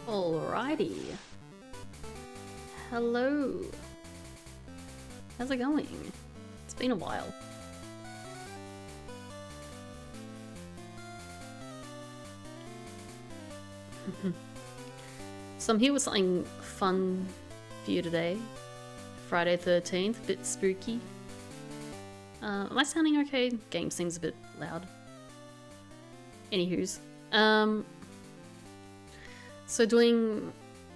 Alrighty. Hello. How's it going? It's been a while. So I'm here with something fun for you today. Friday 13th, a bit spooky. Am I sounding okay? Game seems a bit loud. Anywho's. So doing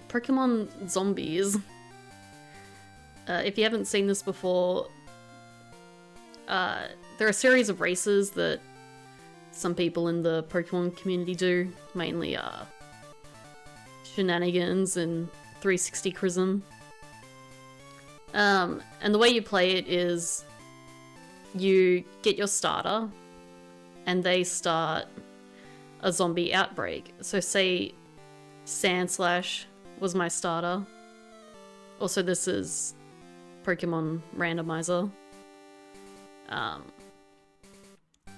Pokemon Zombies. If you haven't seen this before, there are a series of races that some people in the Pokemon community do, mainly Shenanigans and 360 Chrism. And the way you play it is you get your starter and they start a zombie outbreak. So say Sandslash was my starter. Also, this is Pokemon Randomizer.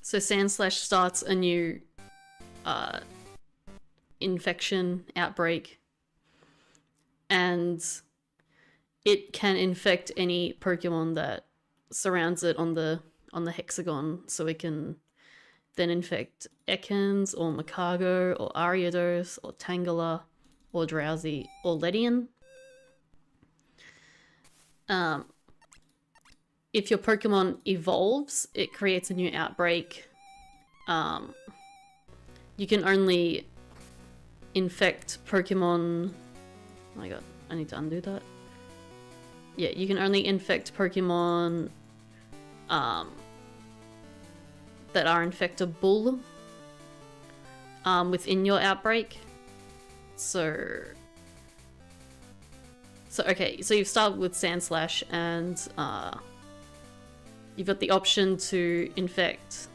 So Sandslash starts a new infection outbreak, and it can infect any Pokemon that surrounds it on the hexagon. So it can then infect Ekans, or Makago, or Ariados, or Tangela, or Drowsy, or Ledian. If your Pokemon evolves, it creates a new outbreak. You can only infect Pokemon... Oh my god, I need to undo that. Yeah, you can only infect Pokemon that are infectable within your outbreak. So okay, so you've started with Sandslash and you've got the option to infect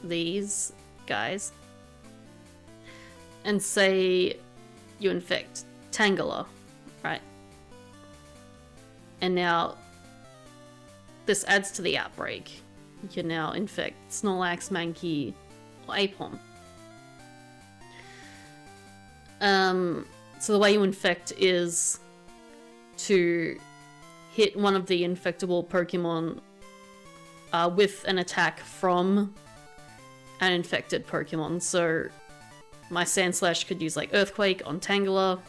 these guys. And say you infect Tangela, right? And now this adds to the outbreak. You can now infect Snorlax, Mankey, or Aipom. So the way you infect is to hit one of the infectable Pokemon with an attack from an infected Pokemon. So my Sandslash could use like Earthquake on Tangela,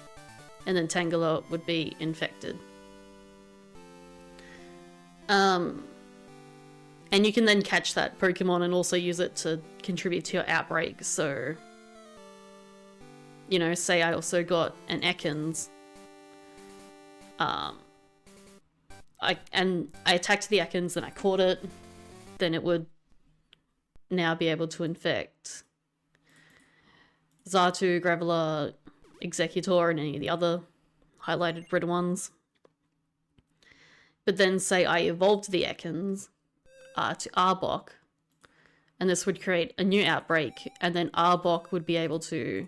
and then Tangela would be infected. And you can then catch that Pokemon and also use it to contribute to your outbreak. So, you know, say I also got an Ekans. I attacked the Ekans and I caught it, then it would now be able to infect Xatu, Graveler, Executor, and any of the other highlighted red ones. But then say I evolved the Ekans to Arbok, and this would create a new outbreak, and then Arbok would be able to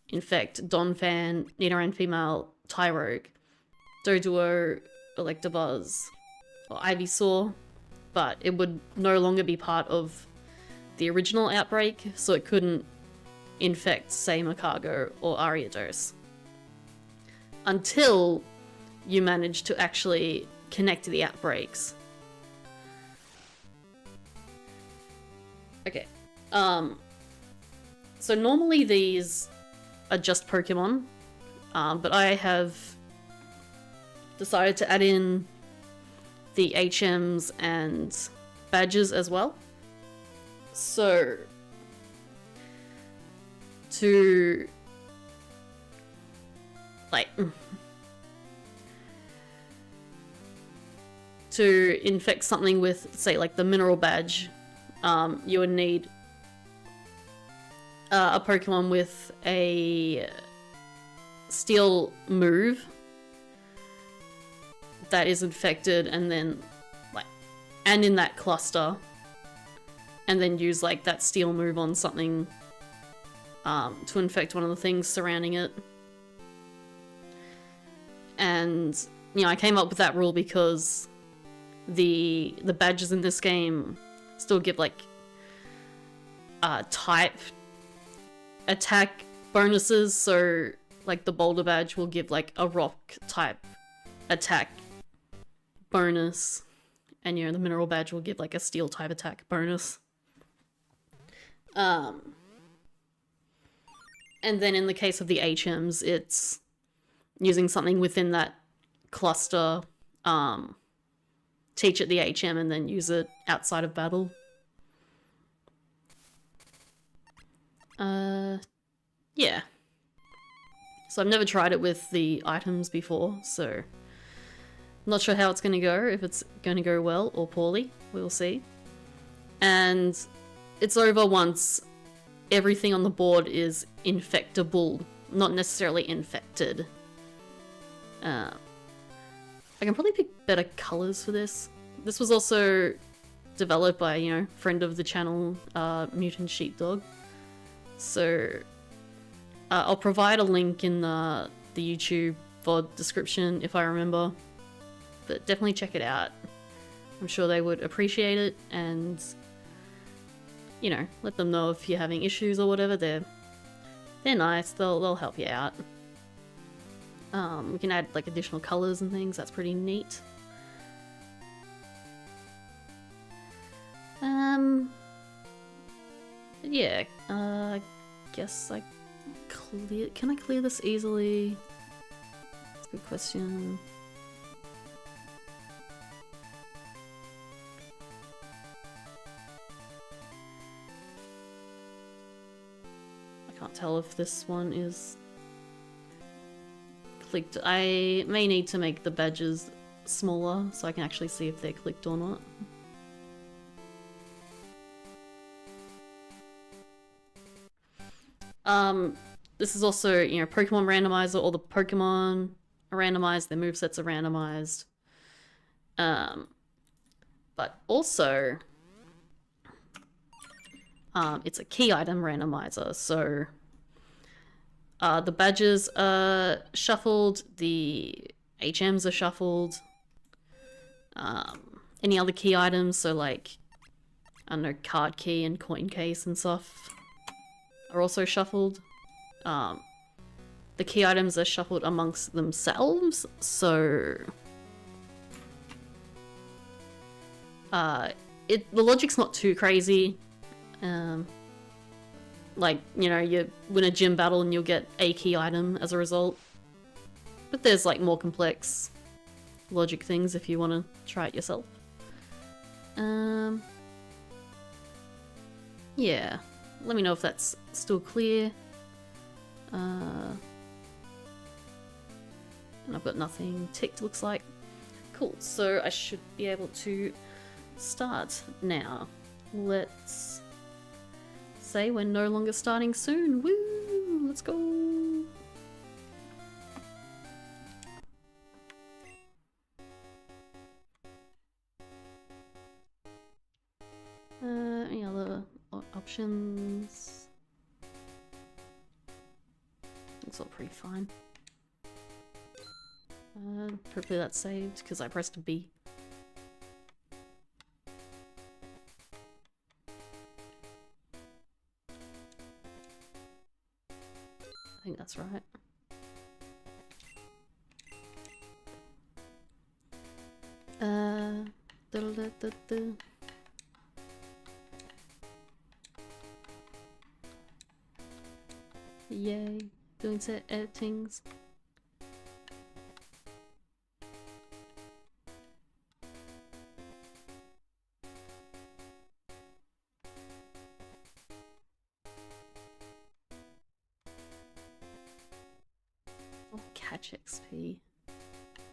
infect Donphan, Nidoran Female, Tyrogue, Doduo, Electabuzz, or Ivysaur, but it would no longer be part of the original outbreak, so it couldn't infect, say, Makago or Ariados. Until you manage to actually connect the outbreaks. Okay. So normally these are just Pokemon, but I have decided to add in the HMs and badges as well. So to to infect something with, say, like the mineral badge, you would need a Pokemon with a steel move that is infected, and then and in that cluster, and then use like that steel move on something to infect one of the things surrounding it. And you know, I came up with that rule because the badges in this game still give like type attack bonuses, so like the boulder badge will give like a rock type attack bonus, and the mineral badge will give like a steel type attack bonus. And then in the case of the HMs, it's using something within that cluster, teach it the HM and then use it outside of battle. Yeah. So I've never tried it with the items before, so I'm not sure how it's going to go, if it's going to go well or poorly. We'll see. And it's over once everything on the board is infectable, not necessarily infected. I can probably pick better colors for this. This was also developed by, friend of the channel, Mutant Sheepdog. So I'll provide a link in the YouTube VOD description if I remember. But definitely check it out. I'm sure they would appreciate it, and let them know if you're having issues or whatever. They're nice. They'll help you out. We can add like additional colors and things. That's pretty neat. Yeah. I guess I clear. Can I clear this easily? That's a good question. Can't tell if this one is clicked. I may need to make the badges smaller so I can actually see if they're clicked or not. This is also, Pokemon randomizer. All the Pokemon are randomized, their movesets are randomized. But also, it's a key item randomizer, so the badges are shuffled, the HMs are shuffled, any other key items, so like, I don't know, card key and coin case and stuff, are also shuffled. The key items are shuffled amongst themselves, so the logic's not too crazy. Like, you win a gym battle and you'll get a key item as a result. But there's like more complex logic things if you want to try it yourself. Yeah. Let me know if that's still clear. And I've got nothing ticked, looks like. Cool, so I should be able to start now. Let's say we're no longer starting soon. Woo! Let's go! Any other options? Looks all pretty fine. Hopefully that's saved because I pressed a B. I think that's right. Yay, doing set editings. Oh, catch XP.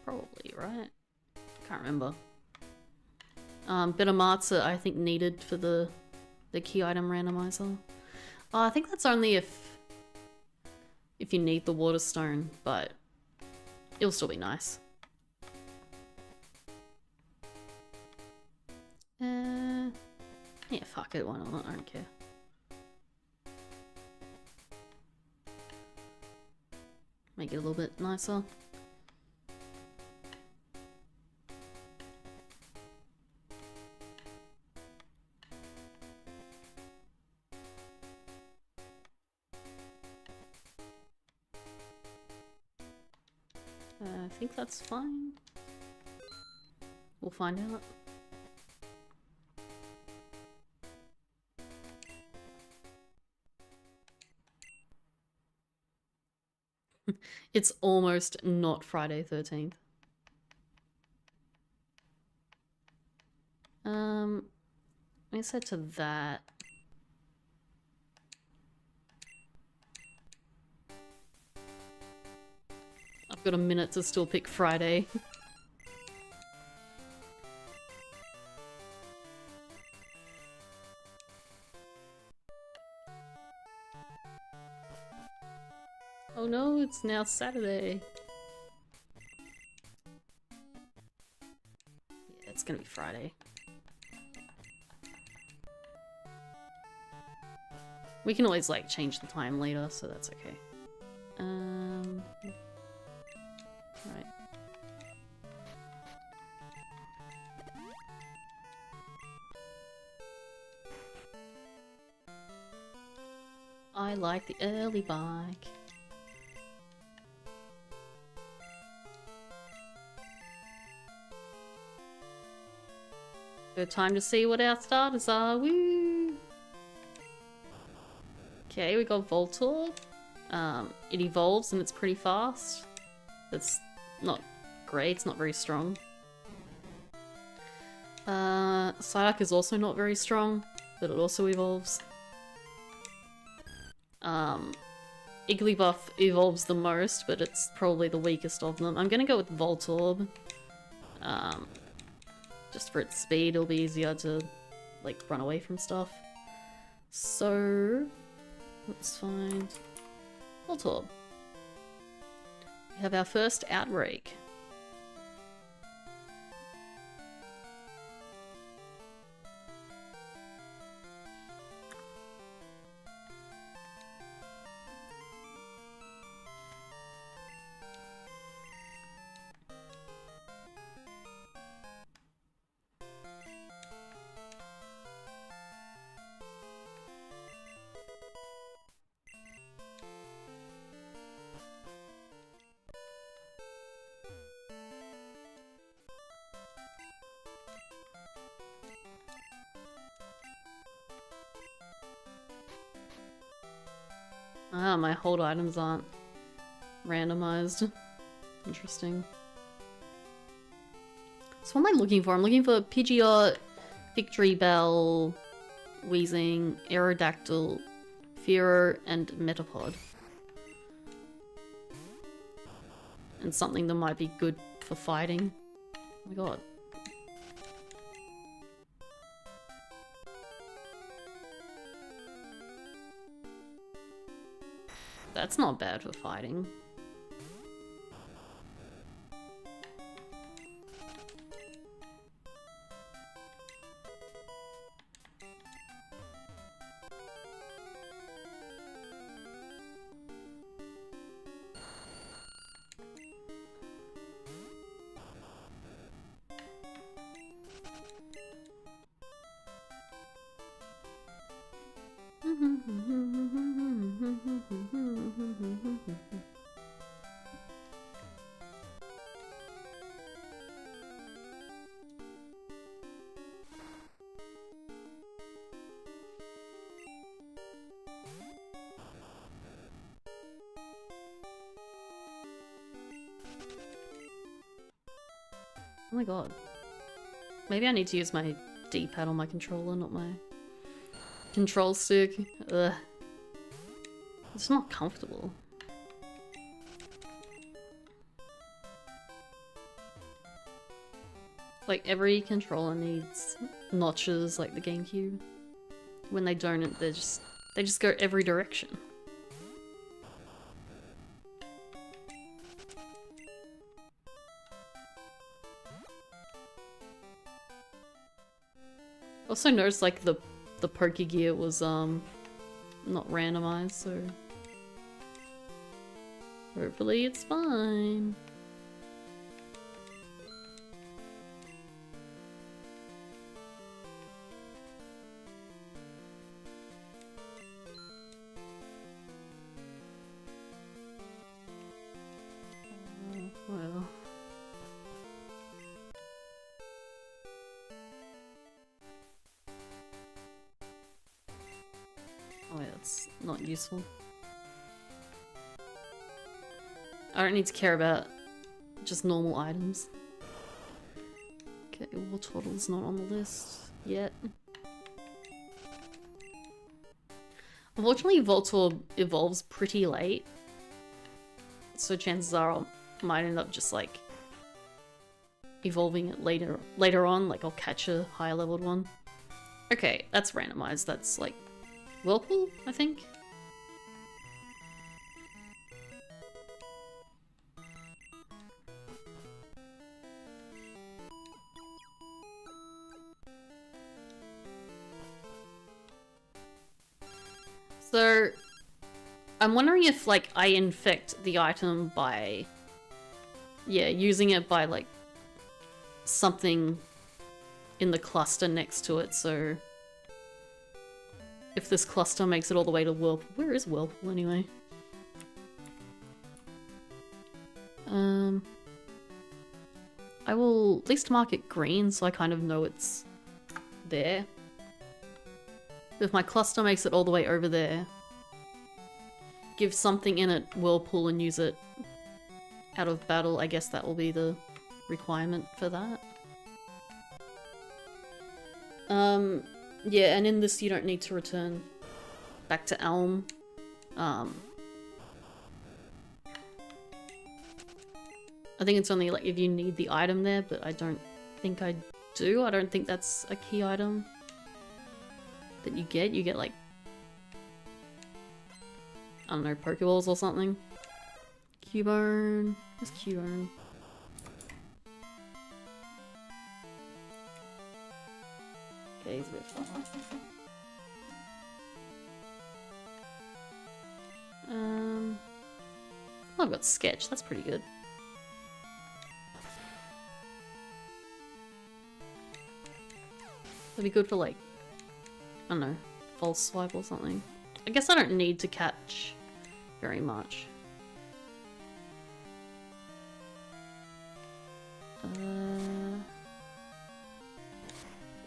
Probably, right? Can't remember. Bit of marks are, I think, needed for the key item randomizer. Oh, I think that's only if you need the water stone, but it'll still be nice. Yeah, fuck it, why not? I don't care. Make it a little bit nicer. I think that's fine. We'll find out. It's almost not Friday 13th. Let me set to that. I've got a minute to still pick Friday. Oh no, it's now Saturday. Yeah, it's gonna be Friday. We can always like change the time later, so that's okay. Right. I like the early bike. Good time to see what our starters are. Woo! Okay, we got Voltorb. It evolves and it's pretty fast. It's not great, it's not very strong. Psyduck is also not very strong, but it also evolves. Igglybuff evolves the most, but it's probably the weakest of them. I'm gonna go with Voltorb. Just for its speed, it'll be easier to, like, run away from stuff. So, let's find Voltorb. We have our first Outbreak. Ah, my hold items aren't randomized. Interesting. So what am I looking for? I'm looking for Pidgeot, Victory Bell, Weezing, Aerodactyl, Fearow, and Metapod. And something that might be good for fighting. Oh my god. That's not bad for fighting. Oh my god. Maybe I need to use my D-pad on my controller, not my control stick. Ugh. It's not comfortable. Like, every controller needs notches like the GameCube. When they don't, they just go every direction. Also noticed like the Pokegear was not randomized, so hopefully it's fine. Well. Oh wait, that's not useful. I don't need to care about just normal items. Okay, Wartortle's not on the list yet. Unfortunately, Voltorb evolves pretty late, so chances are I might end up just like evolving it later on, like I'll catch a higher leveled one. Okay, that's randomized, that's like Whirlpool, I think? So, I'm wondering if, like, I infect the item by... Yeah, using it by, like, something in the cluster next to it, so... If this cluster makes it all the way to Whirlpool... Where is Whirlpool, anyway? I will at least mark it green, so I kind of know it's there. If my cluster makes it all the way over there, give something in it Whirlpool and use it out of battle, I guess that will be the requirement for that. Yeah, and in this you don't need to return back to Elm. I think it's only like if you need the item there, but I don't think I do. I don't think that's a key item that you get. You get like, I don't know, Pokeballs or something. Cubone. Where's Cubone? Okay, he's a bit far. Oh, I've got Sketch. That's pretty good. That'd be good for like, I don't know, false swipe or something. I guess I don't need to catch very much.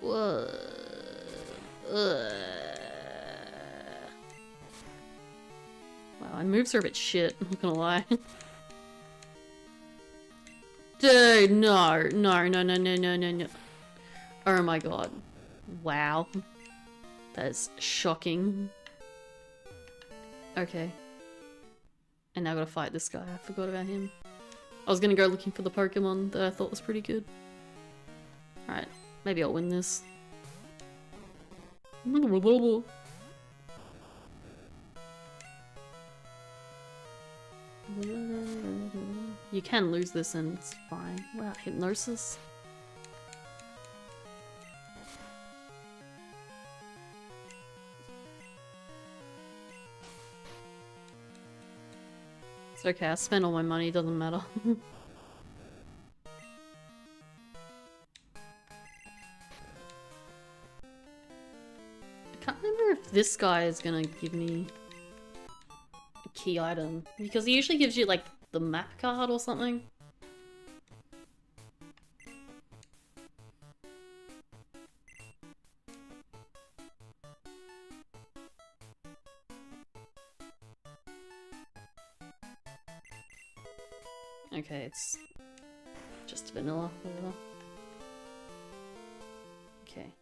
Wow, my moves are a bit shit, I'm not gonna lie. Dude, no. Oh my god. Wow. That is shocking. Okay. And now I gotta fight this guy. I forgot about him. I was gonna go looking for the Pokemon that I thought was pretty good. Alright, maybe I'll win this. You can lose this and it's fine. Wow, Hypnosis? It's okay, I spent all my money, it doesn't matter. I can't remember if this guy is gonna give me a key item, because he usually gives you like the map card or something. Okay, it's just vanilla, whatever. Okay.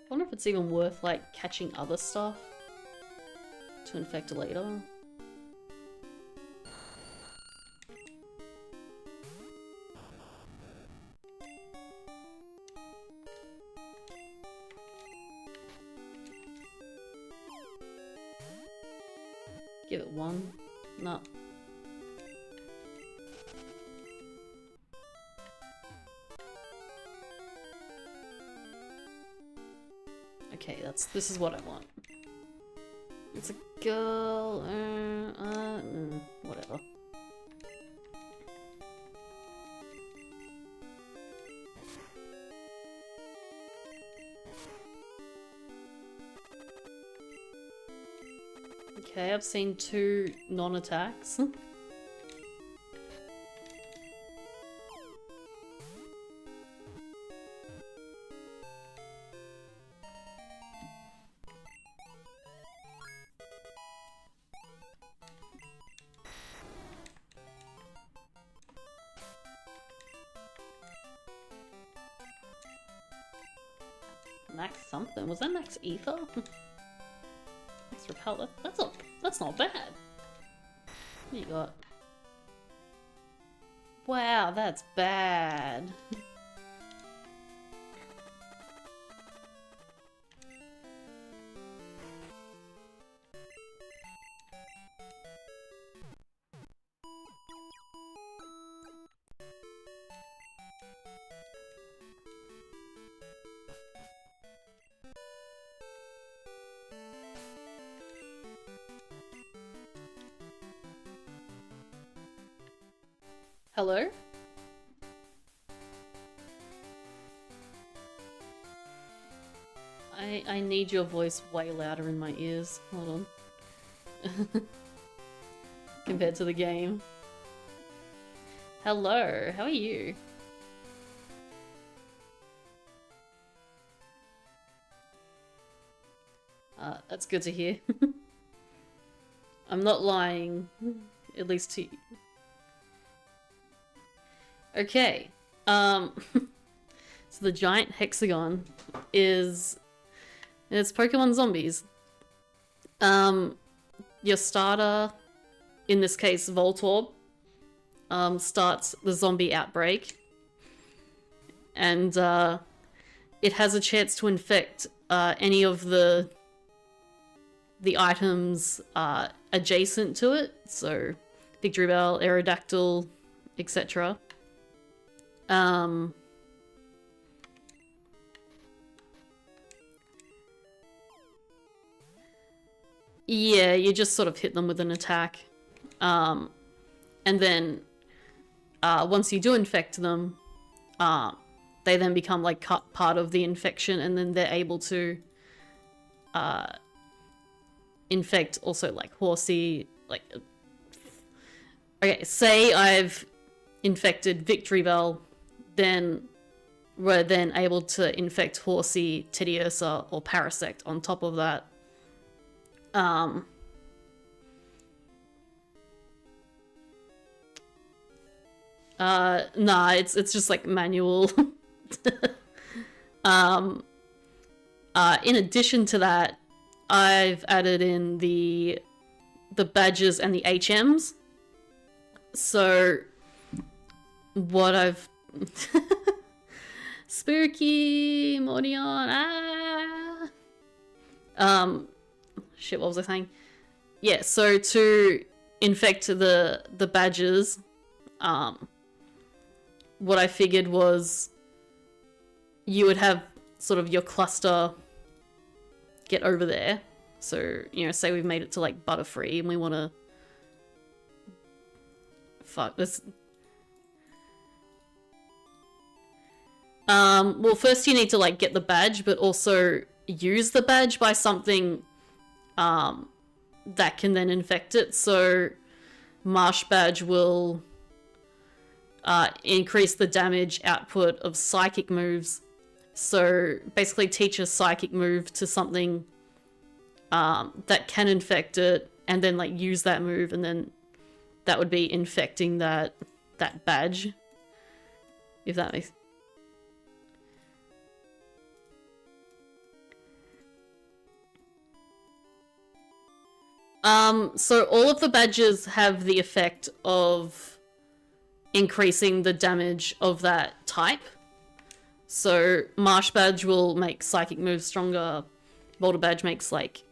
I wonder if it's even worth, like, catching other stuff to infect later. Give it one. No. Okay, this is what I want. It's a girl. Whatever. Okay, I've seen 2 non-attacks. Max something. Was that Max Ether? Max Repel. That's not bad. What you got? Wow, that's bad. Hello? I need your voice way louder in my ears. Hold on. Compared to the game. Hello, how are you? That's good to hear. I'm not lying, at least to you. Okay, so the giant hexagon is... it's Pokemon zombies. Your starter, in this case Voltorb, starts the zombie outbreak. And it has a chance to infect any of the items adjacent to it. So Victreebel, Aerodactyl, etc. Yeah, you just sort of hit them with an attack. And then once you do infect them, they then become like part of the infection, and then they're able to infect also like Horsey, like... Okay, say I've infected Victreebel, then we're then able to infect Horsey, Teddiursa, or Parasect on top of that. Nah, it's just like manual. In addition to that, I've added in the badges and the HMs. So what I've spooky Mordion, shit, what was I saying? Yeah, so to infect the badges, what I figured was you would have sort of your cluster get over there. So, you know, say we've made it to like Butterfree and we want to... Fuck this. Well, first you need to like get the badge, but also use the badge by something that can then infect it. So Marsh Badge will increase the damage output of psychic moves. So basically teach a psychic move to something that can infect it, and then like use that move, and then that would be infecting that badge. If that makes... So all of the badges have the effect of increasing the damage of that type. So Marsh Badge will make psychic moves stronger. Boulder Badge makes like,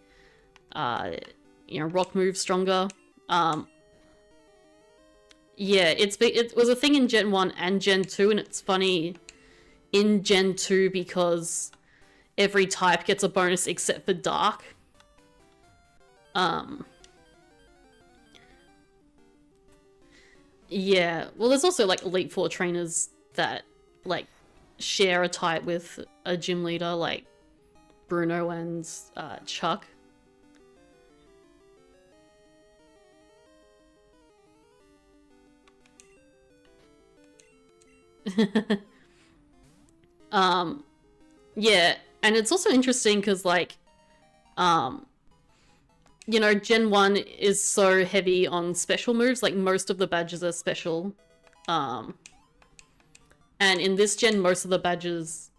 you know, rock moves stronger. Yeah, it was a thing in Gen 1 and Gen 2, and it's funny in Gen 2 because every type gets a bonus except for Dark. Yeah, well, there's also like Elite Four trainers that like share a type with a gym leader, like Bruno and Chuck. Yeah, and it's also interesting because like you know, Gen 1 is so heavy on special moves, like most of the badges are special. And in this gen, most of the badges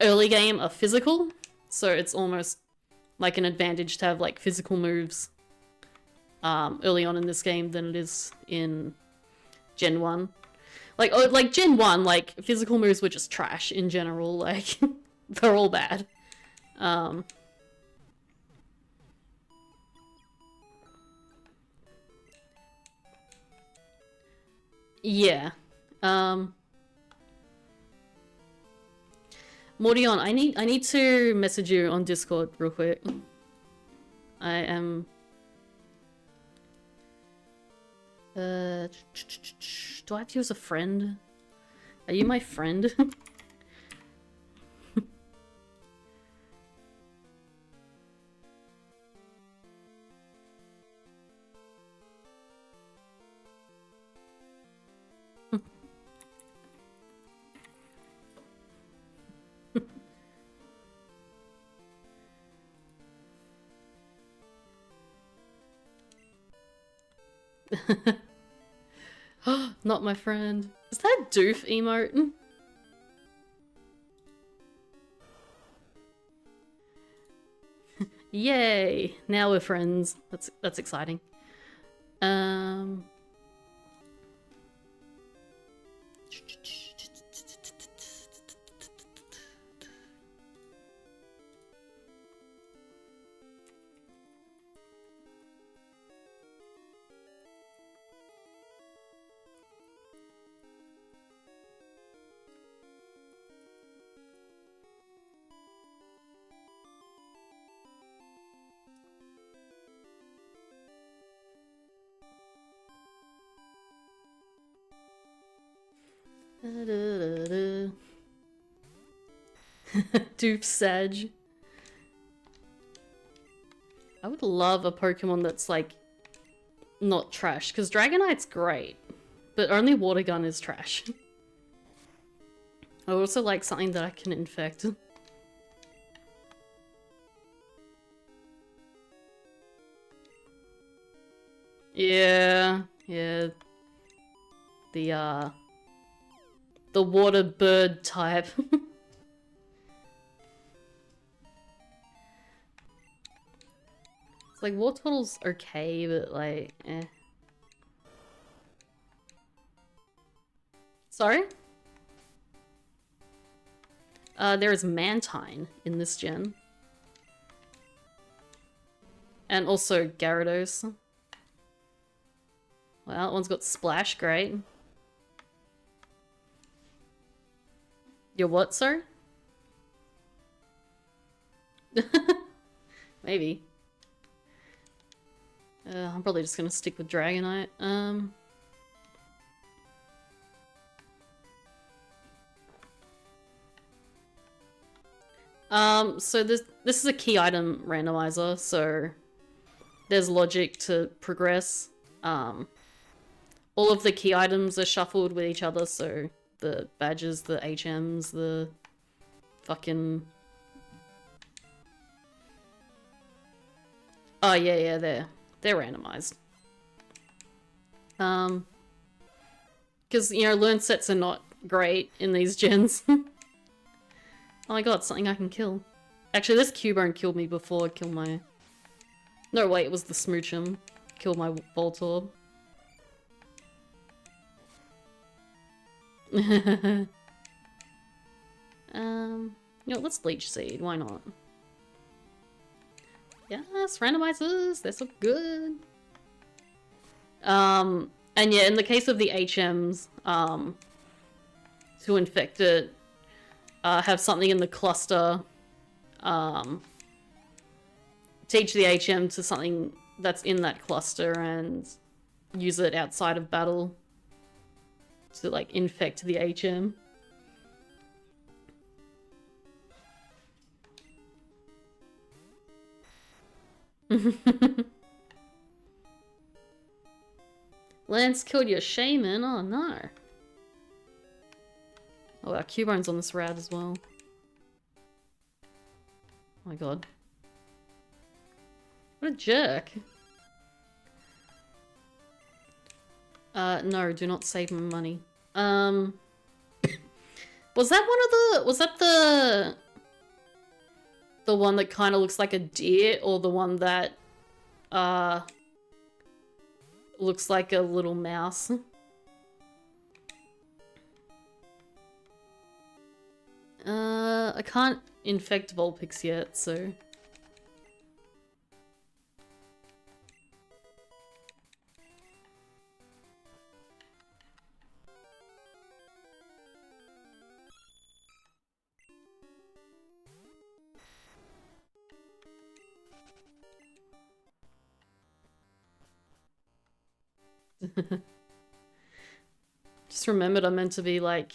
early game are physical, so it's almost like an advantage to have like physical moves early on in this game than it is in Gen 1. Like Gen 1, like physical moves were just trash in general, like they're all bad. Yeah. Mordion, I need to message you on Discord real quick. I am do I have you as a friend? Are you my friend? Not my friend. Is that Doof emote? Yay! Now we're friends. That's exciting. Doof Sag. I would love a Pokemon that's like not trash, because Dragonite's great, but only Water Gun is trash. I would also like something that I can infect. Yeah. The water bird type. It's like Wartortle's okay, but like, eh. Sorry? There is Mantine in this gen. And also Gyarados. Well, that one's got Splash, great. Your what, sir? Maybe. I'm probably just gonna stick with Dragonite. So this is a key item randomizer, so there's logic to progress. All of the key items are shuffled with each other, so the badges, the HMs, the fucking... Oh, yeah, they're randomized. Because, you know, learn sets are not great in these gens. Oh my god, something I can kill. Actually, this Cubone killed me before it killed my... No, wait, it was the Smoochum. Killed my Voltorb. You know, let's Leech Seed, why not? Yes, randomizers, they're so good. And yeah, in the case of the HMs, to infect it, have something in the cluster, teach the HM to something that's in that cluster and use it outside of battle to, like, infect the HM. Lance killed your shaman? Oh no. Oh, our Cubone's on this route as well. Oh my god. What a jerk. No, do not save my money. Was that one of the... Was that The one that kind of looks like a deer, or the one that looks like a little mouse? I can't infect Vulpix yet, so... Just remembered I'm meant to be like,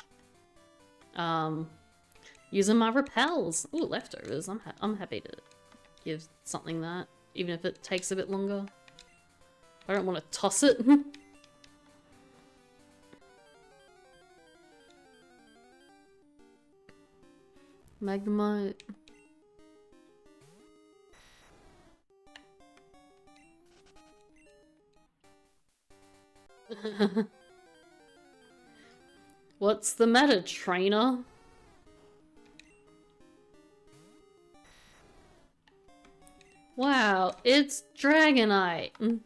using my repels. Ooh, leftovers. I'm happy to give something that, even if it takes a bit longer. I don't want to toss it. Magnemite. What's the matter, trainer? Wow, it's Dragonite!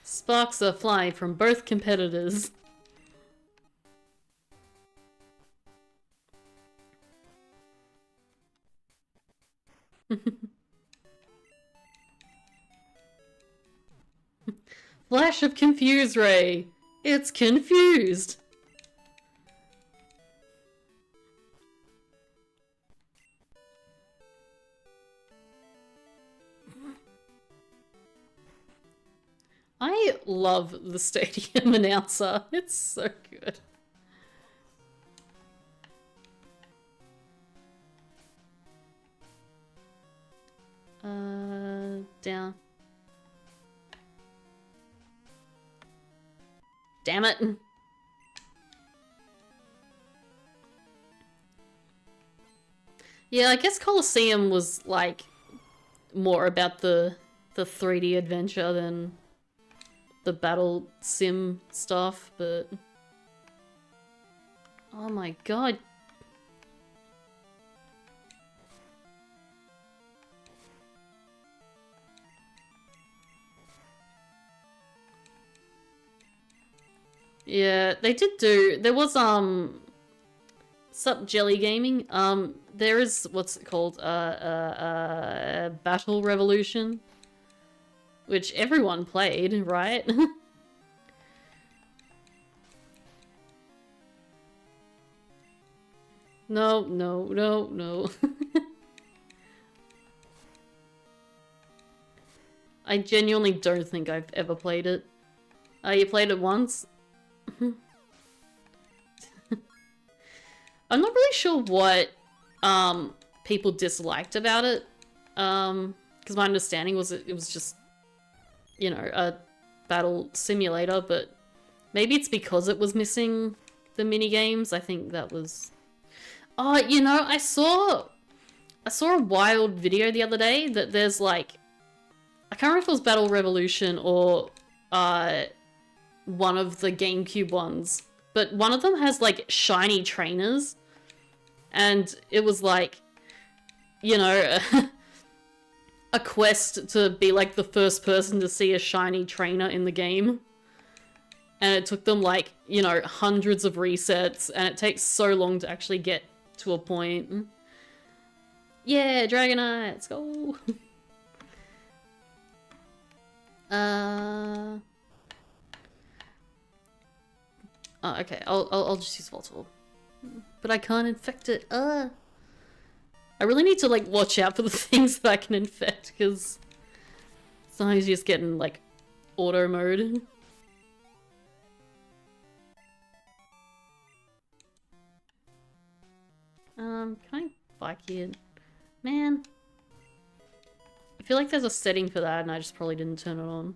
Sparks are flying from both competitors. Flash of Confuse Ray! It's confused! I love the stadium announcer. It's so good. Down. Damn it. Yeah, I guess Colosseum was like more about the 3D adventure than the battle sim stuff, but oh my god. Yeah, they did do, there was Sup Jelly Gaming, there is, what's it called, Battle Revolution, which everyone played, right? No, no, no, no. I genuinely don't think I've ever played it. You played it once? I'm not really sure what people disliked about it. Because my understanding was it was just, you know, a battle simulator, but maybe it's because it was missing the mini games. I think that was... Oh, you know, I saw a wild video the other day that there's like, I can't remember if it was Battle Revolution or one of the GameCube ones, but one of them has like shiny trainers, and it was like, you know, a quest to be like the first person to see a shiny trainer in the game. And it took them like, you know, hundreds of resets, and it takes so long to actually get to a point. Yeah, Dragonite, let's go. Oh, okay, I'll just use Voltorb. But I can't infect it. I really need to like watch out for the things that I can infect, because sometimes you just get in like auto mode. Can I bike here? Man. I feel like there's a setting for that and I just probably didn't turn it on.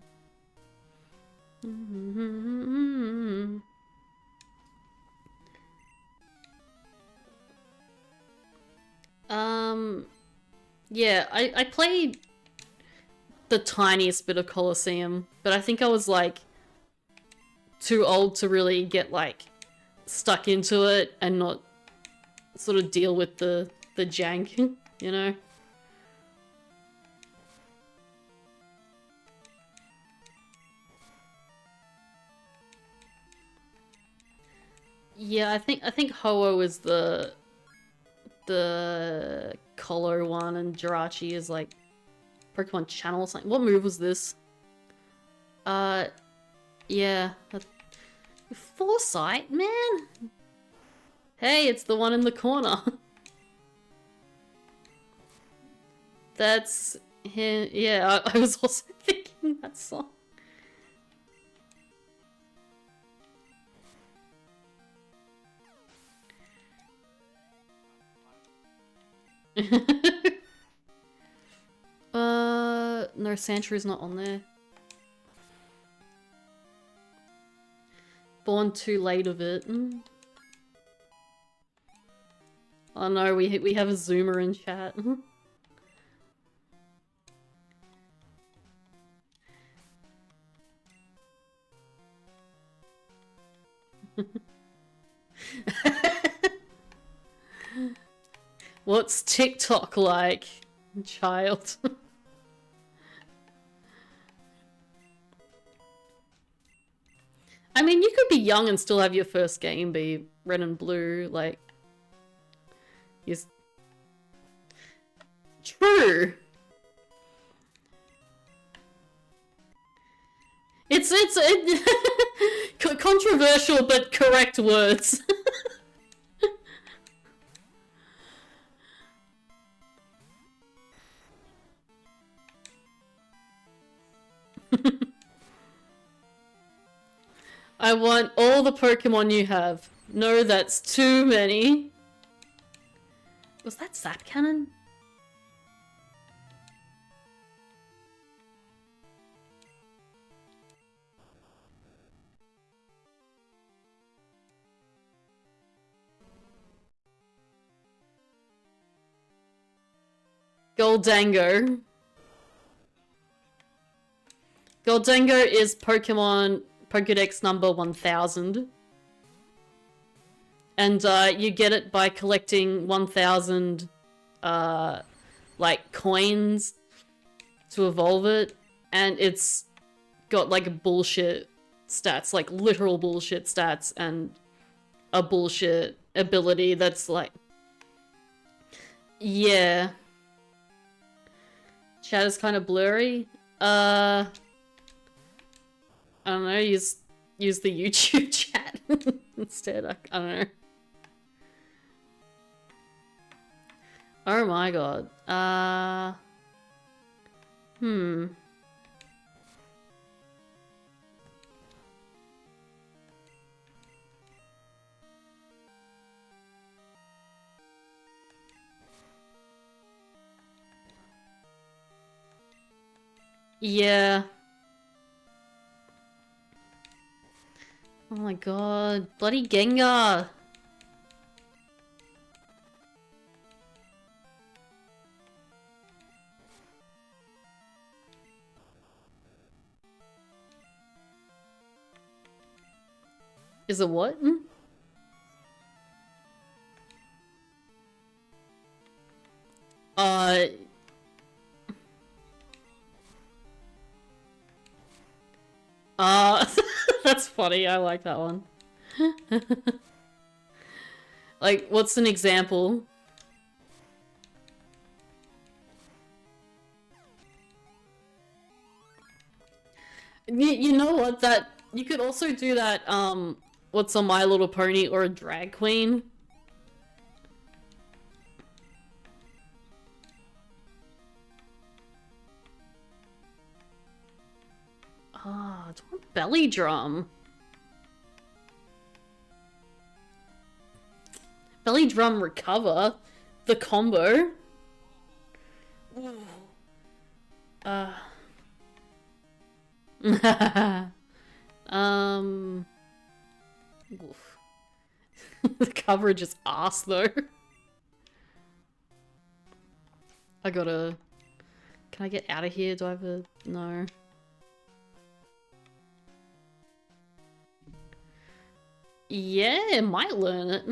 Yeah, I played the tiniest bit of Colosseum, but I think I was like too old to really get like stuck into it and not sort of deal with the jank, you know? Yeah, I think Ho-Oh is the collar one, and Jirachi is like Pokemon Channel or something. What move was this? Yeah. Foresight, man! Hey, it's the one in the corner. That's him. Yeah, I was also thinking that song. No, Sandshrews not on there. Born too late of it. Oh no, we have a zoomer in chat. What's TikTok like, child? I mean, you could be young and still have your first game be Red and Blue, like... Yes. True! It's controversial, but correct words. I want all the Pokemon you have. No, that's too many. Was that Zap Cannon? Goldango. Goldango is Pokemon Pokedex number 1000. And you get it by collecting 1000 like coins to evolve it, and it's got like bullshit stats, like literal bullshit stats, and a bullshit ability that's like, yeah. Chat is kind of blurry. I don't know, use the YouTube chat instead. I don't know. Oh my god. Yeah. Oh my god. Bloody Gengar. Is it what? That's funny. I like that one. Like, what's an example? You know what? That you could also do that. What's on My Little Pony or a drag queen? Ah, it's one belly drum. Belly drum recover. The combo. Oof. The coverage is ass though. I gotta... Can I get out of here? Do I have a... No. Yeah, it might learn it.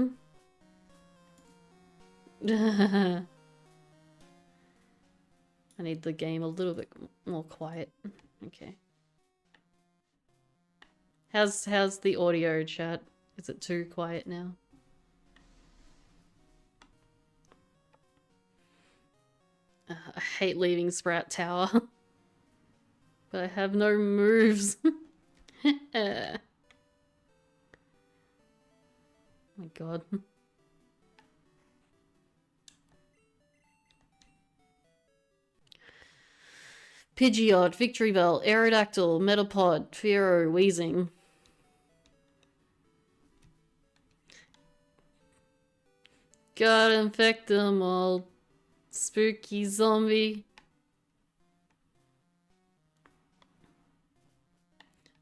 I need the game a little bit more quiet. Okay. How's the audio, chat? Is it too quiet now? I hate leaving Sprout Tower. But I have no moves. Oh my god. Pidgeot, Victory Bell, Aerodactyl, Metapod, Fearow, Weezing. Gotta infect them all. Spooky zombie.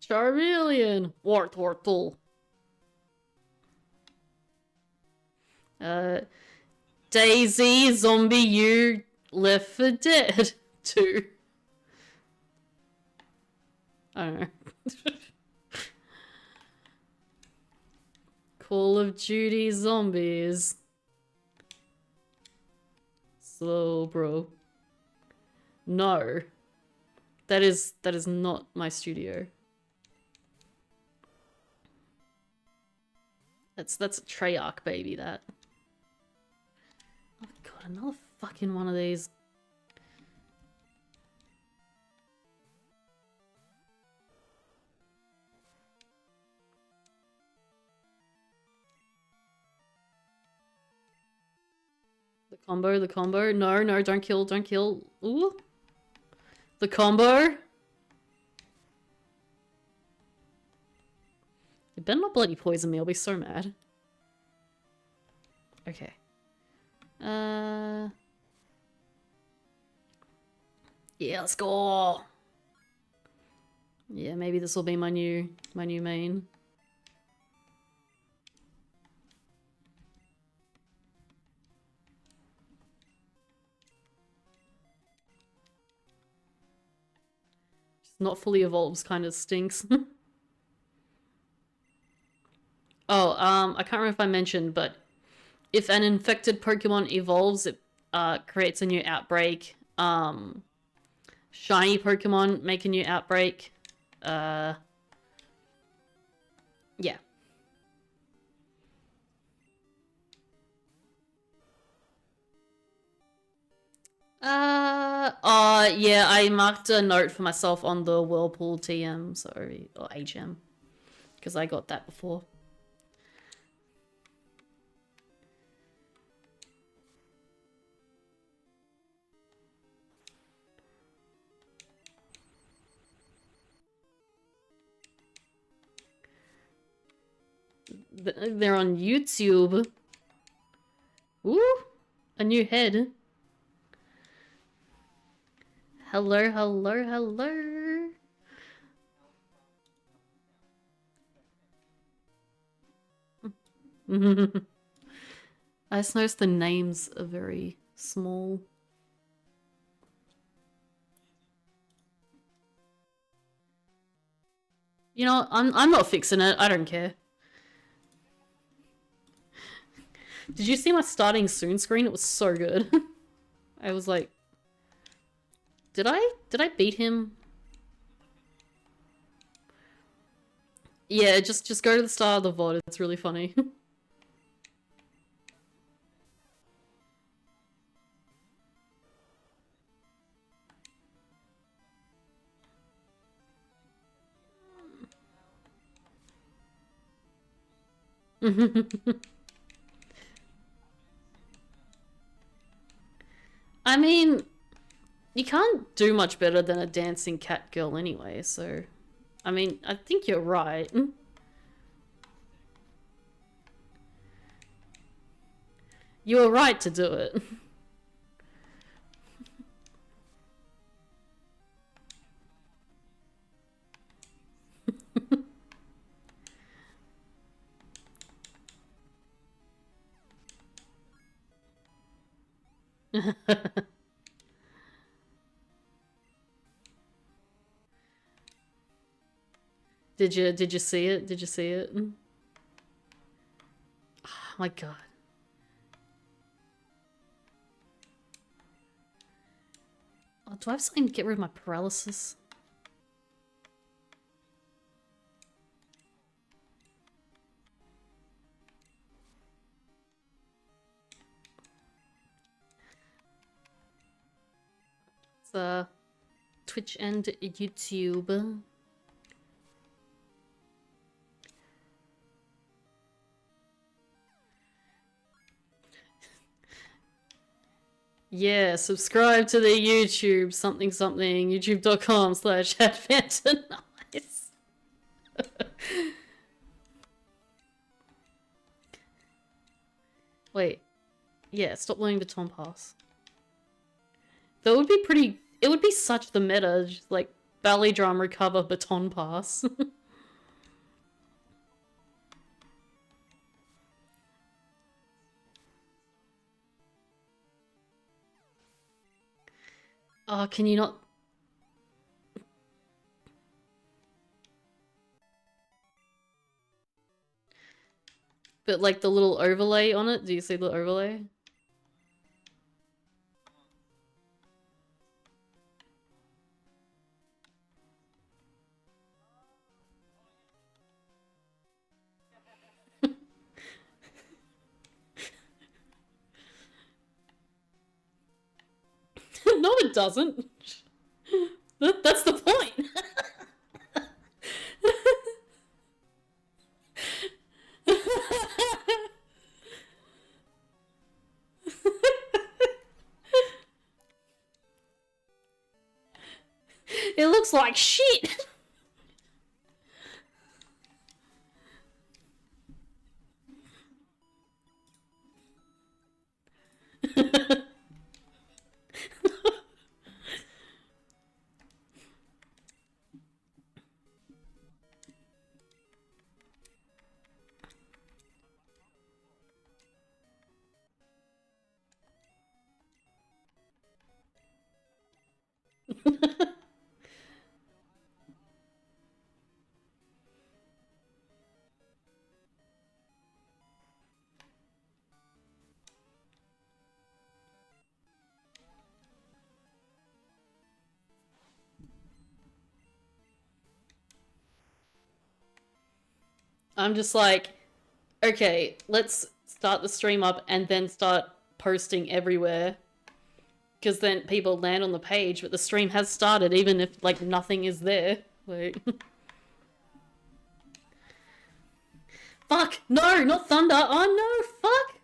Charmeleon. Wartortle. Daisy, Zombie, you Left for Dead 2. I don't know. Call of Duty Zombies. Slow, bro. No. That is not my studio. That's a Treyarch baby, that. Oh god, another fucking one of these. The combo. No, don't kill. Ooh. The combo. You better not bloody poison me, I'll be so mad. Okay. Yeah, let's go. Yeah, maybe this will be my new main. Not fully evolves kind of stinks. Oh, I can't remember if I mentioned, but if an infected Pokemon evolves, it creates a new outbreak. Shiny Pokemon make a new outbreak. Yeah. Yeah, I marked a note for myself on the Whirlpool TM, so, or HM, because I got that before. They're on YouTube. Ooh, a new head. Hello. I just noticed the names are very small. You know, I'm not fixing it. I don't care. Did you see my starting soon screen? It was so good. I was like, did I beat him? Yeah, just go to the start of the VOD. It's really funny. I mean, you can't do much better than a dancing cat girl anyway, so... I mean, I think you're right. You were right to do it. Did you see it? Did you see it? my god. Oh, do I have something to get rid of my paralysis? It's Twitch and YouTube. Yeah, subscribe to their YouTube, something, youtube.com/adventonice. Wait. Yeah, stop learning Baton Pass. That would be pretty... It would be such the meta, just like, ballet drum recover Baton Pass. Oh, can you not... But like the little overlay on it, do you see the overlay? No, it doesn't. That's the point. It looks like shit. I'm just like, okay, let's start the stream up and then start posting everywhere. Because then people land on the page, but the stream has started even if, like, nothing is there. Like... Fuck! No, not thunder! Oh no, fuck!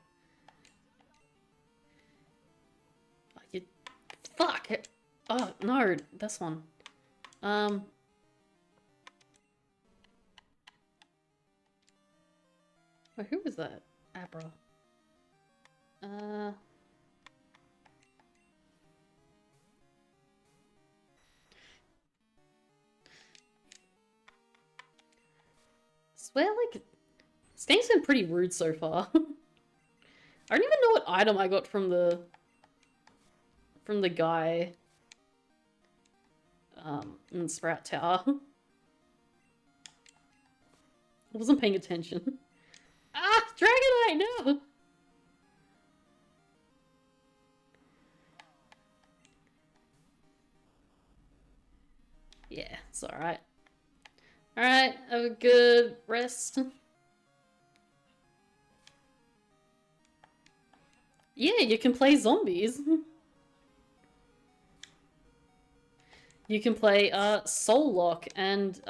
Fuck! Oh, no, this one. Wait, who was that? Abra. Swear, like, this game's been pretty rude so far. I don't even know what item I got from the guy in Sprout Tower. I wasn't paying attention. Ah, Dragonite, no! Yeah, it's alright. Alright, have a good rest. Yeah, you can play zombies. You can play, Soul Lock and,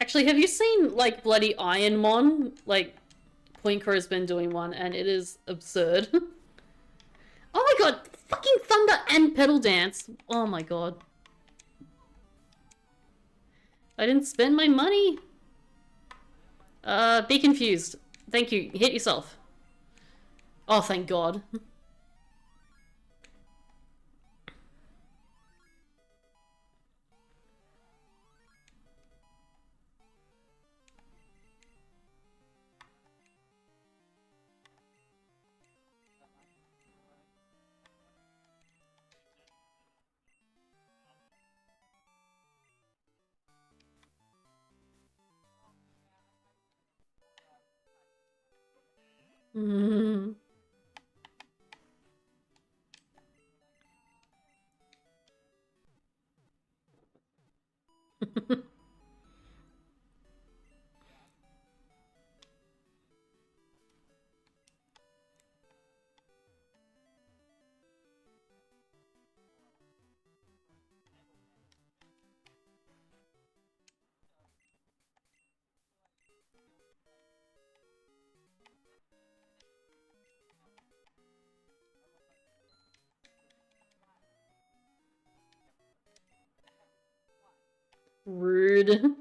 Actually, have you seen, like, bloody Ironmon? Like, Poinko has been doing one, and it is absurd. Oh my god! Fucking Thunder and Pedal Dance! Oh my god. I didn't spend my money! Be confused. Thank you. Hit yourself. Oh, thank god. Mm. Rude.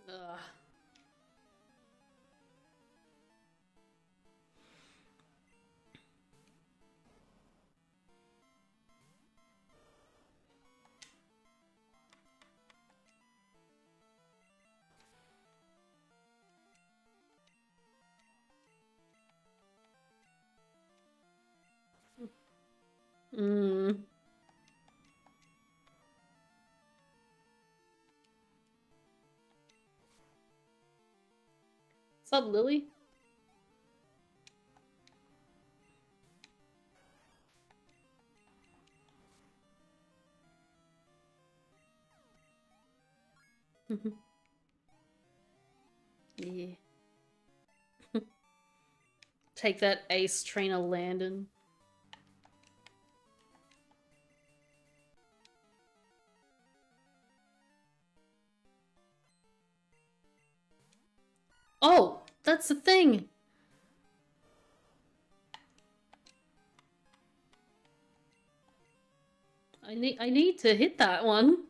Ugh. Mm. What's up, Lily? Yeah. Take that, Ace Trainer Landon. Oh, that's the thing. I need to hit that one.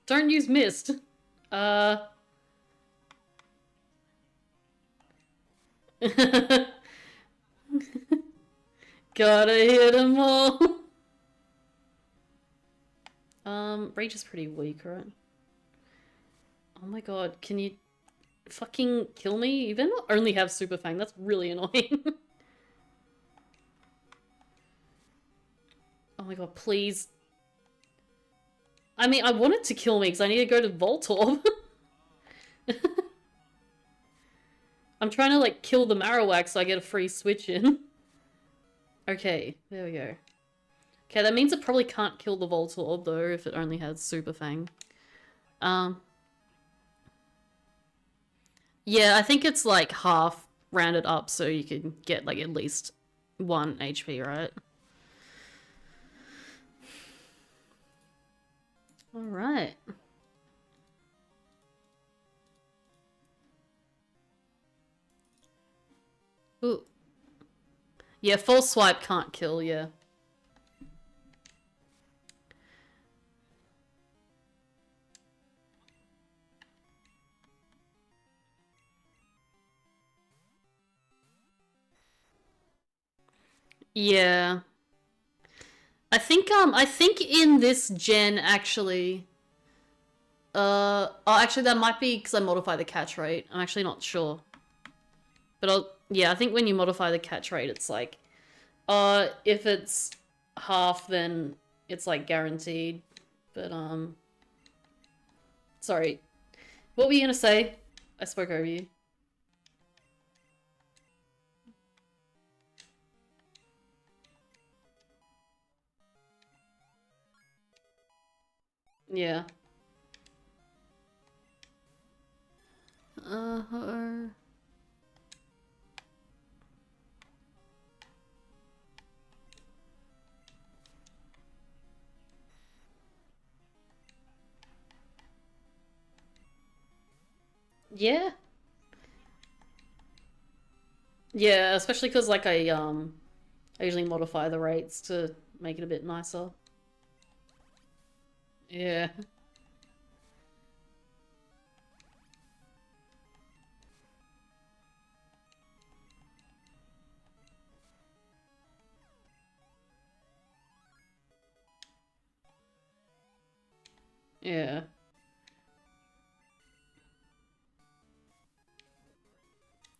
Don't use mist. Uh. Gotta hit them all. Rage is pretty weak, right? Oh my god, can you fucking kill me? You better not only have Super Fang, that's really annoying. Oh my god, please. I mean, I want it to kill me because I need to go to Voltorb. I'm trying to, like, kill the Marowak so I get a free switch in. Okay, there we go. Okay, that means it probably can't kill the Voltorb, though, if it only has Super Fang. Yeah, I think it's, like, half rounded up so you can get, like, at least 1 HP, right? Alright. Ooh. Yeah, full swipe can't kill, yeah. Yeah. I think in this gen, actually... oh, actually, that might be because I modify the catch rate. I'm actually not sure. But yeah, I think when you modify the catch rate, it's like... if it's half, then it's, like, guaranteed. But, sorry. What were you gonna say? I spoke over you. Yeah. Uh-huh. Yeah. Yeah, especially because, like, I usually modify the rates to make it a bit nicer. Yeah. Yeah.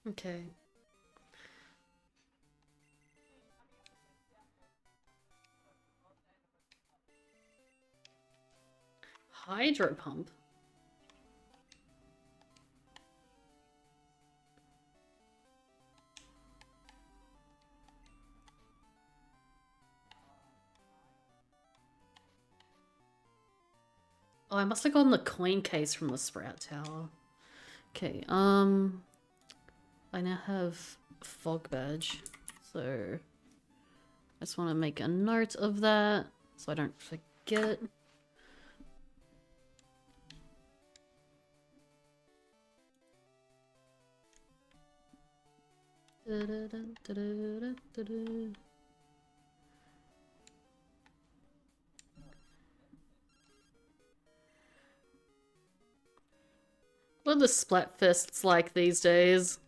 Okay. hydro pump. Oh, I must have gotten the coin case from the Sprout Tower. Okay, I now have fog badge, so I just want to make a note of that so I don't forget. What are the Splatfests like these days?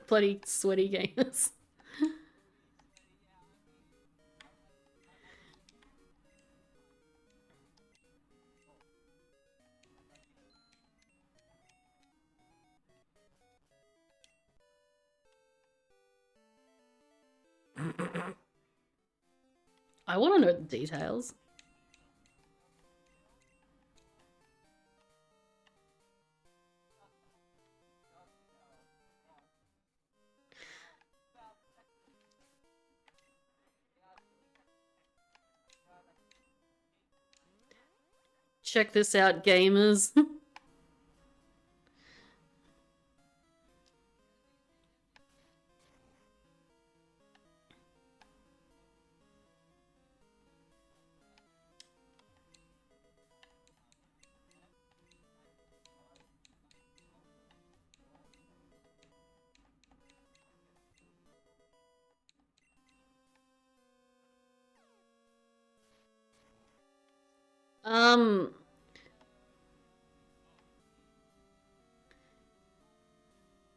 Bloody sweaty gamers. I want to know the details. Check this out, gamers.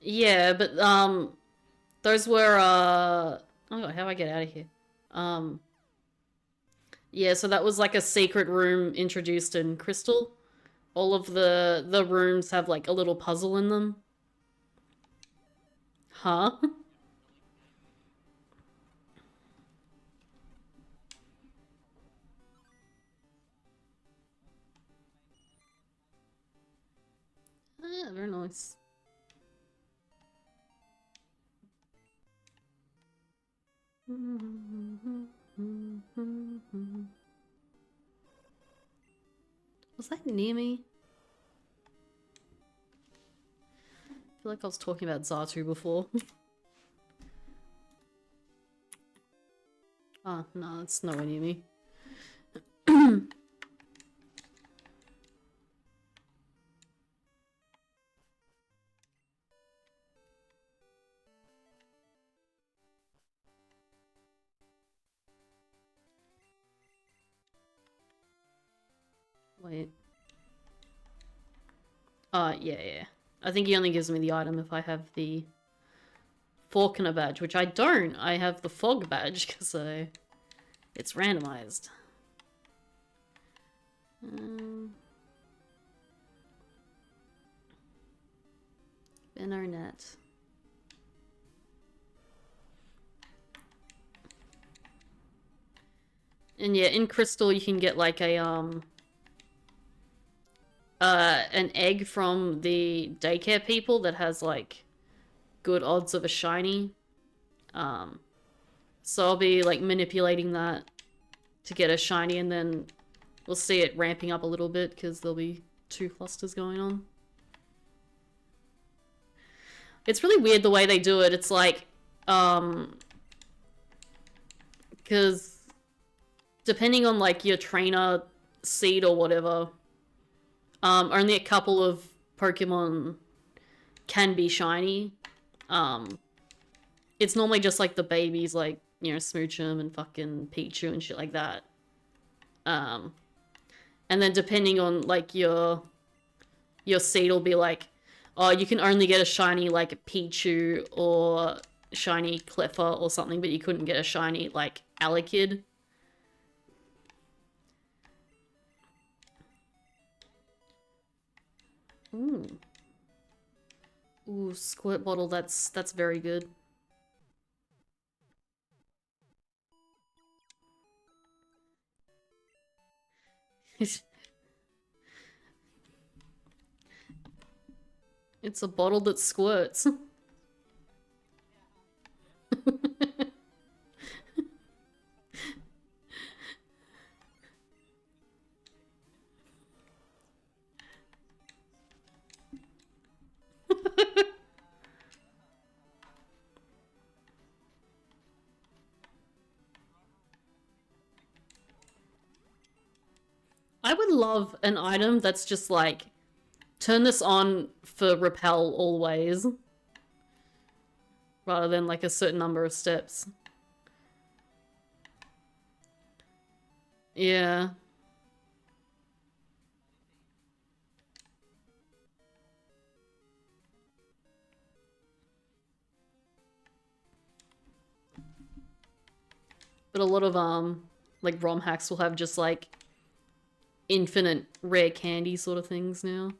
Yeah, but those were oh god, how do I get out of here? Um yeah, so that was like a secret room introduced in Crystal. All of the rooms have like a little puzzle in them. Huh? Very nice. Was that near me? I feel like I was talking about Zatu before. Oh, no, it's nowhere near me. Wait. Yeah. I think he only gives me the item if I have the Falconer badge, which I don't. I have the Fog badge because it's randomized. Internet. And yeah, in Crystal you can get like a an egg from the daycare people that has like good odds of a shiny. So I'll be like manipulating that to get a shiny, and then we'll see it ramping up a little bit because there'll be 2 clusters going on. It's really weird the way they do it. It's like, because depending on like your trainer seed or whatever, only a couple of Pokemon can be shiny. It's normally just like the babies, like, you know, Smoochum and fucking Pichu and shit like that. And then depending on like your seed will be like, oh, you can only get a shiny like Pichu or shiny Cleffa or something, but you couldn't get a shiny like Alakid. Ooh. Ooh, Squirt Bottle, that's very good. It's a bottle that squirts. I would love an item that's just like, turn this on for repel always. Rather than like a certain number of steps. Yeah. But a lot of like ROM hacks will have just like infinite rare candy sort of things now.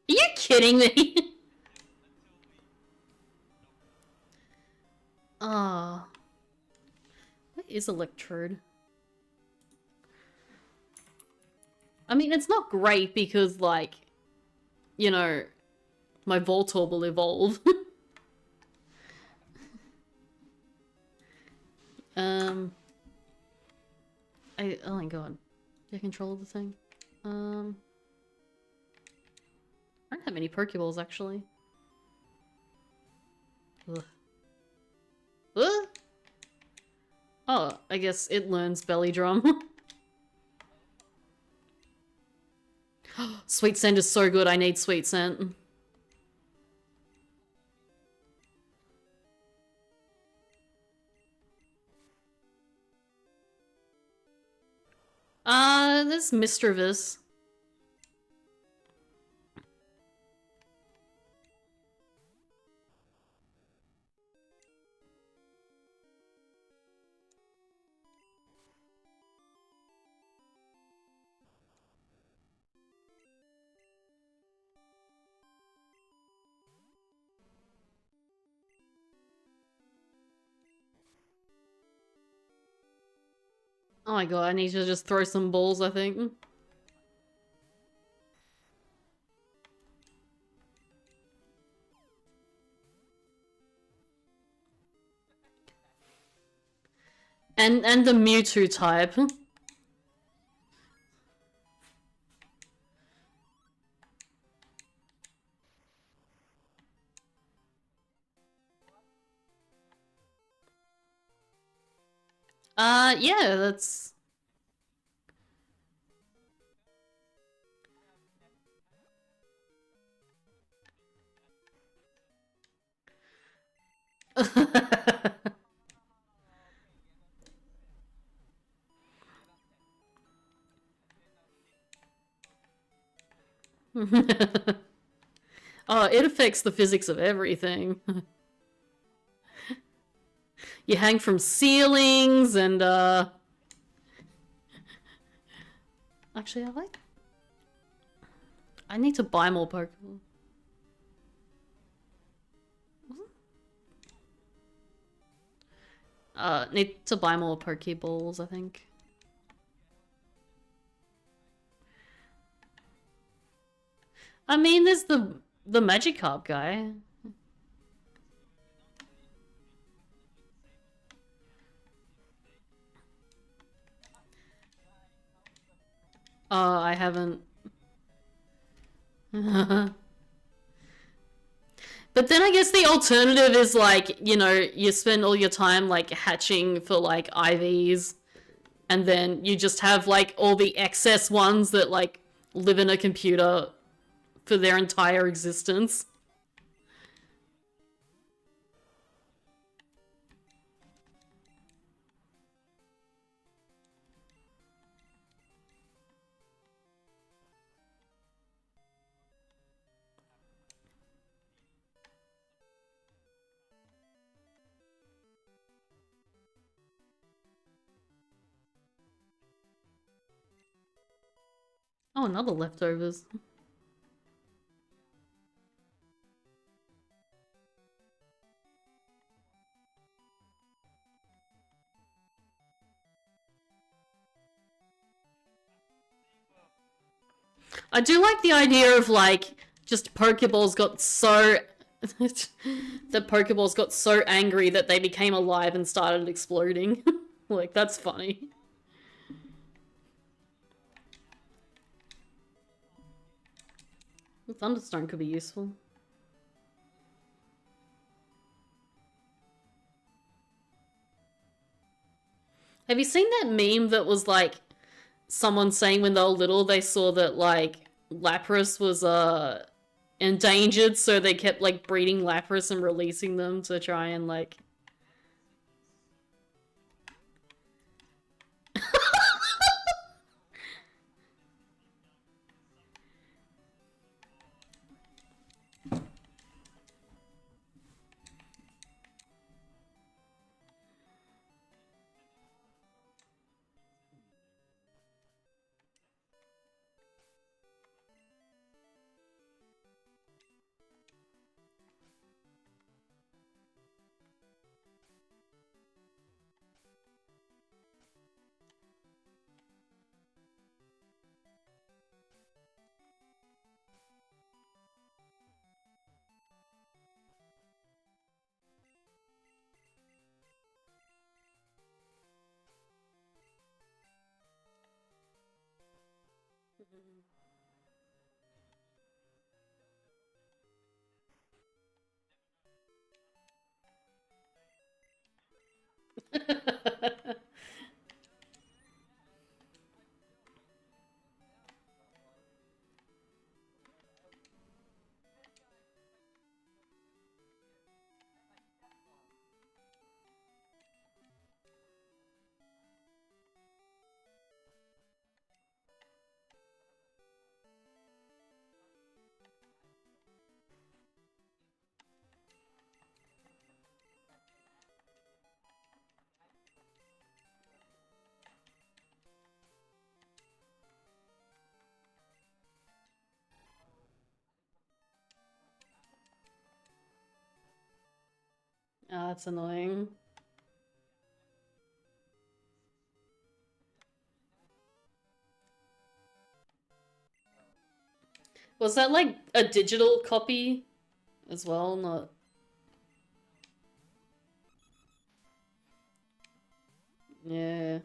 Are you kidding me? Ah. What is Electrode? I mean, it's not great because, like, you know, my Voltorb will evolve. Oh my god. Do I control the thing? I don't have any Pokeballs, actually. Ugh. Ugh. Oh, I guess it learns Belly Drum. Sweet Scent is so good, I need Sweet Scent. There's Mischievous. Oh my god, I need to just throw some balls, I think. And the Mewtwo type. Yeah, that's... Oh, it affects the physics of everything. You hang from ceilings and, Actually, I need to buy more Pokemon. Need to buy more Pokeballs, I think. I mean, there's the Magikarp guy. I haven't. But then I guess the alternative is like, you know, you spend all your time like hatching for like IVs and then you just have like all the excess ones that like live in a computer for their entire existence. Oh, another leftovers. I do like the idea of, like, just Pokeballs got so... the Pokeballs got so angry that they became alive and started exploding. Like, that's funny. Thunderstone could be useful. Have you seen that meme that was, like, someone saying when they were little they saw that, like, Lapras was endangered, so they kept, like, breeding Lapras and releasing them to try and, like... Ah, that's annoying. Was that, like, a digital copy as well? Not... Yeah.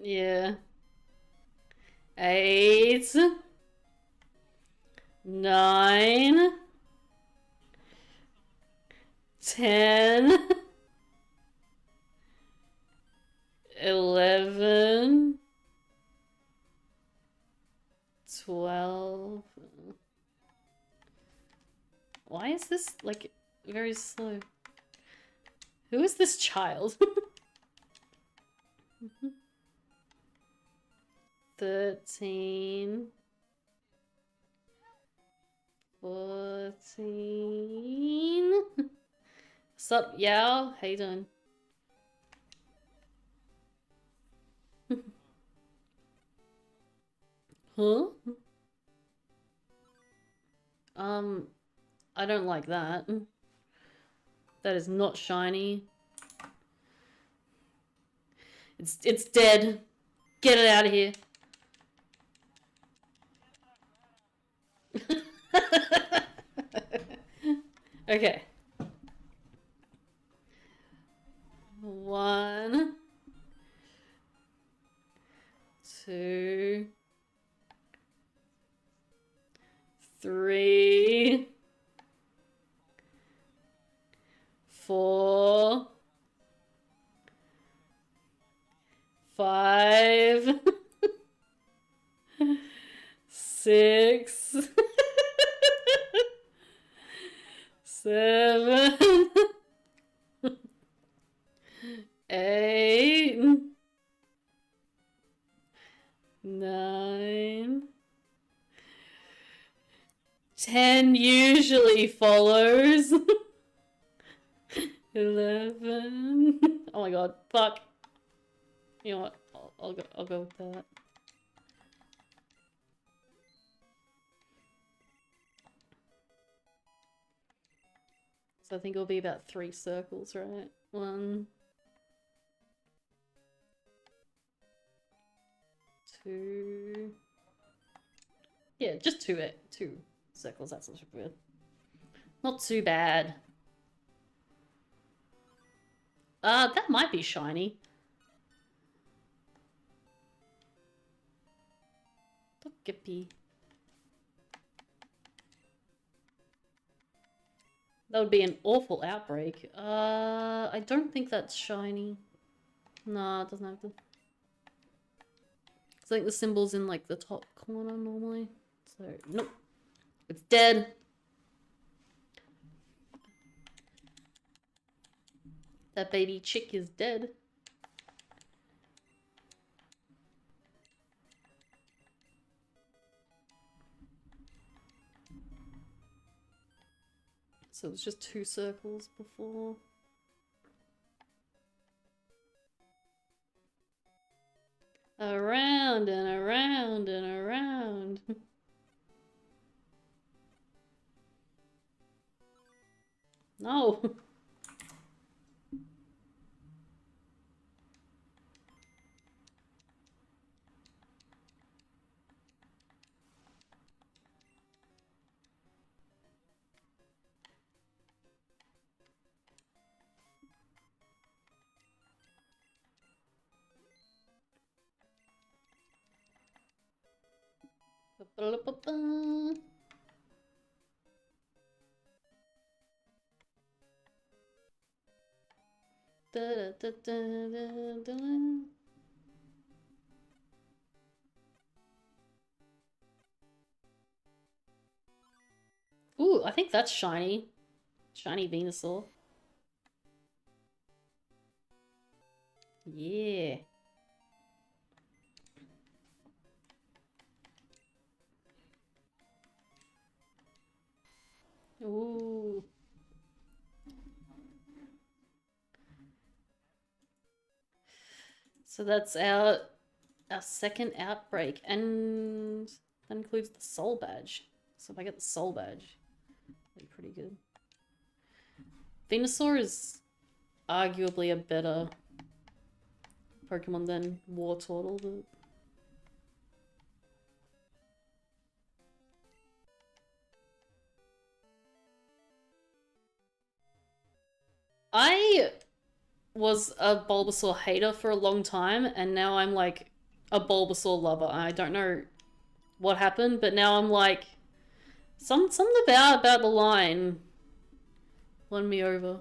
Yeah. 8, 9, 10, 11, 12. Why is this, like, very slow? Who is this child? 13, 14. Sup, Yao? How you doing? Huh? I don't like that. That is not shiny. It's dead. Get it out of here. Okay. 1, 2, 3, 4, 5, 6, 7, 8, 9, 10 usually follows. 11. Oh my god, fuck. You know what? I'll go with that. So I think it'll be about 3 circles, right? 1, 2. Yeah, just 2 circles. That's not so good. Not too bad. That might be shiny. Gippy. That would be an awful outbreak. I don't think that's shiny. No, it doesn't have to. I think the symbol's in like the top corner normally. So, nope. It's dead. That baby chick is dead. So it was just 2 circles before. Around and around and around. No. Da, da, da, da. Ooh, I think that's shiny. Shiny Venusaur. Yeah. Ooh. So that's our second outbreak, and that includes the soul badge. So if I get the soul badge, that'd be pretty good. Venusaur is arguably a better Pokemon than Wartortle, but I was a Bulbasaur hater for a long time, and now I'm like a Bulbasaur lover. I don't know what happened, but now I'm like something about the line won me over.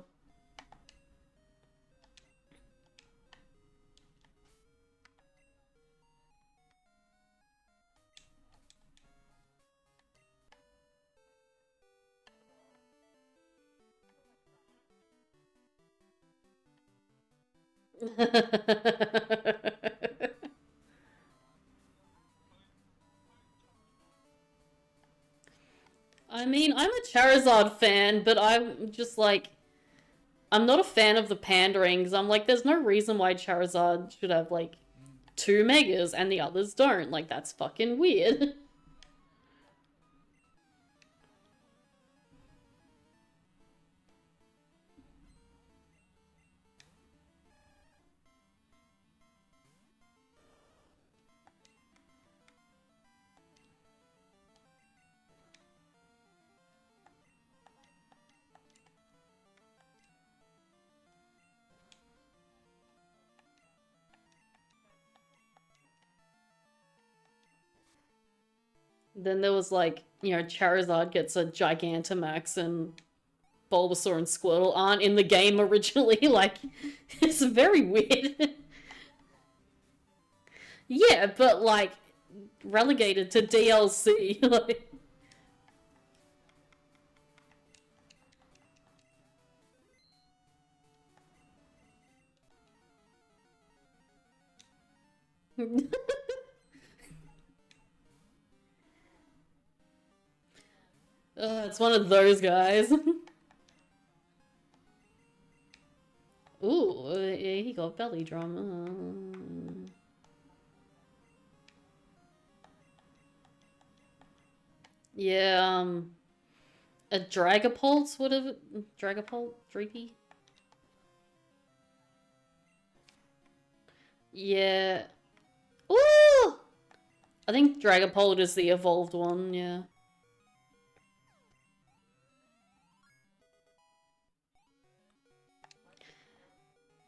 I mean, I'm a Charizard fan, but I'm just like, I'm not a fan of the pandering, because I'm like, there's no reason why Charizard should have like 2 megas and the others don't. Like, that's fucking weird. Then there was like, you know, Charizard gets a Gigantamax and Bulbasaur and Squirtle aren't in the game originally. Like, it's very weird. Yeah, but like, relegated to DLC. Like... it's one of those guys. Ooh, yeah, he got belly drum. Yeah, a Dragapult would have... Dragapult? Dreepy? Yeah. Ooh! I think Dragapult is the evolved one, yeah.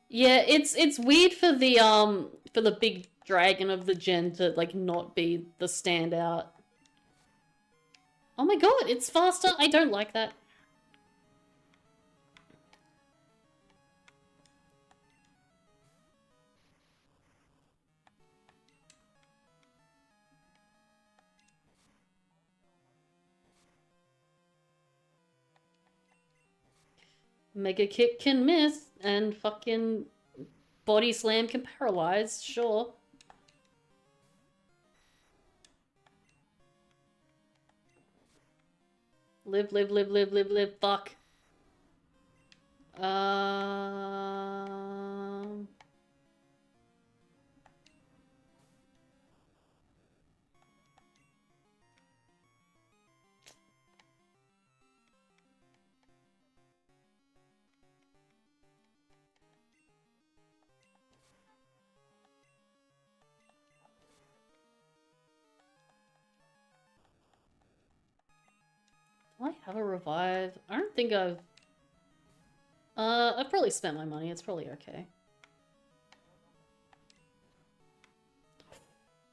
Yeah, it's weird for the big dragon of the gen to like not be the standout. Oh my god, it's faster. I don't like that. Mega Kick can miss and fucking Body Slam can paralyze, sure. Live, live, live, live, live, live, fuck. Um... Do I have a revive? I don't think I've... I've probably spent my money. It's probably okay.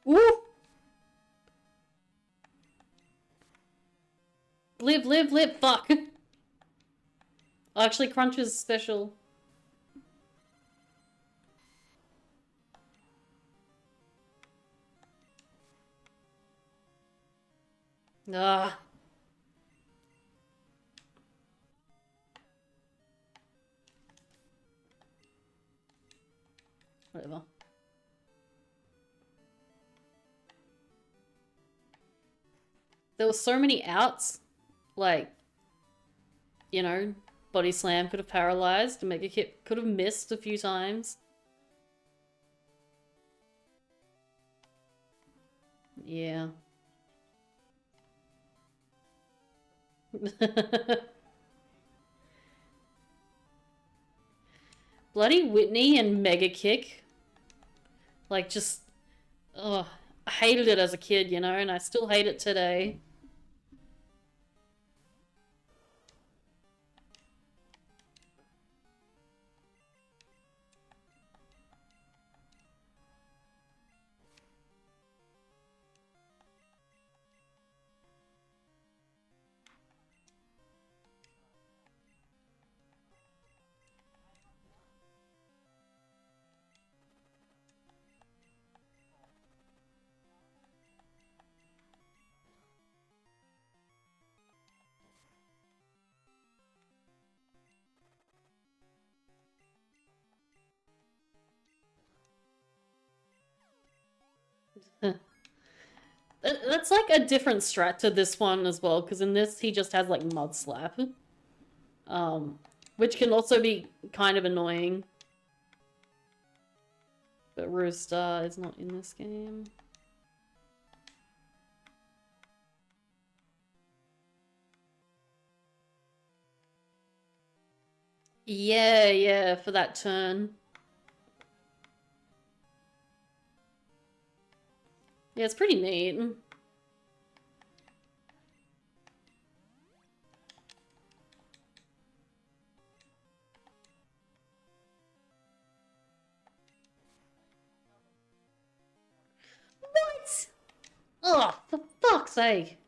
Woo! Live, live, live, fuck! Actually, Crunch is special. Ah. Whatever. There were so many outs. Like, you know, Body Slam could have paralyzed, Mega Kick could have missed a few times. Yeah. Bloody Whitney and Mega Kick. Like, just... Ugh. I hated it as a kid, you know, and I still hate it today. That's like a different strat to this one as well, because in this he just has like Mud Slap. Which can also be kind of annoying. But Rooster is not in this game. Yeah, yeah, for that turn. Yeah, it's pretty neat. What? Ugh, for fuck's fuck's sake.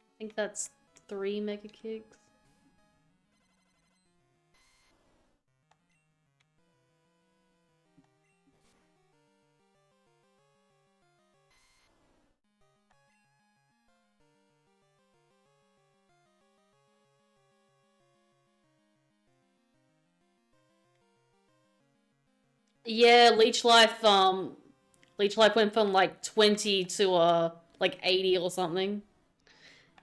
I think that's 3 Mega Kicks. Yeah, Leech Life went from like 20 to like 80 or something.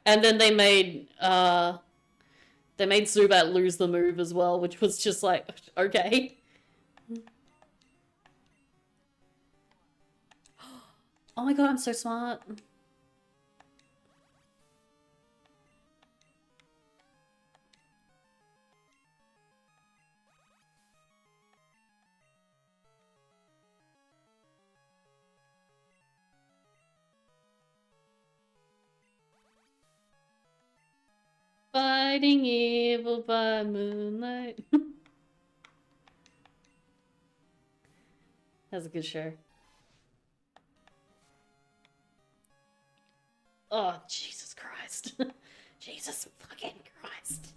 And then they made Zubat lose the move as well, which was just like, okay. Oh my god, I'm so smart. Fighting evil by moonlight. That's a good show. Oh, Jesus Christ. Jesus fucking Christ.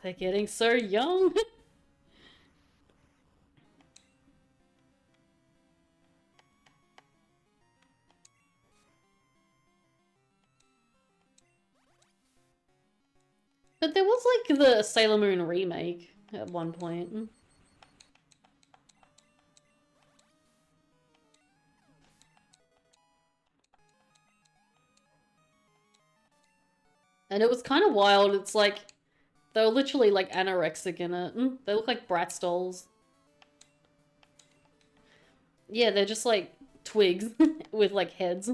They're getting so young. But there was like the Sailor Moon remake at one point. And it was kind of wild. It's like, they were literally like anorexic in it. They look like Bratz dolls. Yeah, they're just like twigs with like heads.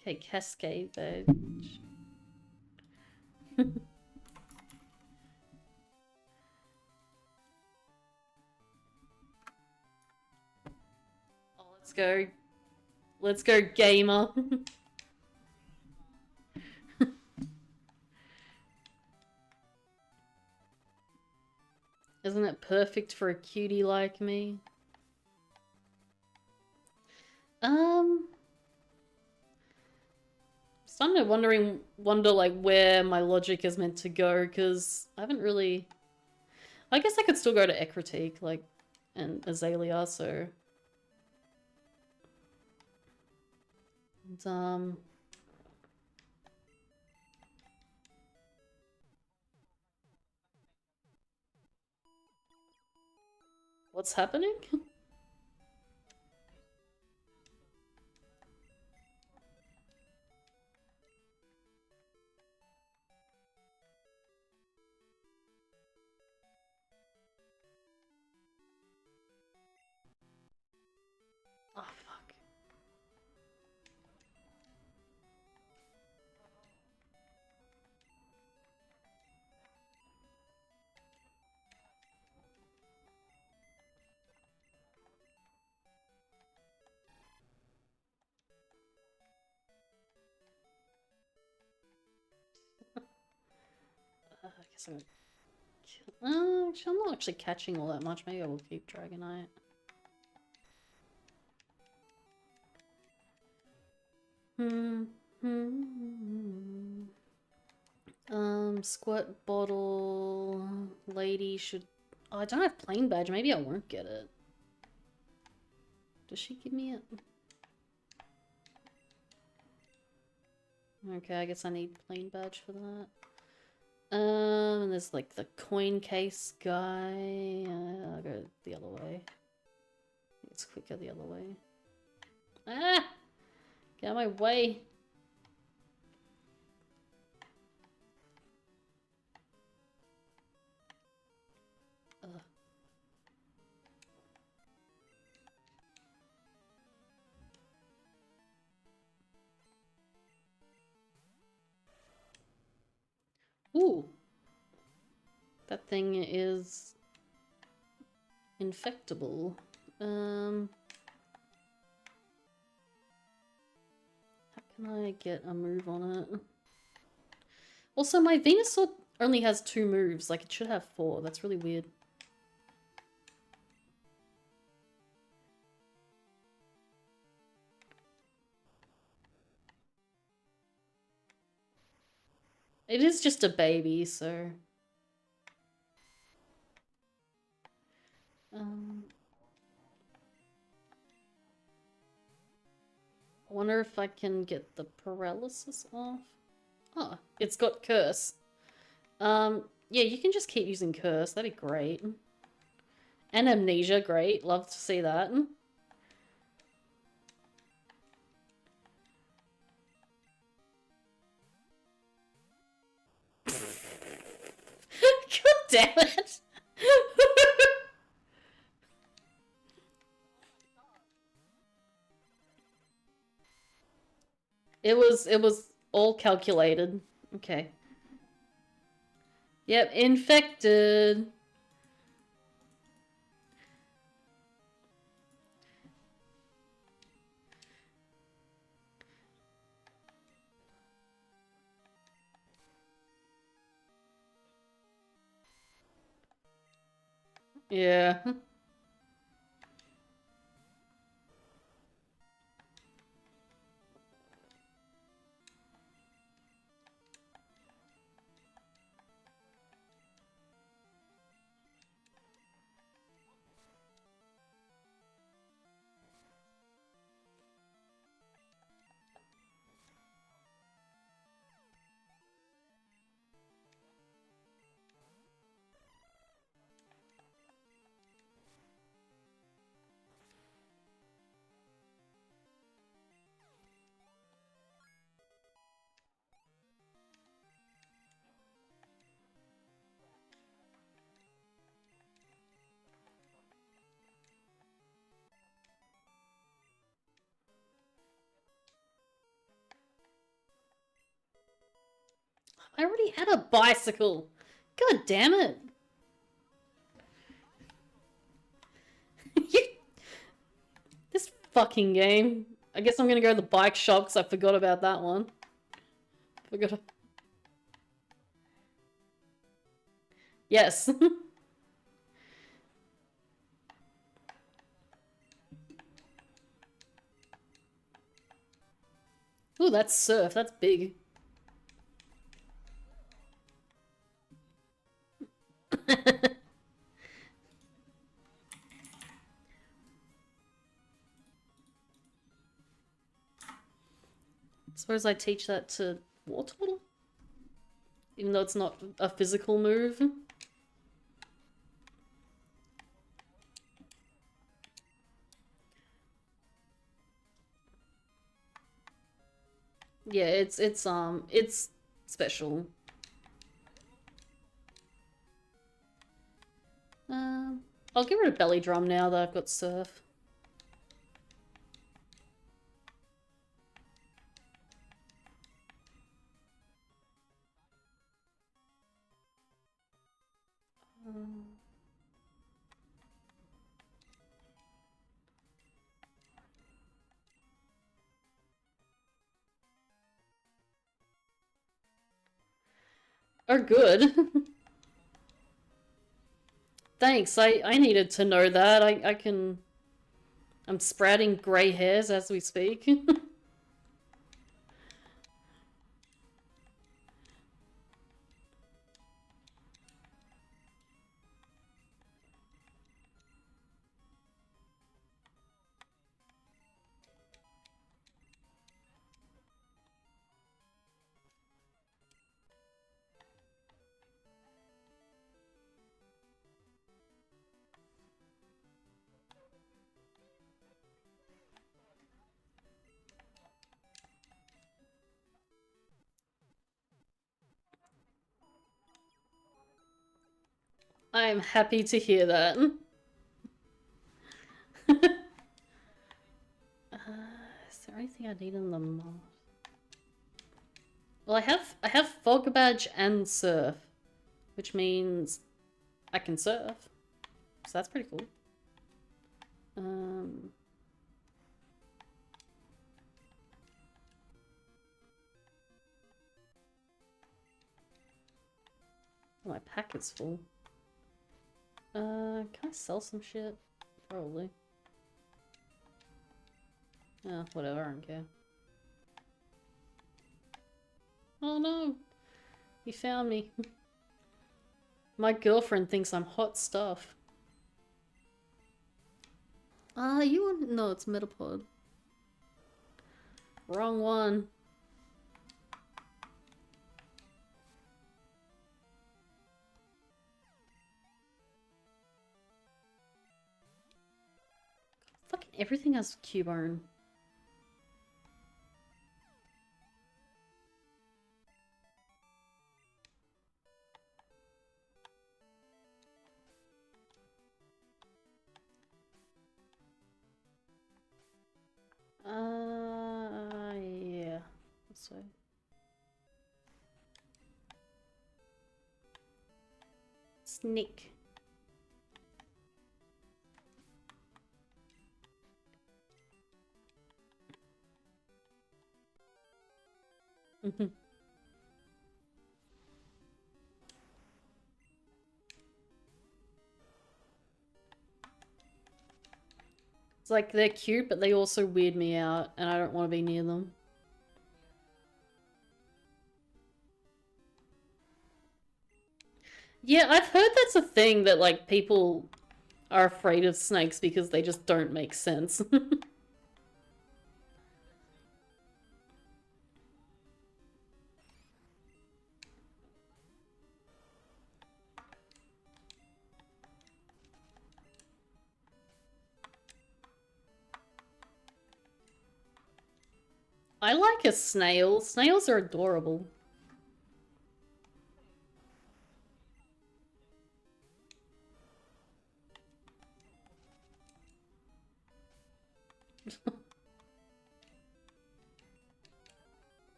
Okay, Cascade Badge. Oh, let's go. Let's go, gamer. Isn't it perfect for a cutie like me? Starting to wonder like where my logic is meant to go, because I haven't really... I guess I could still go to Ecruteak, like, and Azalea, so... And, what's happening? Oh, fuck. I guess I'm gonna... actually, I'm not actually catching all that much. Maybe I will keep Dragonite. Squirt bottle lady should... Oh, I don't have plain badge. Maybe I won't get it. Does she give me it? Okay, I guess I need plain badge for that. And there's like the coin case guy. I'll go the other way. It's quicker the other way. Ah! Get out of my way. Ugh. Ooh. That thing is infectable. How can I get a move on it? Also, my Venusaur only has 2 moves. Like, it should have 4. That's really weird. It is just a baby, so... I wonder if I can get the paralysis off. Oh, it's got Curse. Yeah, you can just keep using Curse. That'd be great. And Amnesia, great. Love to see that. God damn it! It was all calculated. Okay. Yep, infected. Yeah. I already had a bicycle. God damn it. This fucking game. I guess I'm gonna go to the bike shop because I forgot about that one. Forgot. Yes. Ooh, that's Surf. That's big. Suppose I teach that to Wartortle? Even though it's not a physical move. Yeah, it's special. I'll get rid of Belly Drum now that I've got Surf. Oh, good. Thanks, I needed to know that. I'm sprouting grey hairs as we speak. I'm happy to hear that. Is there anything I need in the mod? Well, I have Fog Badge and Surf, which means I can surf. So that's pretty cool. My pack is full. Can I sell some shit? Probably. Whatever, I don't care. Oh no! He found me. My girlfriend thinks I'm hot stuff. You want... No, it's Metapod. Wrong one. Fucking everything has Cubone. Yeah. This way. Snake. It's like they're cute, but they also weird me out, and I don't want to be near them. Yeah, I've heard that's a thing that, like, people are afraid of snakes because they just don't make sense. I like a snail. Snails are adorable.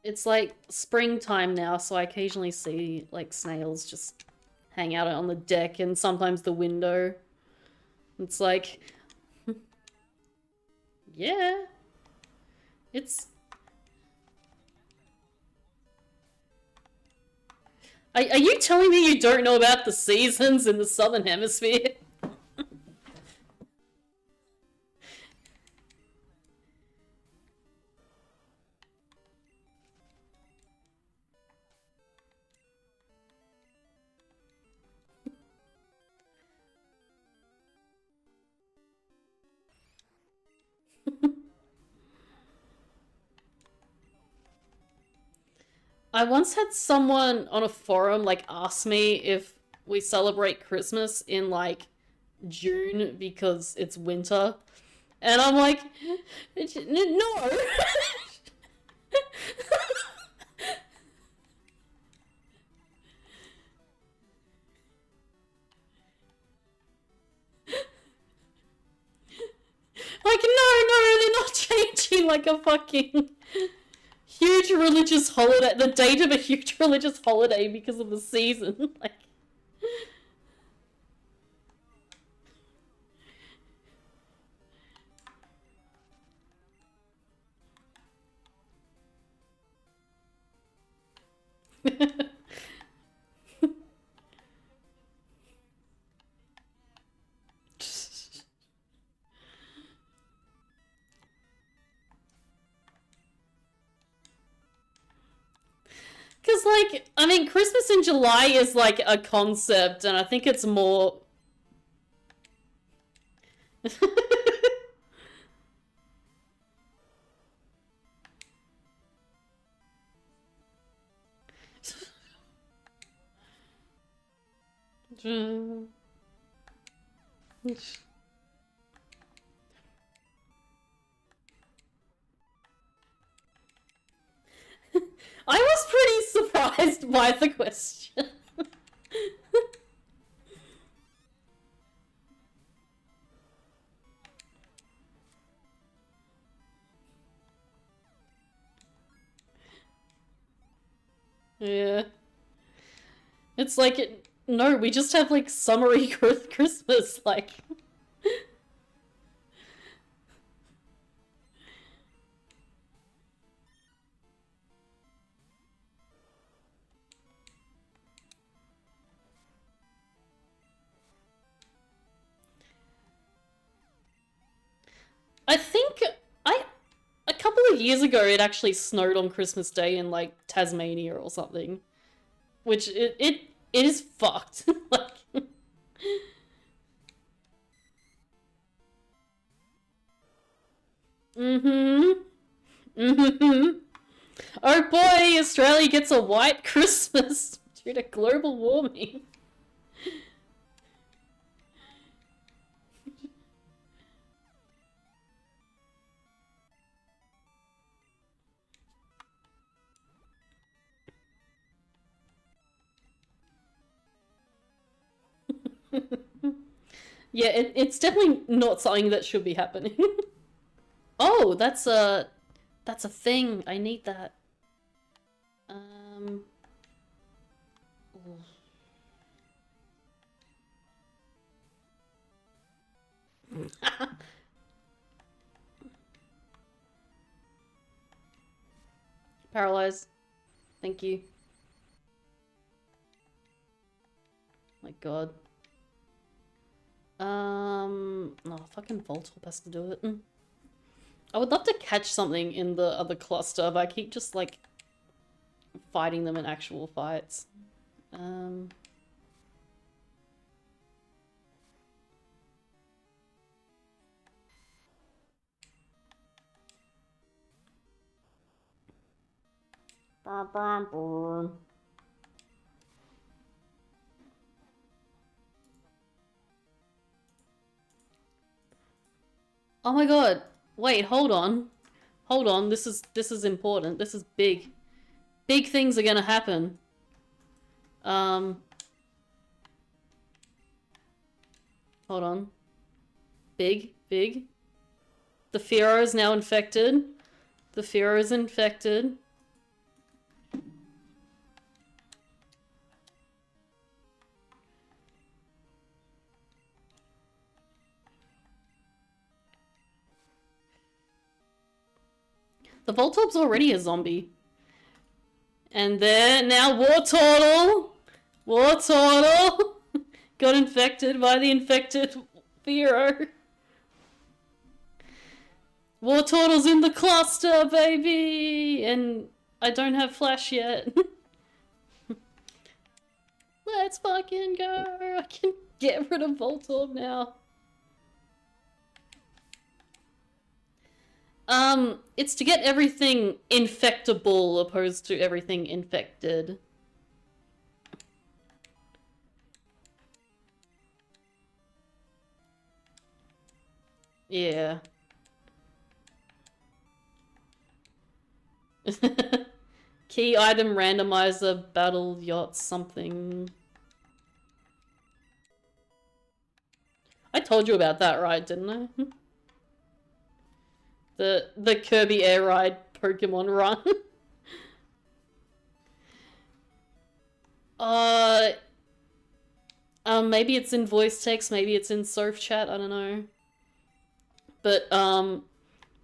It's like springtime now, so I occasionally see like snails just hang out on the deck and sometimes the window. It's like, yeah, it's... Are you telling me you don't know about the seasons in the Southern Hemisphere? I once had someone on a forum like ask me if we celebrate Christmas in like June because it's winter. And I'm like, no. Like, no, they're not changing like a fucking huge religious holiday, the date of a huge religious holiday because of the season. Like, because, like, I mean, Christmas in July is, like, a concept, and I think it's more... I was pretty surprised by the question. Yeah. It's like, no, we just have like summary Christmas, like. I think a couple of years ago it actually snowed on Christmas Day in like Tasmania or something, which it is fucked. Like, mm-hmm. Mm-hmm. Oh boy, Australia gets a white Christmas due to global warming. Yeah, it's definitely not something that should be happening. Oh, that's a thing. I need that. Um. Paralyzed. Thank you. My god. Oh, fucking Voltorb has to do it. I would love to catch something in the other cluster, but I keep just, like, fighting them in actual fights. Oh my god. Wait, hold on. Hold on, this is important. This is big. Big things are gonna happen. Hold on. Big. The Fearow is now infected. The Fearow is infected. The Voltorb's already a zombie. And then now Wartortle got infected by the infected Fearow. Wartortle's in the cluster, baby! And I don't have Flash yet. Let's fucking go! I can get rid of Voltorb now. It's to get everything infectable opposed to everything infected. Yeah. Key item randomizer, battle yacht something. I told you about that, right, didn't I? The Kirby Air Ride Pokemon run. Maybe it's in voice text, maybe it's in Surf chat, I don't know. But,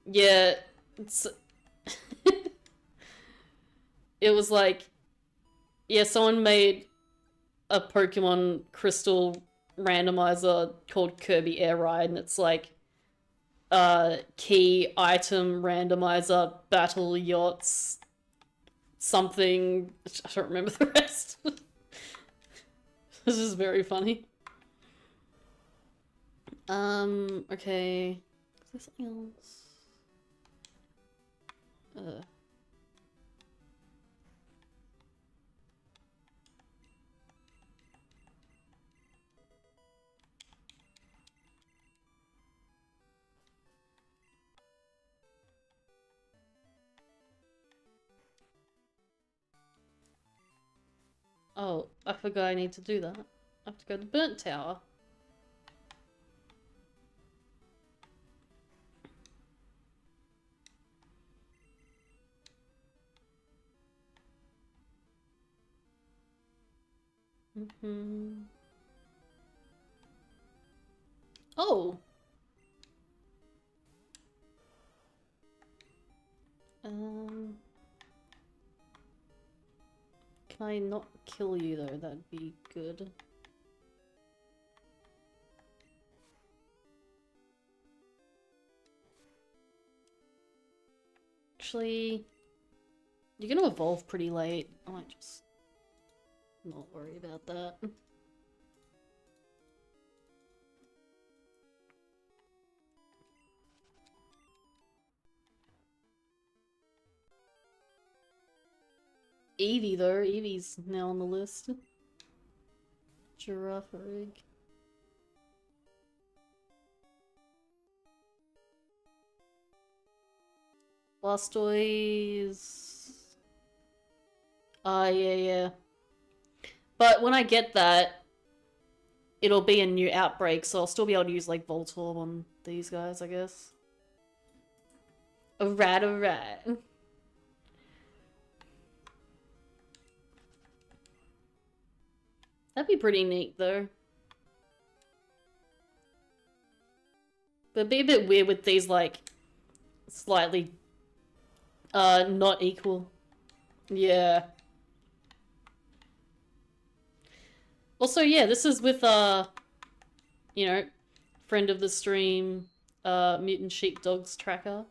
yeah, it's... it was like, yeah, someone made a Pokemon Crystal randomizer called Kirby Air Ride, and it's like, key item randomizer, battle yachts, something. I don't remember the rest. This is very funny. Okay. Is there something else? Oh, I forgot I need to do that. I have to go to the Burnt Tower. Mm-hmm. Oh. Can I not kill you though? That'd be good. Actually, you're gonna evolve pretty late. I might just not worry about that. Eevee though, Eevee's now on the list. Girafarig. Blastoise. Yeah. But when I get that, it'll be a new outbreak, so I'll still be able to use, like, Voltorb on these guys, I guess. Alright, alright. That'd be pretty neat, though. But it'd be a bit weird with these, like, slightly, not equal. Yeah. Also, yeah, this is with, you know, friend of the stream, Mutant Sheepdogs Tracker.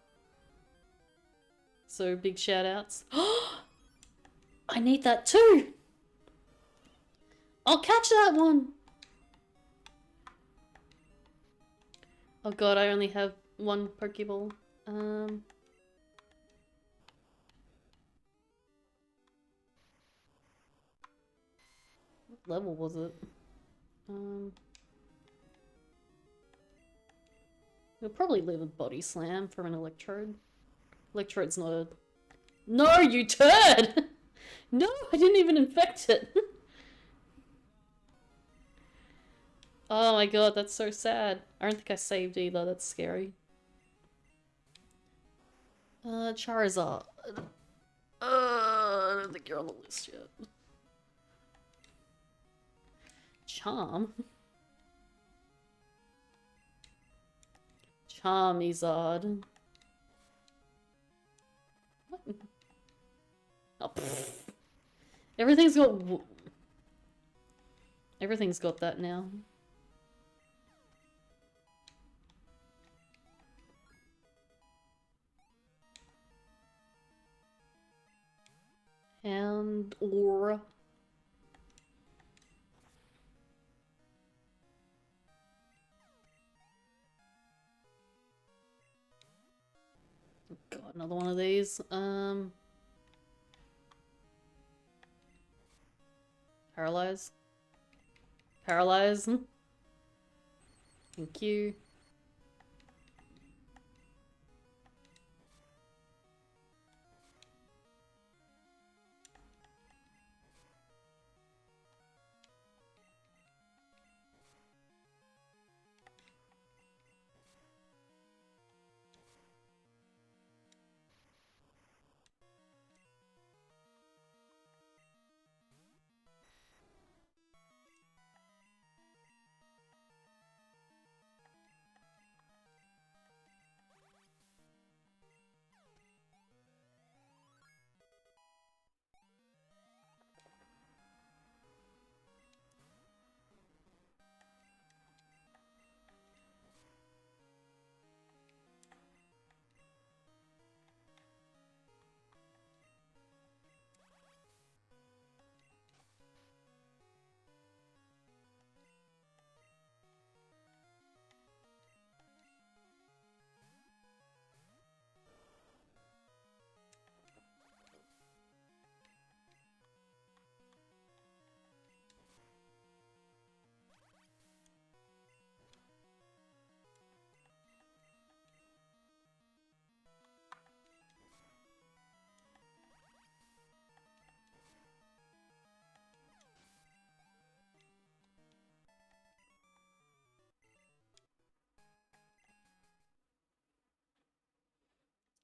So, big shout outs. I need that too! I'll catch that one! Oh god, I only have one Pokeball. What level was it? We'll probably live with Body Slam from an Electrode. Electrode's not a... No, you turd! No, I didn't even infect it! Oh my god, that's so sad. I don't think I saved either, that's scary. Charizard. I don't think you're on the list yet. Charm? Charizard. What? Oh, pfft. Everything's got that now. And Aura. Got another one of these. Paralyze. Paralyze. Thank you.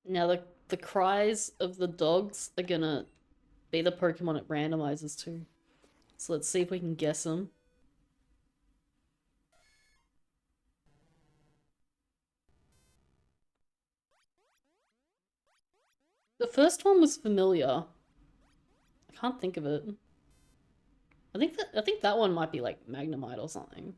Now the cries of the dogs are gonna be the Pokemon it randomizes to. So let's see if we can guess them. The first one was familiar. I can't think of it. I think that one might be like Magnemite or something.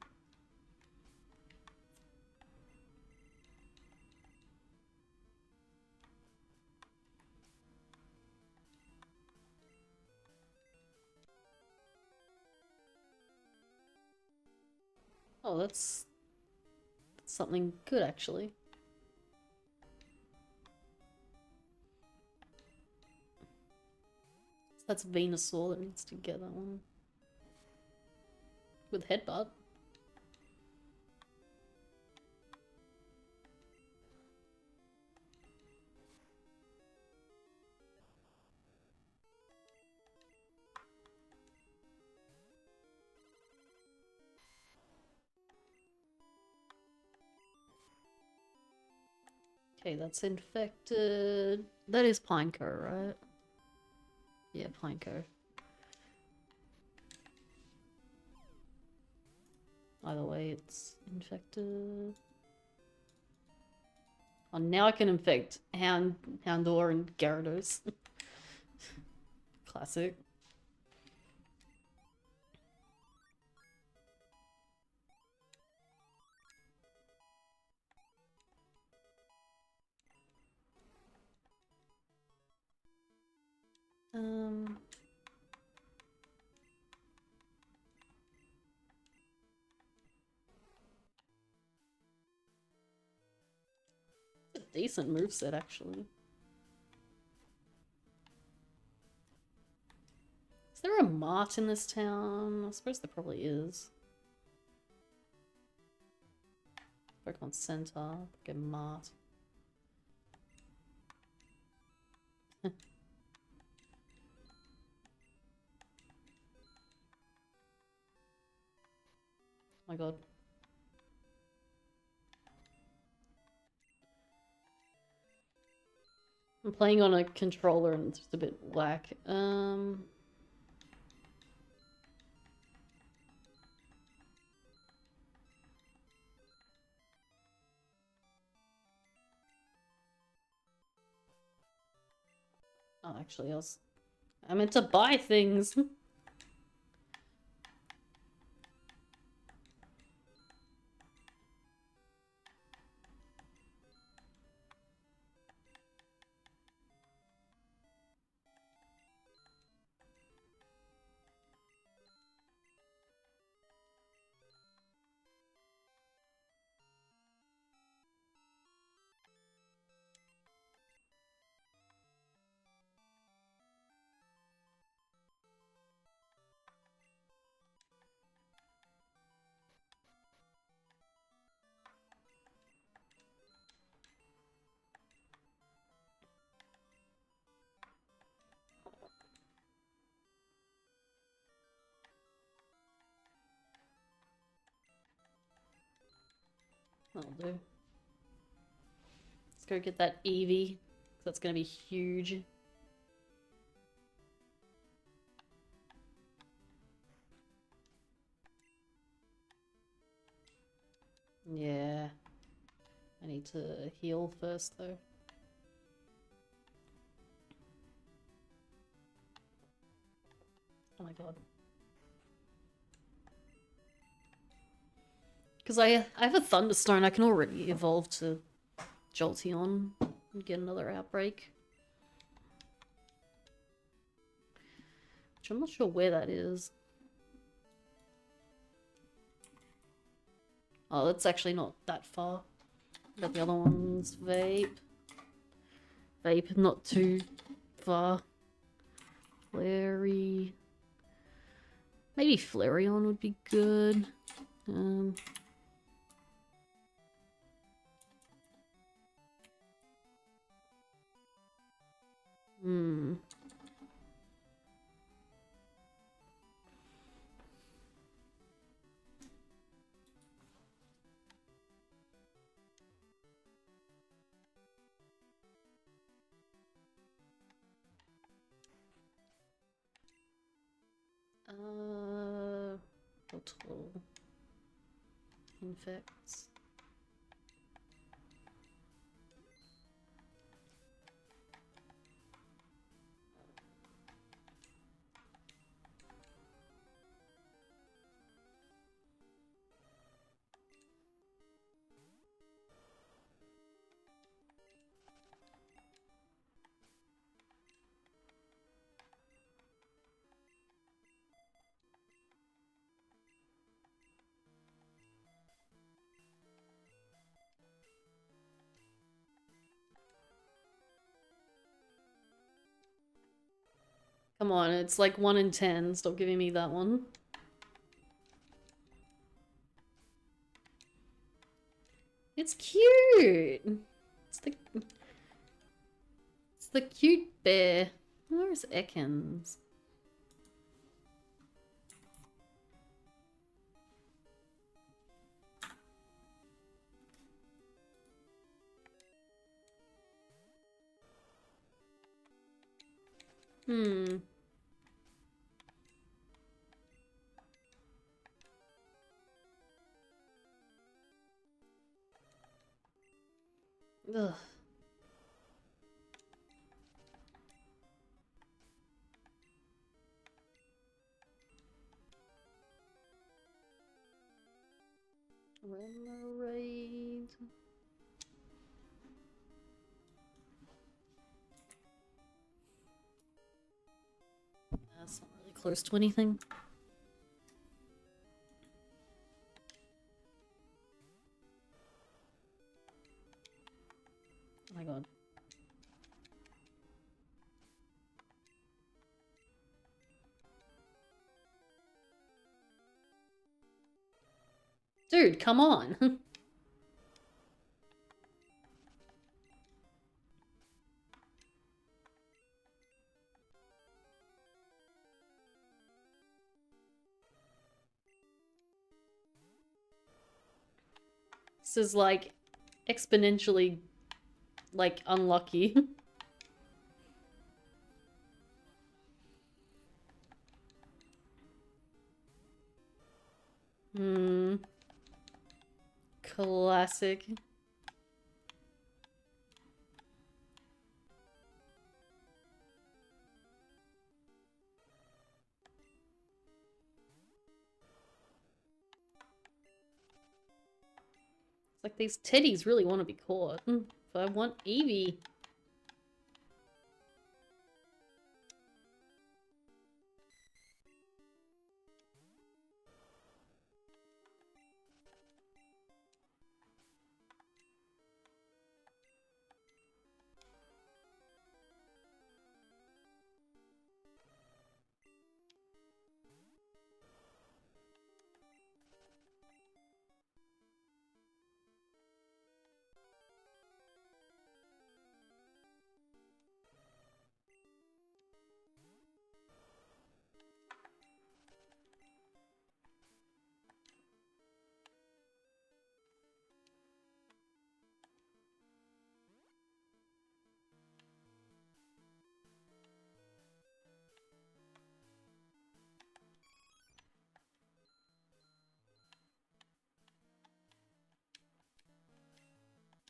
Oh, that's something good actually. So that's Venusaur that needs to get that one. With Headbutt. Okay, that's infected. That is Pineco, right? Yeah, Pineco. Either way, it's infected. Oh, now I can infect Houndour and Gyarados. Classic. Um... A decent moveset, actually. Is there a mart in this town? I suppose there probably is. Pokemon Center, get mart. Oh my god. I'm playing on a controller and it's just a bit whack. Oh, actually, I meant to buy things. That'll do. Let's go get that Eevee. That's gonna be huge. Yeah. I need to heal first, though. Oh my god. Because I have a Thunderstone, I can already evolve to Jolteon and get another Outbreak. Which I'm not sure where that is. Oh, that's actually not that far. Got the other ones. Vape. Vape, not too far. Flary. Maybe Flareon would be good. Hmm. Executor infects. Come on, it's like 1 in 10. Stop giving me that one. It's cute! It's the cute bear. Where's Ekans? Hmm. Ugh. Remoraid. That's not really close to anything. Oh my god. Dude, come on. This is like exponentially like unlucky. Hmm. Classic. It's like these teddies really want to be caught. But I want Eevee.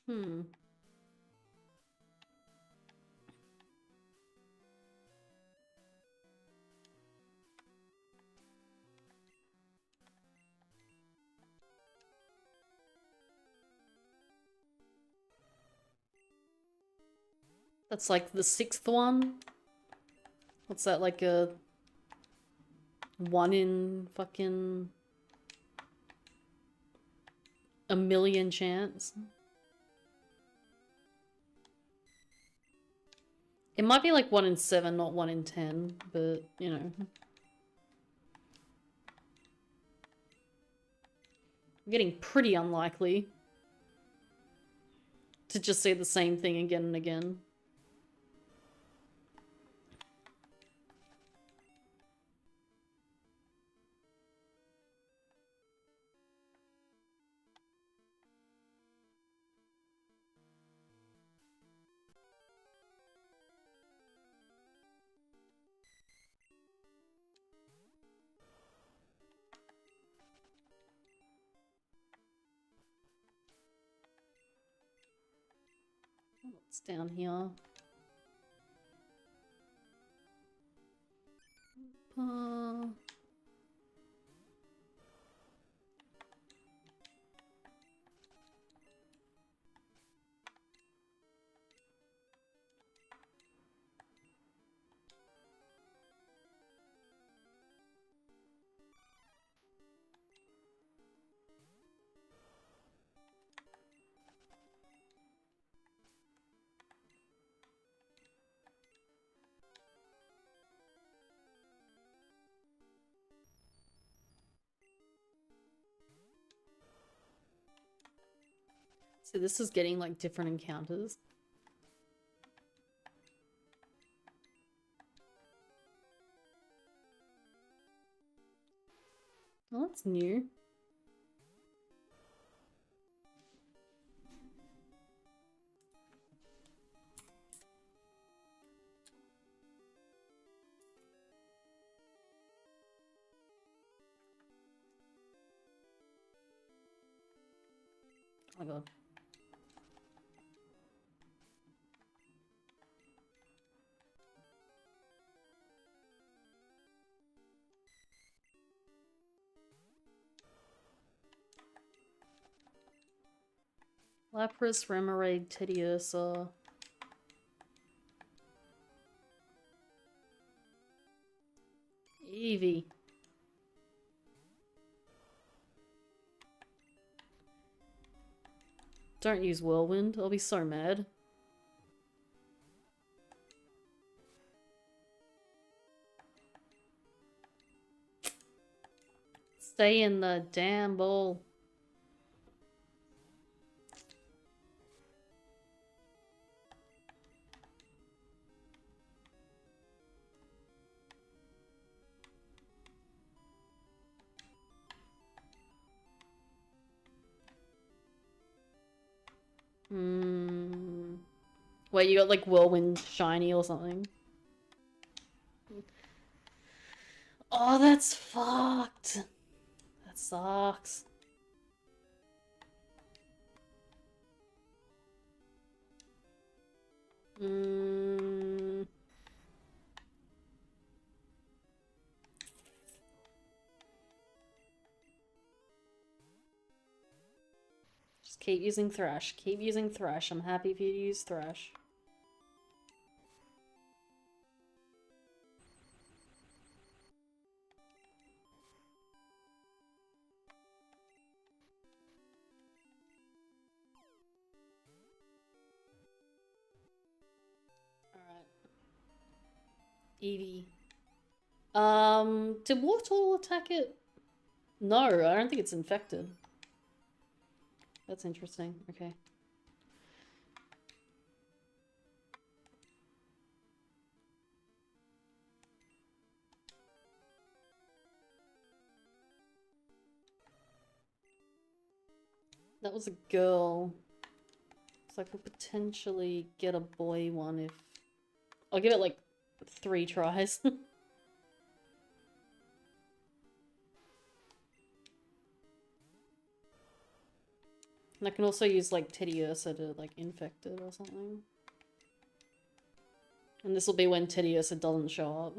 Hmm. That's like the 6th one. What's that, like a 1 in fucking a million chance? It might be like 1 in 7, not 1 in 10, but you know. I'm getting pretty unlikely to just say the same thing again and again. What's down here? So this is getting like different encounters. Oh, that's new. Oh my god. Lapras, Remoraid, Teddiursa. Eevee. Don't use Whirlwind, I'll be so mad. Stay in the damn ball. Wait, you got like Whirlwind Shiny or something? Oh, that's fucked. That sucks. Just keep using Thrash. Keep using Thrash. I'm happy for you to use Thrash. Alright. Eevee. Did Wartortle attack it? No, I don't think it's infected. That's interesting. Okay. That was a girl. So I could potentially get a boy one if... I'll give it like 3 tries. And I can also use like Teddiursa to like infect it or something. And this will be when Teddiursa doesn't show up.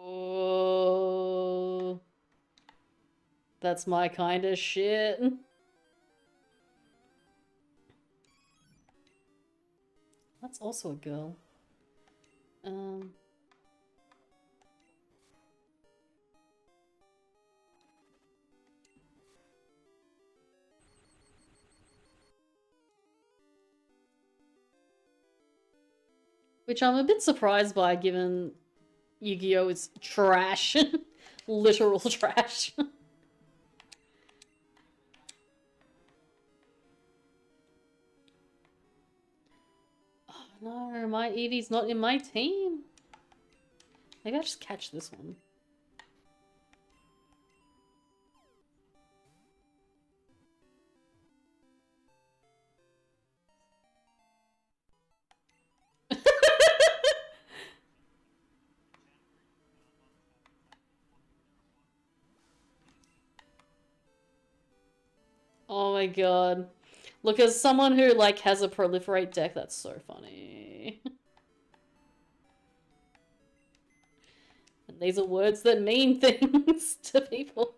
Oh, that's my kind of shit. That's also a girl. Which I'm a bit surprised by, given Yu-Gi-Oh! Is trash. Literal trash. Oh no, my Eevee's not in my team. Maybe I'll just catch this one. Oh my god. Look, as someone who, like, has a proliferate deck, that's so funny. And these are words that mean things to people.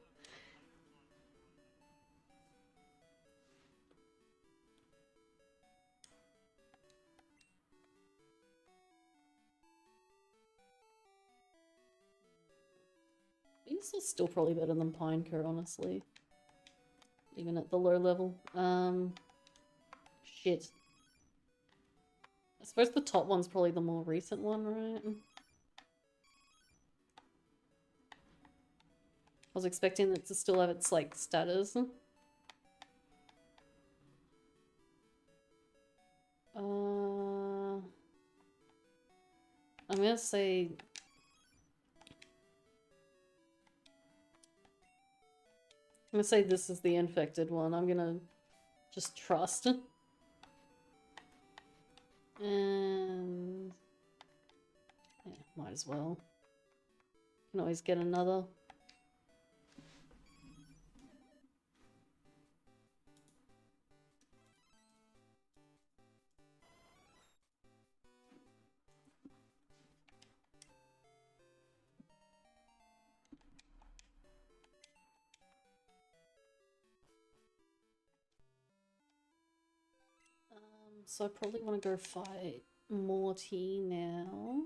These are still probably better than Pineco, honestly. Even at the low level. Shit. I suppose the top one's probably the more recent one, right? I was expecting it to still have its, like, status. I'm gonna say... I'm gonna say this is the infected one. I'm gonna just trust. And... yeah, might as well. Can always get another. So I probably want to go fight Morty now.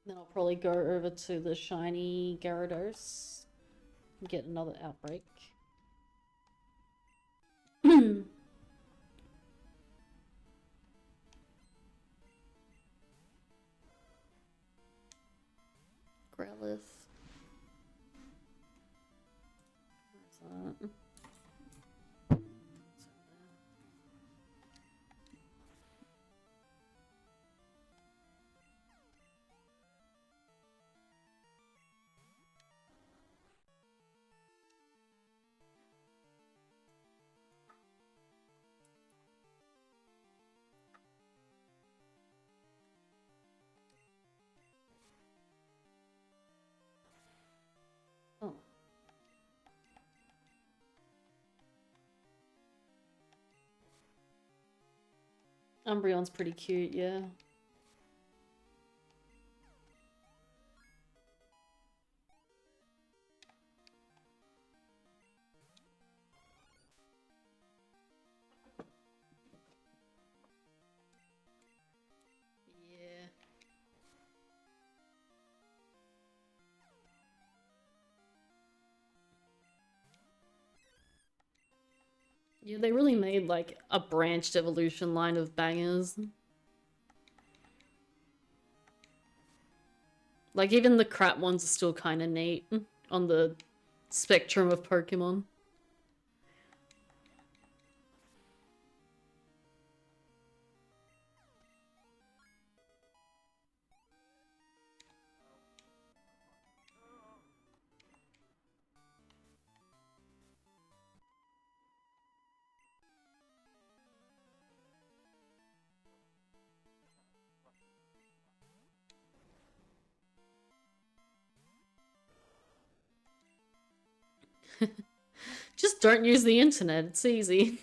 Then I'll probably go over to the shiny Gyarados and get another outbreak. Growlithe. Where's that? Oh. Umbreon's pretty cute, yeah. Yeah, they really made, like, a branched evolution line of bangers. Like, even the crap ones are still kind of neat on the spectrum of Pokemon. Just don't use the internet, it's easy.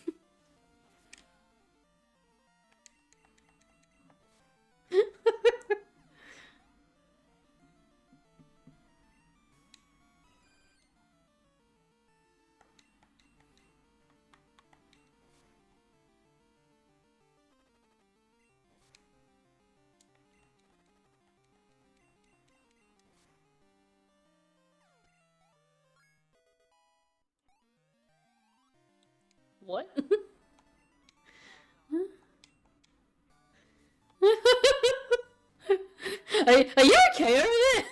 What? Are you okay over there?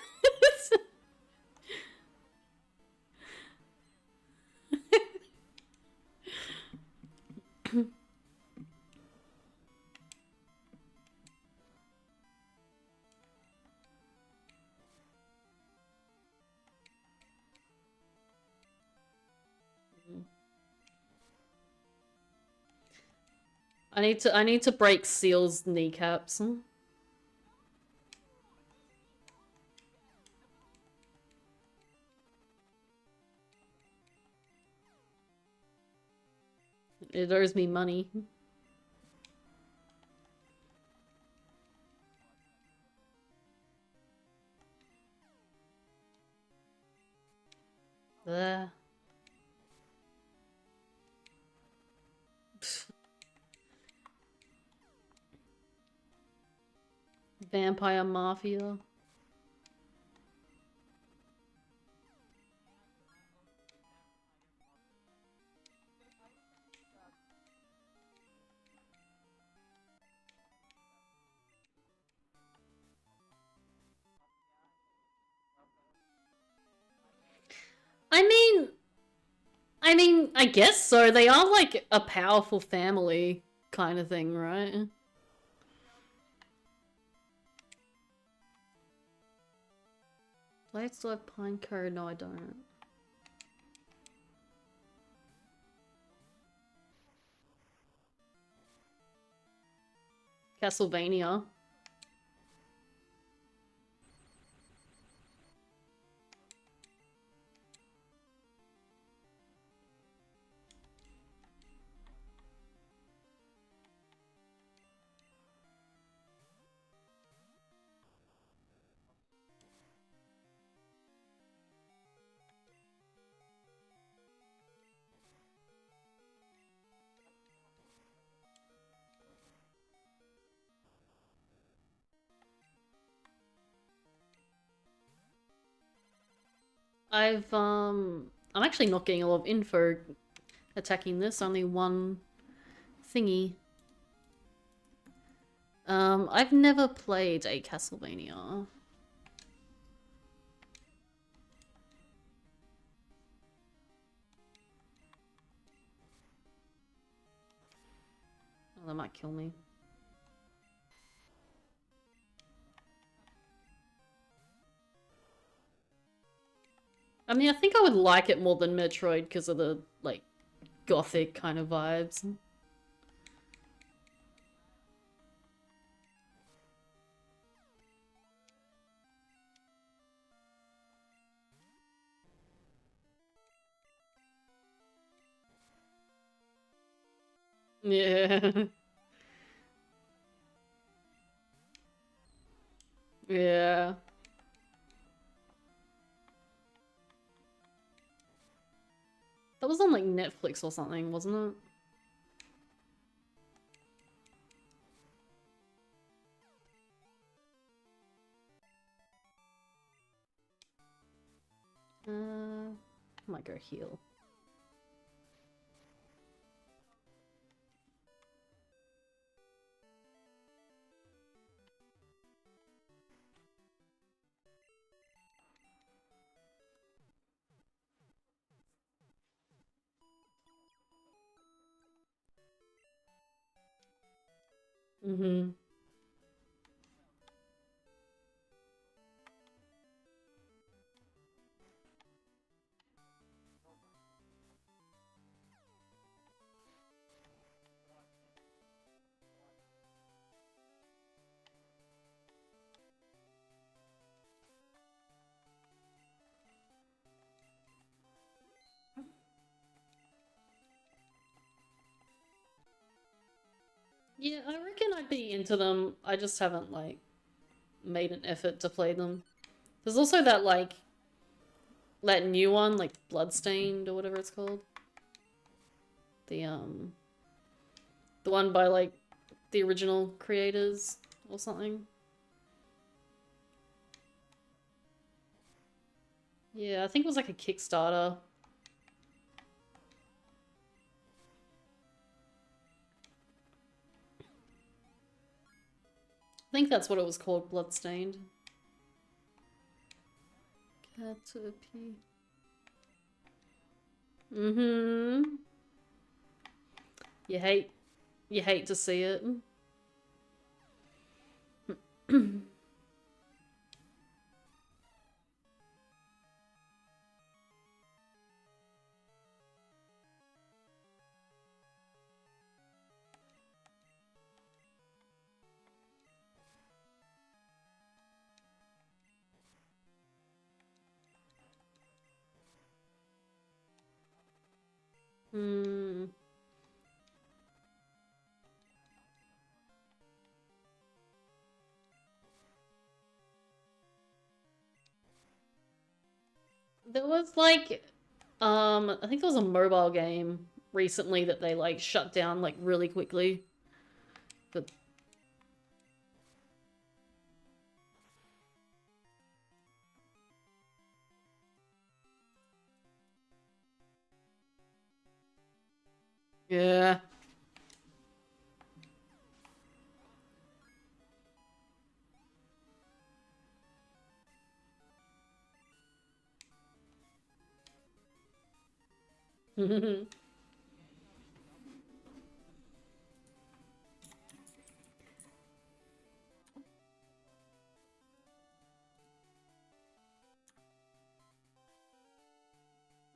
I need to break Seal's kneecaps. It owes me money. There. Vampire Mafia. I mean, I guess so. They are like a powerful family kind of thing, right? Do I still have Pineco? No, I don't. Castlevania. I'm actually not getting a lot of info attacking this, only one thingy. I've never played a Castlevania. Oh, that might kill me. I mean, I think I would like it more than Metroid because of the, like, gothic kind of vibes. Yeah. Yeah. That was on, like, Netflix or something, wasn't it? I might go heal. Mm-hmm. Yeah, I reckon I'd be into them. I just haven't, like, made an effort to play them. There's also that, like, that new one, like, Bloodstained or whatever it's called. The one by, like, the original creators or something. Yeah, I think it was like a Kickstarter. I think that's what it was called, Bloodstained. Caterpie. Mm-hmm. You hate to see it. Hmm. There was like, I think there was a mobile game recently that they like shut down like really quickly. But yeah.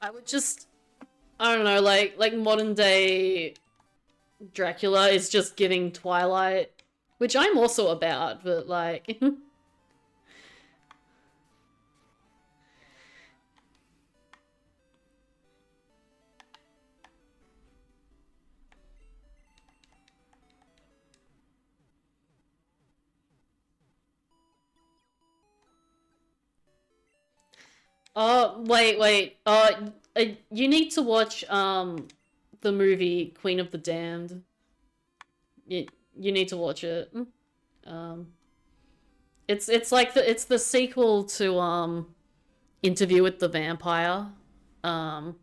I would just, I don't know, like modern day Dracula is just giving Twilight, which I'm also about, but like oh, wait. You need to watch the movie Queen of the Damned. You you need to watch it. Um, it's like it's the sequel to Interview with the Vampire. Um,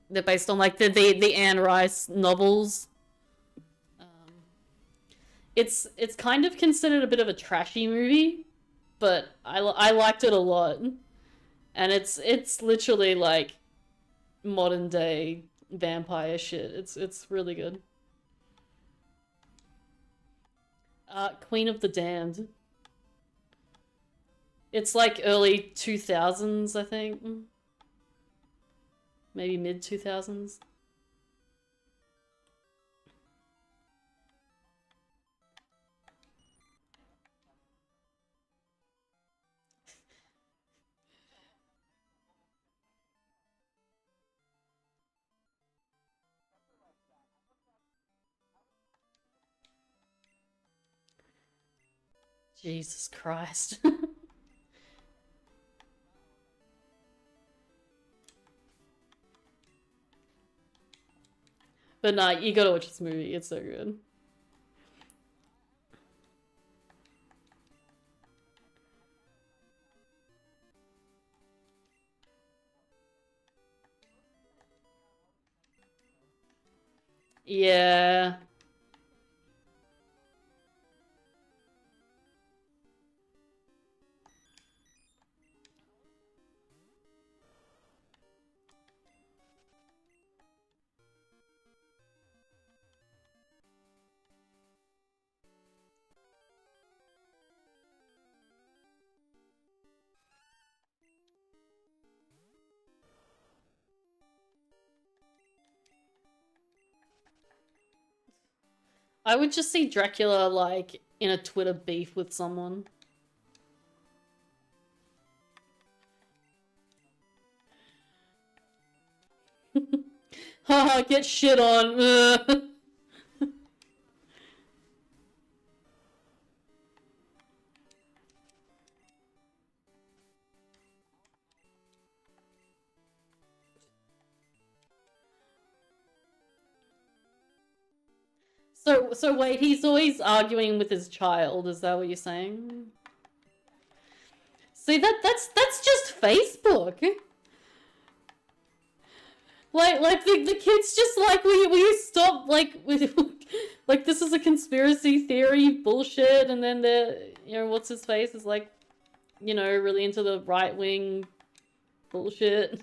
they're based on like the Anne Rice novels. Um, it's kind of considered a bit of a trashy movie, but I liked it a lot, and it's literally like modern day vampire shit. It's really good. Queen of the Damned. It's like early 2000s, I think. Maybe mid 2000s. Jesus Christ. But nah, you gotta watch this movie. It's so good. Yeah. I would just see Dracula like in a Twitter beef with someone. Haha, get shit on. So wait, he's always arguing with his child, is that what you're saying? See that's just Facebook. Like the kids just like will you stop like with like this is a conspiracy theory bullshit, and then the what's his face is like really into the right wing bullshit.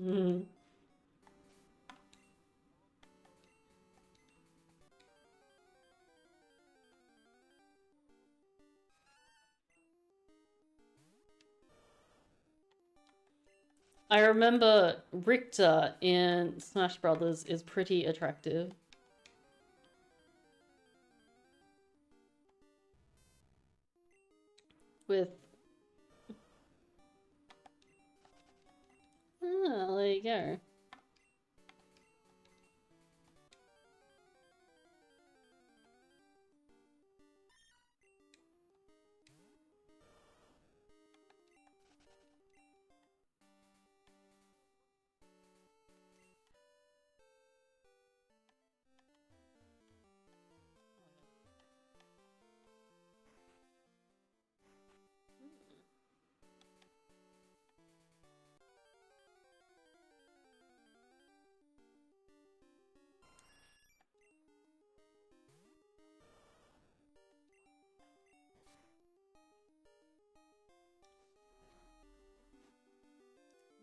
Mm. I remember Richter in Smash Brothers is pretty attractive. With... Oh, there you go.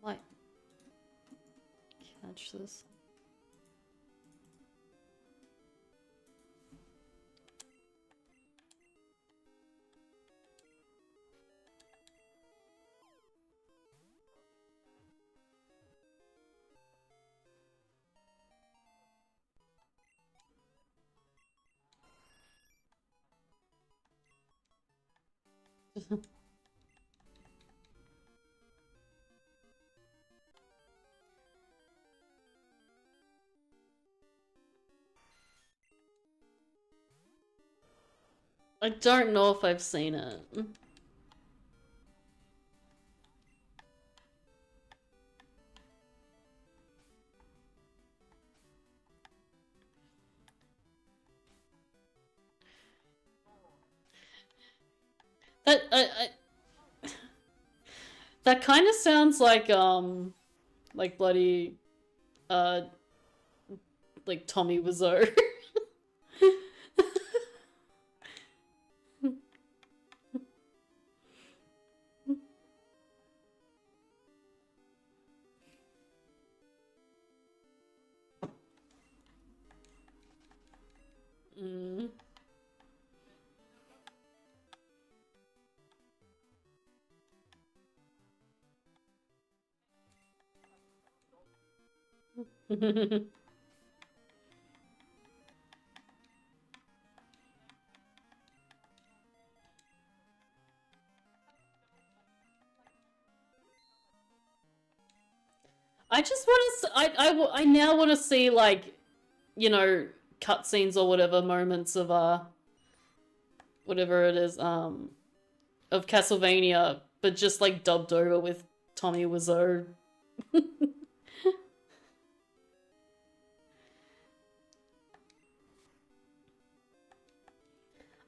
Might catch this. I don't know if I've seen it. That that kind of sounds like bloody like Tommy Wiseau. Mm. I just want to. I now want to see, like, you know, cutscenes or whatever moments of whatever it is of Castlevania, but just like dubbed over with Tommy Wiseau.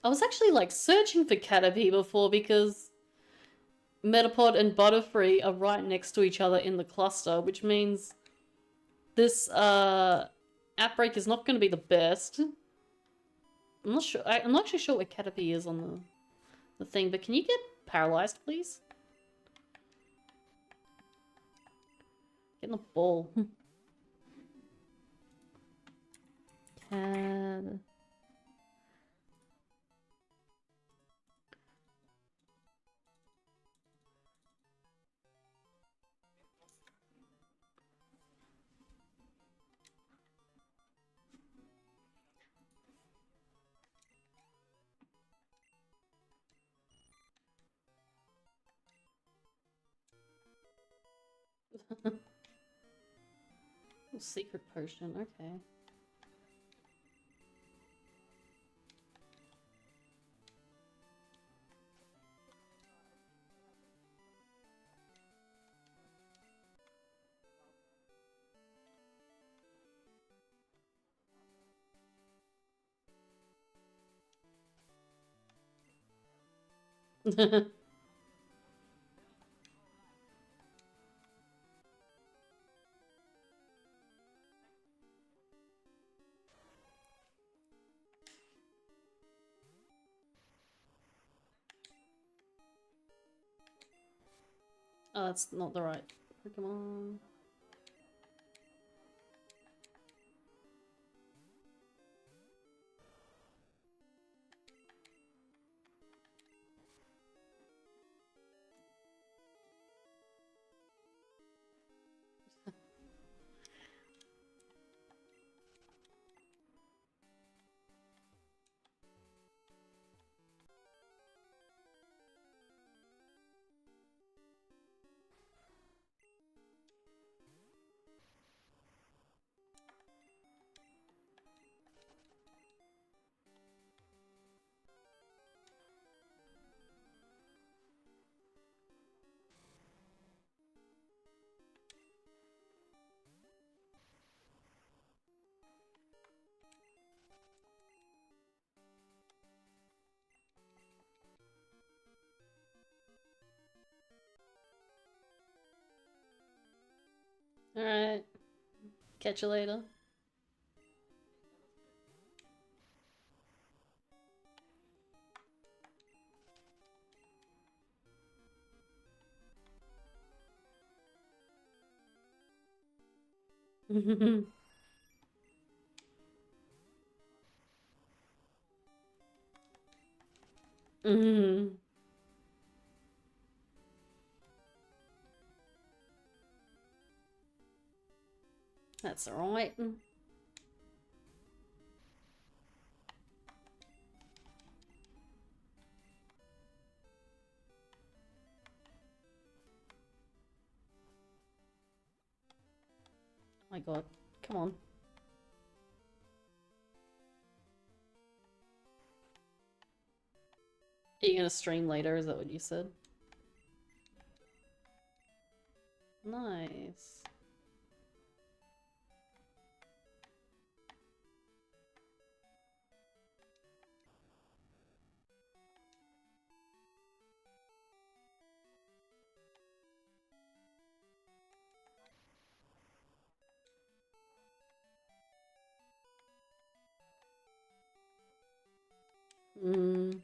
I was actually like searching for Caterpie before because Metapod and Butterfree are right next to each other in the cluster, which means this outbreak is not going to be the best. I'm not sure. I'm not actually sure where Caterpie is on the thing, but can you get paralyzed, please? Get in the ball. Cat. Secret potion, okay. Oh, that's not the right Pokemon. Alright. Catch you later. That's alright. My god. Come on. Are you gonna stream later? Is that what you said? Nice. Mm.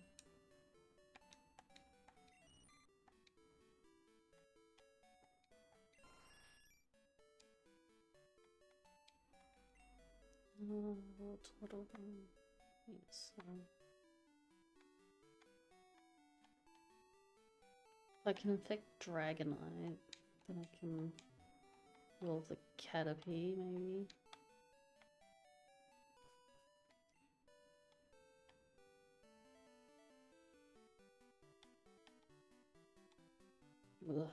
If I can infect Dragonite, then I can roll the Caterpie, maybe. Ugh.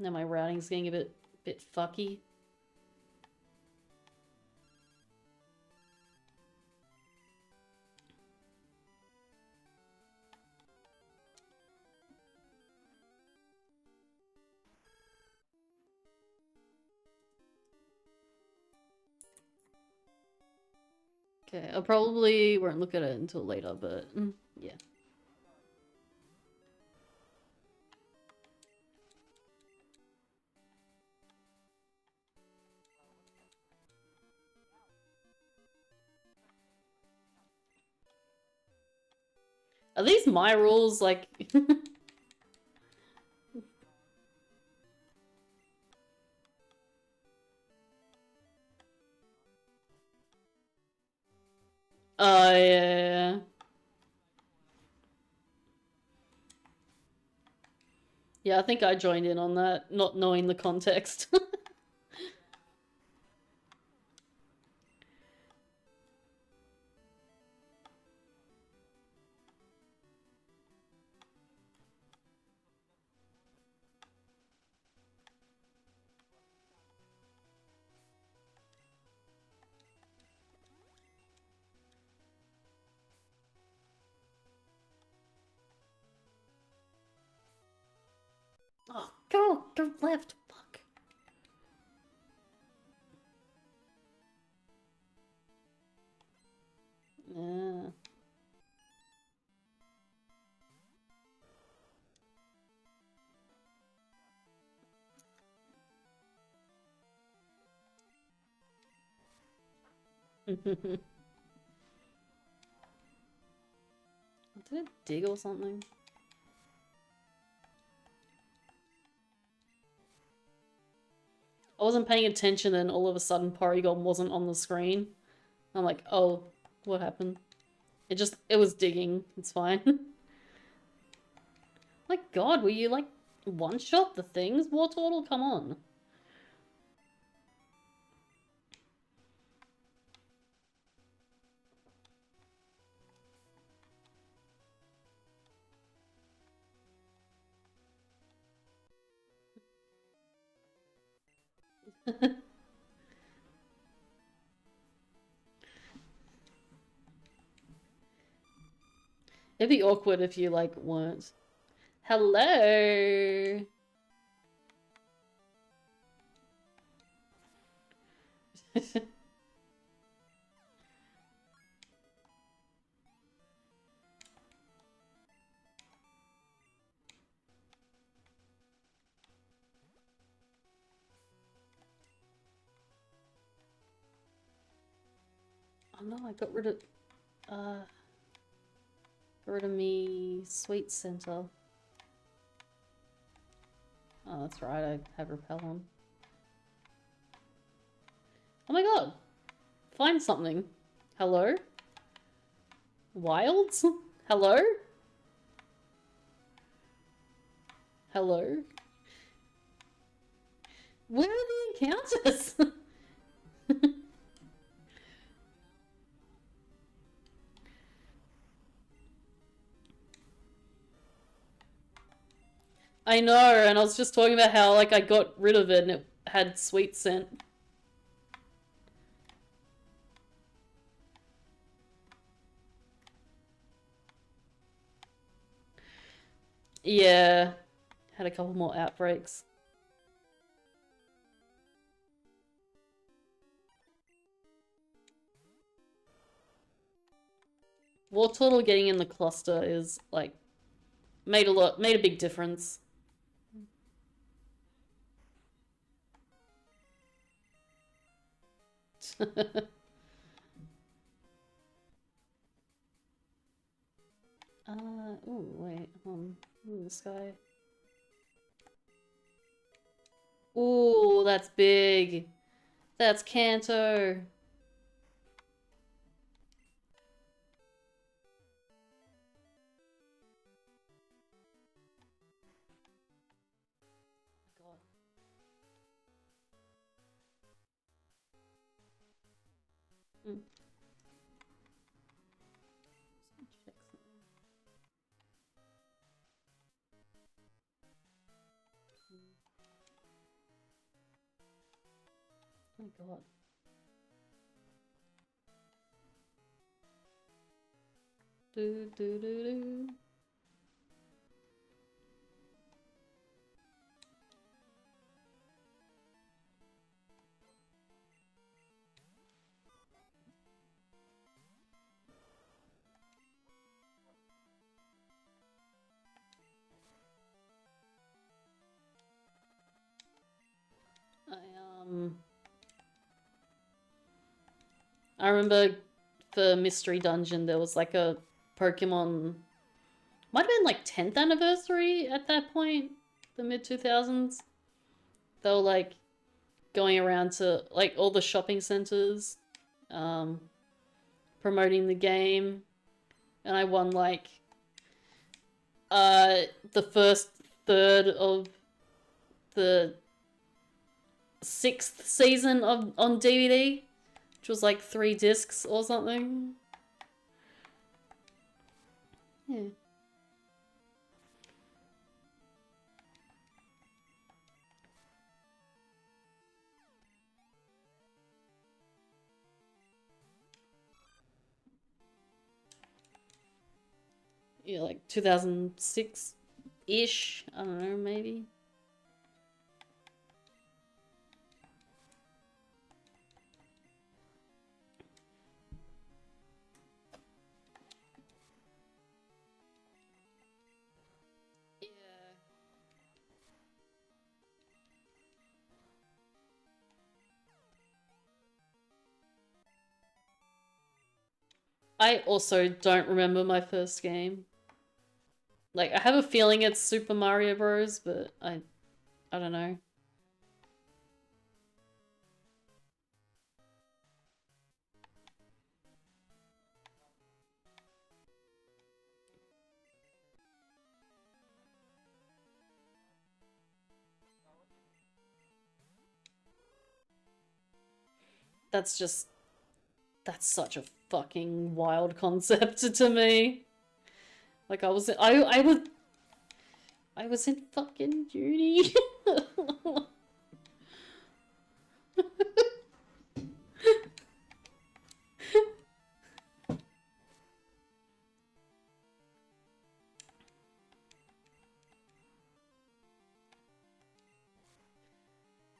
Now my routing's getting a bit fucky. Okay, I probably won't look at it until later, but yeah. Are these my rules? Like... Oh, yeah. Yeah, I think I joined in on that, not knowing the context. Oh, go left, fuck. Yeah. Did it dig or something? I wasn't paying attention and all of a sudden Porygon wasn't on the screen. I'm like, oh, what happened? It was digging. It's fine. My god, will you like one-shot the things? Wartortle, come on. It'd be awkward if you like weren't. Hello. Oh no, I got rid of me sweet center. Oh, that's right, I have repel on. Oh my god! Find something. Hello? Wilds? Hello? Hello? Where are the encounters? I know, and I was just talking about how like I got rid of it and it had sweet scent. Yeah, had a couple more outbreaks. Wartortle getting in the cluster is like made a big difference. Oh wait, this guy. Ooh, that's big. That's Kanto. God. Mm. Check something. Oh my god. Do do do do. I remember for Mystery Dungeon there was like a Pokemon, might have been like 10th anniversary at that point, the mid 2000s. They were like going around to like all the shopping centers, promoting the game, and I won like the first third of the 6th season on DVD, which was like 3 discs or something. Yeah. Yeah, like 2006-ish. I don't know, maybe. I also don't remember my first game. Like, I have a feeling it's Super Mario Bros, but I don't know. that's just, that's such a fucking wild concept to me. Like I was in fucking uni.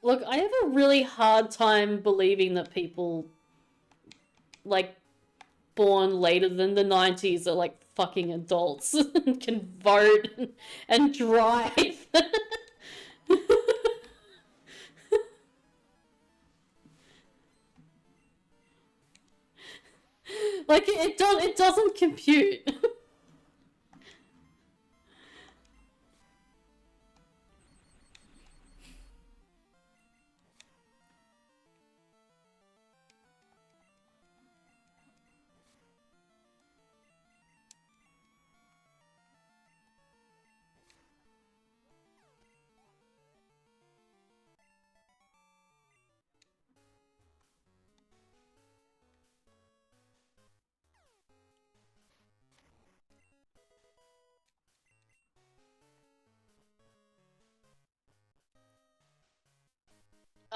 Look, I have a really hard time believing that people, like, born later than the 90s are, like, fucking adults and can vote and drive. Like, it doesn't compute.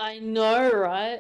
I know, right?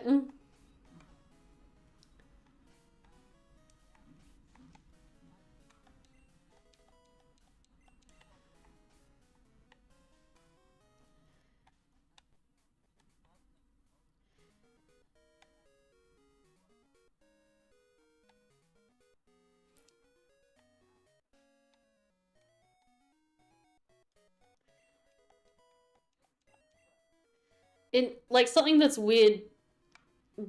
In like something that's weird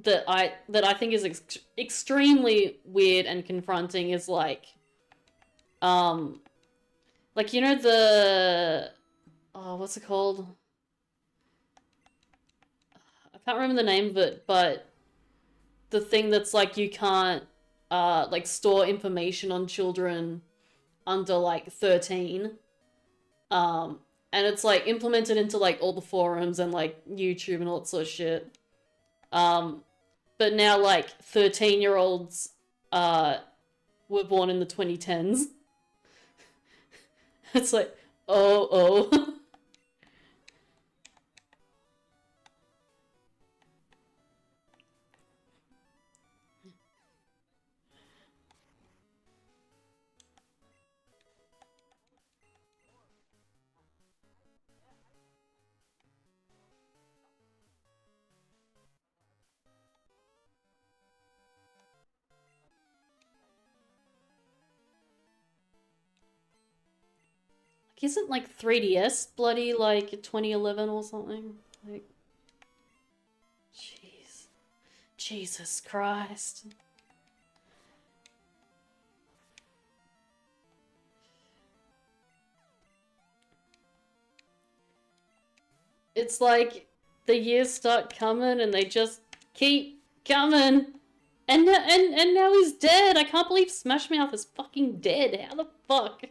that I think is extremely weird and confronting is um like you know the oh what's it called? I can't remember the name of it, but the thing that's like you can't like store information on children under like 13. Um and it's like implemented into like all the forums and like YouTube and all that sort of shit. Um but now like 13-year-olds were born in the 2010s. It's like, oh. Isn't like 3DS bloody like 2011 or something? Like, jeez. Jesus Christ. It's like the years start coming and they just keep coming. And now he's dead. I can't believe Smash Mouth is fucking dead. How the fuck?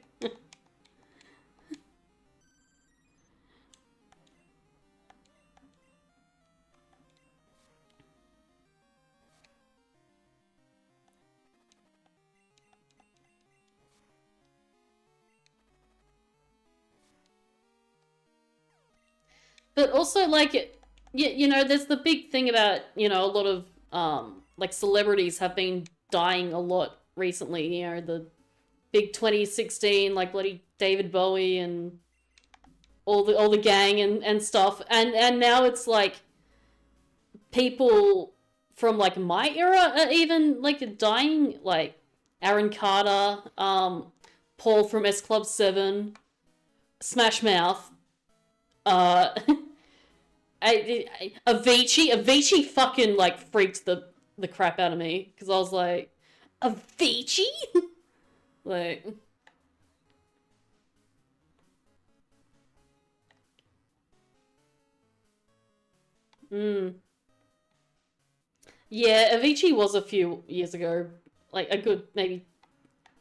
But also, like, you know, there's the big thing about, you know, a lot of, like, celebrities have been dying a lot recently. You know, the big 2016, like, bloody David Bowie and all the gang and stuff. And now it's, like, people from, like, my era are even, like, dying. Like, Aaron Carter, Paul from S Club 7, Smash Mouth, uh... Avicii fucking like freaked the crap out of me because I was like, Avicii, like, yeah, Avicii was a few years ago, like a good maybe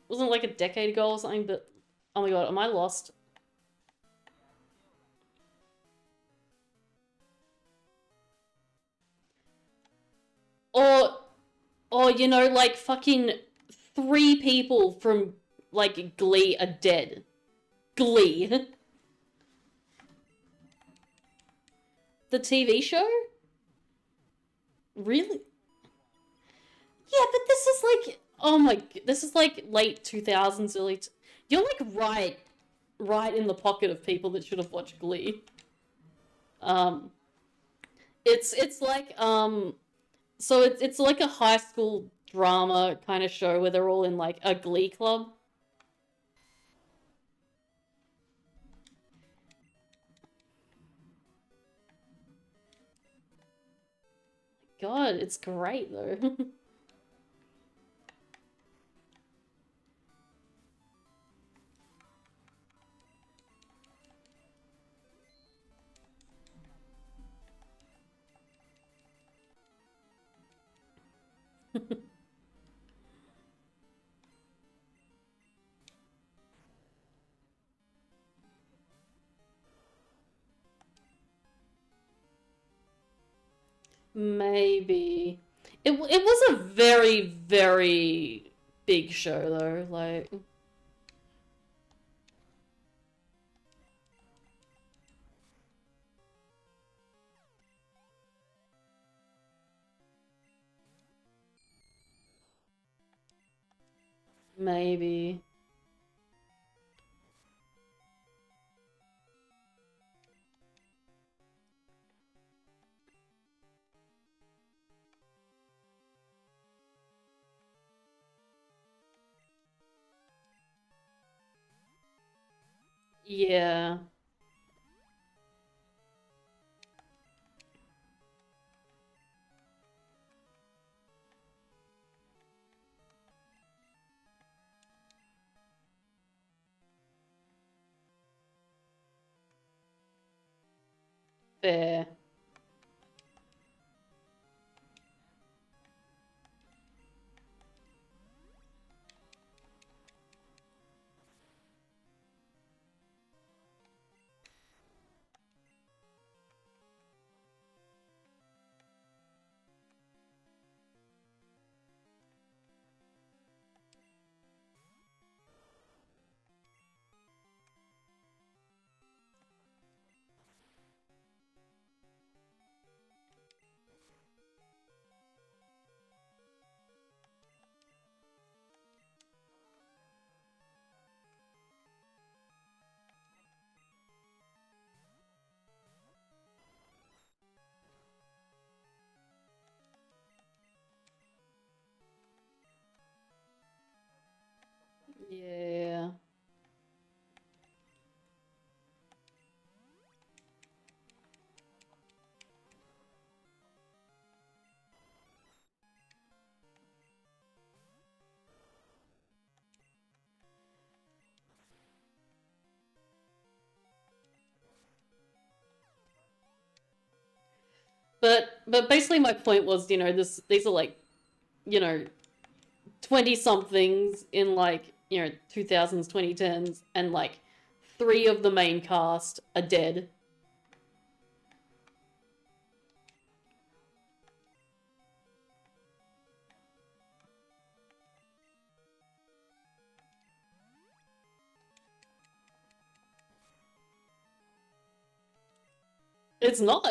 wasn't like a decade ago or something. But oh my god, am I lost? or you know, like fucking 3 people from like Glee are dead. Glee. The TV show? Really? Yeah, but this is like, oh my, this is like late 2000s, you're like right in the pocket of people that should have watched Glee. Um, it's like, so it's like a high school drama kind of show where they're all in like a Glee club. God, it's great though. Maybe. It was a very, very big show though, like maybe. Yeah. Fair. Yeah. But basically my point was, you know, these are like, you know, 20 somethings in like, you know, 2000s, 2010s, and like 3 of the main cast are dead. It's not.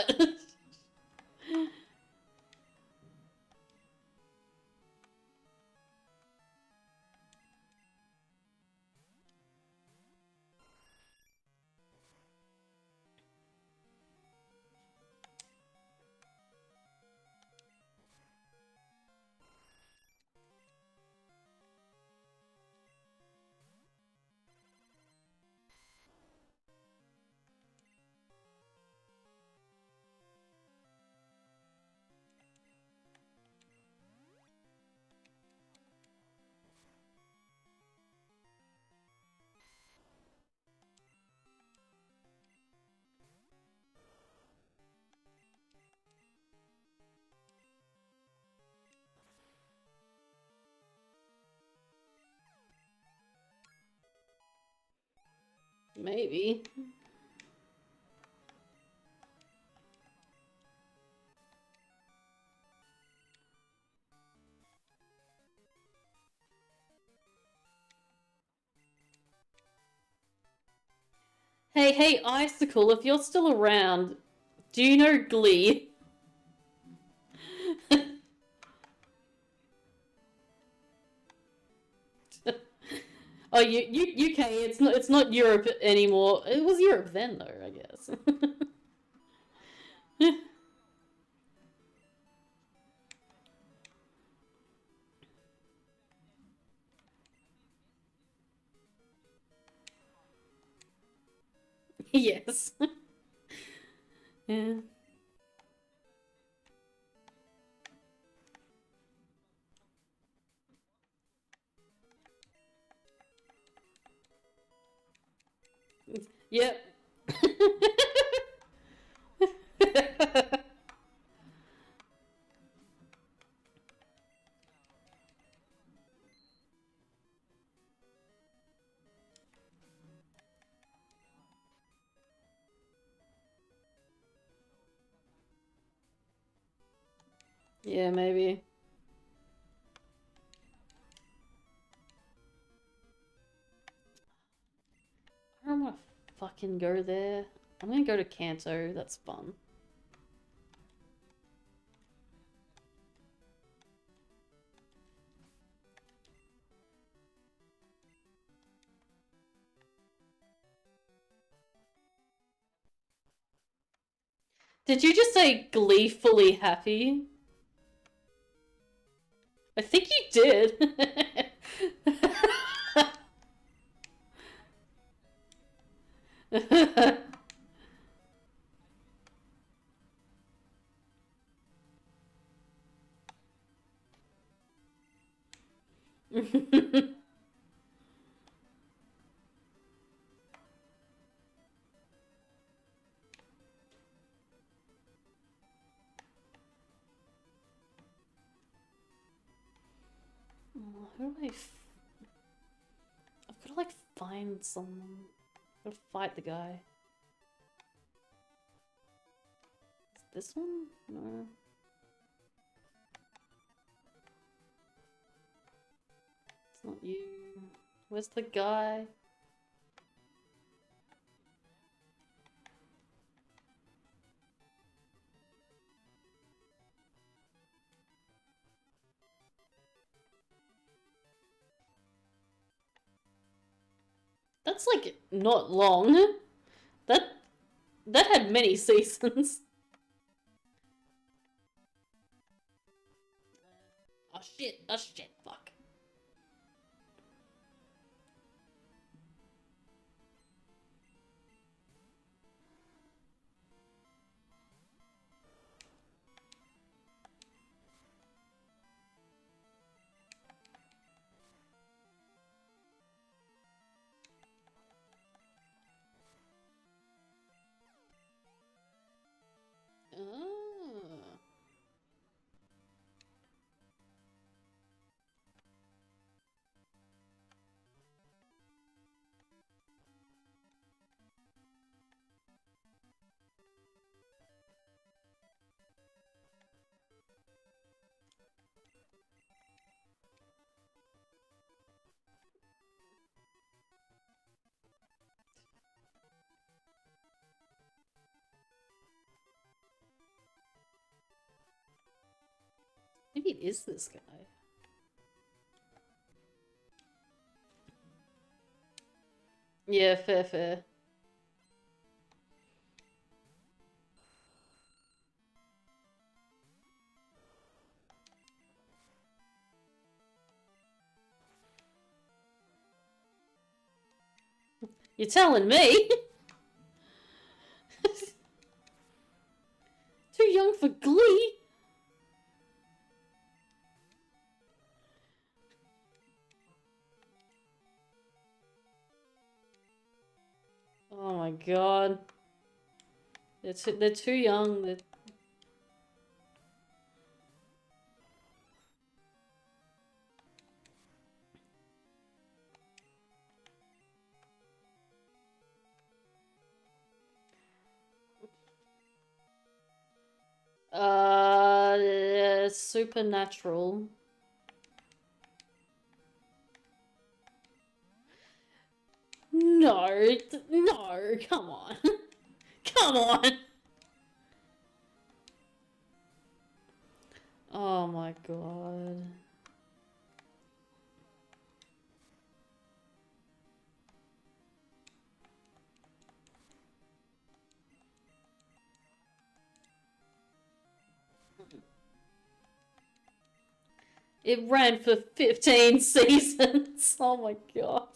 Maybe. Hey, Icicle, if you're still around, do you know Glee? Oh, UK. It's not Europe anymore. It was Europe then, though, I guess. Yes. Yeah. Yep. Yeah, maybe. I don't want to fucking go there. I'm gonna go to Kanto. That's fun. Did you just say gleefully happy? I think you did. Oh, who do I've got to like find someone. I've got to fight the guy. Is this one? No. It's not you. Where's the guy? That's like not long. That that had many seasons. Oh shit, oh shit, fuck. Oh. Maybe it is this guy. Yeah, fair. You're telling me? Too young for Glee? Oh my god. They're too young. Supernatural. No, no, come on. Come on. Oh my god. It ran for 15 seasons. Oh my god.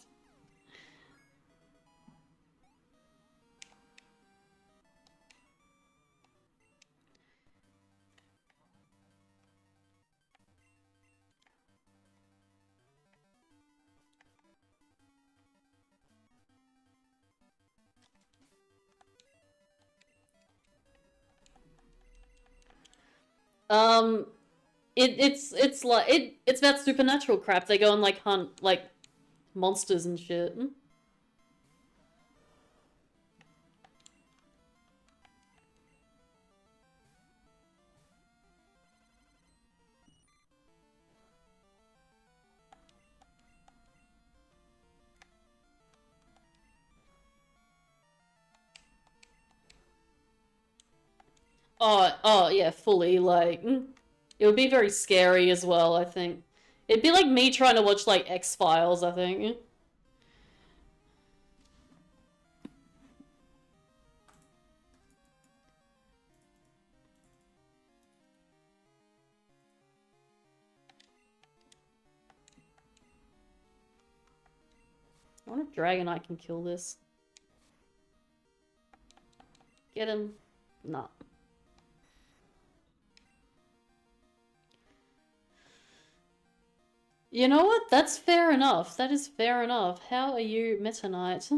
Um, it's like it's about supernatural crap. They go and like hunt like monsters and shit. Oh yeah, fully like it would be very scary as well, I think. It'd be like me trying to watch like X-Files, I think. I wonder if Dragonite can kill this. Get him. Nah. You know what? That's fair enough. That is fair enough. How are you, Meta Knight?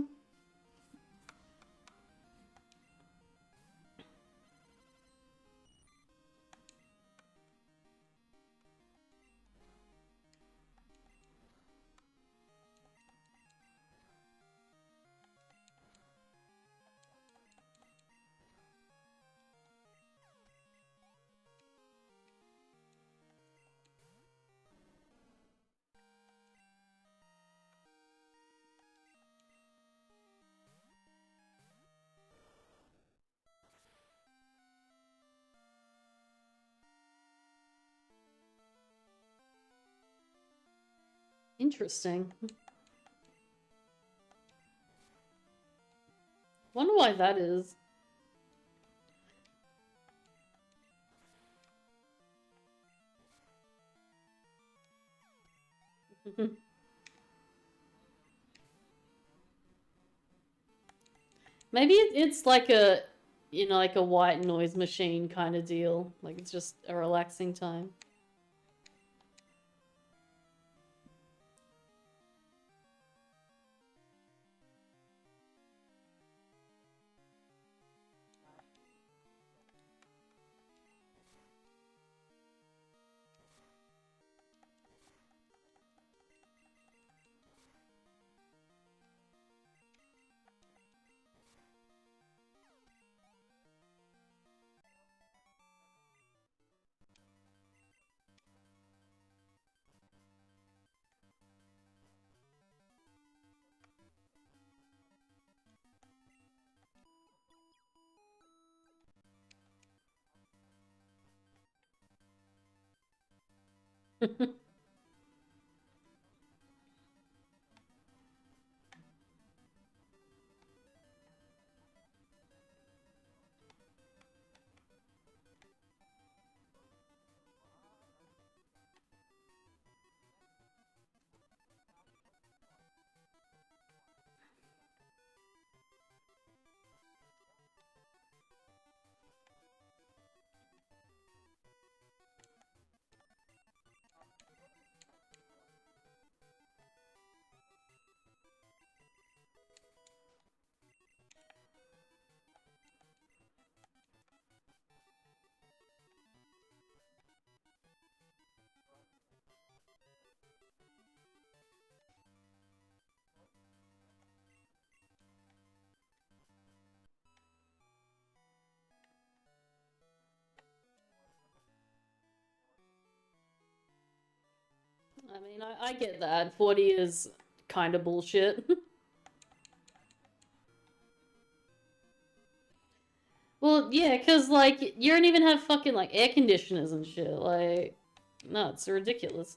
Interesting. Wonder why that is. Maybe it's like a, you know, like a white noise machine kind of deal. Like it's just a relaxing time. I mean, I get that. 40 is kind of bullshit. Well, yeah, because, like, you don't even have fucking, like, air conditioners and shit. Like, no, it's ridiculous.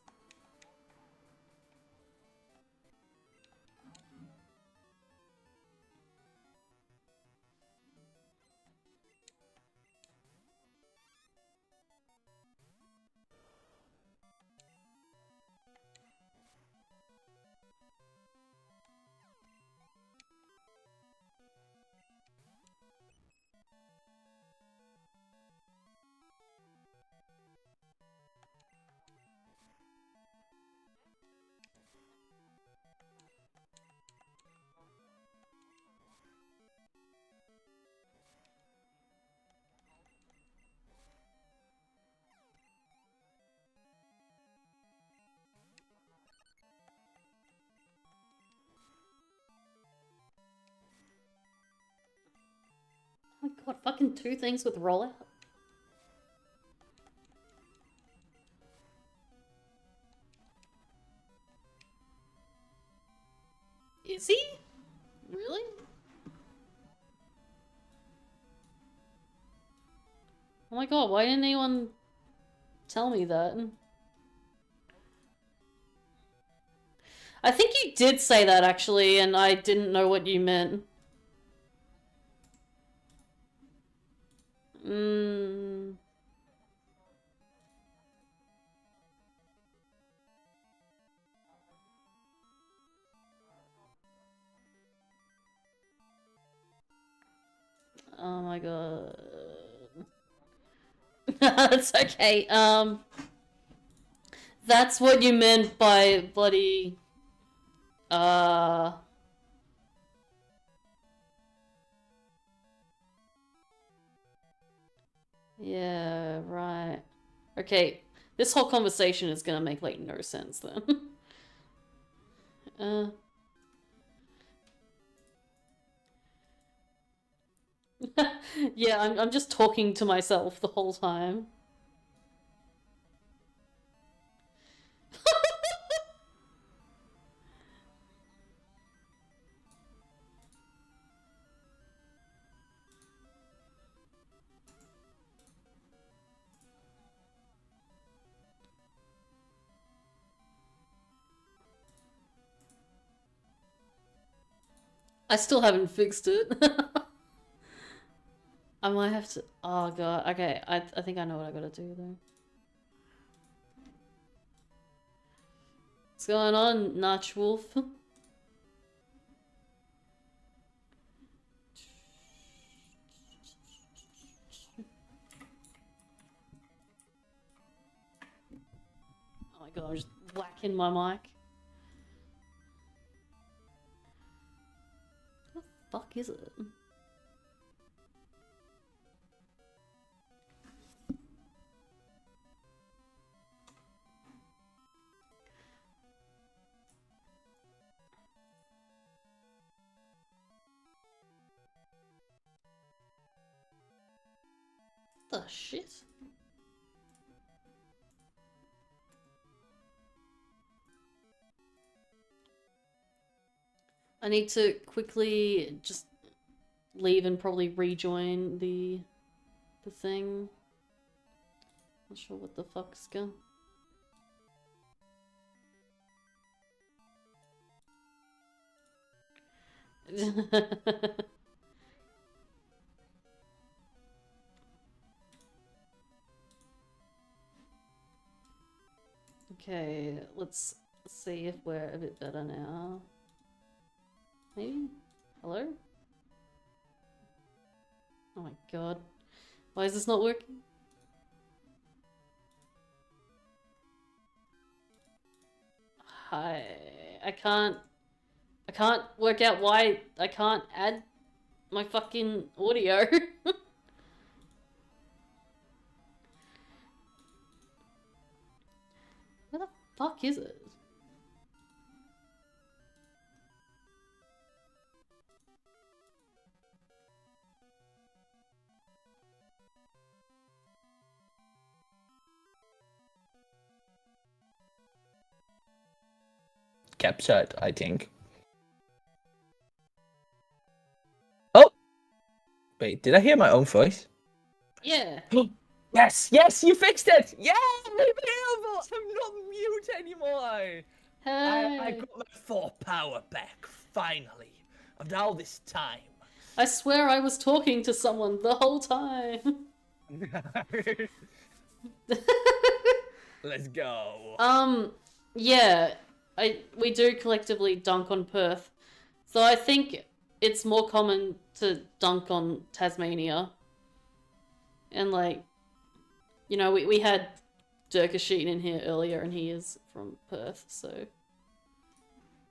Oh my god, fucking 2 things with rollout. Is he? Really? Oh my god, why didn't anyone tell me that? I think you did say that, actually, and I didn't know what you meant. Mm. Oh my god. That's okay. That's what you meant by bloody... Yeah, right. Okay, this whole conversation is gonna make, like, no sense then. Yeah, I'm just talking to myself the whole time. I still haven't fixed it. I might have to... Oh god, okay, I think I know what I gotta do though. What's going on, Notch Wolf? Oh my god, I'm just whacking my mic. What the fuck is it? What the shit? I need to quickly just leave and probably rejoin the thing. Not sure what the fuck's going. Okay, let's see if we're a bit better now. Maybe? Hello? Oh my god. Why is this not working? Hi. I can't work out why I can't add my fucking audio. Where the fuck is it? Captured, I think. Oh! Wait, did I hear my own voice? Yeah. Yes, yes, you fixed it! Yeah, I'm available! I'm not mute anymore! I Hey. got my full power back, finally. After all this time. I swear I was talking to someone the whole time. Let's go. Yeah. We do collectively dunk on Perth. So I think it's more common to dunk on Tasmania. And like, you know, we had Durkasheen in here earlier and he is from Perth, so...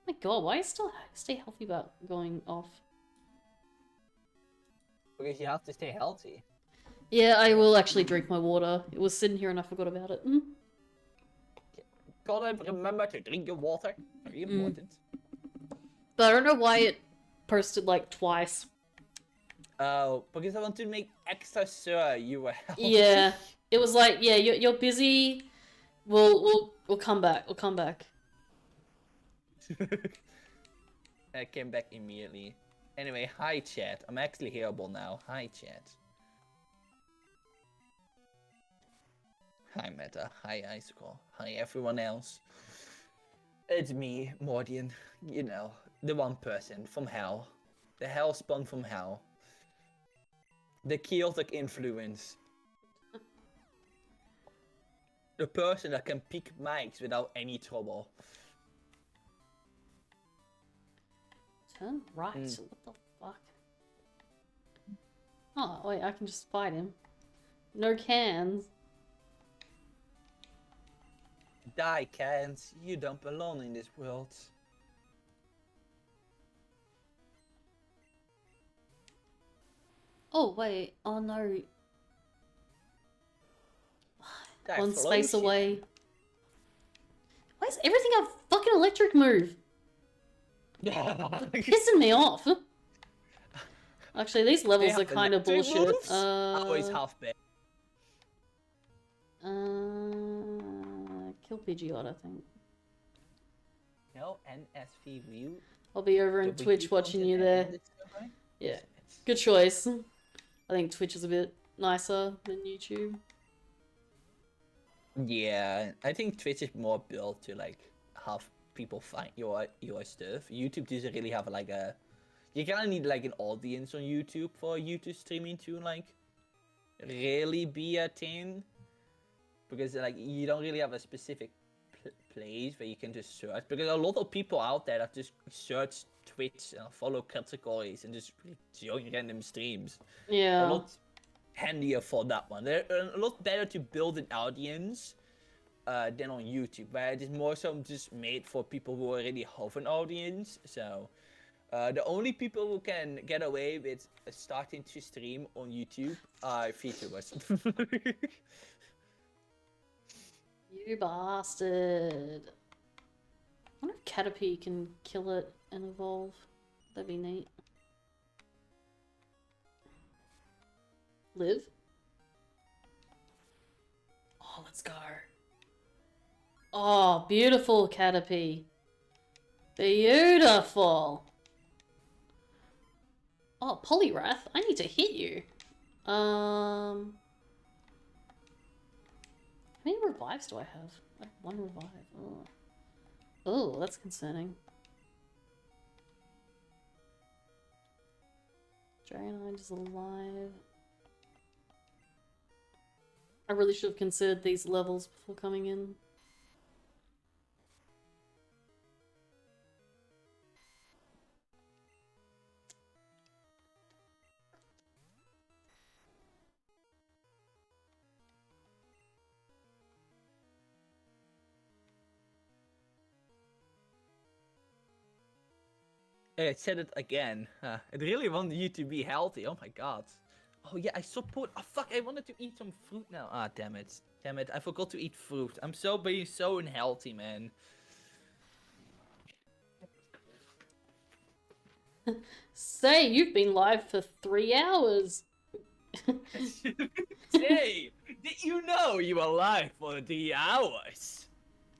Oh my god, why is stay healthy about going off? Because you have to stay healthy. Yeah, I will actually drink my water. It was sitting here and I forgot about it. Gotta remember to drink your water. Very important. But I don't know why it posted like twice. Oh, because I want to make extra sure you were healthy. Yeah, it was like, yeah, you're busy. We'll come back. We'll come back. I came back immediately. Anyway, hi chat. I'm actually hearable now. Hi chat. Hi Meta. Hi Icicle. Hi everyone else. It's me, Mordian. You know, the one person from hell. The hell spawn from hell. The chaotic influence. The person that can pick mics without any trouble. Turn right. What the fuck? Oh, wait, I can just fight him. No cans. Die, cans. You don't belong in this world. Oh, wait. Oh, no. Die, One space Felicia. away. Why is everything a fucking electric move? Pissing me off. Actually, these levels are kind of bullshit. Always half bit. Kill Pidgeot, I think. No, NSV view. I'll be over in Twitch watching you there. Yeah, good choice. I think Twitch is a bit nicer than YouTube. Yeah, I think Twitch is more built to like have people find your stuff. YouTube doesn't really have like a. You kind of need like an audience on YouTube for YouTube streaming to like really be a thing, because like you don't really have a specific place where you can just search. Because a lot of people out there that just search Twitch and follow categories and just join random streams. Yeah. A lot handier for that one. They're a lot better to build an audience than on YouTube, where it is more so just made for people who already have an audience. So the only people who can get away with starting to stream on YouTube are VTubers. You bastard. I wonder if Caterpie can kill it and evolve. That'd be neat. Live? Oh, let's go. Oh, beautiful Caterpie. Beautiful. Oh, Poliwrath, I need to hit you. How many revives do I have? I have one revive. Oh, oh, that's concerning. Dragonite is alive. I really should have considered these levels before coming in. I said it again. I really want you to be healthy. Oh my god. Oh yeah, I support. Oh fuck, I wanted to eat some fruit now. Ah, damn it. Damn it, I forgot to eat fruit. I'm so being so unhealthy, man. Say, you've been live for 3 hours. Hey, did you know you were live for 3 hours?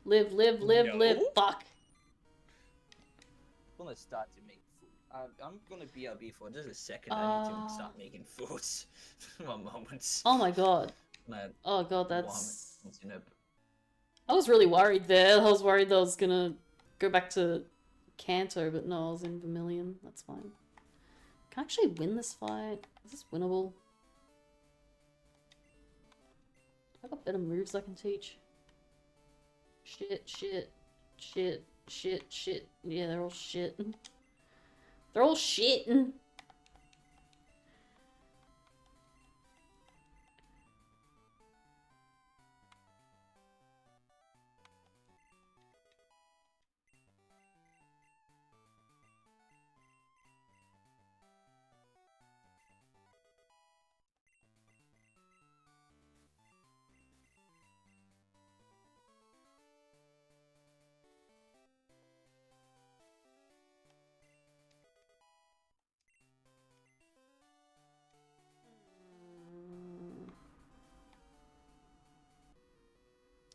Live, live, live, live. No. Fuck. I'm gonna start to make food. I'm gonna BRB for just a second. I need to start making food. One moment. Oh my god. Man, Oh god, warm that's... something up. I was really worried there. I was worried that I was gonna go back to Kanto, but no, I was in Vermilion. That's fine. Can I actually win this fight? Is this winnable? I've got better moves I can teach. Shit, shit, shit, shit, shit. Yeah, they're all shit. They're all shit.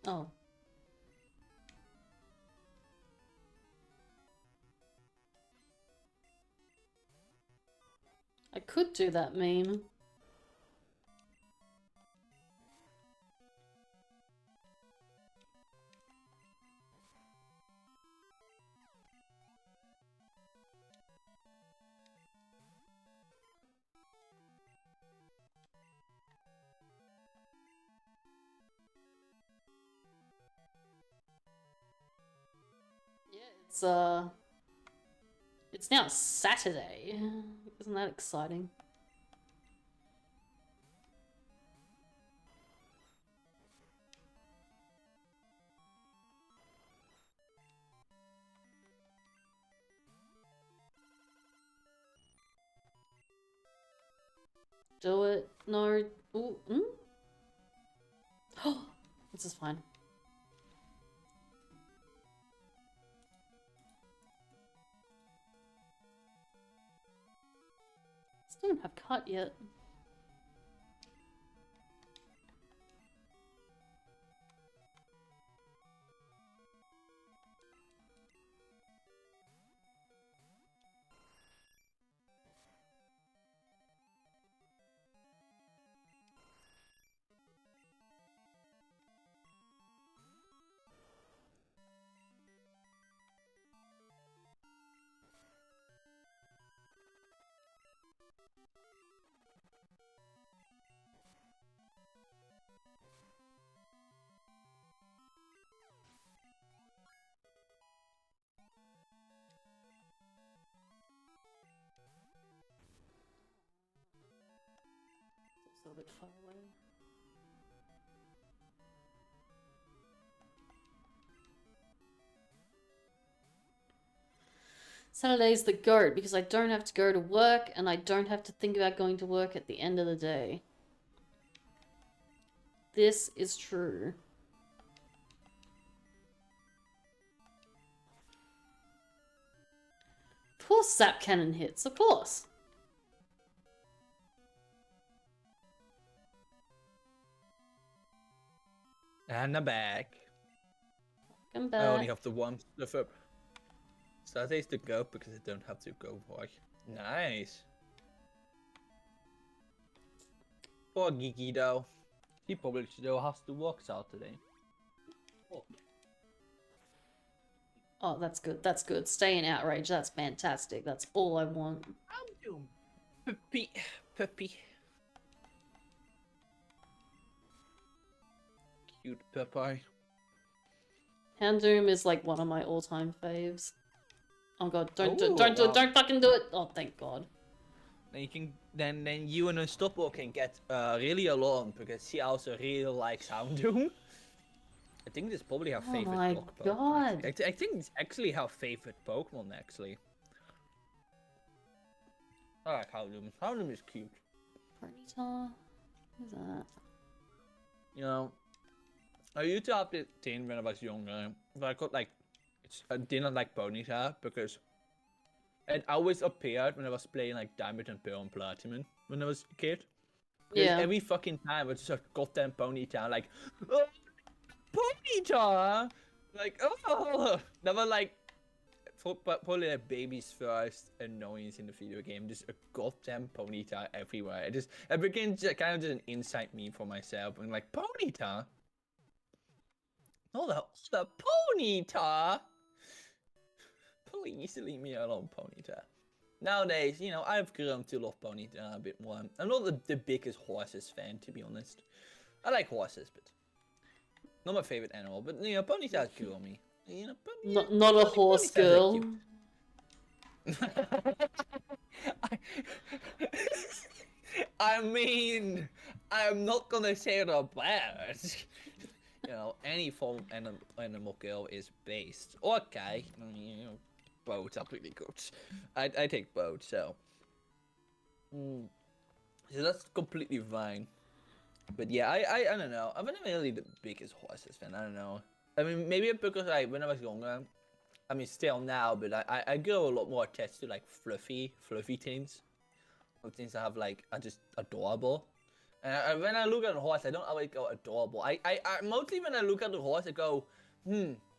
Oh. I could do that meme. Yeah, it's now Saturday. Isn't that exciting? Do it. No. Ooh. Oh, this is fine. Still don't have cut yet. It's also a bit far away. Saturday's the goat because I don't have to go to work and I don't have to think about going to work at the end of the day. This is true. Of course Sap Cannon hits, of course. And I'm back. Come back. I only have to warm stuff up. Saturday's the go because I don't have to go work. Nice. Poor Geeky though. He probably still has to work Saturday. Oh, that's good. That's good. Stay in outrage. That's fantastic. That's all I want. I'm doing puppy. Cute puppy. Houndoom is like one of my all-time faves. Oh god, don't do it, Ooh, don't do wow. it, don't fucking do it! Oh, thank god. Then you can then you and Unstoppable can get really along because she also really likes Houndoom. I think this is probably her favorite my dog Pokemon. God. I think it's actually her favorite Pokemon actually. I like Houndoom. Houndoom is cute. Ponyta? Who's that? You know, I used to have this thing when I was younger, but I got like, I didn't like Ponyta because it always appeared when I was playing like Diamond and Pearl and Platinum when I was a kid. Yeah. Every fucking time I just a goddamn Ponyta, like, oh, Ponyta! Like, oh! Never like, probably the baby's first annoyance in the video game. Just a goddamn Ponyta everywhere. It became kind of just an inside meme for myself. I'm like, Ponyta? Oh, the Ponyta! Please leave me alone, Ponyta. Nowadays, you know, I've grown to love Ponyta a bit more. I'm not the biggest horses fan, to be honest. I like horses, but not my favorite animal. But, you know, Ponyta's cool on me. You know, Not a horse girl. I mean, I'm not gonna say the bad. You know, any form of animal girl is based. Okay, you know, boats are pretty good. I take boats, so. So that's completely fine. But yeah, I don't know. I'm not really the biggest horses fan. I don't know. I mean, maybe because when I was younger, I mean, still now, but I grow a lot more attached to like fluffy things. Or things that have like are just adorable. And when I look at a horse, I don't always go adorable. I mostly when I look at the horse, I go,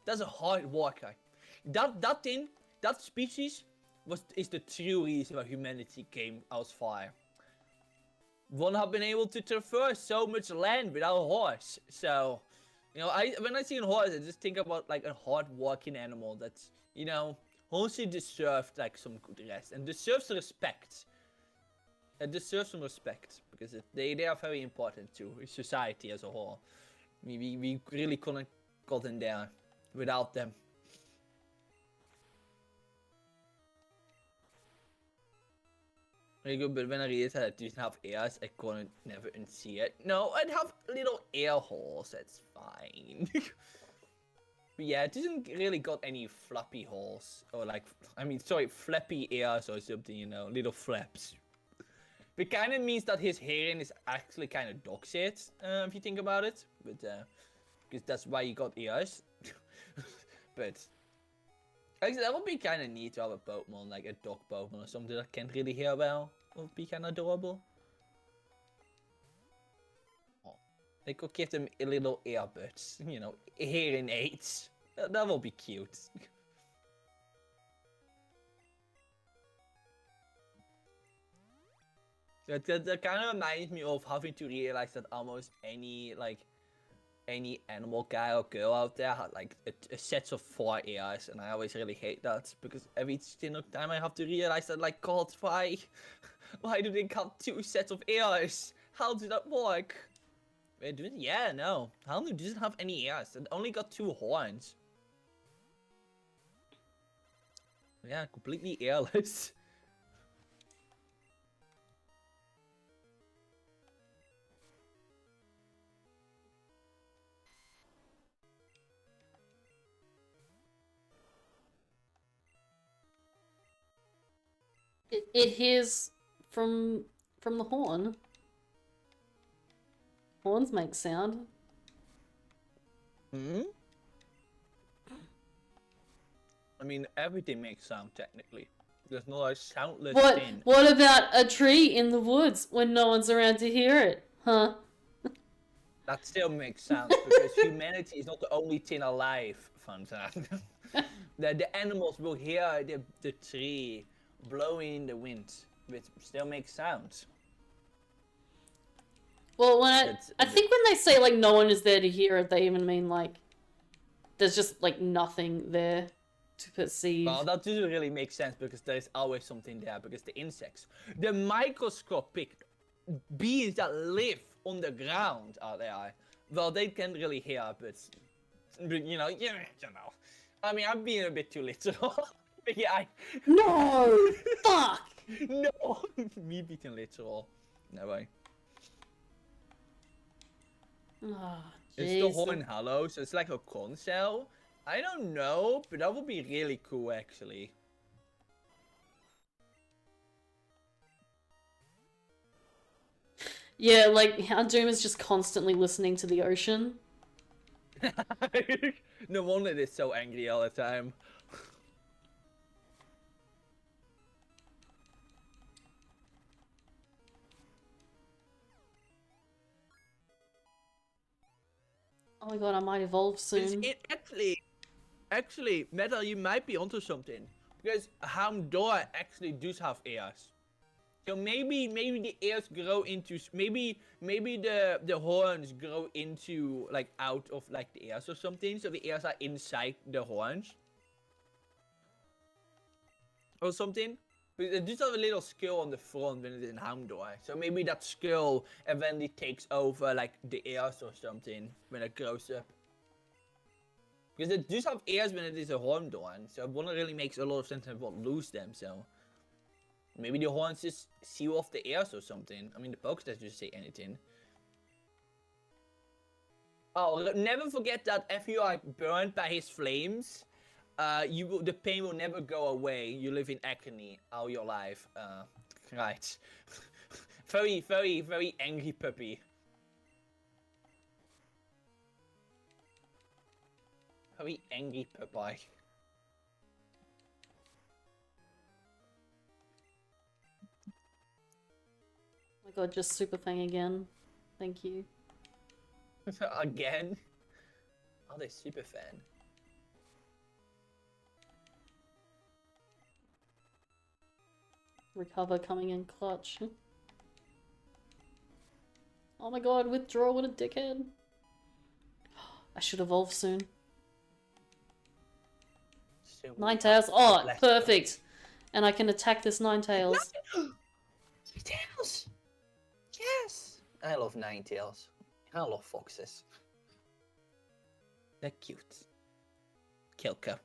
that's a hard worker. That thing, that species is the true reason why humanity came as far. One have been able to traverse so much land without a horse. So, you know, when I see a horse, I just think about like a hard-working animal that's, you know, also deserved like some good rest and deserves respect. It deserves some respect because they are very important to society as a whole. We really couldn't gotten there without them. Very good, but when I realized that it didn't have ears, I couldn't never unsee it. No, I'd have little ear holes, that's fine. But yeah, it doesn't really got any floppy holes. Or like, I mean, sorry, flappy ears or something, you know, little flaps. It kind of means that his hearing is actually kind of dog shit, if you think about it. But, because that's why he got ears. But, actually, that would be kind of neat to have a Pokemon, like a dog Pokemon or something that can't really hear well. Would be kind of adorable. Oh, they could give them a little earbuds, you know, hearing aids. That would be cute. That kind of reminds me of having to realize that almost any animal guy or girl out there had like a set of 4 ears, and I always really hate that because every single time I have to realize that, like, God, why do they have 2 sets of ears? How does that work? Wait, yeah, no, Halnu doesn't have any ears. It only got 2 horns. Yeah, completely earless. It hears from the horn. Horns make sound. Hmm? I mean, everything makes sound technically. There's no like soundless thing. What about a tree in the woods when no one's around to hear it? Huh? That still makes sense because humanity is not the only thing alive, Fanta. The animals will hear the tree blowing in the wind, which still makes sound. Well, I think when they say like no one is there to hear it, they even mean like there's just like nothing there to perceive. Well, that doesn't really make sense because there's always something there because the insects, the microscopic beings that live on the ground out there, well, they can't really hear, but you know, I mean, I'm being a bit too literal. But yeah, No! Fuck! No! Me being literal. No way. Oh, it's the horn hollow, so it's like a corn cell. I don't know, but that would be really cool, actually. Yeah, like how Doom is just constantly listening to the ocean. No wonder they're so angry all the time. Oh my god, I might evolve soon. It actually, actually, Metal, you might be onto something. Because Houndour actually does have ears. So maybe the ears grow into, maybe the horns grow into, like, out of, like, the ears or something. So the ears are inside the horns. Or something. But it does have a little skull on the front when it is in Houndour. So maybe that skull eventually takes over, like, the ears or something when it grows up. Because it does have ears when it is a Houndour, so it wouldn't really make a lot of sense to lose them, so... Maybe the horns just seal off the ears or something. I mean, the Pokédex doesn't say anything. Oh, never forget that if you are burned by his flames, the pain will never go away. You live in agony all your life. Right. Very, very, very angry puppy. Very angry puppy. Oh my god, just Super Fang again. Thank you. Again? Oh, they super fan. Recover coming in clutch. Oh my god, withdraw, what a dickhead. I should evolve soon. So Ninetales, oh, perfect. And I can attack this Ninetales. Ninetales! Yes! I love Ninetales. I love foxes. They're cute. Kilka.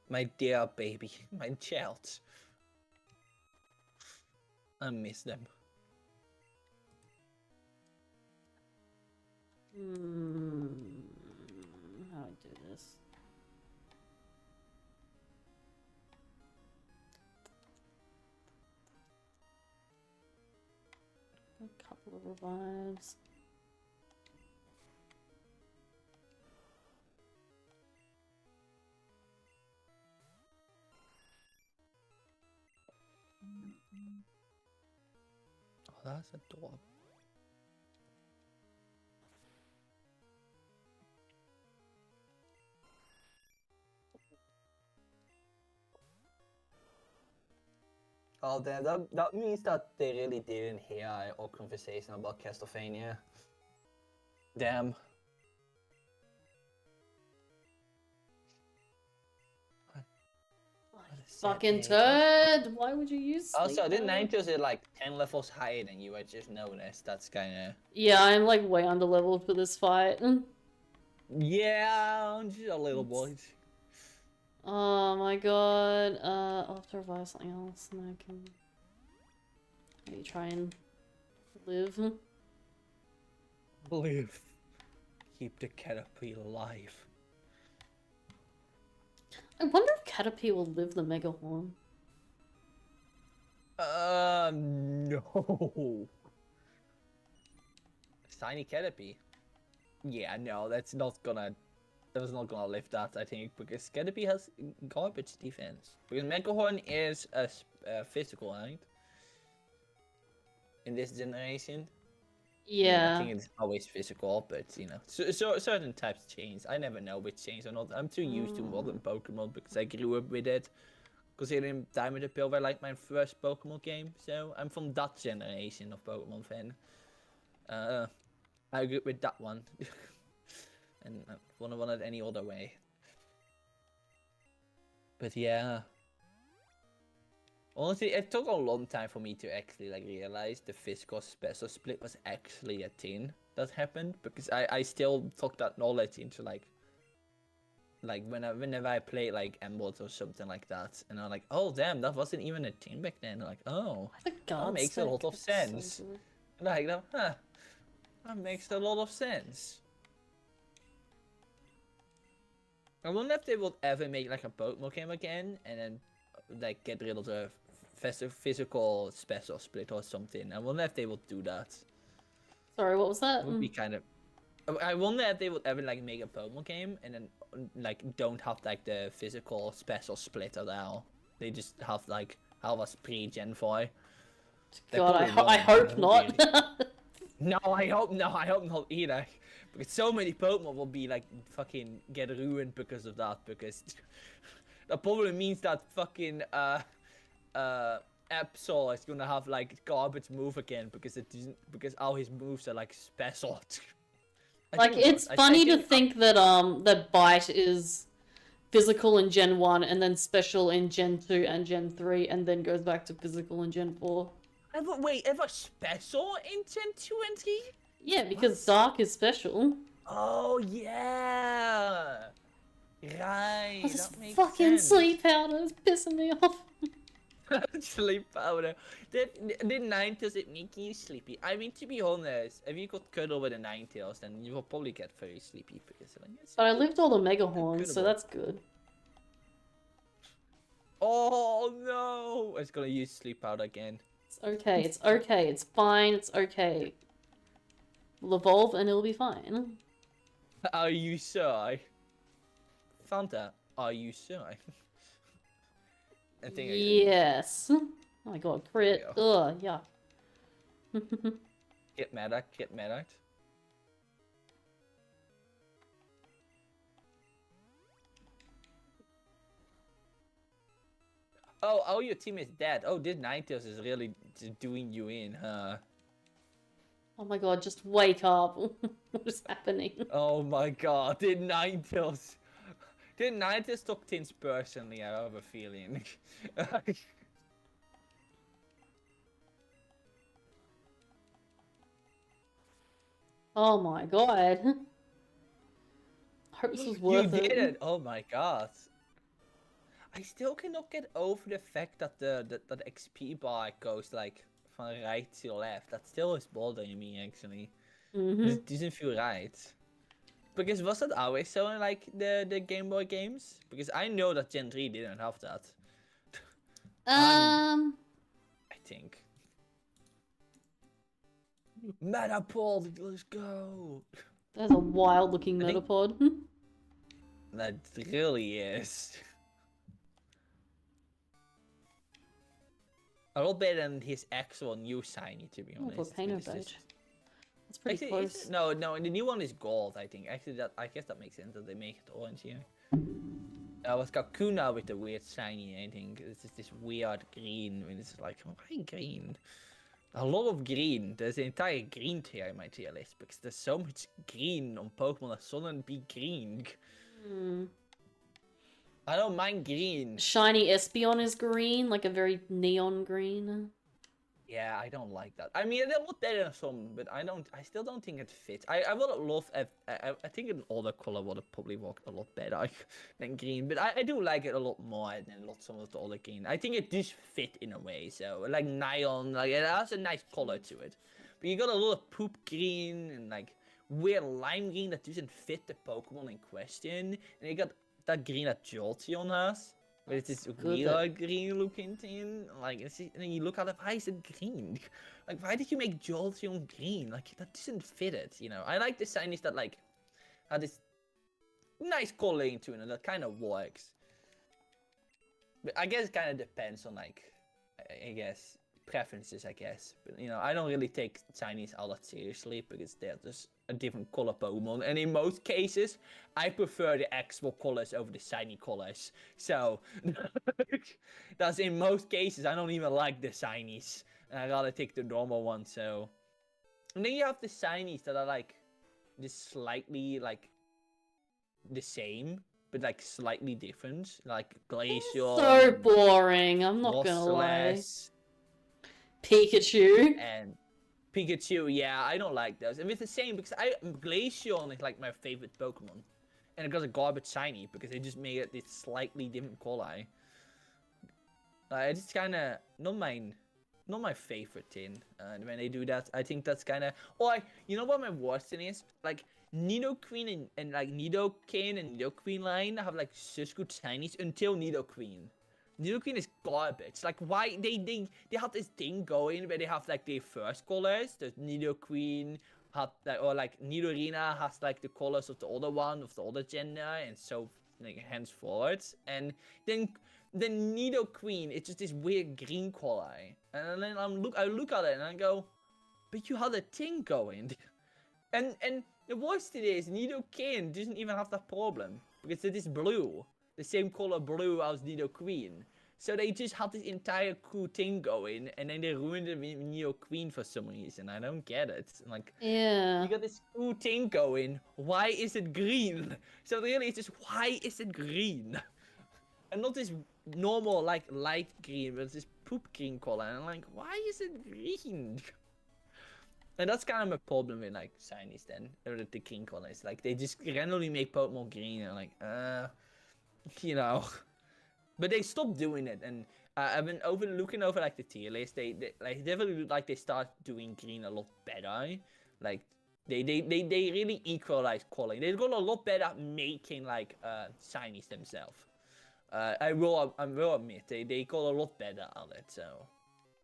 My dear baby. My child. I miss them. How do I do this? A couple of revives. Oh, that's adorable. Oh, damn, that means that they really didn't hear our conversation about Castlevania. Damn. Fucking turd! Why would you use Also, Sleep the Powder? Ninetales is like 10 levels higher than you, I just noticed. That's kinda... Yeah, I'm like way under leveled for this fight. Yeah, just a little bit. Oh my god. I'll have to revive something else and then I can maybe try and live. Live. Keep the Caterpie alive. I wonder if Caterpie will live the Mega Horn. No. Tiny Caterpie. Yeah, no, that's not gonna lift that, I think, because Caterpie has garbage defense. Because Megahorn is a physical, right? In this generation. Yeah. I think it's always physical, but you know, so certain types change. I never know which change or not. I'm too used to modern Pokemon because I grew up with it. Considering Diamond and Pearl were like my first Pokemon game, so I'm from that generation of Pokemon fan. I grew up with that one, and I wouldn't want it any other way. But yeah. Honestly, it took a long time for me to actually like realize the physical special split was actually a thing that happened, because I still took that knowledge into like whenever I play like Emerald or something like that, and I'm like, oh damn, that wasn't even a thing back then. Like, oh, that makes a lot of sense. And I go, huh, that makes a lot of sense. I wonder if they would ever make like a Pokemon game again, and then like get rid of the physical special split or something. I wonder if they would do that. Sorry, what was that? It would be kind of... I wonder if they would ever like make a Pokemon game and then like don't have like the physical special split at all. They just have like how was pre-Gen 4. God, I hope not. No, I hope no. I hope not either. Because so many Pokemon will be like fucking get ruined because of that. Because that probably means that fucking Absol is gonna have like garbage move again because it doesn't because all his moves are like special. Like, it's funny to think that that Bite is physical in Gen 1 and then special in Gen 2 and Gen 3 and then goes back to physical in Gen 4. Ever special in Gen 2 and 3? Yeah, because Dark is special. Oh yeah. Right. Oh, this that makes fucking sense. sleep powder is pissing me off. Sleep powder. Did Ninetales it make you sleepy? I mean, to be honest, if you could cuddle with a Ninetales, then you will probably get very sleepy. Because But I lived all the Mega Horns, so Cuddable. that's good. Oh no! It's gonna use sleep powder again. It's okay, it's okay, it's fine, it's okay. We'll evolve and it'll be fine. Are you sure? Fanta, are you sure? I think Yes. Oh my god, crit. There Ugh, yeah. Get mad get mad. Oh, your team is dead. Oh, this Ninetales is really doing you in, huh? Oh my god, just wake up. What is happening? Oh my god, did Ninetales took things personally, I have a feeling. Oh my god. Hope this was worth You did it! Oh my god. I still cannot get over the fact that the XP bar goes like from right to left. That still is bothering me actually. It doesn't feel right. Because was that always so in like the Game Boy games? Because I know that Gen 3 didn't have that. I think. Metapod, let's go! That's a wild looking I think- Metapod. That really is. A lot better than his actual new shiny, to be Oh, honest. Volcano It's just- Badge. That's pretty Actually, close. no, the new one is gold, I think. Actually, I guess that makes sense that they make it orange here. Was Kakuna with the weird shiny, I think. It's just this weird green, and it's like, why green? A lot of green. There's an entire green tier in my tier list, because there's so much green on Pokemon that shouldn't be green. I don't mind green. Shiny Espeon is green, like a very neon green. Yeah, I don't like that. I mean, they're a lot better than some, but I still don't think it fits. I would love, I think an older color would have probably worked a lot better than green, but I do like it a lot more than some of the other green. I think it does fit in a way, so like neon, like it has a nice color to it. But you got a lot of poop green and like weird lime green that doesn't fit the Pokemon in question, and you got that green that Jolteon has. But it's this weird green looking thing. Like, and then you look at it, why is it green? Like, why did you make Jolteon green? Like, that doesn't fit it, you know? I like the shinies that, like, have this nice coloring to it, and that kind of works. But I guess it kind of depends on, like, I guess, preferences, I guess. But, you know, I don't really take shinies all that seriously, because they're just a different color Pokemon, and in most cases I prefer the actual colors over the shiny colors, so that's in most cases. I don't even like the shinies, and I rather take the normal one. So, and then you have the shinies that are like just slightly like the same but like slightly different, like Glaceon. So boring, I'm not gonna lie. Pikachu. And Pikachu, yeah, I don't like those. And it's the same because Glaceon is like my favorite Pokemon. And it got a garbage shiny because they just made it this slightly different color. It's kind of not my favorite thing. When they do that, I think that's kind of. Or you know what my worst thing is? Like Nidoqueen and like Nidoking and Nidoqueen line have like such good shinies until Nidoqueen. Nidoqueen is garbage. Like, why they have this thing going where they have like their first colors. The Nidoqueen had like, or like Nidorina has like the colors of the other one of the other gender, and so like henceforth. And then Nidoqueen, it's just this weird green color. And then I look at it and I go, but you had a thing going. And the worst it is, Nidoking doesn't even have that problem. Because it is blue. The same color blue as Nidoqueen. So they just had this entire cool thing going, and then they ruined it with Nidoqueen for some reason. I don't get it. Like, Yeah. you got this cool thing going, why is it green? So really, it's just, why is it green? And not this normal, like, light green, but it's this poop green color. And I'm like, why is it green? And that's kind of a problem with, like, shinies then, or the green colors. Like, they just randomly make Pokemon green, and like, you know. But they stopped doing it, and I've been looking over, like, the tier list. They definitely look like they start doing green a lot better. Like, they really equalize quality. They got a lot better at making, like, shinies themselves. I will admit, they got a lot better at it, so.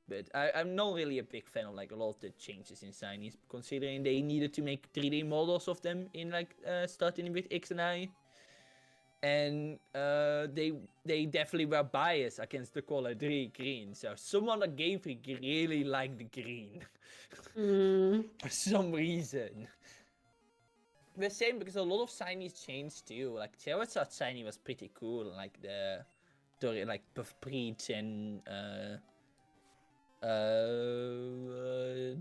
But I'm not really a big fan of, like, a lot of the changes in shinies, considering they needed to make 3D models of them in, like, starting with X and I. And they definitely were biased against the color green. So someone at Game Freak really liked the green. For some reason. The same because a lot of shinies changed too. Like Charizard shiny was pretty cool. Like the like pre-gen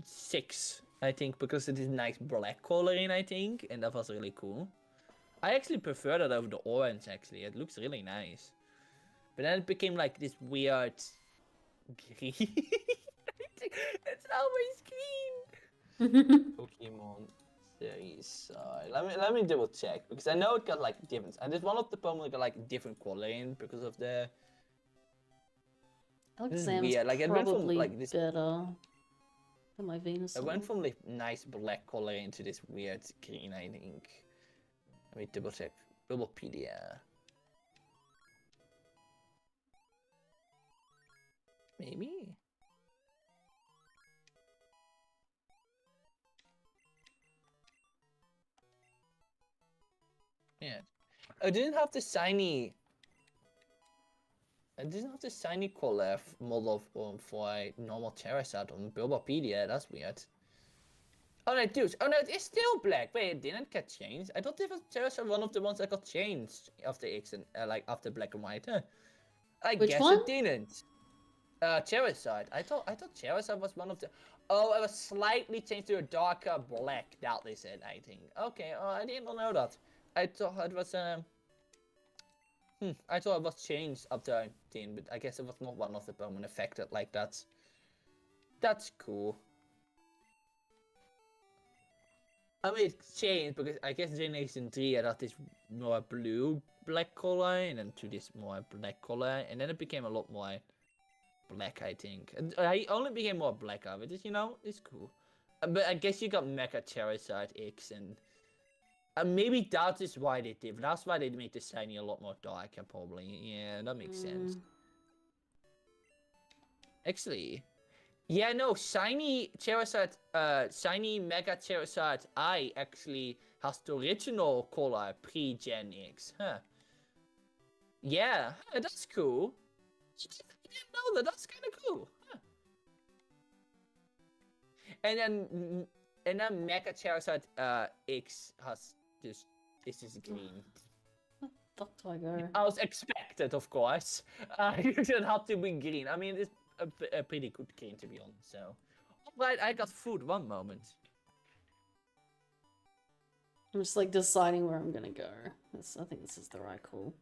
6, I think, because it is nice black coloring, I think, and that was really cool. I actually prefer that over the orange, actually. It looks really nice. But then it became like this weird green. It's always green. Pokemon series. Let me double check, because I know it got like different. And there's one of the Pokemon got like different coloring because of the. Alexander's like, it went from like this better than my Venusaur. It went from like nice black coloring to this weird green, I think. Let me double check. Bulbapedia. Maybe? Yeah. I didn't have the shiny. I didn't have the shiny color model for a normal Charizard on Bulbapedia. That's weird. Oh no, dude. Oh no, it's still black. Wait, it didn't get changed. I thought it was Charizard one of the ones that got changed after X and like after Black and White. Huh? I Which guess one? it didn't. Charizard. I thought Charizard was one of the. Oh, it was slightly changed to a darker black. That they said, I think. Okay. Oh, I didn't know that. I thought it was I thought it was changed after 10, but I guess it was not one of the Pokemon affected like that. That's cool. I mean, it's changed because I guess Generation 3 had this more blue-black color, and then to this more black color, and then it became a lot more black, I think. And I only became more black of it, you know? It's cool. But I guess you got Mecha Charizard X, and maybe that is why they did. That's why they made the shiny a lot more darker, probably. Yeah, that makes sense. Actually, yeah, no, shiny Charizard, shiny Mega Charizard I actually has the original color pre-Gen X, huh? Yeah, that's cool. I didn't know that. That's kind of cool. Huh. And then Mega Charizard X has this. This is green. Fuck do I go? I was expected, of course. You should have to be green. I mean, it's a pretty good green, to be honest. So, alright, I got food. One moment. I'm just like deciding where I'm gonna go. I think this is the right call.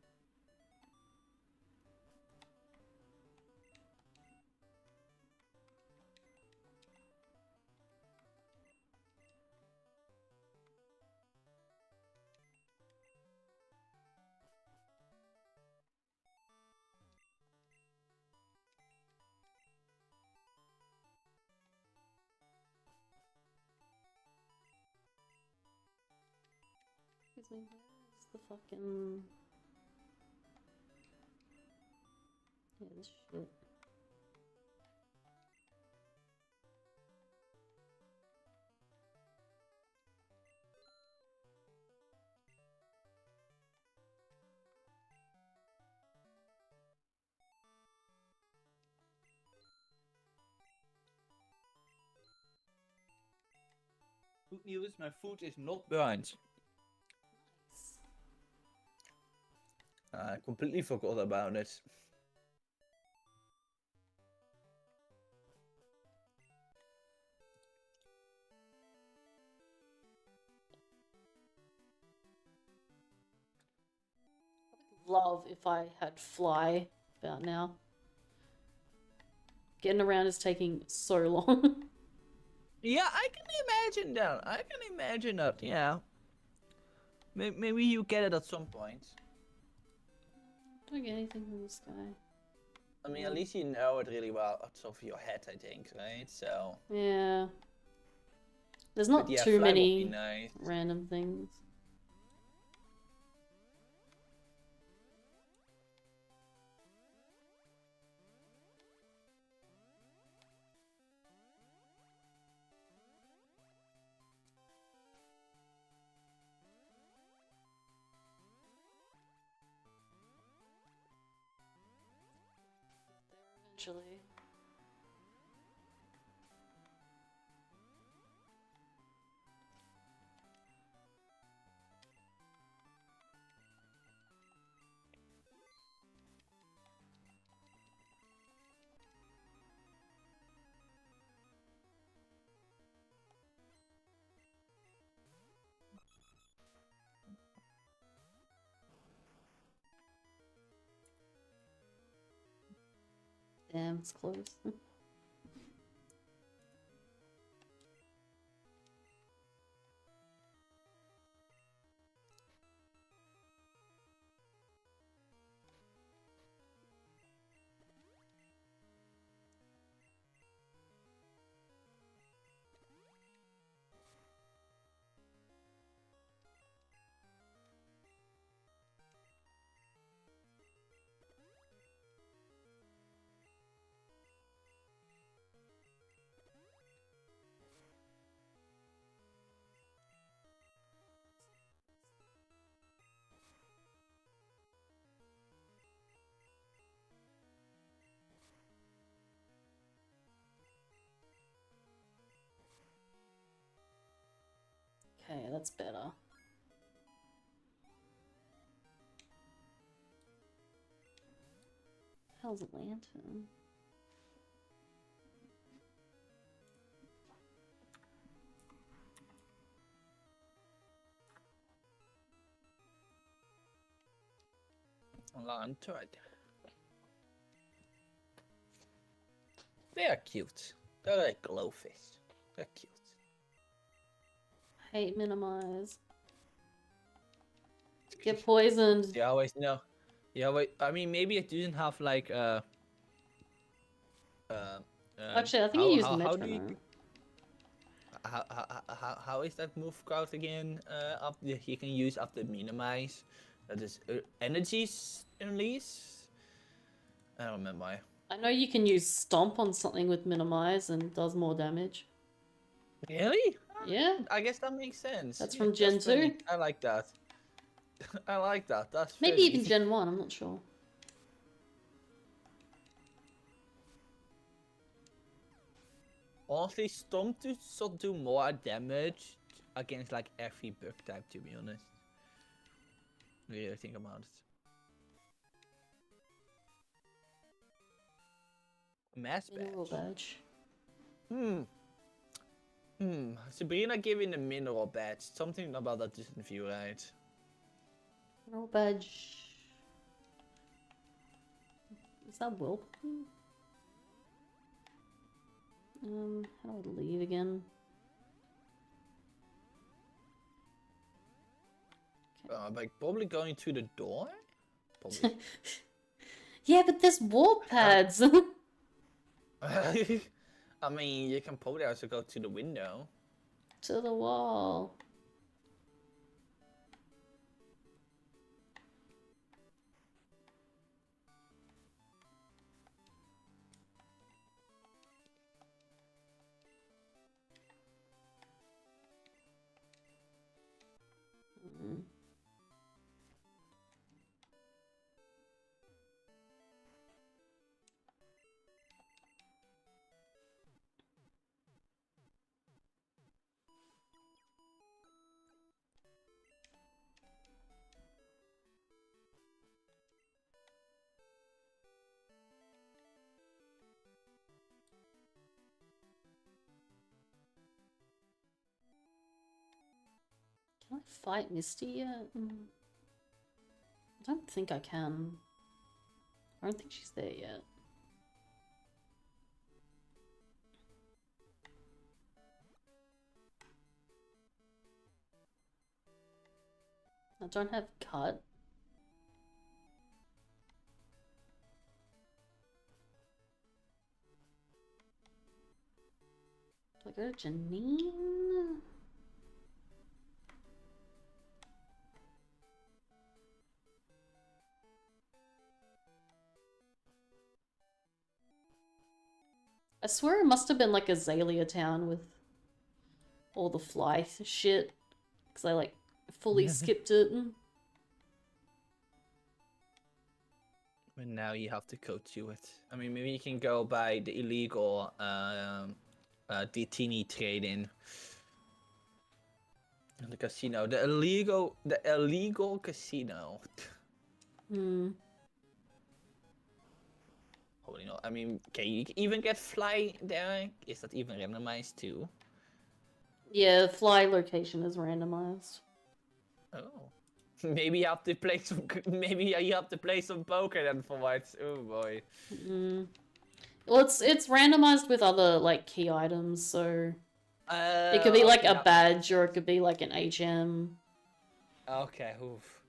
Excuse me, where's the fucking... Yeah, this shit. Good news, my food is not burnt. I completely forgot about it. Love if I had fly about now. Getting around is taking so long. Yeah, I can imagine that. I can imagine that, yeah. Maybe you get it at some point. Don't get anything from this guy. I mean, at least you know it really well at top of your head, I think, right? So. Yeah. There's not yeah, too fly would be many nice. random things. Eventually. Damn, it's close. Okay, that's better. Hell's a lantern? Lantern. They are cute. They're like glowfish. They're cute. Hate minimize. Get poisoned. You always know. Yeah, wait. I mean, maybe it doesn't have like Actually, I think he used metronome. How is that move called again? Up you can use after minimize. That is energies release. I don't remember. I know you can use stomp on something with minimize and does more damage. Really? Yeah. I guess that makes sense. That's from Gen 2. I like that. I like that. That's maybe funny. even Gen 1, I'm not sure. Honestly, Stomp should do more damage against like every bug type, to be honest. Really think about it. Mass Mineral badge. badge. Sabrina giving the mineral badge. Something about that doesn't feel right. Mineral badge. Is that will? How do I leave again? Like probably going to the door? Probably. Yeah, but there's warp pads. I mean, you can probably also go to the window. To the wall. Can I fight Misty yet? I don't think I can. I don't think she's there yet. I don't have cut. Do I go to Janine? I swear it must have been like Azalea Town with all the fly shit. Because I like fully skipped it. But now you have to go to it. I mean, maybe you can go by the illegal Detini trade-in. The casino. The illegal casino. Holy no. I mean, can you even get fly there? Is that even randomized too? Yeah, fly location is randomized. Oh. Maybe you have to play some. Maybe you have to play some poker then for once. Oh boy. Well, it's randomized with other like key items, so it could be like okay, a badge or it could be like an HM. Okay. Oof.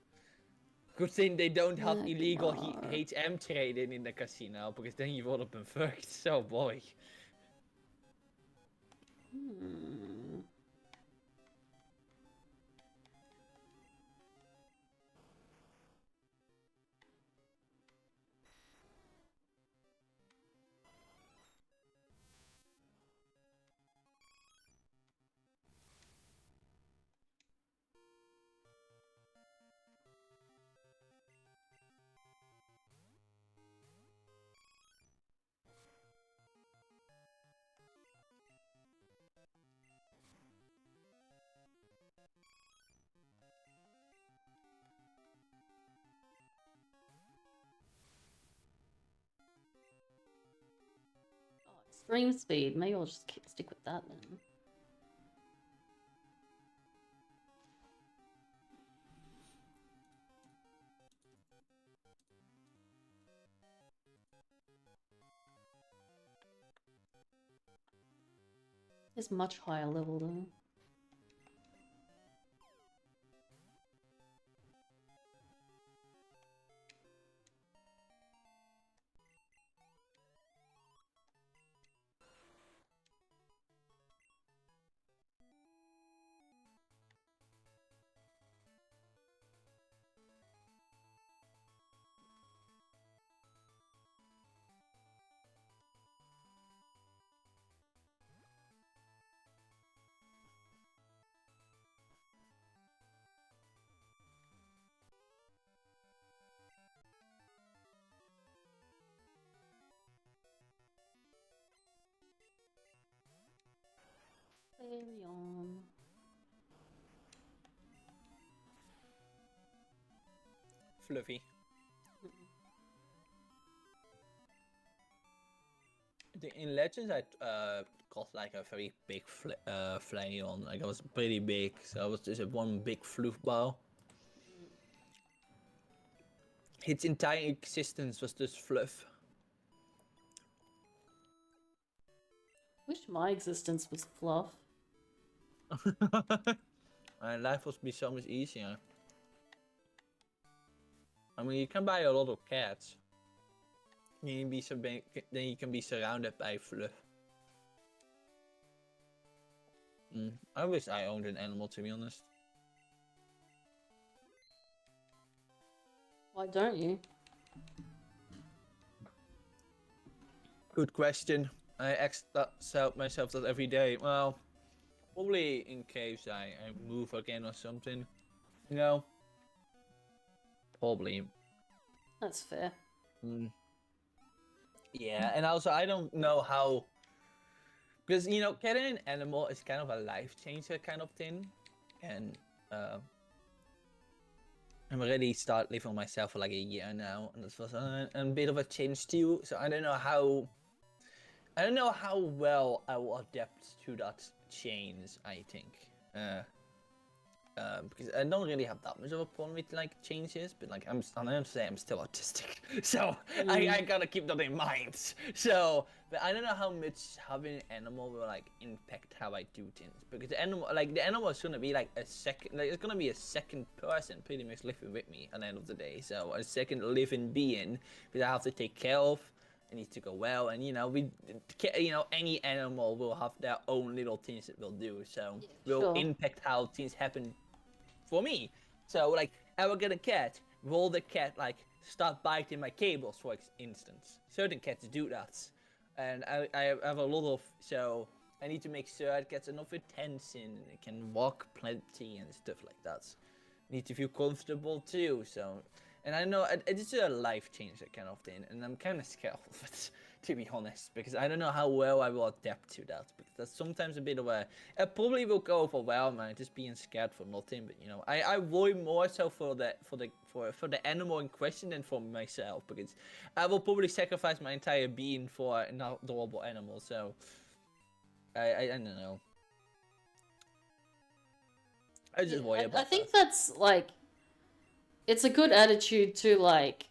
Good thing they don't have Like, illegal HM trading in the casino, because then you would have been fucked. So boy. Extreme speed. Maybe I'll just stick with that then. It's much higher level though. Flareon. Fluffy. In Legends, I got like a very big Flareon. Like, it was pretty big, so it was just one big floofball. Its entire existence was just fluff. Wish my existence was fluff. My life would be so much easier. I mean, you can buy a lot of cats. You can be then you can be surrounded by fluff. I wish I owned an animal, to be honest. Why don't you? Good question. I ask myself that every day. Well, probably in case I move again or something. You know? Probably. That's fair. Yeah, and also I don't know how... Because, you know, getting an animal is kind of a life changer kind of thing. And I'm already started living with myself for like a year now. And this was a bit of a change too. So I don't know how well I will adapt to that change, I think. Because I don't really have that much of a problem with like changes, but like I'm gonna say I'm still autistic, so I gotta keep that in mind. So, but I don't know how much having an animal will like impact how I do things, because the animal is gonna be like a second, like it's gonna be a second person pretty much living with me at the end of the day. So a second living being that I have to take care of. It needs to go well, and any animal will have their own little things that will do, so will sure. impact how things happen for me. So like, I will get a cat, will the cat like start biting my cables, for instance? Certain cats do that, and I have a lot of, so I need to make sure it gets enough attention and it can walk plenty and stuff like that. Need to feel comfortable too, so. And I know it's a life changer kind of thing, and I'm kind of scared of it, to be honest, because I don't know how well I will adapt to that. Because that's sometimes a bit of a, it probably will go overwhelmed, man, just being scared for nothing. But you know, I worry more so for the animal in question than for myself, because I will probably sacrifice my entire being for an adorable animal. So I don't know. I just worry about I think that. that's like, it's a good attitude to like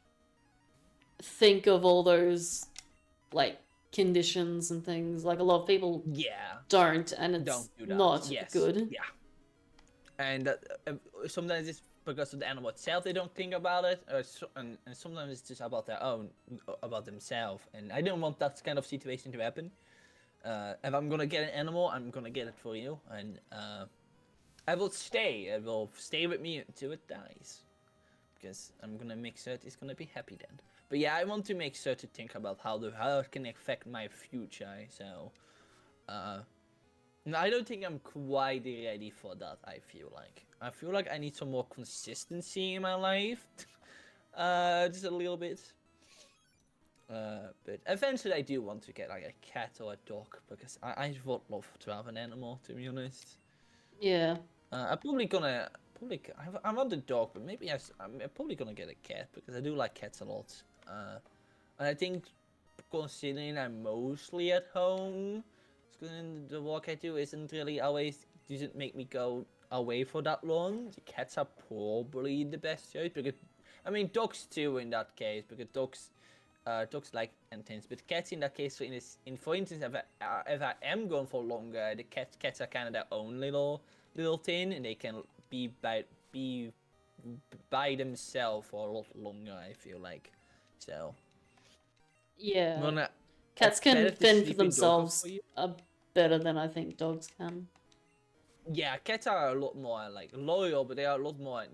think of all those like conditions and things. Like a lot of people Yeah. don't, and it's Don't do that. not Yes. good. Yeah. And sometimes it's because of the animal itself they don't think about it, and sometimes it's just about about themselves. And I don't want that kind of situation to happen. If I'm gonna get an animal, I'm gonna get it for you, and I will stay. It will stay with me until it dies, because I'm gonna make sure it's gonna be happy then. But yeah, I want to make sure to think about how it can affect my future. So, no, I don't think I'm quite ready for that. I feel like I need some more consistency in my life, just a little bit. But eventually I do want to get like a cat or a dog, because I would love to have an animal, to be honest. Yeah. I'm I want a dog, but maybe I'm probably gonna get a cat, because I do like cats a lot. And I think, considering I'm mostly at home, the work I do doesn't make me go away for that long. The cats are probably the best choice, because I mean dogs too in that case, because dogs like intense, but cats in that case, for instance, if I am going for longer, the cats are kind of their own little thing, and they can be by themselves for a lot longer, I feel like. So Yeah. Cats can fend for themselves better than I think dogs can. Yeah, cats are a lot more like loyal, but they are a lot more I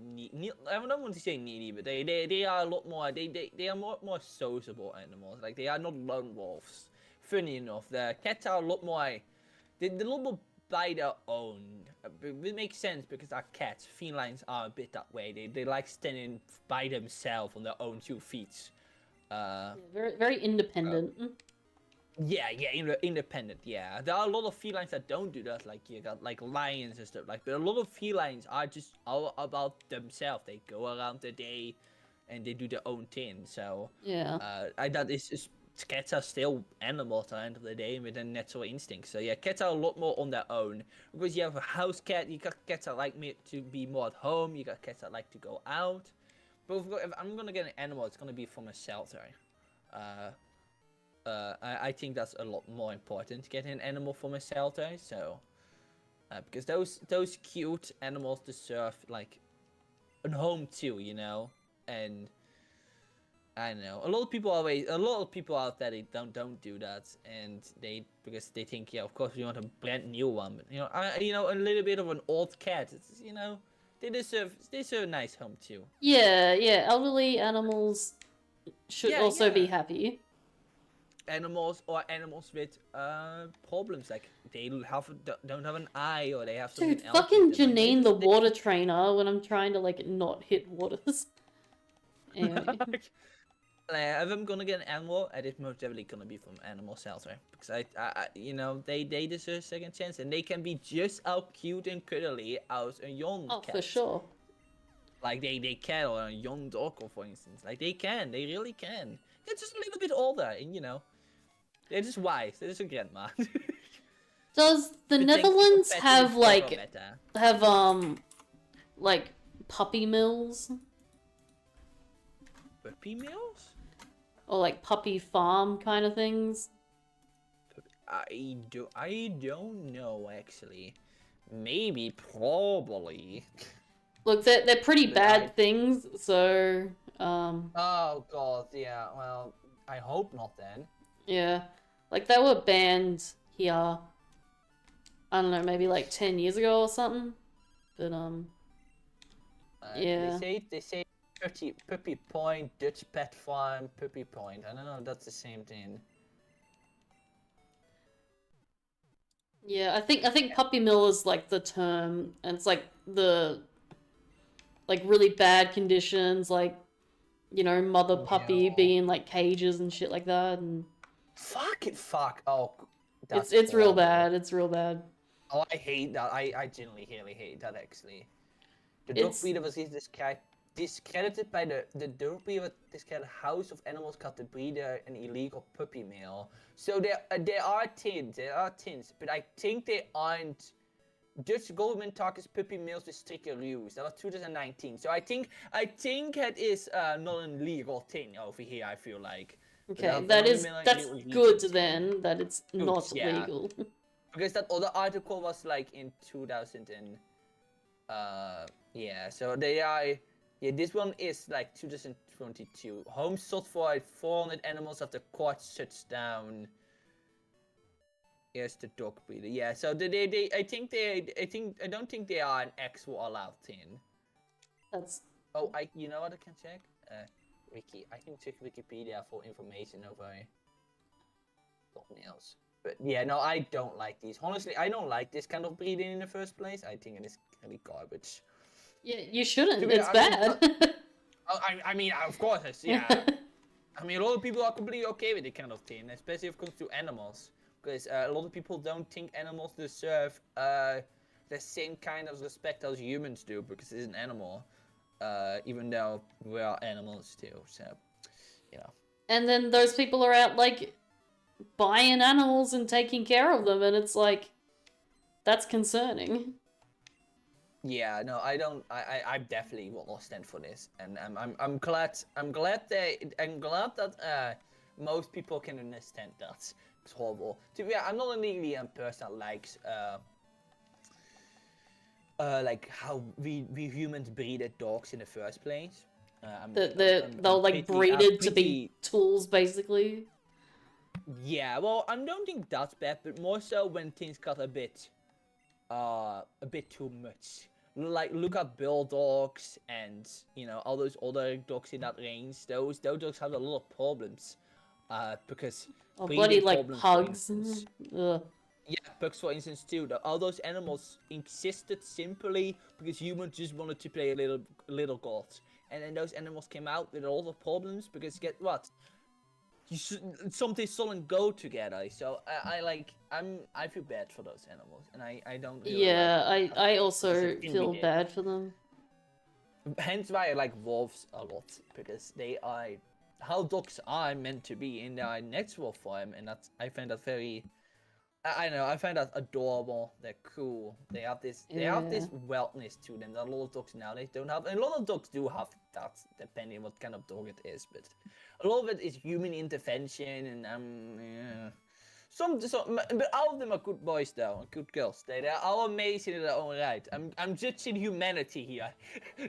don't want to say needy, but they are a lot more they are more sociable animals. Like, they are not lone wolves. Funny enough, the cats are a lot more they're a lot more by their own. It makes sense, because our cats, felines, are a bit that way. They like standing by themselves on their own 2 feet. Very very independent. Yeah, independent. Yeah, there are a lot of felines that don't do that. Like, you got like lions and stuff. Like, but a lot of felines are just all about themselves. They go around the day, and they do their own thing. So Yeah. that is just, cats are still animals at the end of the day with a natural instinct. So yeah, cats are a lot more on their own, because you have a house cat. You got cats that like to be more at home. You got cats that like to go out. But if I'm gonna get an animal, it's gonna be from a shelter. I think that's a lot more important, getting an animal from a shelter. So, because those cute animals deserve like a home too, you know. And I know a lot of people out there, they don't do that, and because they think, yeah, of course we want a brand new one, but a little bit of an old cat. It's, they deserve a nice home too. Yeah, elderly animals should also be happy. Animals with problems, like they don't have an eye, or they have something Dude, else. fucking Janine the water trainer when I'm trying to like not hit waters. Anyway. If I'm gonna get an animal, it is most definitely gonna be from animal shelter, because they deserve a second chance, and they can be just as cute and cuddly as a young cat. Oh, for sure. Like they can, or a young dog, for instance. Like they really can. They're just a little bit older, and they're just wise. They're just a grandma. Does the Netherlands have like puppy mills Puppy mills? or like puppy farm kind of things. I don't know actually. Maybe, probably. Look, they're pretty But bad things, so Oh god, yeah. Well, I hope not then. yeah. Like they were banned here, I don't know, maybe like 10 years ago or something. But yeah. They say Puppy Point, Dutch Pet Farm, Puppy Point. I don't know if that's the same thing. Yeah, I think puppy mill is like the term, and it's like the like really bad conditions, like you know, mother puppy No. being like cages and shit like that, and Fuck. Oh, that's it's real horrible. bad. It's real bad. Oh, I hate that. I genuinely really hate that actually. The dog breeder was discredited by the dog breeder discredited House of Animals cut the breeder an illegal puppy mill. So there are tins, but I think they aren't. Dutch government targets puppy mills with stricter rules. That was 2019. So I think it is not an illegal thing over here. I feel like. Okay, that's good then that it's not legal. Because that other article was like in 2000 and yeah. So they are. Yeah, this one is like 2022. Homes sold for 400 animals after court shuts down. Here's the dog breeder. Yeah, so I don't think they are an actual allowed thing. That's. Oh, you know what I can check? Wiki. I can check Wikipedia for information over dog nails. But yeah, no, I don't like these. Honestly, I don't like this kind of breeding in the first place. I think it is really garbage. Yeah, you shouldn't. It's bad. I mean, of course, yeah. I mean, a lot of people are completely okay with this kind of thing, especially if it comes to animals. Because a lot of people don't think animals deserve the same kind of respect as humans do, because it's an animal. Even though we are animals too, so, you know. And then those people are out, like, buying animals and taking care of them, and it's like, that's concerning. Yeah, no, I don't. I definitely will stand for this, and I'm glad that most people can understand that. It's horrible. To be honest, I'm not really a person that likes like how we humans breeded dogs in the first place. They'll like breeded to be tools, basically. Yeah, well, I don't think that's bad, but more so when things got a bit too much. Like, look at bulldogs and, you know, all those other dogs in that range. Those dogs have a lot of problems. Because... Oh, bloody, like, pugs. Ugh. Yeah, pugs, for instance, too. All those animals existed simply because humans just wanted to play a little gods. And then those animals came out with a lot of problems because, guess what? Something shouldn't go together. So I feel bad for those animals, and I don't really like I also feel bad for them. Hence why I like wolves a lot, because they are how dogs are meant to be in their natural form, and I find that very I know, I find that adorable. They're cool. They have this wellness to them that a lot of dogs nowadays don't have. And a lot of dogs do have that, depending on what kind of dog it is. But a lot of it is human intervention, and yeah. But all of them are good boys though, and good girls. They're all amazing in their own right. I'm judging humanity here,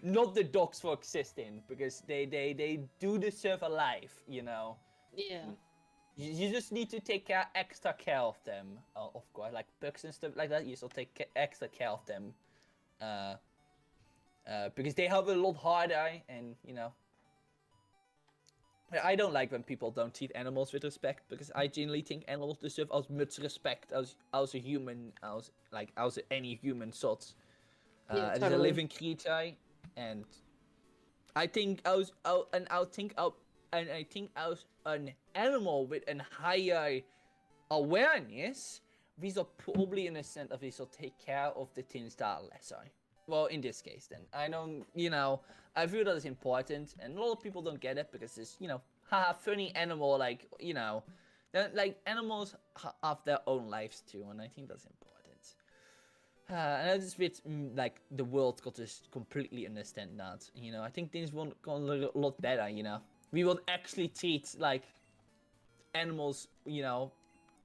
not the dogs for existing, because they do deserve a life, you know. Yeah. You just need to take extra care of them, of course, like pugs and stuff like that. You still take extra care of them, because they have a lot harder, and you know. I don't like when people don't treat animals with respect, because I genuinely think animals deserve as much respect as a human, as any human should. Yeah, It is a living creature, and I think as an animal with a higher awareness, we should probably, in a sense, we should take care of the things that are lesser. Well, in this case, then. I don't, you know, I feel that is important, and a lot of people don't get it, because it's, you know, haha, funny animal, like, you know, like, animals have their own lives, too, and I think that's important. And I just wish like the world could just completely understand that. You know, I think things will go a lot better. You know, we will actually treat like animals, you know,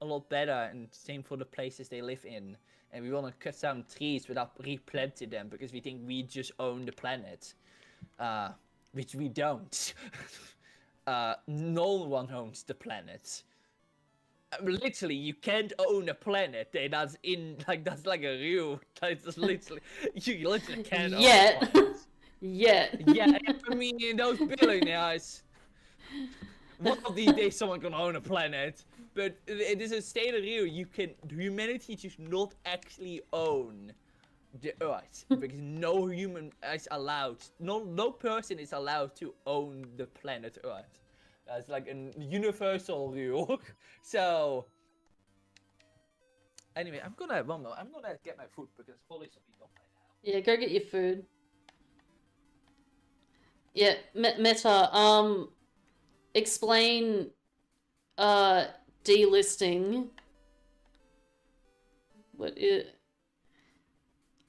a lot better, and same for the places they live in. And we want to cut down trees without replanting them because we think we just own the planet, which we don't. No one owns the planet. Literally, you can't own a planet that's that's like a rule. That's literally you literally can't own a Yet. planet. Yet. Yeah, I mean those billionaires. One of these days, someone can own a planet, but it is a state of rule. Humanity should not actually own the Earth because no human is allowed. No person is allowed to own the planet Earth. That's like a universal rule. So anyway, I'm gonna get my food because Holly's a bit off right now. Yeah, go get your food. Yeah, Meta, explain, delisting.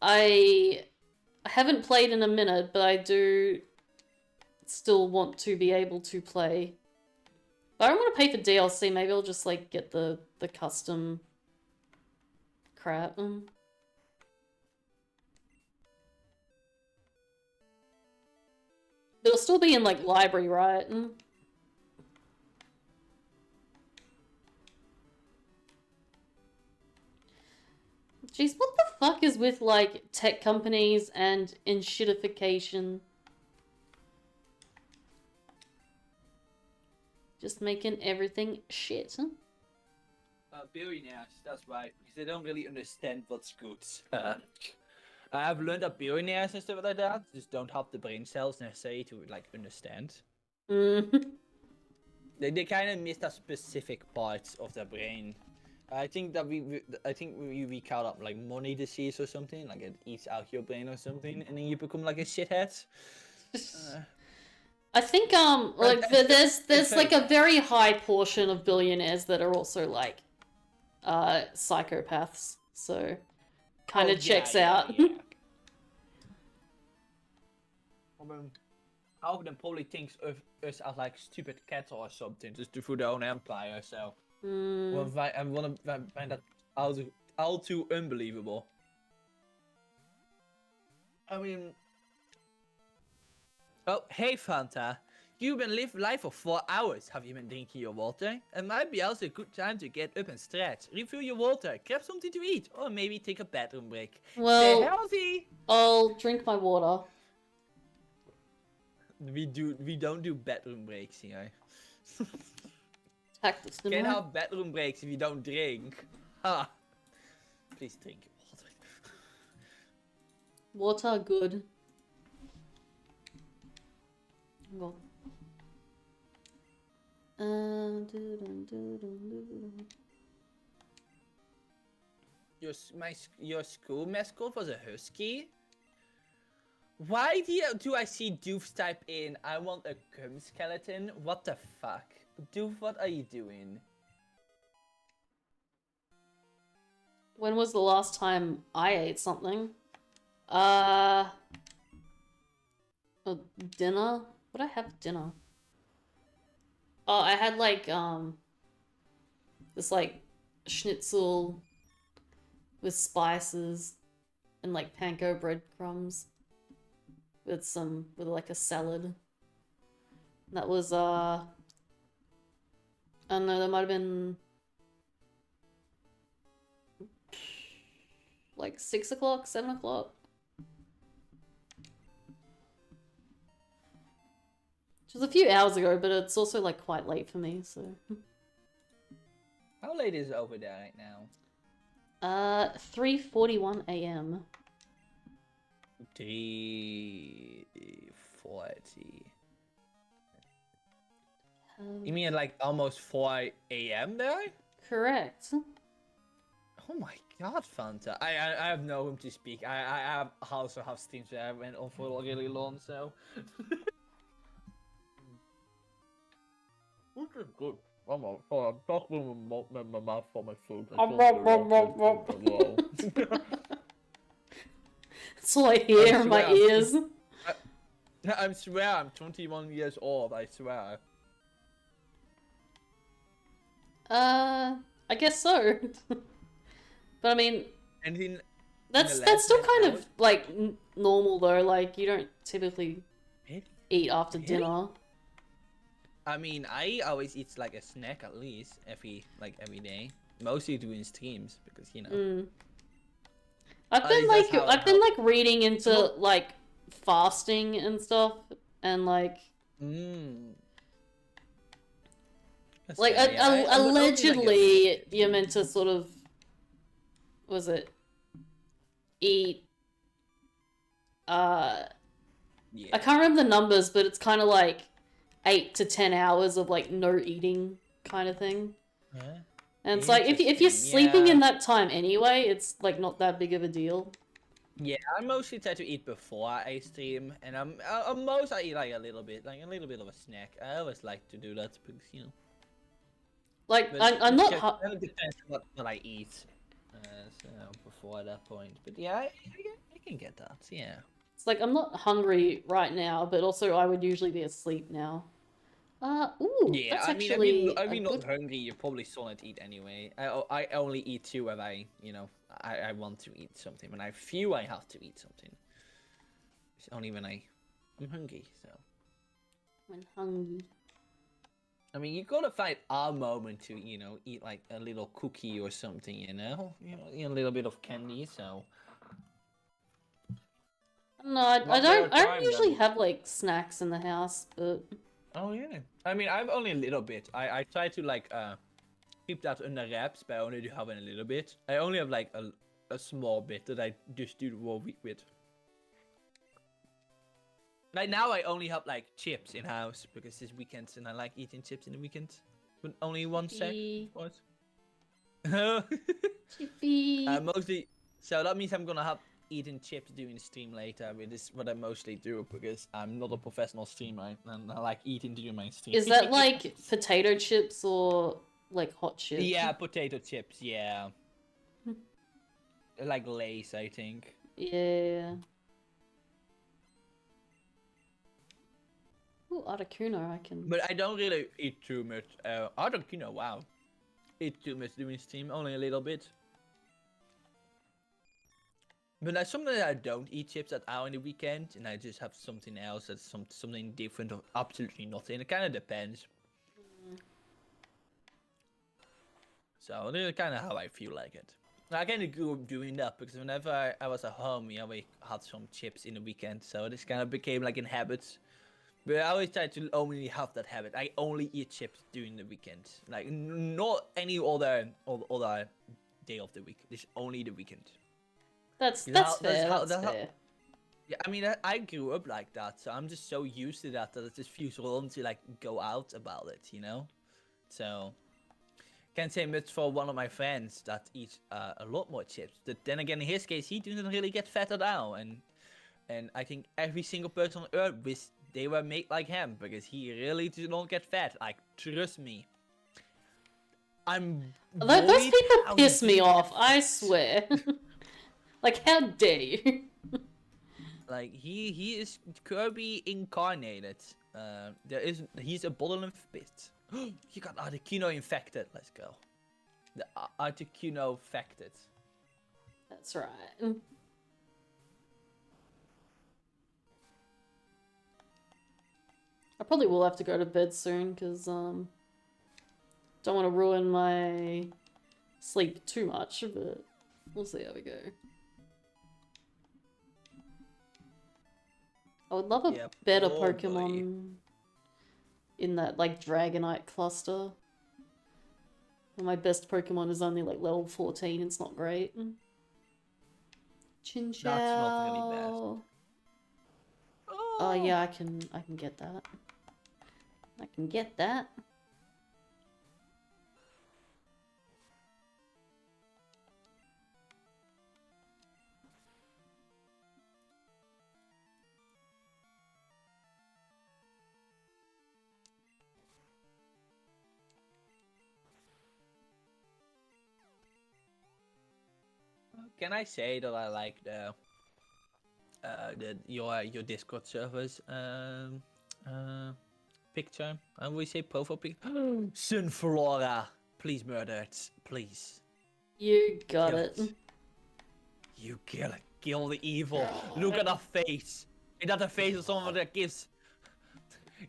I haven't played in a minute, but I do still want to be able to play. If I don't want to pay for DLC, maybe I'll just, like, get the custom crap. It'll still be in, like, library, right? Jeez, what the fuck is with, like, tech companies and enshittification? Just making everything shit, huh? Billionaires, that's right, because they don't really understand what's good. I've learned that billionaires and stuff like that just don't have the brain cells necessary to like understand. They kind of miss that specific parts of their brain. I think that we call up like money disease or something, like it eats out your brain or something, and then you become like a shithead. I think like there's like a very high portion of billionaires that are also like psychopaths, so kind of checks out. Yeah. I mean, half of them probably thinks of us as like stupid cattle or something, just to for their own empire. So I want to find that all too unbelievable. I mean, oh hey Fanta, you've been live for 4 hours. Have you been drinking your water? It might be also a good time to get up and stretch. Refill your water, grab something to eat, or maybe take a bathroom break. Well, stay healthy. I'll drink my water. We don't do bedroom breaks here. Tactics, Can't have bedroom breaks if you don't drink. Ha! Please drink water. Water good. Go. Your school mascot was a husky? Why do I see Doof type in, I want a cum skeleton? What the fuck? Doof, what are you doing? When was the last time I ate something? Dinner? What did I have for dinner? Oh, I had like, this like schnitzel with spices and like panko breadcrumbs with like a salad. That was, I don't know, that might have been like 6 o'clock, 7 o'clock. Which was a few hours ago, but it's also like quite late for me, so. How late is it over there right now? 3:41 a.m. 3:40. You mean like almost 4 a.m. there? Correct. Oh my god, Fanta. I have no room to speak. I also have streams where I went on for really long, so. Which is good. I'm talking with my mouth for my food. That's all I hear in my swear. ears. I swear I'm 21 years old, I swear. I guess so. But I mean, Anything that's less still than kind of hours? like normal though. Like you don't typically Really? eat after Really? dinner. I mean, I always eat like a snack at least every day. Mostly doing streams because you know. Mm. I've At been least that's like I've been like reading into not- like fasting and stuff, and like Mm. That's like fair, yeah. I would only, like, allegedly you're meant to sort of was it eat yeah. I can't remember the numbers, but it's kind of like 8 to 10 hours of like no eating kind of thing. Yeah. And it's like if you're Interesting, sleeping yeah. in that time anyway, it's like not that big of a deal. Yeah, I mostly try to eat before I stream, and I eat like a little bit of a snack. I always like to do that because you know. Like But I'm not kind of depends on what I eat. So before that point, but yeah, I can get that. Yeah. it's like I'm not hungry right now, but also I would usually be asleep now. Ooh, Yeah, that's I mean, actually I a mean, good... not hungry. You probably still not eat anyway. I only eat too when I want to eat something. When I feel I have to eat something. It's only when I'm hungry. So. When hungry. I mean, you gotta find a moment to eat like a little cookie or something. A little bit of candy. So. No, I Not there don't. I don't time, usually then. have like snacks in the house, but Oh yeah. I mean, I've only a little bit. I try to like keep that under wraps, but I only do have a little bit. I only have like a small bit that I just do the whole week with. Like now, I only have like chips in house because it's weekends and I like eating chips in the weekend. But only one sec, Chippy. of course. Chippy. Mostly. So that means I'm gonna have eating chips during the stream later. But this is what I mostly do because I'm not a professional streamer and I like eating during my stream. Is that like potato chips or like hot chips? Yeah, potato chips. Yeah. Like Lay's, I think. Yeah. Ooh, Articuno, I can... But I don't really eat too much. Articuno, wow. Eat too much during stream, only a little bit. But there's something that I don't eat chips at all in the weekend, and I just have something else that's something different or absolutely nothing. It kind of depends. So this is kind of how I feel like it. I kind of grew up doing that because whenever I was at home, we always had some chips in the weekend. So this kind of became like a habit. But I always try to only have that habit. I only eat chips during the weekend. Like, not any other day of the week. It's only the weekend. That's You know fair, how- that's fair. Yeah, I mean, I grew up like that. So I'm just so used to that it just feels wrong to, like, go out about it, you know? So, can't say much for one of my friends that eats a lot more chips. But then again, in his case, he doesn't really get fat at all. And I think every single person on Earth wish they were made like him because he really does not get fat. Like, trust me. I'm Those worried people how piss he me gets off, fat. I swear. Like, how dare you? Like, he is Kirby incarnated. He's a bottle of spit. You got Articuno infected. Let's go. The Articuno infected. That's right. I probably will have to go to bed soon because don't want to ruin my sleep too much, but we'll see how we go. I would love a Yeah, better probably. Pokemon in that like Dragonite cluster. And my best Pokemon is only like level 14, it's not great. Chinchou. That's not really bad. Oh yeah, I can get that. I can get that. Can I say that I like your Discord servers picture. And we say profile picture. Sunflora, please murder it, please. You got Kill it. it. You kill it. Kill the evil. Look at her face. Is that the face of someone that gives?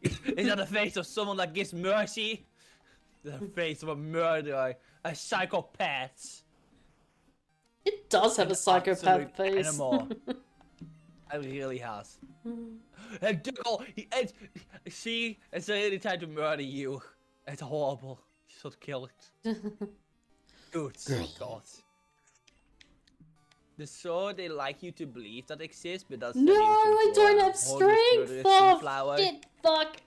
Is that the face of someone that gives mercy? The face of a murderer, a psychopath. It does have a psychopath Absolute face. Animal. It really has. And Dougal, see, it's really trying to murder you. It's horrible. You should kill it. Good God. The sword, they like you to believe that exists, but that's No, I don't have strength. Oh, shit, fuck.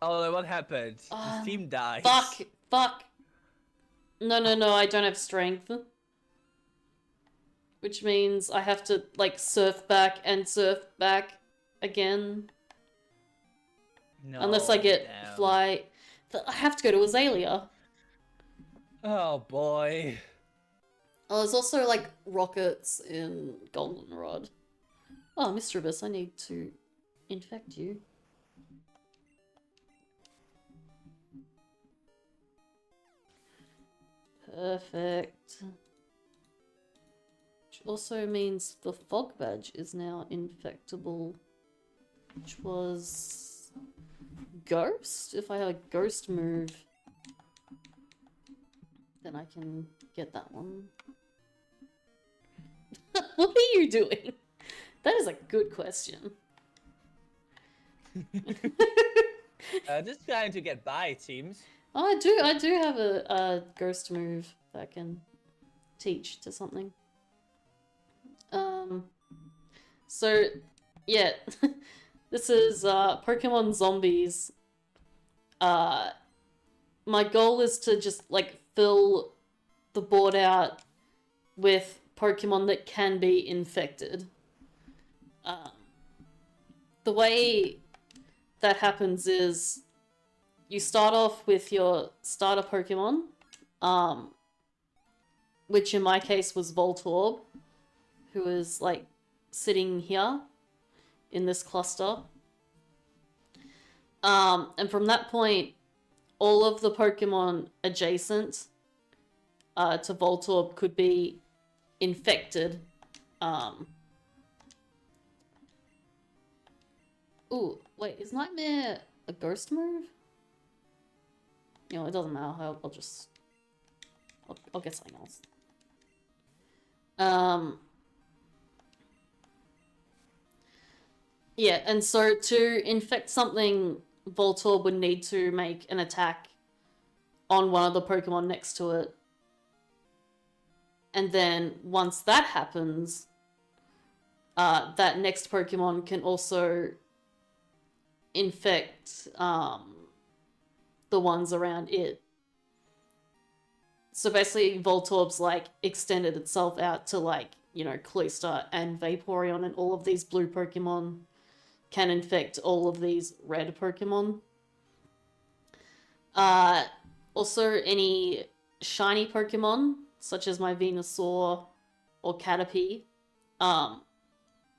Oh, what happened? The team died. Fuck. No, I don't have strength. Which means I have to, like, surf back again. No, Unless I get damn. fly. I have to go to Azalea. Oh boy. Oh, there's also, like, rockets in Goldenrod. Oh, Mischievous, I need to infect you. Perfect. Which also means the fog badge is now infectable. Which was ghost? If I have a ghost move, then I can get that one. What are you doing? That is a good question. Just trying to get by, it seems. Oh, I do have a ghost move that I can teach to something. So, yeah, this is Pokemon Zombies. My goal is to just, like, fill the board out with Pokemon that can be infected. The way that happens is you start off with your starter Pokemon, which in my case was Voltorb, who is, like, sitting here in this cluster. And from that point, all of the Pokemon adjacent to Voltorb could be infected. Ooh, wait, is Nightmare a ghost move? You know, it doesn't matter. I'll just... I'll get something else. Yeah, and so to infect something, Voltorb would need to make an attack on one of the Pokemon next to it. And then once that happens, that next Pokemon can also infect the ones around it. So basically Voltorb's, like, extended itself out to, like, you know, Cloyster and Vaporeon, and all of these blue Pokemon can infect all of these red Pokemon. Also, any shiny Pokemon, such as my Venusaur or Caterpie,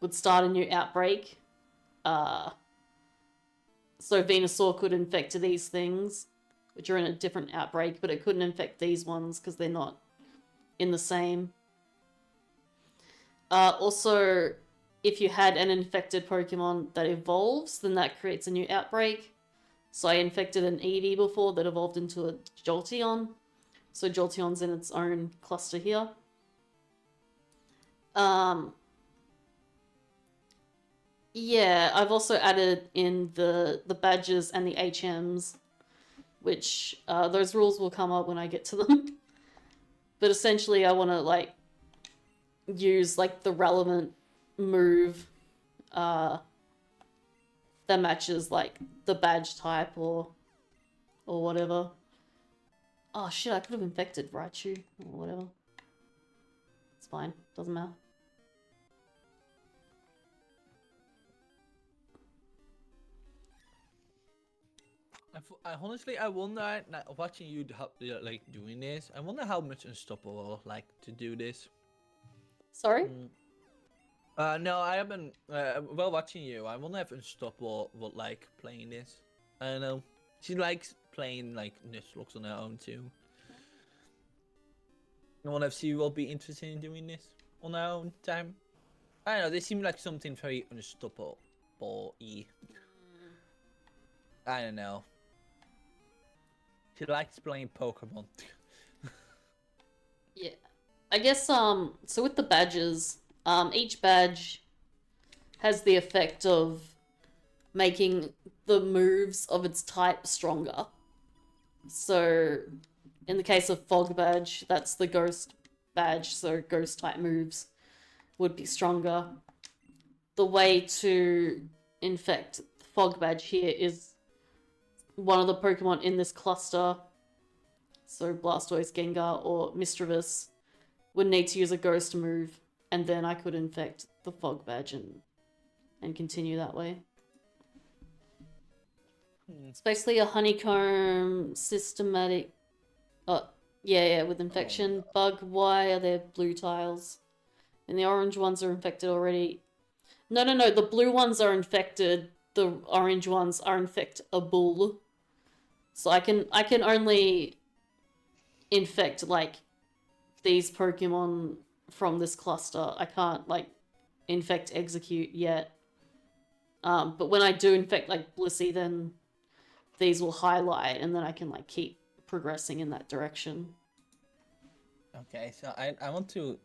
would start a new outbreak. So Venusaur could infect these things, which are in a different outbreak, but it couldn't infect these ones because they're not in the same. Also, if you had an infected Pokemon that evolves, then that creates a new outbreak. So I infected an Eevee before that evolved into a Jolteon. So Jolteon's in its own cluster here. Yeah, I've also added in the badges and the HMs, which those rules will come up when I get to them. But essentially I want to, like, use, like, the relevant move that matches, like, the badge type or whatever. Oh shit, I could have infected Raichu or whatever. It's fine, doesn't matter. I honestly, I wonder, watching you like doing this, I wonder how much Unstoppable like to do this. Sorry? No, I haven't. While watching you, I will never stop or would like playing this. I don't know. She likes playing like Nuzlocke on her own too. I wonder if she will be interested in doing this on her own time. I don't know. They seem like something very unstoppable. I don't know. She likes playing Pokemon. Yeah. I guess so with the badges, each badge has the effect of making the moves of its type stronger. So in the case of Fog Badge, that's the Ghost Badge, so Ghost type moves would be stronger. The way to infect Fog Badge here is one of the Pokemon in this cluster, so Blastoise, Gengar, or Mischievous, would need to use a Ghost move, and then I could infect the Fog Badge and continue that way. It's basically a honeycomb systematic. Oh, yeah, with infection. Bug, why are there blue tiles? And the orange ones are infected already. No, the blue ones are infected. The orange ones are infectable. So I can only infect, like, these Pokemon from this cluster. I can't, like, infect Execute yet. But when I do infect, like, Blissey, then these will highlight, and then I can, like, keep progressing in that direction. Okay, so I want to,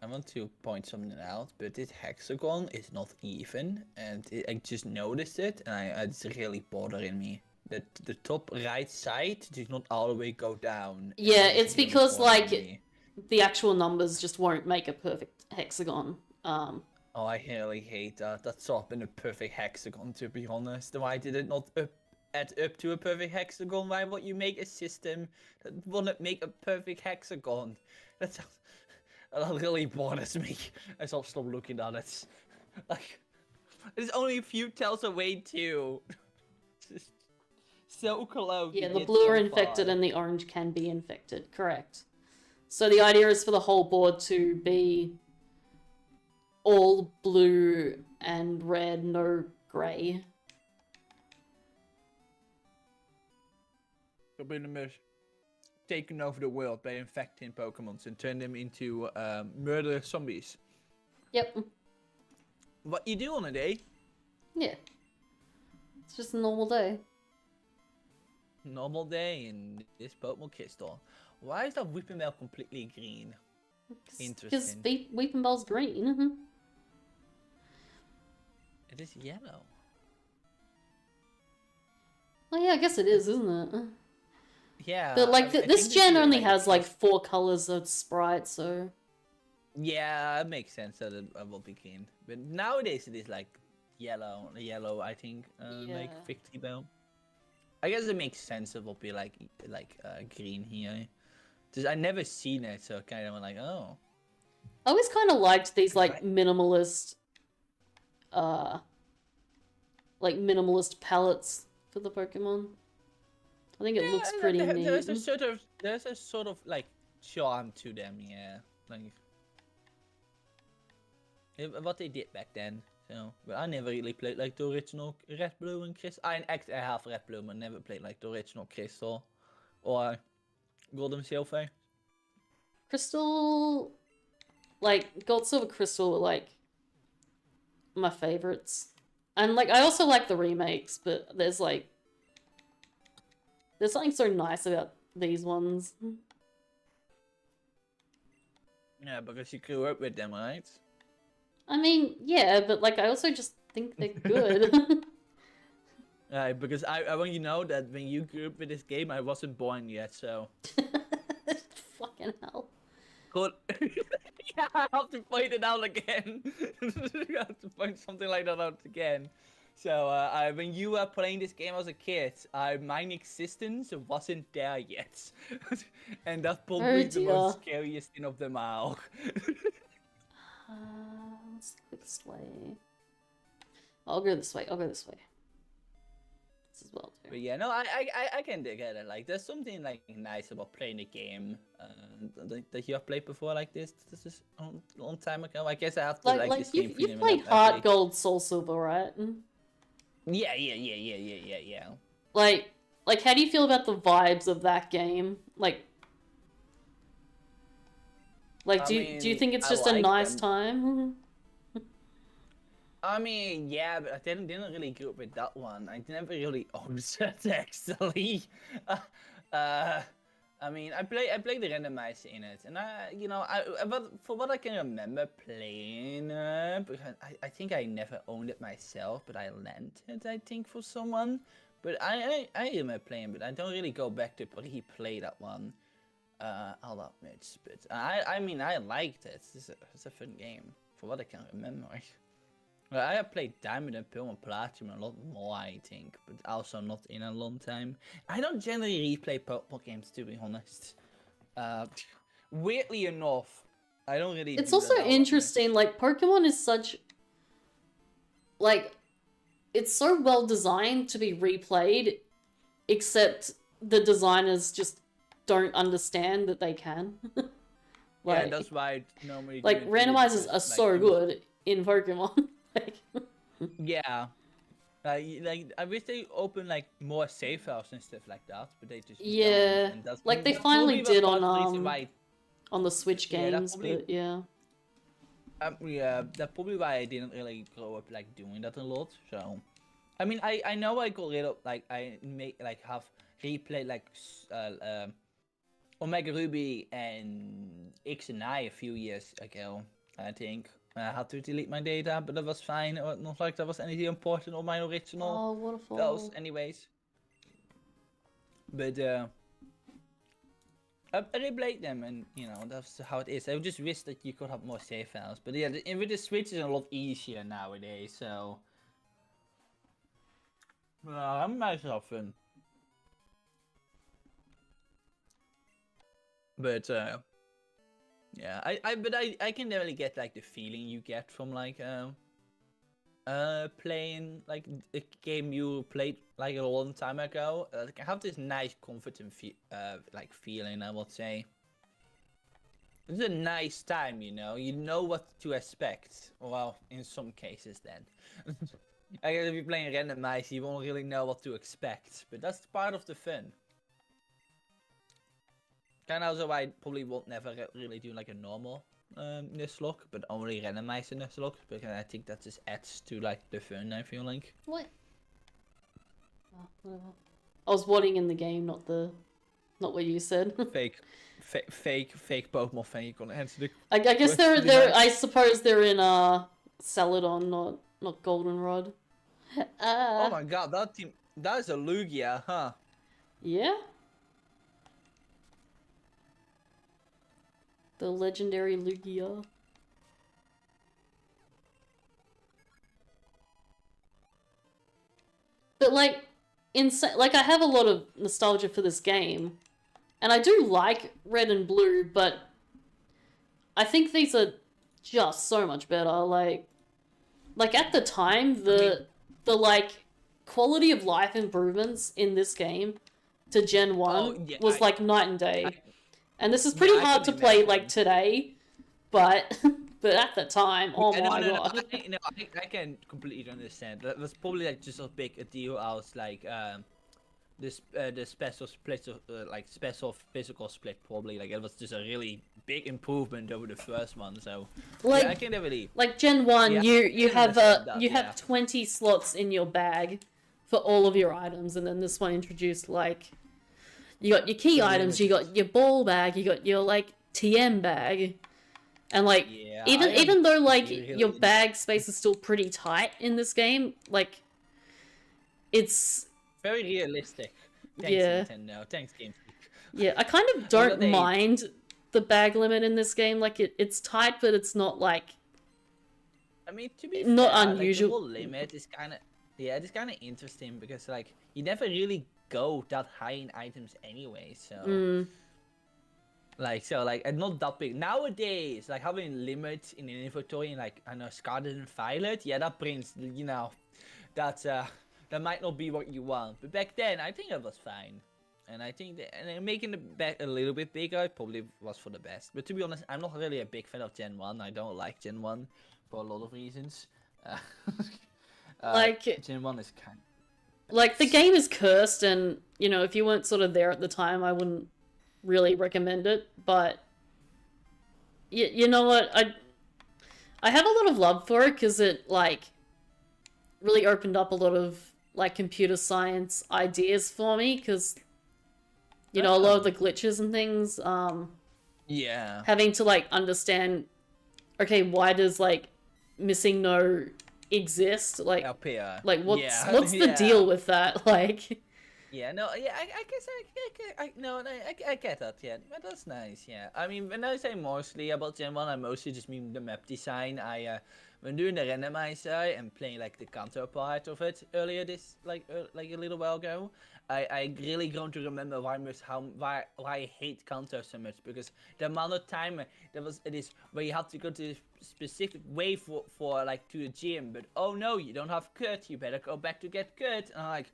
I want to point something out, but this hexagon is not even, and I just noticed it, and it's really bothering me. That the top right side does not all the way go down. Yeah, it's really because, like, me. the actual numbers just won't make a perfect hexagon. Oh, I really hate that. That's not been a perfect hexagon, to be honest. Why did it not add up to a perfect hexagon? Why would you make a system that wouldn't make a perfect hexagon? That really bothers me. I shall stop looking at it. Like, it's only a few tiles away too. Just so close. Yeah, the blue are infected and the orange can be infected, correct. So the idea is for the whole board to be all blue and red, no grey. Taking over the world by infecting Pokemons and turn them into murderous zombies. Yep. What you do on a day? Yeah. It's just a normal day. Normal day in this Pokemon Crystal. Why is that Weeping Bell completely green? Interesting. Because Weeping Bell's green. It is yellow. Oh yeah, I guess it is, isn't it? Yeah. But like this gen only has like 4 colors colors of sprite, so. Yeah, it makes sense that it will be green. But nowadays it is like yellow, I think, like Victory Bell. I guess it makes sense it will be like green here. Just I never seen it, so kind of like, oh. I always kind of liked these like minimalist palettes for the Pokemon. I think it looks pretty neat. There's a sort of like charm to them, yeah. Like what they did back then. So, but I never really played like the original Red, Blue, and Crystal. I have Red, Blue, but never played like the original Crystal or Gold and Silver. Crystal, like Gold, Silver, Crystal were like my favorites, and like I also like the remakes, but there's something so nice about these ones. Yeah, because you grew up with them, right? I mean, yeah, but like I also just think they're good. Right, because I want you to know that when you grew up with this game, I wasn't born yet, so. Fucking hell. Good. Yeah, I have to point it out again. I have to point something like that out again. So, when you were playing this game as a kid, my existence wasn't there yet. And that's probably the most scariest thing of them all. Let's go this way. I'll go this way. as well too. But yeah, no, I can dig it. Like, there's something like nice about playing a game that you have played before like this. This is a long time ago. I guess I have to like the same you've feeling. played Heart Gold, Soul Silver, right? Yeah. Like, how do you feel about the vibes of that game? Like, do you think it's just a nice time? I mean, yeah, but I didn't really grow up with that one. I never really owned it actually. I mean, I played the randomizer in it, and for what I can remember playing, because I think I never owned it myself, but I lent it, I think, for someone. But I remember playing, but I don't really go back to replay that one all that much. But I mean, I liked it. It's a fun game, for what I can remember. Well, I have played Diamond and Pearl and Platinum a lot more, I think, but also not in a long time. I don't generally replay Pokemon games, to be honest. Weirdly enough, I don't really. It's also interesting. Like, Pokemon is such, like, it's so well designed to be replayed, except the designers just don't understand that they can. Yeah, that's why normally. Like, randomizers are so good in Pokemon. Yeah. Like I wish they opened like more safe house and stuff like that, but they just yeah, like they finally did on the Switch games, but yeah. Yeah, that's probably why I didn't really grow up like doing that a lot. So, I mean, I know I got rid of like have replayed like Omega Ruby and X and I a few years ago, I think. I had to delete my data, but that was fine. It was not like that was anything important on my original. Oh, waterfall. Those, anyways. But I replayed them, and you know that's how it is. I just wish that you could have more save files. But yeah, with the Switch is a lot easier nowadays. So I'm myself fun. But yeah, I can definitely get like the feeling you get from like playing like a game you played like a long time ago. Like, I have this nice comforting feeling, I would say. It's a nice time, you know what to expect. Well, in some cases then. I guess if you're playing randomized, you won't really know what to expect, but that's part of the fun. Kind of also why I probably won't never really do like a normal Nuzlocke, but only randomize a Nuzlocke, because I think that just adds to like the fun, I feel like. What? Oh, whatever. I was watching in the game, not what you said. fake Pokemon fan. You gonna answer the. I guess they're. I suppose they're in Celadon, not Goldenrod. Oh my god, that is a Lugia, huh? Yeah. The legendary Lugia. But like, I have a lot of nostalgia for this game, and I do like Red and Blue, but I think these are just so much better. Like at the time, the like quality of life improvements in this game to Gen 1 was like night and day. And this is pretty hard to play like today, but at the time, oh my god. I can completely understand. That was probably like just as big a deal as like the special split of like special physical split, probably. Like it was just a really big improvement over the first one. So like, yeah, I can definitely like Gen 1, you have 20 slots in your bag for all of your items, and then this one introduced like you got your key items, you got your ball bag, you got your like TM bag, and like even though like your bag space is still pretty tight in this game, like it's very realistic. Thanks, Nintendo. Thanks, Game Freak. Yeah, I kind of don't mind the bag limit in this game. Like it's tight, but it's not like. I mean, to be not fair, unusual. Like, the whole limit is kind of it's kind of interesting because like you never really go that high in items anyway, so like and not that big nowadays. Like having limits in an inventory, and like I know Scarlet and Violet, that brings that that might not be what you want. But back then, I think it was fine. And I think that, and then making the back a little bit bigger probably was for the best. But to be honest, I'm not really a big fan of Gen 1. I don't like Gen 1 for a lot of reasons. Like- Gen 1 is kind Like, the game is cursed, and, you know, if you weren't sort of there at the time, I wouldn't really recommend it, but you know what, I had a lot of love for it, because it, like, really opened up a lot of, like, computer science ideas for me, because, you know, a lot of the glitches and things, yeah. having to, like, understand, okay, why does, like, missing no exist? Like, Up here. what's Yeah. what's the Yeah. deal with that? Like, Yeah, no, yeah, I guess I get that, yeah, but that's nice, yeah. I mean, when I say mostly about Gen 1, I mostly just mean the map design. When doing the randomizer and playing, like, the counterpart of it earlier this, like a little while ago, I really grown to remember why I hate counter so much, because the amount of time it is where you have to go to a specific way for like, to the gym, but oh no, you don't have cut, you better go back to get cut, and I'm like,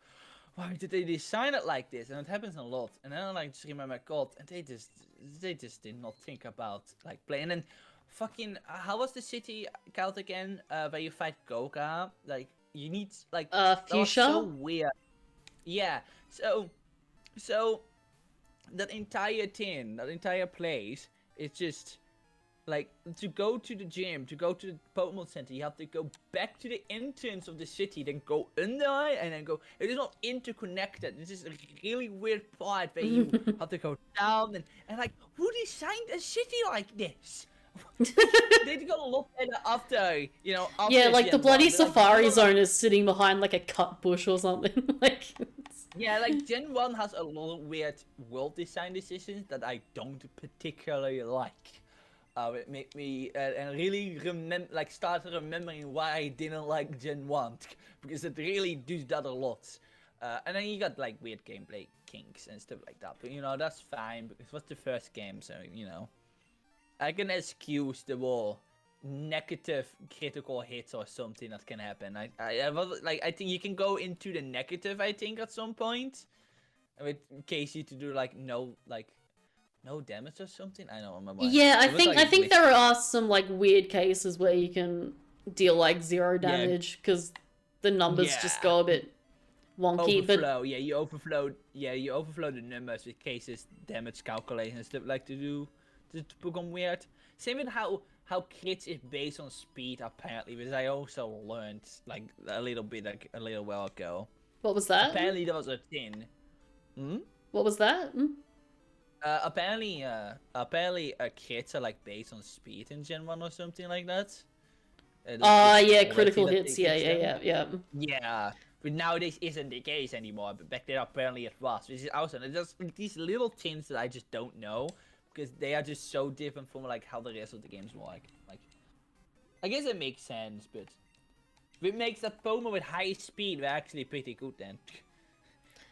why did they design it like this? And it happens a lot. And then I like just remember, God, and they just did not think about like playing. And fucking, how was the city called again? Where you fight Goga? Like you need like that was Fuchsia? so weird. Yeah. So that entire thing, that entire place, is just. Like, to go to the gym, to go to the Pokemon Center, you have to go back to the entrance of the city, then go under, and then go... It is not interconnected. This is a really weird part where you have to go down, and like, who designed a city like this? They got a lot better after, you know, after Yeah, like, the Gen bloody 1, but, like, Safari Gen 1 Zone is sitting behind, like, a cut bush or something. Like, Yeah, like, Gen 1 has a lot of weird world design decisions that I don't particularly like. It made me and really start remembering why I didn't like Gen 1, because it really does that a lot. And then you got like weird gameplay kinks and stuff like that, but you know that's fine because it was the first game, so you know I can excuse the more negative critical hits or something that can happen. I think you can go into the negative. I think at some point with Casey to do like no damage or something. I don't remember. yeah, I It was, think like, I think glitch. there are some, like, weird cases where you can deal, like, 0 damage, because the numbers just Yeah. go a bit wonky, but... Overflow, yeah, you overflow the numbers with cases, damage calculations, stuff like to become weird. Same with how crits is based on speed apparently, which I also learned like a little bit like a little while ago. What was that? Apparently that was a thing. What was that? Apparently crits are like based on speed in Gen 1 or something like that. Yeah, critical hits, yeah. Yeah, but nowadays isn't the case anymore. But back then apparently it was, which is awesome. It's just like, these little things that I just don't know because they are just so different from like how the rest of the games work. Like, I guess it makes sense, but it makes that Pokemon with high speed were actually pretty good then.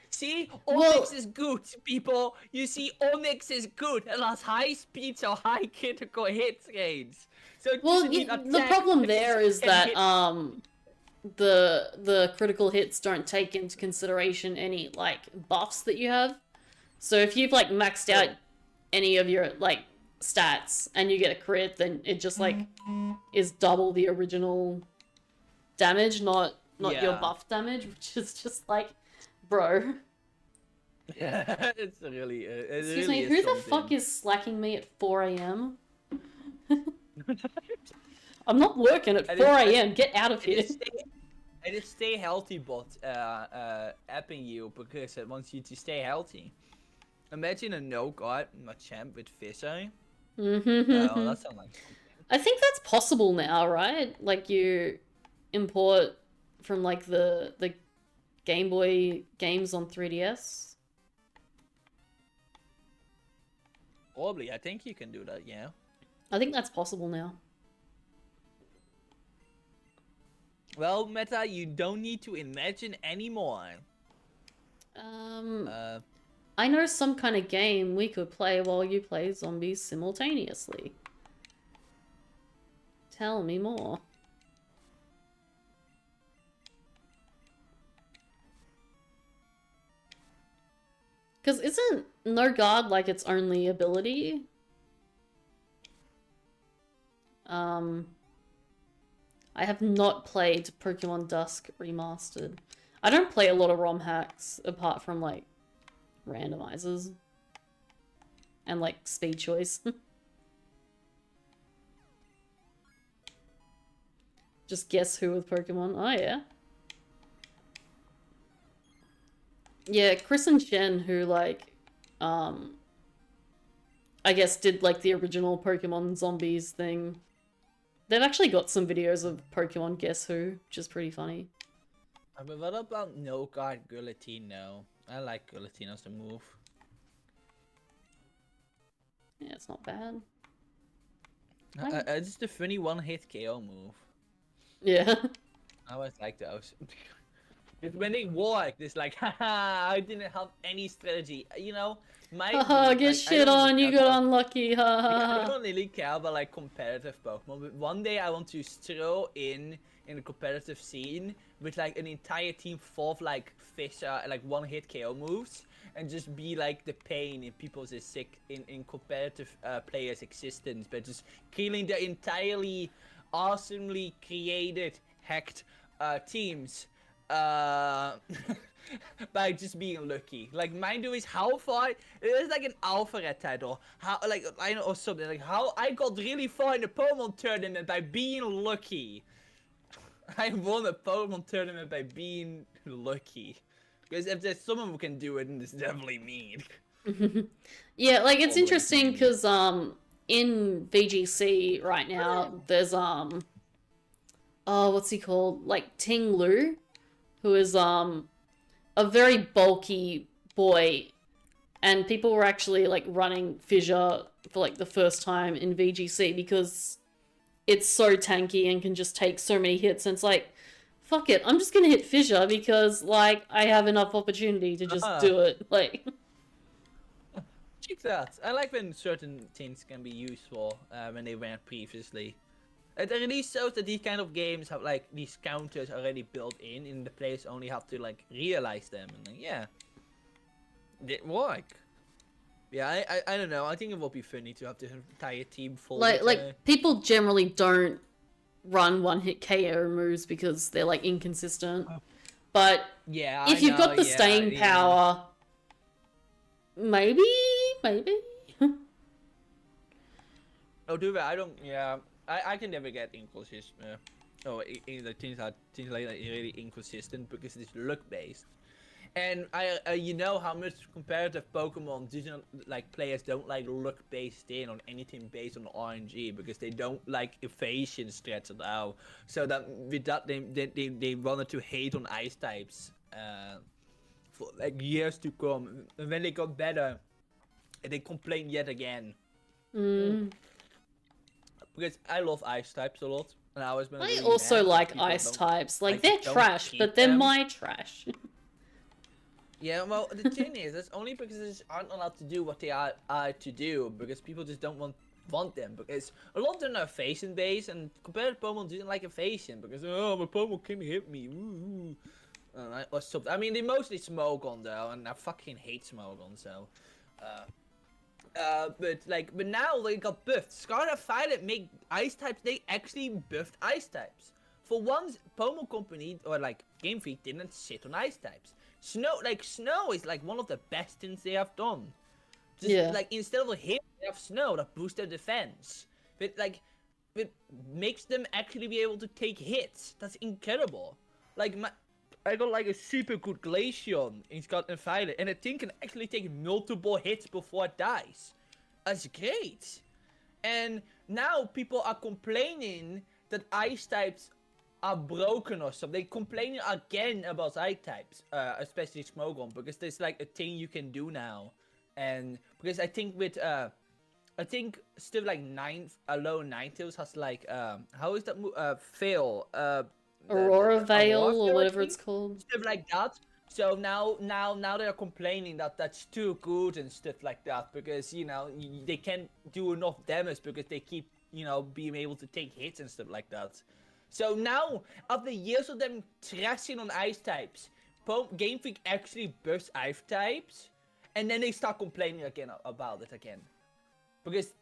See, Onyx is good, people. You see, Onyx is good and has high speed, so high critical hit rates. So it Well, doesn't mean the attack, problem it there just is can that hit. the critical hits don't take into consideration any, like, buffs that you have. So if you've, like, maxed out any of your, like, stats and you get a crit, then it just, like, is double the original damage, not your Yeah. buff damage, which is just like, bro. Yeah, it's really. Excuse me, who the fuck is slacking me at 4 a.m.? I'm not working at 4 a.m. Get out of here. It is Stay Healthy bot apping you because it wants you to stay healthy. Imagine a no-god Machamp with Fissure. Oh, that sounds like something. I think that's possible now, right? Like, you import from, like, the Game Boy games on 3DS. Probably, I think you can do that, yeah. I think that's possible now. Well, Meta, you don't need to imagine anymore. I know some kind of game we could play while you play zombies simultaneously. Tell me more. Because isn't No Guard like its only ability? I have not played Pokemon Dusk Remastered. I don't play a lot of ROM hacks apart from like randomizers and like speed choice. Just guess who with Pokemon. Oh yeah. Yeah, Chris and Shen, who like I guess did like the original Pokemon Zombies thing. They've actually got some videos of Pokemon Guess Who, which is pretty funny. But what about No Guard Gulletino? I like Gulletino as a move. Yeah, it's not bad. It's the funny one-hit KO move. Yeah. I always like those. It's when they work, it's like, haha, I didn't have any strategy. You know, my Haha, get shit on, you got unlucky, I haha. don't really care about like competitive Pokemon, but one day I want to throw in the competitive scene with like an entire team full of like Fisher, like one-hit KO moves, and just be like the pain in people's in competitive players' existence, but just killing the entirely awesomely created hacked teams by just being lucky. Like mind you is how far it is like an alpha title. How like I know or something like how I got really far in the Pokemon tournament by being lucky. I won a Pokemon tournament by being lucky. Because if there's someone who can do it, then it's definitely me. Yeah, like it's Always interesting me. because in VGC right now there's oh what's he called? Like Ting Lu, who is a very bulky boy, and people were actually like running Fissure for like the first time in VGC because it's so tanky and can just take so many hits, and it's like, fuck it, I'm just gonna hit Fissure because like I have enough opportunity to just do it. Like Check that. I like when certain things can be useful when they weren't previously. It really shows that these kind of games have like these counters already built in the players only have to like realize them and like, yeah, they work. Yeah, I don't know. I think it will be funny to have the entire team full. like people generally don't run one-hit KO moves because they're like inconsistent. But yeah, if you've got the staying power, maybe. Oh, do that. I don't. Yeah, I can never get inconsistent. Like things like really inconsistent because it's luck based. And you know how much competitive Pokemon doesn't like players don't like luck based in on anything based on RNG because they don't like evasion strats at all. So that with that they wanted to hate on ice types for like years to come. And when they got better, they complained yet again. Because I love ice types a lot, and I always been. I really also mad that like people ice don't- types. Like, like, they're don't trash, keep but they're them. my trash. Yeah, well, the thing is, it's only because they just aren't allowed to do what they are to do, because people just don't want them, because a lot of them are evasion based, and competitive Pokemon didn't like evasion, because, oh, my Pokemon can hit me, ooh. Or something. I mean, they mostly Smogon, though, and I fucking hate Smogon, so, but now they got buffed. Scarlet Violet make ice types, they actually buffed ice types. For once, Pokemon Company, or like Game Freak, didn't sit on ice types. Snow is like one of the best things they have done. Just Yeah. like instead of a hit, they have snow that boosts their defense. But it makes them actually be able to take hits. That's incredible. Like I got like a super good Glaceon in Scarlet Violet, and the thing can actually take multiple hits before it dies. That's great. And now people are complaining that ice types are broken or something. They're complaining again about ice types, especially Smogon, because there's like a thing you can do now. And because I think with I think still like Alolan Ninetales has like how is that Veil Aurora Veil, Aurora or Veil, I whatever think? it's called. Stuff like that. So now they're complaining that that's too good and stuff like that, because you know they can't do enough damage because they keep being able to take hits and stuff like that. So now, after years of them trashing on ice types, Game Freak actually buffs ice types, and then they start complaining again about it again, because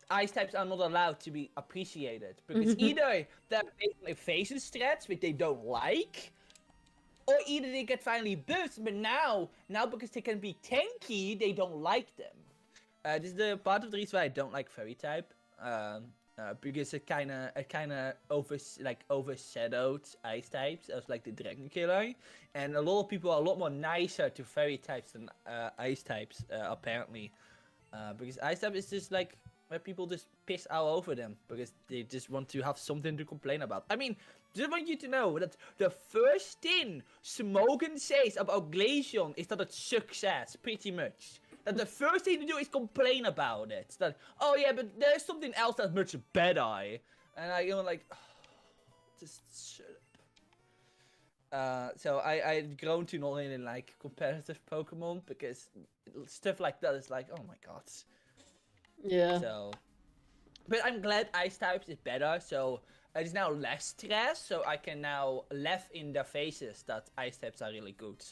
ice types are not allowed to be appreciated, because either they're making a faces threats which they don't like, or either they get finally buffed, but now because they can be tanky, they don't like them. This is the part of the reason why I don't like fairy type, because it kind of overshadowed ice types as like the dragon killer, and a lot of people are a lot more nicer to fairy types than ice types apparently, because ice type is just like where people just piss all over them because they just want to have something to complain about. I mean, just want you to know that the first thing Smogon says about Glaceon is that it sucks ass, pretty much. That the first thing to do is complain about it. That, oh yeah, but there's something else that's much better. And I, like, oh, just shut up. So I've grown to not really like competitive Pokemon because stuff like that is like, oh my god. Yeah. So, but I'm glad Ice types is better. So it is now less stress. So I can now laugh in their faces that Ice types are really good.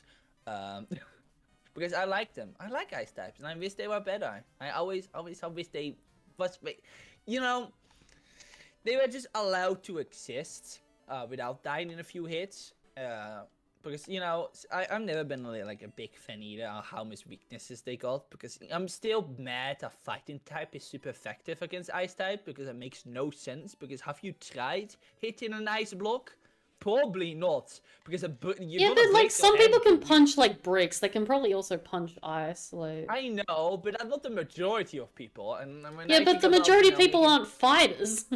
Because I like them. I like Ice types, and I wish they were better. I always wish they was, you know, they were just allowed to exist without dying in a few hits. Because, you know, I've never been like a big fan either of how much weaknesses they got, because I'm still mad that fighting type is super effective against ice type, because it makes no sense. Because have you tried hitting an ice block? Probably not, because yeah, but like some people can punch like bricks. They can probably also punch ice. Like I know, but that's not the majority of people. And when yeah, but the majority of people aren't fighters.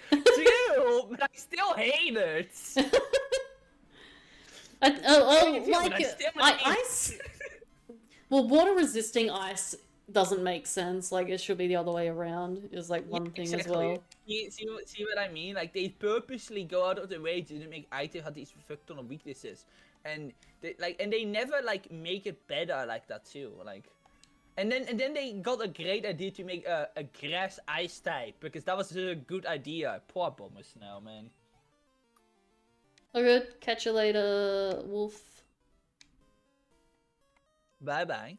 True, but I still hate it. Ice. Well, water resisting ice doesn't make sense. Like it should be the other way around. Is like one thing exactly. As well. See what I mean? Like they purposely go out of their way to make items have these fuck ton of weaknesses, and they never like make it better like that too. Like, and then they got a great idea to make a grass ice type, because that was a good idea. Poor Bombers now, man. All good. Catch you later, Wolf. Bye bye.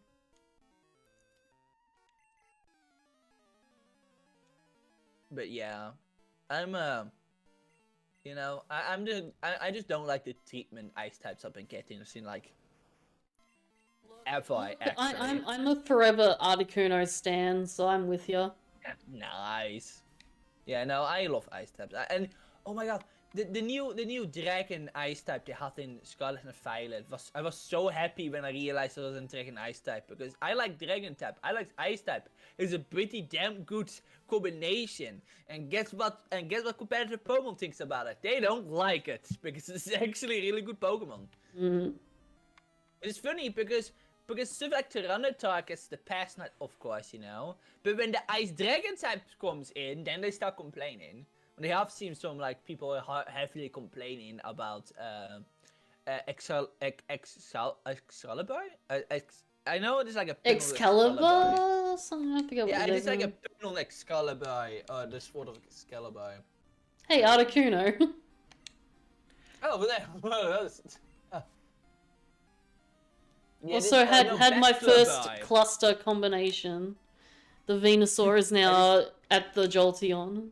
But yeah, I'm you know, I just don't like the treatment ice types have been getting. I've seen like actually. I'm a forever Articuno stan, so I'm with you. Nice. Yeah, no, I love ice types, and oh my god, the new dragon ice type they had in Scarlet and Violet I was so happy when I realized it was a dragon ice type, because I like dragon type, I like ice type. It's a pretty damn good combination, and guess what competitive Pokemon thinks about it? They don't like it, because it's actually a really good Pokemon. It's funny because stuff like Tyranitar gets the pass, not of course, you know, but when the ice dragon type comes in, then they start complaining. They have seen some like people heavily complaining about Excalibur. I know it's like a Excalibur. I forget what it's like a pin on Excalibur, the sword of Excalibur. Hey, Articuno. Oh, but there. Yeah, also had my first cluster combination. The Venusaur is now at the Jolteon.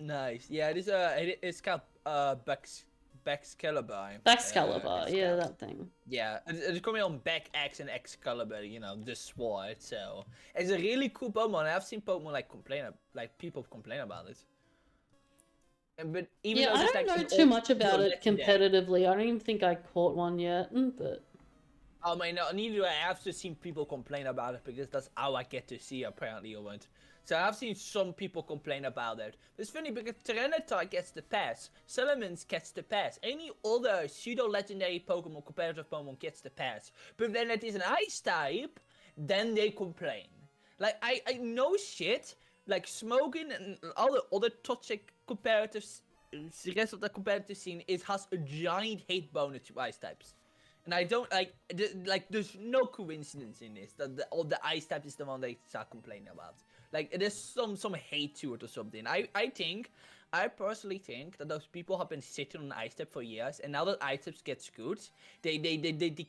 Nice. Yeah, it's called Baxcalibur. Baxcalibur, yeah, that thing. Yeah, it's coming on Back X and Excalibur, you know, the sword. So it's a really cool Pokemon. I've seen Pokemon people complain about it. But even though I don't know too much about it competitively. I don't even think I caught one yet, but. Oh my, no, neither do I. I've just seen people complain about it, because that's how I get to see apparently or what. So I've seen some people complain about it. It's funny because Tyranitar gets the pass, Salamence gets the pass, any other pseudo-legendary Pokemon, competitive Pokemon gets the pass. But when it is an ice type, then they complain. Like, I know shit, like Smogon and all the other toxic competitives, the rest of the competitive scene has a giant hate bonus to ice types. And I don't there's no coincidence in this that the ice type is the one they start complaining about. Like there's some hate to it or something. I think I personally think that those people have been sitting on ice step for years, and now that ice steps gets good, they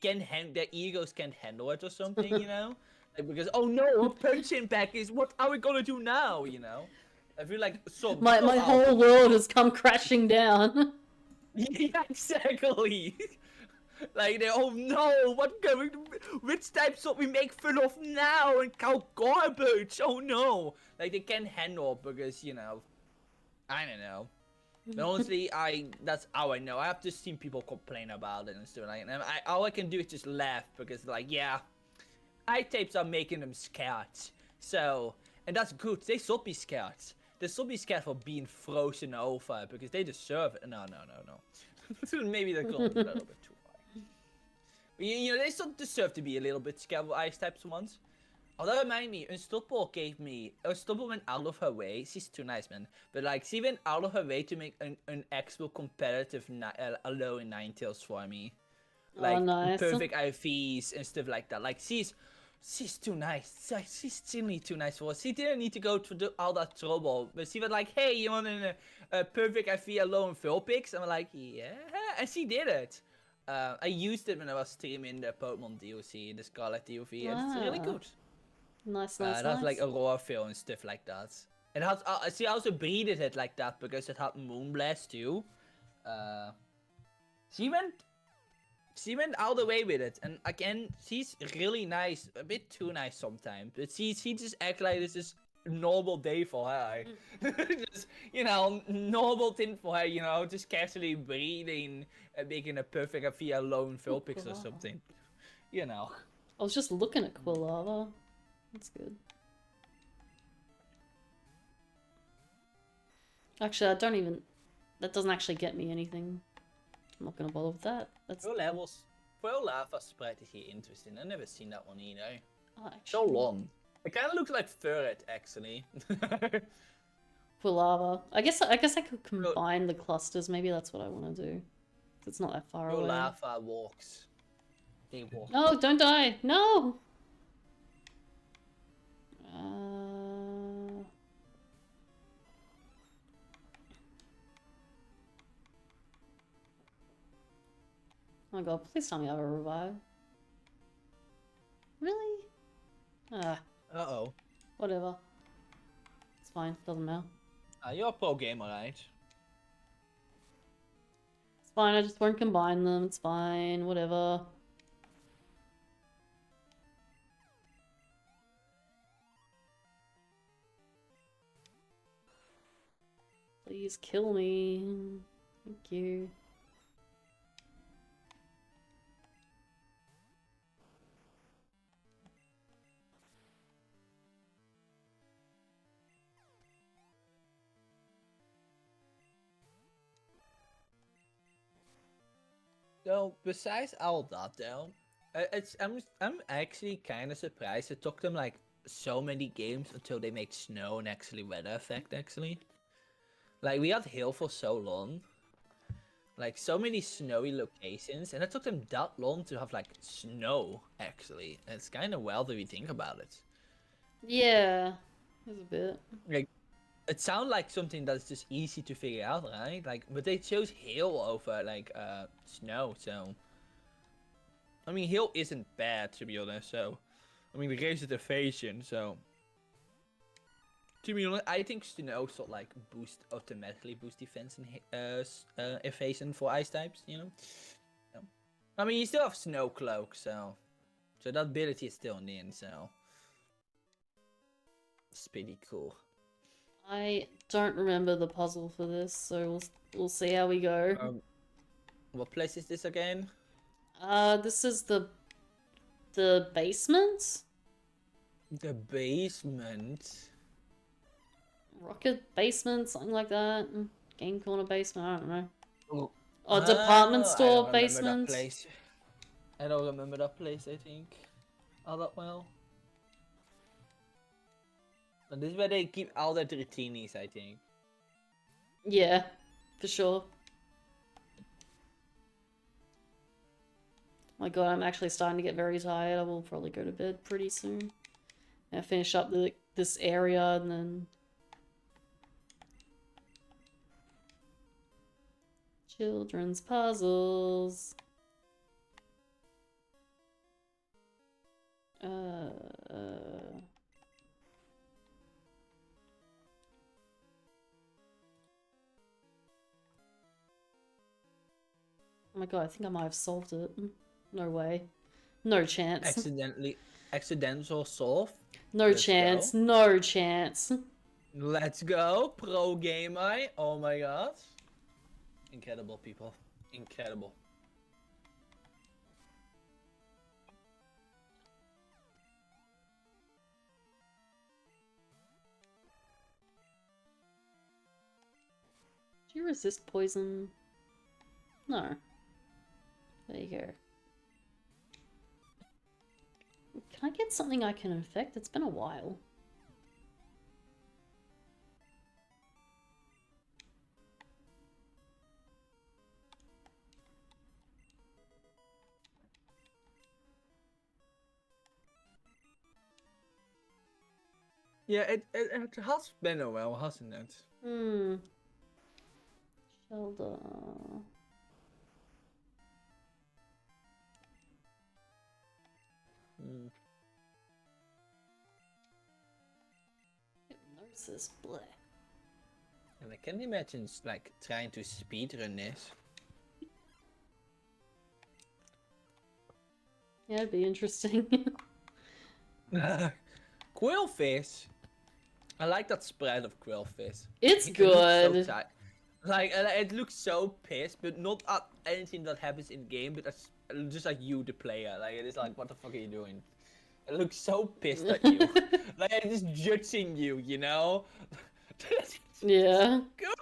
can't their egos can't handle it or something, you know? Like, because oh no, a punching bag is what are we gonna do now, you know? I feel like My whole world has come crashing down. Yeah, exactly. Like they oh no, what going? Which types of we make fun of now and cow garbage? Oh no, like they can't handle it because you know, I don't know. But honestly, that's how I know. I have just seen people complain about it and stuff like that. And all I can do is just laugh because like yeah, eye tapes are making them scared. So and that's good. They should be scared. They should be scared for being frozen over because they deserve it. No. Maybe they're going a little bit too far. You know, they still deserve to be a little bit scared of ice types once. Oh, that reminds me, Unstoppable gave me... Unstoppable went out of her way. She's too nice, man. But, like, she went out of her way to make an actual competitive alone Ninetales for me. Like, Oh, nice. perfect IVs and stuff like that. Like, she's too nice. She's simply too nice for us. She didn't need to go through all that trouble. But she was like, hey, you want a perfect IV alone Vulpix? I'm like, yeah. And she did it. I used it when I was streaming the Pokemon DLC, the Scarlet DLC. And it's really good. Nice. It has like Aurora Veil and stuff like that. It has. She also breeded it like that because it had Moonblast too. She went all the way with it, and again, she's really nice, a bit too nice sometimes. But she just act like this is a normal day for her. Just, you know, normal thing for her. You know, just casually breeding and making a perfect IV alone Vulpix or something. You know. I was just looking at Quilava. That's good. Actually, that doesn't actually get me anything. I'm not gonna bother with that. That's Full Lava Sprite is here interesting. I've never seen that one either. oh, So long. It kind of looks like Ferret, actually. Quilava. I guess I could combine the clusters. Maybe that's what I want to do. It's not that far away. Lava walks. They walk. No, don't die. No. Oh my god, please tell me I have a revive. Really? Uh-oh. Whatever. It's fine, doesn't matter. You're a pro gamer, right? It's fine, I just won't combine them, it's fine, whatever. Please kill me. Thank you. So besides all that, though, I'm actually kind of surprised it took them like so many games until they made snow and actually weather effect. Actually, like we had hill for so long, like so many snowy locations, and it took them that long to have like snow. Actually, and it's kind of wild if you think about it. Yeah, there's a bit. Like, it sounds like something that's just easy to figure out, right? Like, but they chose hail over like snow, so I mean, hail isn't bad to be honest. So, I mean, the race is evasion, so to be honest, I think snow sort of like automatically boost defense and evasion for ice types. You know, so, I mean, you still have snow cloak, so that ability is still in, so it's pretty cool. I don't remember the puzzle for this, so we'll see how we go. What place is this again? This is the basement? The basement? Rocket basement, something like that. Game corner basement, I don't know. Oh, department I store don't basement. That place. I don't remember that place, I think. All that well. And this is where they keep all the Dratinis, I think. Yeah, for sure. My god, I'm actually starting to get very tired. I will probably go to bed pretty soon. I'll finish up this area and then... Children's puzzles. Oh my god, I think I might have solved it. No way. No chance. Accidental solve. No Let's chance. go. No chance. Let's go, pro gamer. Oh my god. Incredible, people. Incredible. Do you resist poison? No. There you go. Can I get something I can infect? It's been a while. Yeah, it has been a while, hasn't it? Hmm. Shelter. Hypnosis, bleh. And I can imagine like trying to speedrun this. Yeah, it'd be interesting. Quillfish. I like that spread of Quillfish. It's It looks so good. tight. Like it looks so pissed, but not at anything that happens in game, but that's just like you, the player. Like it is like, what the fuck are you doing? It looks so pissed at you. Like I'm just judging you, you know? Yeah. Good.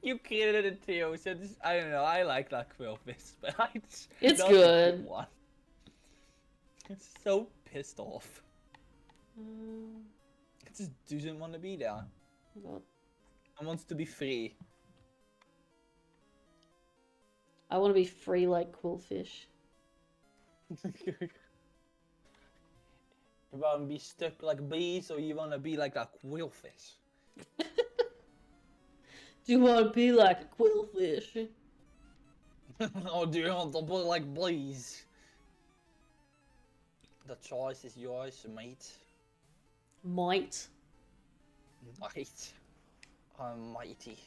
You created it too, so this, I don't know. I like that Quillfish, but It's not good. the good one. It's so pissed off. It just doesn't want to be there. God. It wants to be free. I want to be free like Quillfish. You want to be stuck like bees, or you want to be like a Quillfish? Do you want to be like a Quillfish? Or do you want to be like bees? The choice is yours, mate. Might. Might. I'm mighty.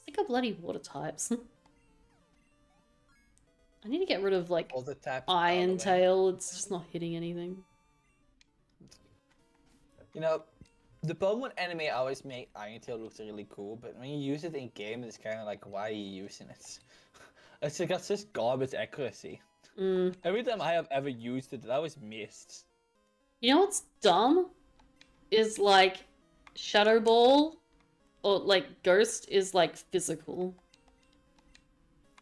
Sick of bloody water types. I need to get rid of like All the taps. Iron Tail. It's just not hitting anything. You know, the problem with anime always make Iron Tail look really cool, but when you use it in game, it's kind of like, why are you using it? It's got such garbage accuracy. Every time I have ever used it, I was missed. You know what's dumb? Is like Shadow Ball or like Ghost is like physical.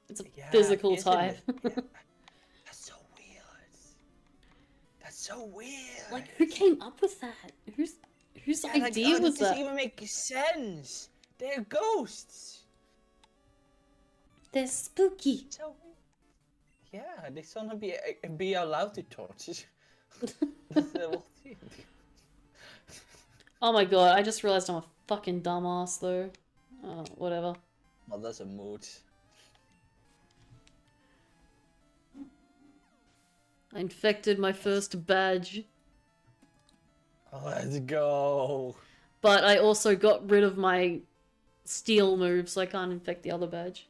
It's a physical isn't type. it? Yeah. That's so weird. That's so weird. Like who came up with that? Whose idea was It that? doesn't even make sense. They're ghosts. They're spooky. So yeah, they shouldn't be allowed to torture. That's the whole thing. Oh my god, I just realized I'm a fucking dumbass though. Oh, whatever. Well, that's a mood. I infected my first badge. Let's go. But I also got rid of my steel move, so I can't infect the other badge.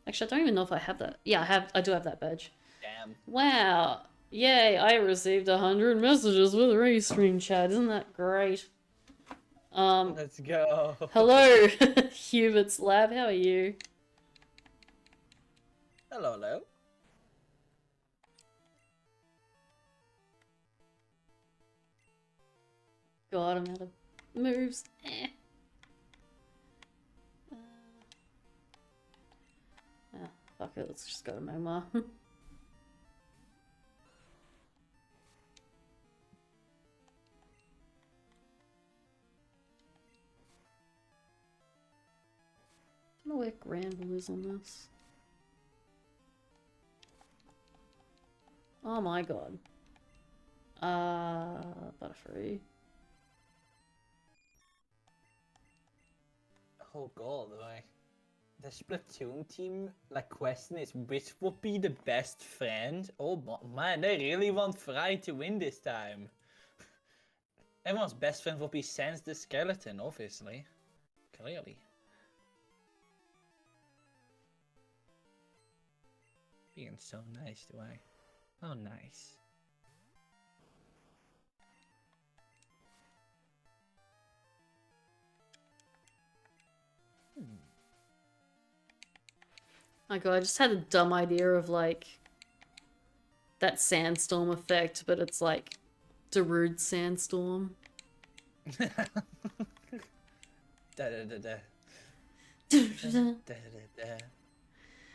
Actually, I don't even know if I have that. Yeah, I do have that badge. Damn. Wow. Yay, I received 100 messages with Restream chat. Isn't that great? Let's go. Hello, Hubert's Lab. How are you? Hello, hello. God, I'm out of moves. Eh. Fuck it, let's just go to Magmar. I don't know where Granville is on this. Oh my god. Butterfree. Oh god, like the Splatoon team, like question is which would be the best friend? Oh man, they really want Fry to win this time. Everyone's best friend would be Sans the Skeleton, obviously. Clearly. Being so nice to I. Oh nice. My god, I just had a dumb idea of like that sandstorm effect, but it's like Darude sandstorm. Da da da da. Da da da.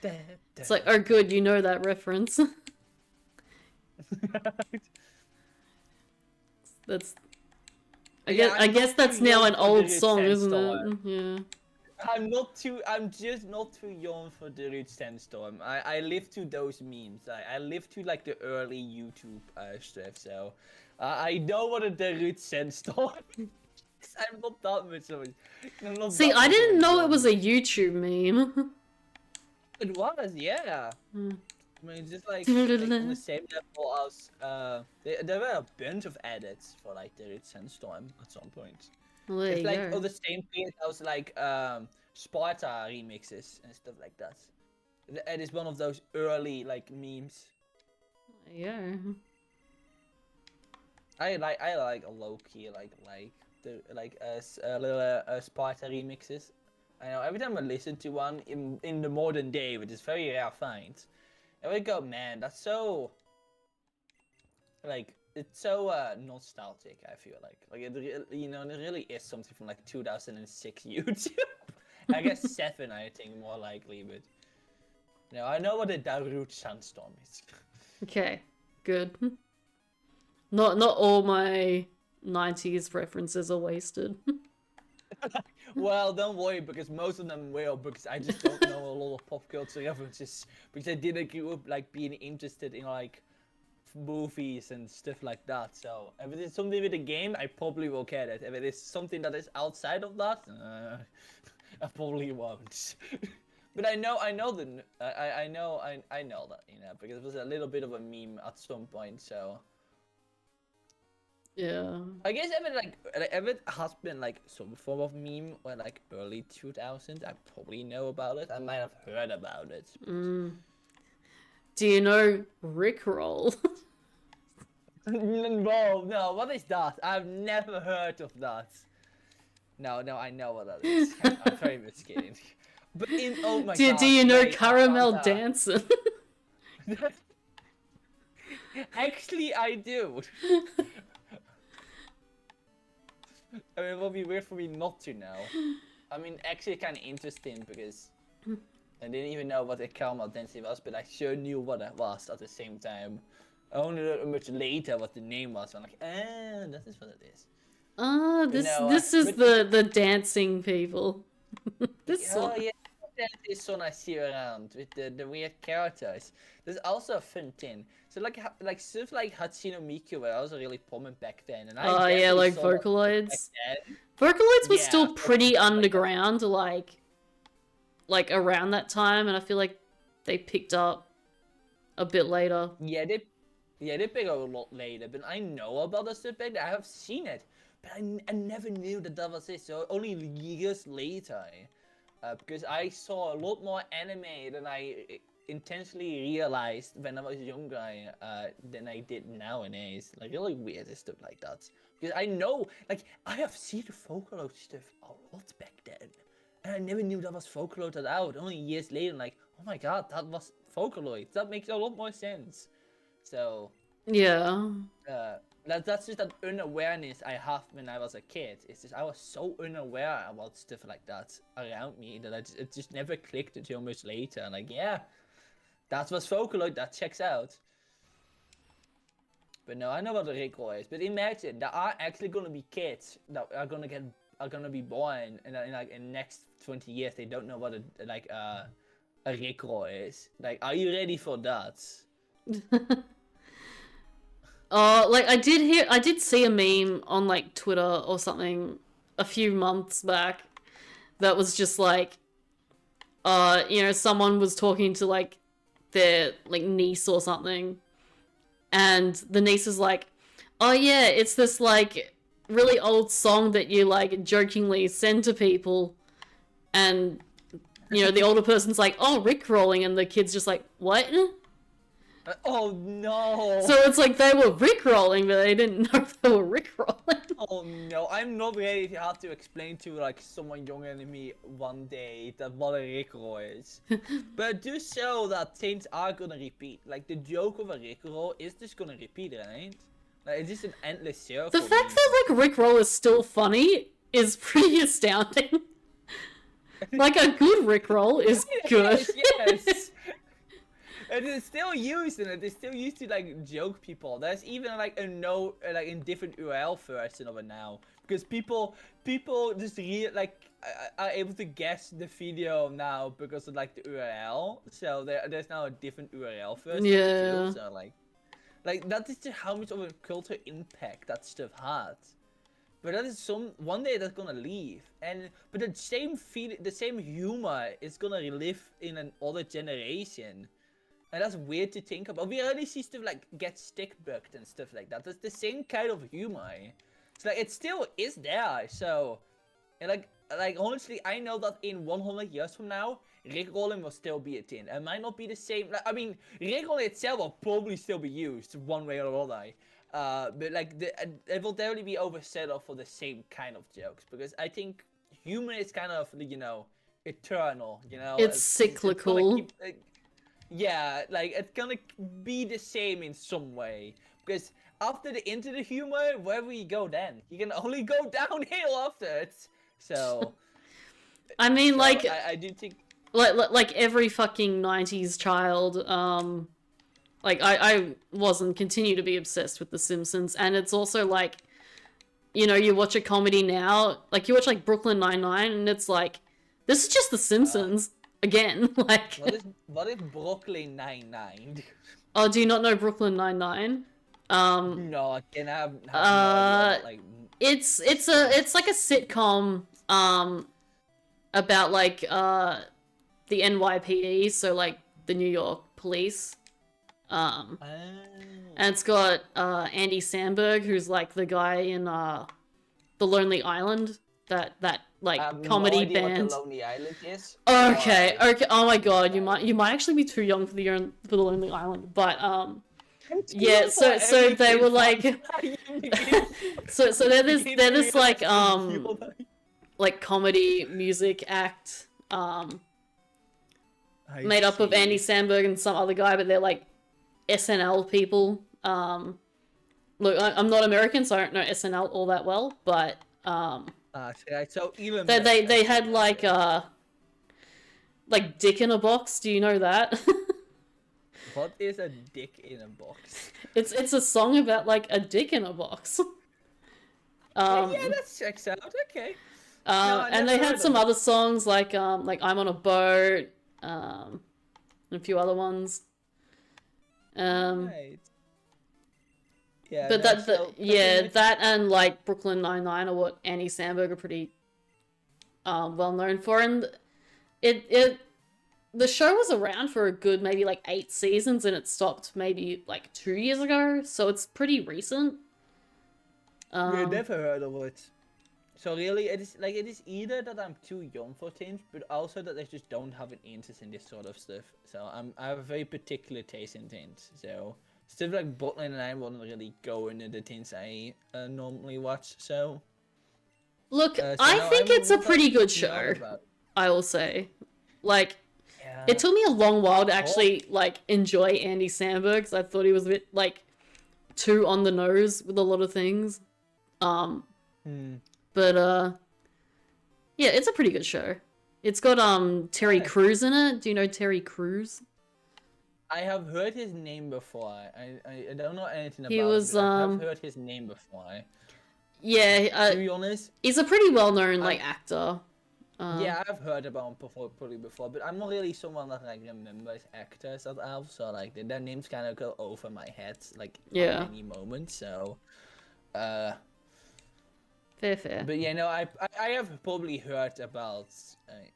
Da, It's like, oh good, you know that reference. That's Yeah, I I'm guess not that's too now young an for old Darude song, isn't Sandstorm. it? Yeah. I'm just not too young for the Darude Sandstorm. I live to those memes. I live to like the early YouTube stuff, so I know what a Darude Sandstorm is. I'm not that much of a... I'm not See, that I much of didn't a know it young- was a YouTube meme. It was, yeah. Hmm. I mean, just like on the same level as there were a bunch of edits for like Darude Sandstorm at some point. Well, there It's you like go. on the same page as like Sparta remixes and stuff like that. It is one of those early like memes. There you go. I like a low key like the little Sparta remixes. I know every time I listen to one in the modern day, which is very rare find, I would go, man, that's so like it's so nostalgic. I feel like you know there really is something from like 2006 YouTube. I guess 7, I think more likely, but no, I know what a Darude Sandstorm is. Okay, good. Not all my 90s references are wasted. Well, don't worry, because most of them will, because I just don't know a lot of pop culture references, because I didn't grow up like being interested in like movies and stuff like that. So if it is something with a game, I probably will get it. If it is something that is outside of that, I probably won't. But I know the I know that, you know, because it was a little bit of a meme at some point. So Yeah. I guess if it has been like some form of meme or like early 2000s, I probably know about it. I might have heard about it. Mm. Do you know Rickroll? No, what is that? I've never heard of that. No, I know what that is. I'm very much kidding. But oh my god. Do you know wait, Caramel Fanta. Dancing? Actually, I do. I mean, it would be weird for me not to know. I mean, actually, kind of interesting because I didn't even know what a caramel dancing was, but I sure knew what it was at the same time. I only learned much later what the name was. I'm like, that is what it is. Ah, no, this is but- the dancing people. This Oh one. yeah, that is one I see around with the weird characters. There's also a fun thing. So like stuff like Hatsune Miku were also really common back then, and I Oh yeah, definitely like saw that back Vocaloids. then. Vocaloids was Yeah, still pretty Vocaloids, like- underground, like around that time, and I feel like they picked up a bit later. Yeah, they pick up a lot later, but I know about the stuff back then. I have seen it, but I never knew that was it. So only years later, because I saw a lot more anime than I intentionally realized when I was younger than I did nowadays. Like really weird and stuff like that. Because I know, like, I have seen the Vocaloid stuff a lot back then. And I never knew that was Vocaloid out. Only years later, like, oh my god, that was Vocaloid. That makes a lot more sense. So, Yeah. that's just that unawareness I have when I was a kid. It's just I was so unaware about stuff like that around me that it just never clicked until much later. Like, yeah, that was Vocaloid. That checks out. But no, I know what a Rickroll is. But imagine there are actually gonna be kids that are gonna be born in like in next 20 years. They don't know what a Rickroll is. Like, are you ready for that? Like I did see a meme on like Twitter or something a few months back that was just like, someone was talking to like their like niece or something, and the niece is like, oh yeah, it's this like really old song that you like jokingly send to people, and the older person's like, oh, Rickrolling, and the kid's just like, what? Oh no! So it's like they were Rickrolling, but they didn't know they were Rickrolling. Oh no, I'm not ready to have to explain to like someone younger than me one day that what a Rickroll is. But do show that things are gonna repeat. Like the joke of a Rickroll is just gonna repeat, right? Like it's just an endless circle. The fact that like Rickroll is still funny is pretty astounding. Like a good Rickroll is good. Yes. It is still used, and it is still used to like joke people. There's even like like in different URL version of it now, because people just are able to guess the video now because of like the URL. So there's now a different URL version. Yeah. Too, so like that is just how much of a cultural impact that stuff had. But that is one day that's gonna leave, but the same humor is gonna live in another generation. And that's weird to think about. We already see stuff like get stick bugged and stuff like that. That's the same kind of humor. It's like it still is there. So, and like honestly, I know that in 100 years from now, Rickrolling will still be a thing. It might not be the same. Like, I mean, Rickrolling itself will probably still be used one way or another. But like it will definitely be overshadowed for the same kind of jokes, because I think humor is kind of eternal. It's cyclical. Yeah, like it's gonna be the same in some way, because after the into the humor, where will you go then? You can only go downhill after it. So, I mean, like I do think like every fucking 90s child, like I was and continue to be obsessed with The Simpsons, and it's also like, you watch a comedy now, like you watch like Brooklyn Nine-Nine, and it's like, this is just The Simpsons. Again, like... What is Brooklyn Nine-Nine? Oh, do you not know Brooklyn Nine-Nine? No, I can have no idea, like... It's like a sitcom, about, like, the NYPD, so, like, the New York police. And it's got, Andy Samberg, who's, like, the guy in, The Lonely Island, that like comedy no band. What the Lonely Island is. Okay. Oh my god, you might actually be too young for the Lonely Island, but yeah. So they were like, so they're this like comedy music act made up of Andy Samberg and some other guy, but they're like SNL people. Look, I'm not American, so I don't know SNL all that well, but so even they had like Dick in a Box. Do you know that? What is a dick in a box? It's a song about like a dick in a box. Yeah, that checks out. Okay. And they had some other songs like I'm on a boat, and a few other ones. Right. Yeah, but that and like Brooklyn Nine-Nine are what Andy Samberg are pretty well known for, and the show was around for a good maybe like 8 seasons, and it stopped maybe like 2 years ago, so it's pretty recent. Yeah, never heard of it. So really, it is either that I'm too young for things, but also that I just don't have an interest in this sort of stuff. So I have a very particular taste in things. So stuff like Brooklyn and I won't really go into the things I normally watch. So look, I think it's a pretty good show. I will say, like, it took me a long while to actually like enjoy Andy Samberg, because I thought he was a bit like too on the nose with a lot of things. But yeah, it's a pretty good show. It's got Terry Crews in it. Do you know Terry Crews? I have heard his name before. I don't know anything about he was, it. I've heard his name before. Yeah, to be honest, he's a pretty well-known like actor. Yeah, I've heard about him probably before, but I'm not really someone that like remembers actors that have, so like their names kind of go over my head like Yeah. at any moment. So, uh, Fair. but yeah, no, I have probably heard about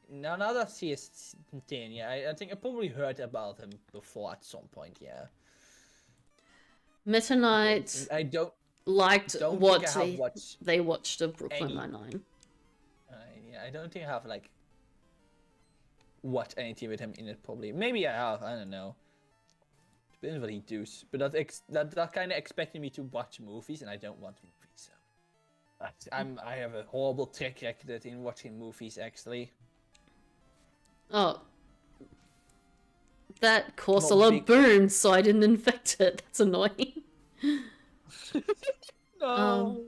now that CS10. Yeah, I think I probably heard about him before at some point. Yeah, Meta Knight I liked don't think what I have watched they watched of Brooklyn any. Nine-Nine. Yeah, I don't think I have like watched anything with him in it. Probably, maybe I have. I don't know. Depends what he does, but that kind of expecting me to watch movies, and I don't want movies. So. I have a horrible track record in watching movies. Actually, Oh, that caused a Not lot big- of booms, so I didn't infect it. That's annoying. no.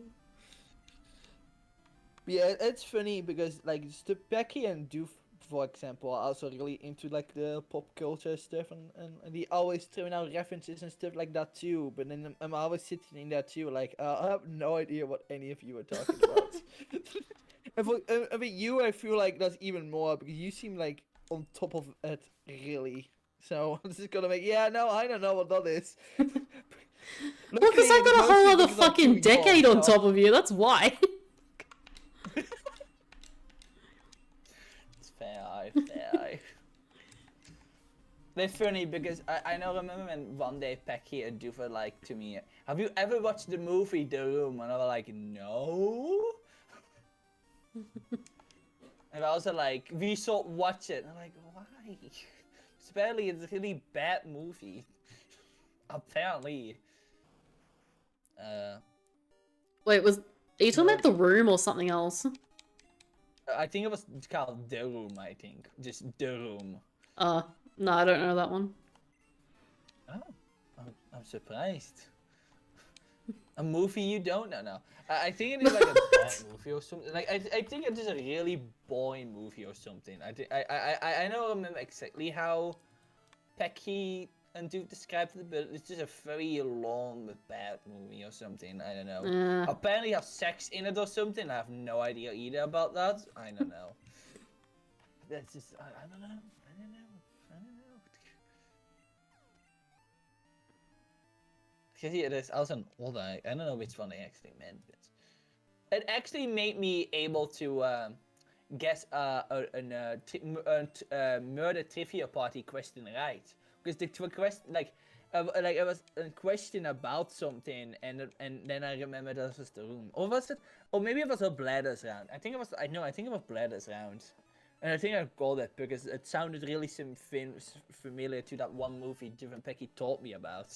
Yeah, it's funny because like Becky and Doof, for example, are also really into like the pop culture stuff, and they always throwing out references and stuff like that too. But then I'm always sitting in there too, like I have no idea what any of you are talking about. And for you, I feel like that's even more because you seem like on top of it, really. So I'm just gonna make no, I don't know what that is. Well, because I've got a whole other fucking decade on top of you, that's why. It's fair. They're funny because I remember when one day Becky and Doofer like to me, have you ever watched the movie The Room? And I was like, no. And I was like, we should watch it. And I'm like, why? Apparently it's a really bad movie. Apparently. Wait, are you talking about The Room or something else? I think it was called The Room, I think. Just The Room. No, I don't know that one. Oh, I'm surprised. A movie you don't know now. I think it is like a bad movie or something. Like I think it is a really boring movie or something. I don't remember exactly how Pecky and Duke described it, but it's just a very long bad movie or something. I don't know. Apparently have sex in it or something. I have no idea either about that. I don't know. That's just I don't know. Because yeah, there's also an older. I don't know which one I actually meant. But it actually made me able to guess a murder trivia party question right. Because the question like it was a question about something, and then I remember that was The Room, or was it? Or maybe it was a Bladders round. I think it was. I think it was Bladders round. And I think I got it because it sounded really familiar to that one movie Different Pecky taught me about.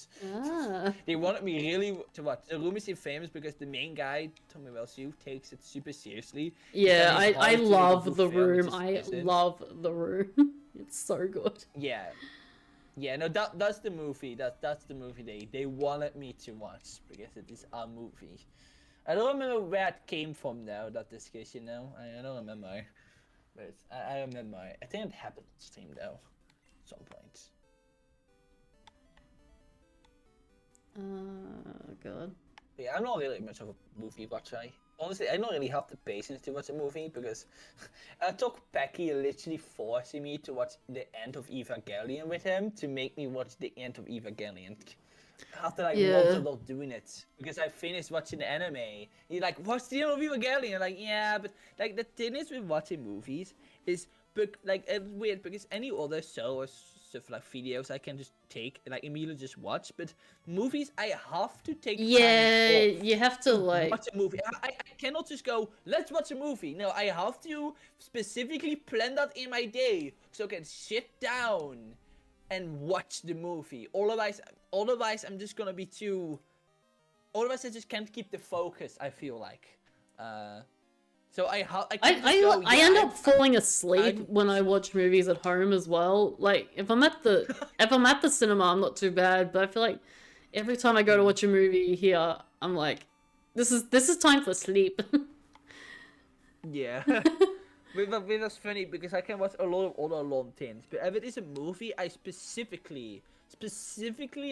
They wanted me really to watch. The Room is famous because the main guy, Tommy Wiseau, takes it super seriously. Yeah, I love The Room. I love The Room. It's so good. Yeah. Yeah, no, that's the movie. That's the movie they wanted me to watch because it is a movie. I don't remember where it came from though, that discussion now. I don't remember. But I remember, I think it happened on stream though, at some point. God. Yeah, I'm not really much of a movie watcher. Honestly, I don't really have the patience to watch a movie because I took Becky literally forcing me to watch the end of Evangelion with him to make me watch the end of Evangelion. After like months of not doing it, because I finished watching the anime. He's like, "What's the end of Evangelion?" I'm like, yeah, but like the thing is with watching movies is, like it's weird because any other show or stuff like videos I can just take and like immediately just watch, but movies I have to take. Yeah, time you have to like watch a movie. I cannot just go, let's watch a movie. No, I have to specifically plan that in my day so I can sit down and watch the movie. Otherwise I'm just gonna be too. Otherwise, I just can't keep the focus. I feel like. So I end up falling asleep when I watch movies at home as well. Like if I'm at the cinema, I'm not too bad. But I feel like every time I go to watch a movie here, I'm like, this is time for sleep. Yeah. That's funny because I can watch a lot of other long things, but if it is a movie, I specifically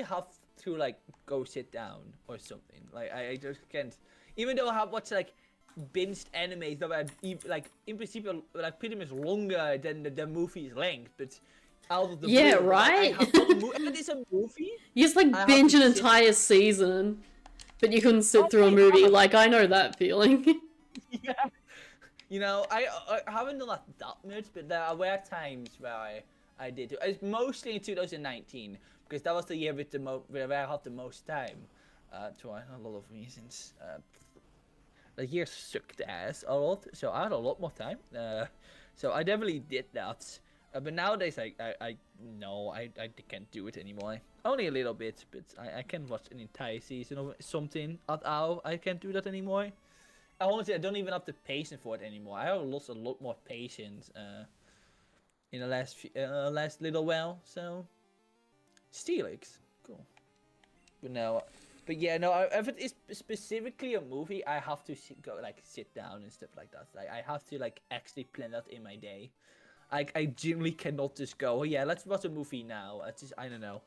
have to like go sit down or something. Like I just can't. Even though I have watched like binged animes that were like in principle like pretty much longer than the movie's length, but out of the Yeah, blue, right? if it is a movie, You just like I have binge to an sit- entire season, but you couldn't sit through a Okay, movie. haven't. Like, I know that feeling. Yeah. You know, I haven't done that much, but there were times where I did. It's mostly in 2019 because that was the year with where I had the most time. To a lot of reasons. The year sucked ass a lot, so I had a lot more time. So I definitely did that. But nowadays, I can't do it anymore. Only a little bit, but I can watch an entire season of something at all. I can't do that anymore. Honestly, I don't even have the patience for it anymore. I have lost a lot more patience in the last little while. So, Steelix, cool. But no, but yeah, no. If it is specifically a movie, I have to sit down and stuff like that. Like I have to like actually plan that in my day. I genuinely cannot just go, oh yeah, let's watch a movie now. I don't know.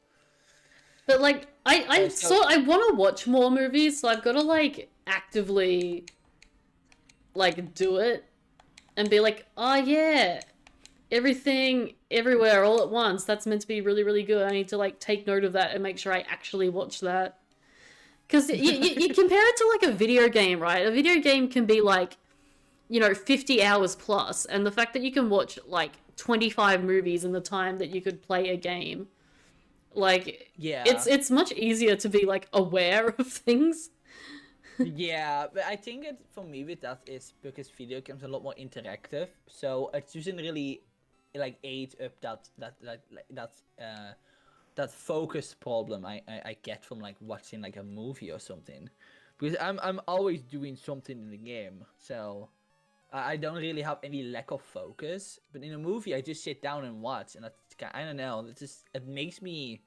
But like, I So- I want to watch more movies, so I've got to like actively like do it and be like, oh yeah, everything everywhere all at once. That's meant to be really, really good. I need to like take note of that and make sure I actually watch that. Because you compare it to like a video game, right? A video game can be like, 50 hours plus, and the fact that you can watch like 25 movies in the time that you could play a game, like, Yeah. it's much easier to be like aware of things. Yeah, but I think it for me with that is because video games are a lot more interactive, so it doesn't really like aid up that focus problem I get from like watching like a movie or something, because I'm always doing something in the game, so I don't really have any lack of focus. But in a movie, I just sit down and watch, and I don't know, it makes me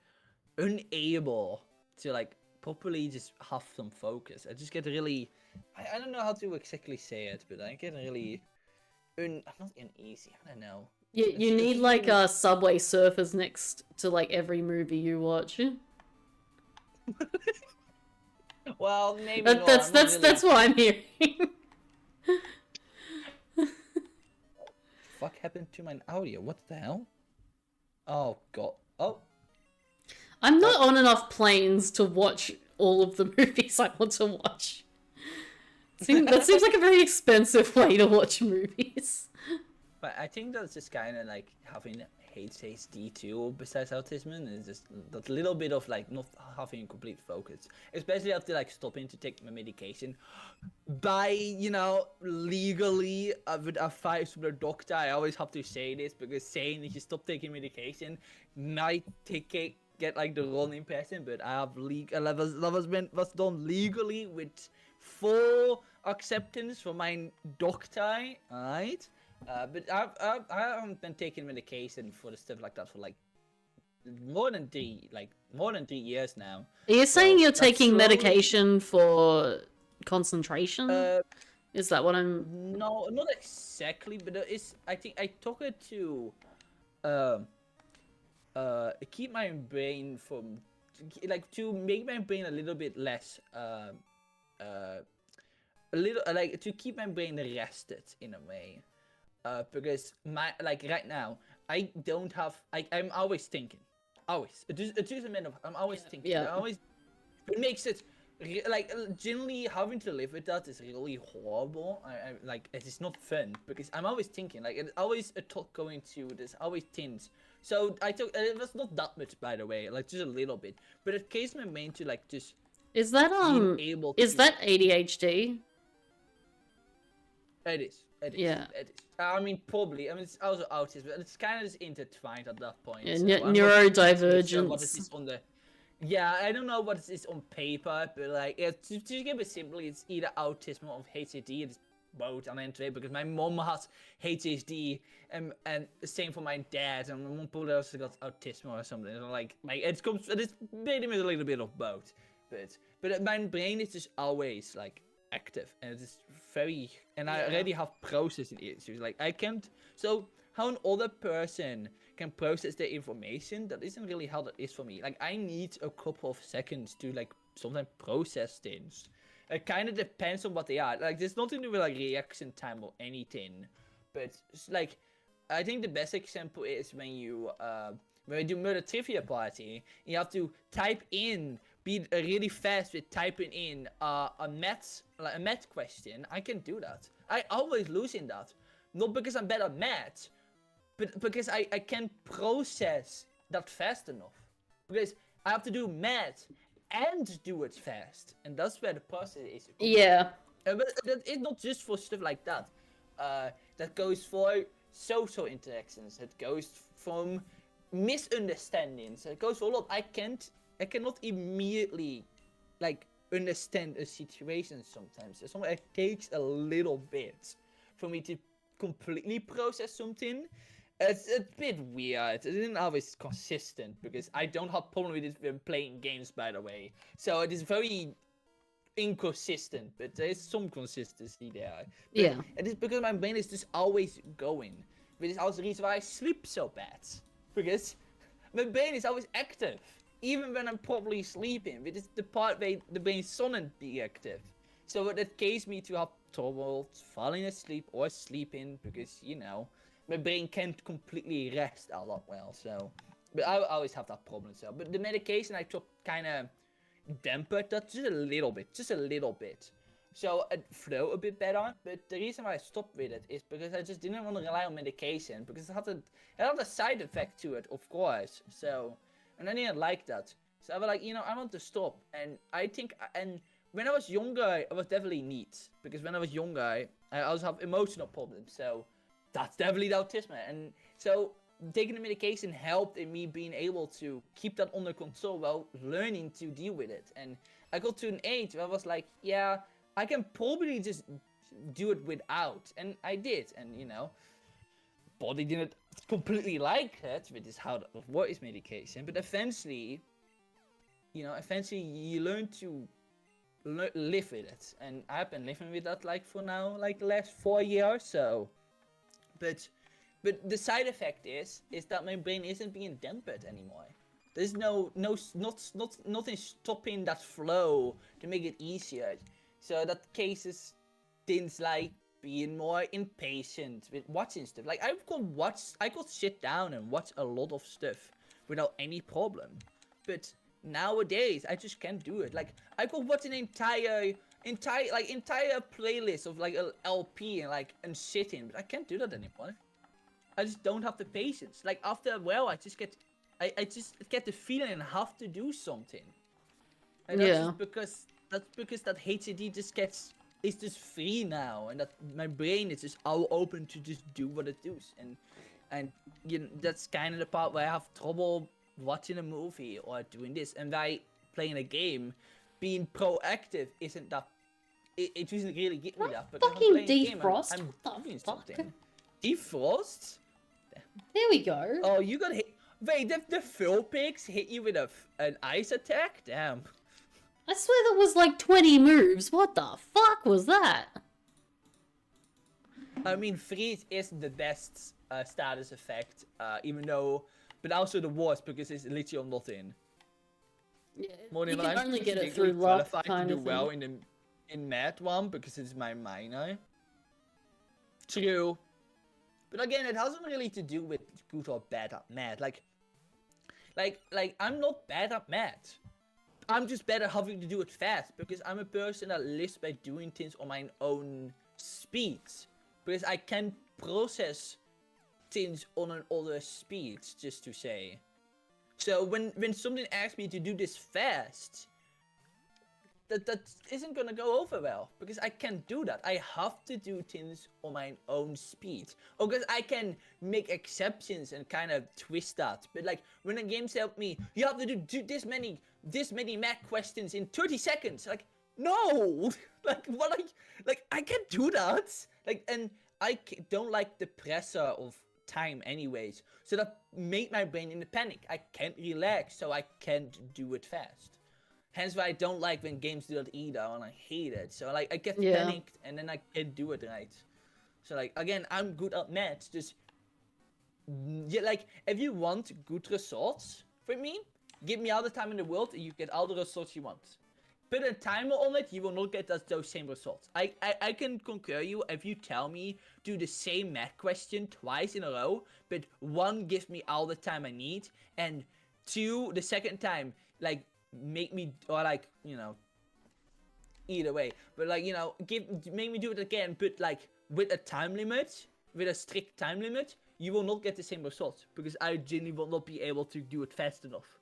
unable to like properly just have some focus. I just get really, I don't know how to exactly say it, but I get really I'm not uneasy. I don't know. You It's need just like really- Subway Surfers next to like every movie you watch. Well, maybe not. That's I'm not really- that's what I'm hearing. Fuck happened to my audio? What the hell? Oh god. Oh. I'm not on enough planes to watch all of the movies I want to watch. That seems like a very expensive way to watch movies. But I think that's just kind of like having HSD too, besides autism, is just that little bit of like not having complete focus. Especially after like stopping to take my medication. By, legally with advice from the doctor, I always have to say this because saying that you stop taking medication might get like the wrong impression, but I have was done legally with full acceptance from my doctor, alright? But I haven't been taking medication for the stuff like that for like more than 3 years now. Are you saying So, you're that's taking slowly- medication for concentration? Is that what I'm... No, not exactly, but I think I took it to keep my brain from to make my brain a little bit less a little like to keep my brain rested in a way. Because right now I don't have I'm always thinking. Always. It is a matter of I'm always thinking. Yeah. It makes it generally having to live with that is really horrible. It is not fun because I'm always thinking, like it's always a thought going to this, always things. So I took it was not that much, by the way, like just a little bit, but it case my main to like just Is that, being able to is that ADHD? It is. Yeah. It is. I mean, probably. I mean, it's also autism, but it's kind of just intertwined at that point. Yeah, so I'm not sure neurodivergence. what it is on the. Yeah, I don't know what it is on paper, but like, to give it simply, it's either autism or HAD. It's both on entry because my mom has HAD, and the same for my dad, and my mom probably also got autism or something. So like it's pretty much a little bit of both, but my brain is just always like active, and it is very, and I already have processing issues. Like I can't. So how an other person can process the information, that isn't really how that is for me. Like I need a couple of seconds to like sometimes process things, it kind of depends on what they are. Like, there's nothing to do with like reaction time or anything, but it's like, I think the best example is when we do Murder Trivia Party, you have to type in, be really fast with typing in a math question. I can do that. I always lose in that, not because I'm bad at math, but because I can't process that fast enough. Because I have to do math and do it fast, and that's where the process is. Yeah. But it's not just for stuff like that. That goes for social interactions. It goes from misunderstandings. It goes for a lot. I cannot immediately like understand a situation sometimes. It takes a little bit for me to completely process something. It's a bit weird. It isn't always consistent because I don't have problem with it when playing games, by the way. So it is very inconsistent, but there is some consistency there. But Yeah. it is because my brain is just always going. Which is also the reason why I sleep so bad. Because my brain is always active. Even when I'm probably sleeping. Which is the part where the brain shouldn't be active. So that case me to have trouble falling asleep or sleeping because, you know, my brain can't completely rest a lot well. So, but I always have that problem. So, but the medication I took kind of dampened that just a little bit. So it flowed a bit better. But the reason why I stopped with it is because I just didn't want to rely on medication because it had a side effect to it, of course. So, and I didn't like that. So I was like, you know, I want to stop. And I think, and when I was younger, I was definitely neat because when I was younger, I also have emotional problems. So that's definitely the autism. And so taking the medication helped in me being able to keep that under control while learning to deal with it. And I got to an age where I was like, yeah, I can probably just do it without. And I did. And, you know, body didn't completely like it, which is how what is medication. But eventually, you know, you learn to live with it. And I've been living with that like for now, like the last 4 years. So, but the side effect is that my brain isn't being dampened anymore. There's nothing stopping that flow to make it easier. So that cases things like being more impatient with watching stuff. Like I could sit down and watch a lot of stuff without any problem. But nowadays I just can't do it. Like I could watch an entire playlist of like a LP and sitting, but I can't do that anymore. I just don't have the patience. Like after a while, I just get the feeling I have to do something. And that's just because that HCD is just free now, and that my brain is just all open to just do what it does. And you know, that's kind of the part where I have trouble watching a movie or doing this, and by playing a game, being proactive isn't that. It doesn't really get me that. But Fucking defrost. I'm doing something. Defrost? There we go. Oh, you got hit. Wait, the full pigs hit you with an ice attack? Damn. I swear that was like 20 moves. What the fuck was that? I mean, freeze is the best status effect, even though, but also the worst because it's literally on nothing. Yeah, More you than can I'm only get it particularly through luck, qualified kind to of do well thing. in math one because it's my minor. True. But again, it hasn't really to do with good or bad at math. Like I'm not bad at math. I'm just better having to do it fast because I'm a person that lives by doing things on my own speed. Because I can process things on another speed, just to say. So when something asks me to do this fast, that isn't gonna go over well because I can't do that. I have to do things on my own speed. Or because I can make exceptions and kind of twist that. But like when a game tells me you have to do this many math questions in 30 seconds, like no, like what like I can't do that. Like and I don't like the pressure of time anyways. So that make my brain in a panic. I can't relax, so I can't do it fast. Hence why I don't like when games do that either, and I hate it. So like I get panicked and then I can't do it right. So like again, I'm good at maths. Just yeah, like if you want good results from me, give me all the time in the world, and you get all the results you want. put a timer on it, you will not get those same results. I can concur you if you tell me do the same math question twice in a row, but one gives me all the time I need, and two, the second time, like, make me, or like, you know, either way, but like, you know, make me do it again, but like, with a time limit, with a strict time limit, you will not get the same results, because I genuinely will not be able to do it fast enough.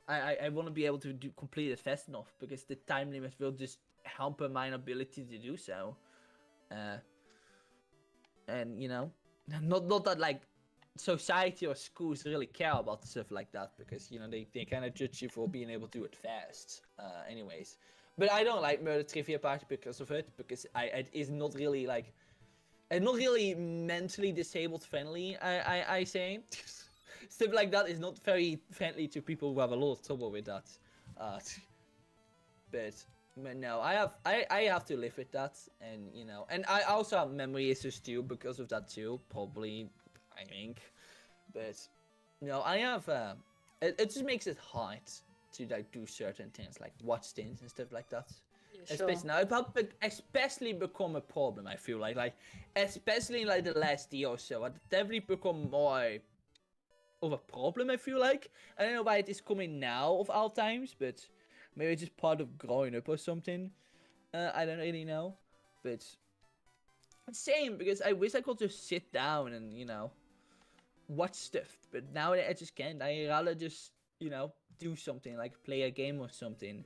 I want to be able to complete it fast enough, because the time limit will just hamper my ability to do so. And you know, not that like society or schools really care about stuff like that, because you know they kind of judge you for being able to do it fast. Anyways, but I don't like Murder Trivia Party because of it, because it is not really like, it's not really mentally disabled friendly. I say. Stuff like that is not very friendly to people who have a lot of trouble with that. But no, I have to live with that, and you know, and I also have memory issues too because of that too, probably, I think. But you know, I have it just makes it hard to like do certain things, like watch things and stuff like that. Yeah, sure. Especially now, it especially become a problem. I feel like especially like the last year or so, it definitely become more of a problem. I feel like I don't know why it is coming now of all times, but maybe it's just part of growing up or something. I don't really know, but same, because I wish I could just sit down and you know watch stuff, but now I just can't. I rather just you know do something like play a game or something,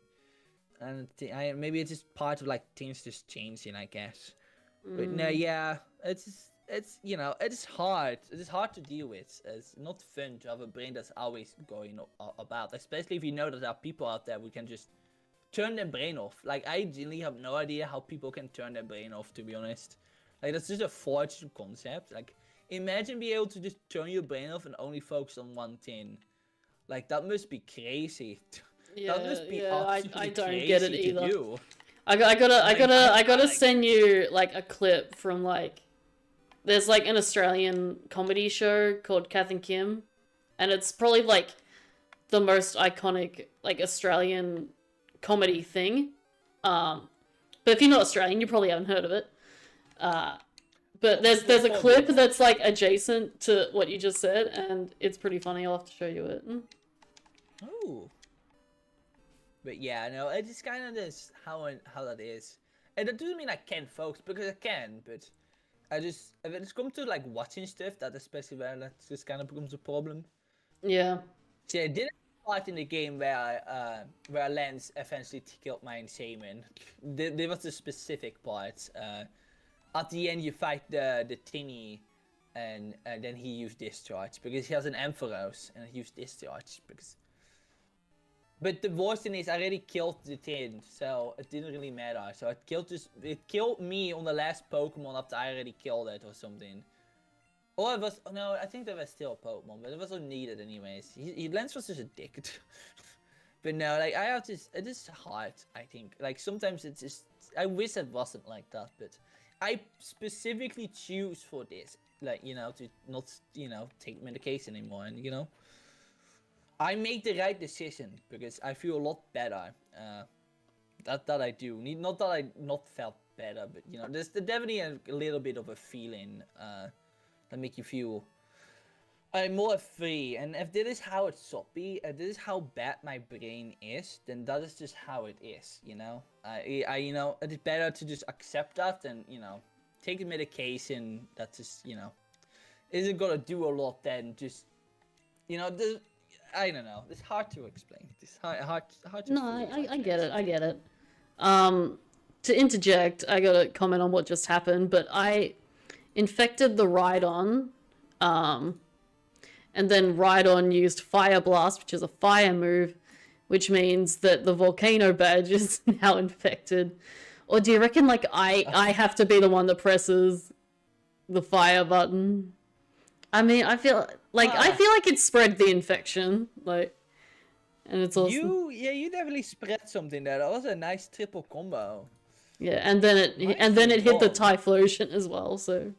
and maybe it's just part of like things just changing, I guess. But no, yeah, it's you know, it's hard. It's hard to deal with. It's not fun to have a brain that's always going about, especially if you know that there are people out there who can just turn their brain off. Like, I genuinely have no idea how people can turn their brain off, to be honest. Like, that's just a forged concept. Like, imagine being able to just turn your brain off and only focus on one thing. Like, that must be crazy. Yeah, that must be yeah, absolutely I don't crazy get it to either. do. I gotta send you like a clip from like, there's like an Australian comedy show called Kath and Kim, and it's probably like the most iconic like Australian comedy thing. But if you're not Australian, you probably haven't heard of it. But there's a clip that's like adjacent to what you just said, and it's pretty funny. I'll have to show you it. Oh. But yeah, no, it is kind of this how that is, and that doesn't mean I can't focus, because I can, but I just if it's come to like watching stuff, that especially where that just kind of becomes a problem. Yeah. See, I didn't part in the game where Lance eventually killed my Shaman. There was a specific part. At the end, you fight the Tinny, and then he used Discharge because he has an Ampharos, and he used Discharge because. But the worst thing is I already killed the tin, so it didn't really matter. So it killed me on the last Pokemon after I already killed it or something. Or it was, no, I think there was still a Pokemon, but it wasn't needed anyways. Lance was just a dick. But no, like I have this, it is hard, I think. Like sometimes it's just, I wish it wasn't like that, but I specifically choose for this, like, you know, to not, you know, take medication anymore, and you know. I make the right decision because I feel a lot better. That I do. Not that I not felt better, but you know, there's definitely a little bit of a feeling that make you feel more free. And if this is how it should be, if this is how bad my brain is, then that is just how it is. You know, I you know, it is better to just accept that and you know, take the medication. That just you know, isn't gonna do a lot. Then just you know the. I don't know. It's hard to explain. It's hard to. No, I get it. I get it. To interject, I gotta comment on what just happened, but I infected the Rhydon, and then Rhydon used Fire Blast, which is a fire move, which means that the Volcano badge is now infected. Or do you reckon, like, I have to be the one that presses the fire button? I mean, I feel like it spread the infection, like, and it's also you definitely spread something there. That was a nice triple combo. Yeah, and then it hit the Typhlosion as well. So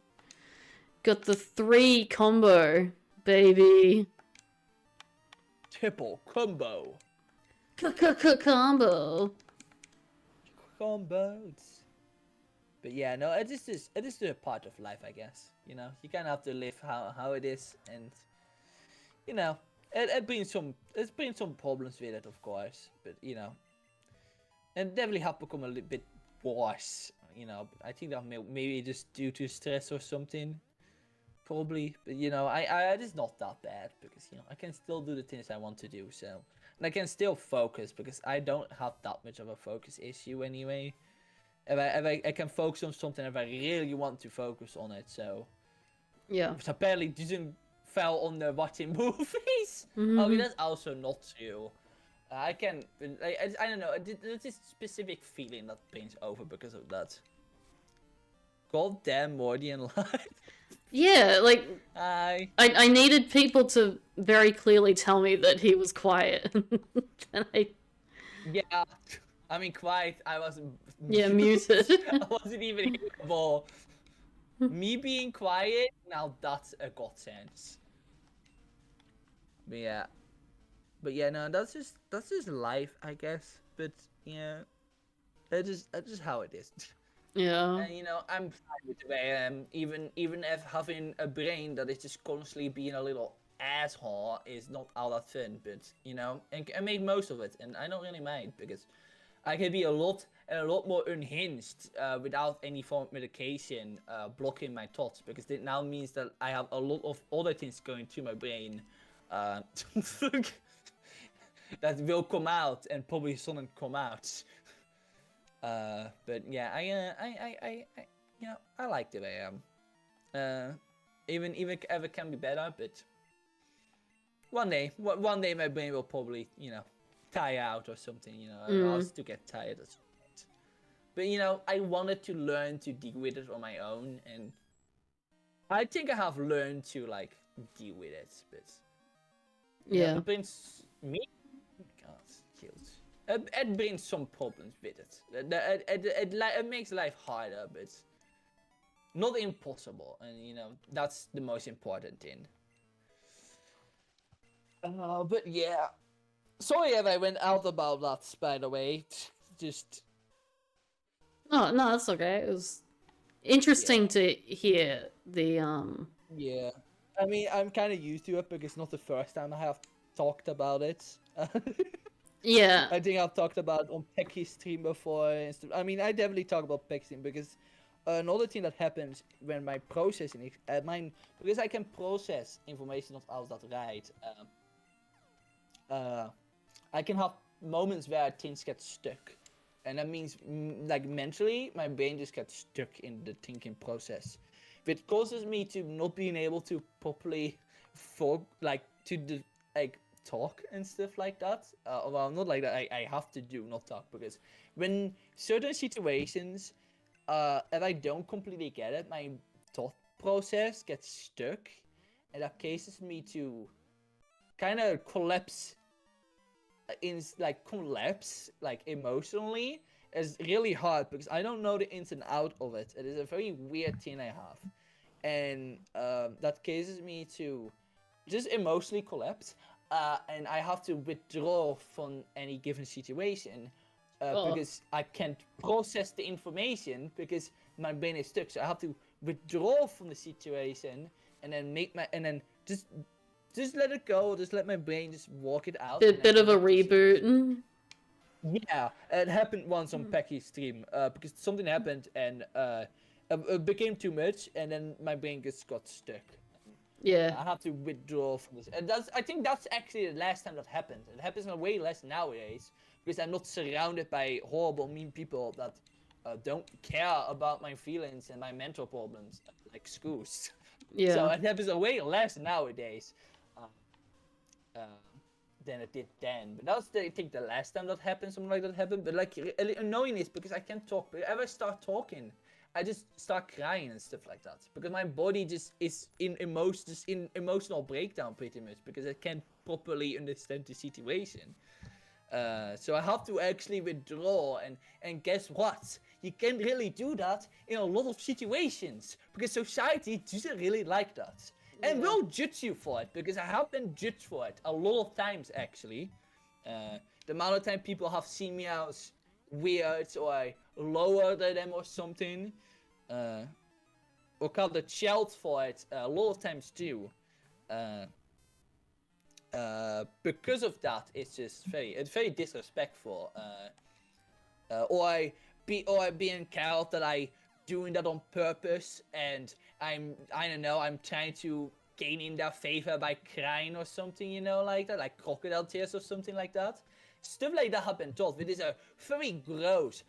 got the 3 combo, baby. Triple combo. Combo. on boats. But yeah, no, it is just a part of life, I guess. You know, you kind of have to live how it is, and you know, it brings some problems with it, of course. But you know, and definitely have become a little bit worse. You know, I think that maybe just due to stress or something, probably. But you know, it is not that bad because you know I can still do the things I want to do. So, and I can still focus because I don't have that much of a focus issue anyway. If I can focus on something if I really want to focus on it. So, Yeah. which apparently doesn't fell on the watching movies. Mhm. I mean, that's also not true. I can, I don't know. There's this specific feeling that paints over because of that. God damn Morty and life. Yeah, like I I needed people to very clearly tell me that he was quiet, and yeah. I mean, quiet. I wasn't. yeah muted. I wasn't even hearable. Me being quiet, now that's a godsend. But yeah, no, that's just life, I guess. But yeah, that's just how it is. Yeah. And you know, I'm fine with the way I am. Even if having a brain that is just constantly being a little asshole is not all that fun. But you know, and I make most of it, and I don't really mind because I can be a lot more unhinged without any form of medication blocking my thoughts, because it now means that I have a lot of other things going through my brain that will come out and probably shouldn't come out. But yeah, I you know, I like the way I am. Even if it can be better, but one day my brain will probably, you know, tire out or something. You know, I'll still get tired at some point. But you know, I wanted to learn to deal with it on my own, and I think I have learned to like deal with it. But Yeah. it brings me. God, kills. It brings some problems with it. It makes life harder, but not impossible. And you know, that's the most important thing. But yeah. Sorry if I went out about that, by the way. Just No, that's okay. It was interesting to hear the yeah. I mean, I'm kind of used to it because it's not the first time I have talked about it. Yeah. I think I've talked about it on Pecky stream before. I mean, I definitely talk about Pecky stream because another thing that happens when my processing, because I can process information not all that right. I can have moments where things get stuck, and that means like mentally my brain just gets stuck in the thinking process, which causes me to not being able to properly talk and stuff like that. Well, not like that. I have to do not talk, because when certain situations, if I don't completely get it, my thought process gets stuck, and that causes me to kind of collapse emotionally. Is really hard because I don't know the ins and out of it. It is a very weird thing I have, and that causes me to just emotionally collapse, and I have to withdraw from any given situation because I can't process the information because my brain is stuck. So I have to withdraw from the situation and then just let it go. Just let my brain just walk it out. bit of a reboot. Yeah, it happened once on Pecky's stream because something happened and it became too much, and then my brain just got stuck. Yeah. I have to withdraw from this. And I think that's actually the last time that happened. It happens way less nowadays because I'm not surrounded by horrible, mean people that don't care about my feelings and my mental problems like schools. Yeah. So it happens way less nowadays than it did then. But that was, I think, the last time that happened, something like that happened. But like, annoying is because I can't talk. But if I start talking, I just start crying and stuff like that. Because my body just is in emotional breakdown pretty much because I can't properly understand the situation. So I have to actually withdraw, and guess what? You can't really do that in a lot of situations because society doesn't really like that. And will judge you for it, because I have been judged for it a lot of times actually. The amount of time people have seen me as weird, or I lowered them or something, or called a child for it a lot of times too. Because of that, it's just very disrespectful. Or I being called that I doing that on purpose, and I don't know, I'm trying to gain in their favor by crying or something, you know, like that, like crocodile tears or something like that. Stuff like that have been told. It is a very gross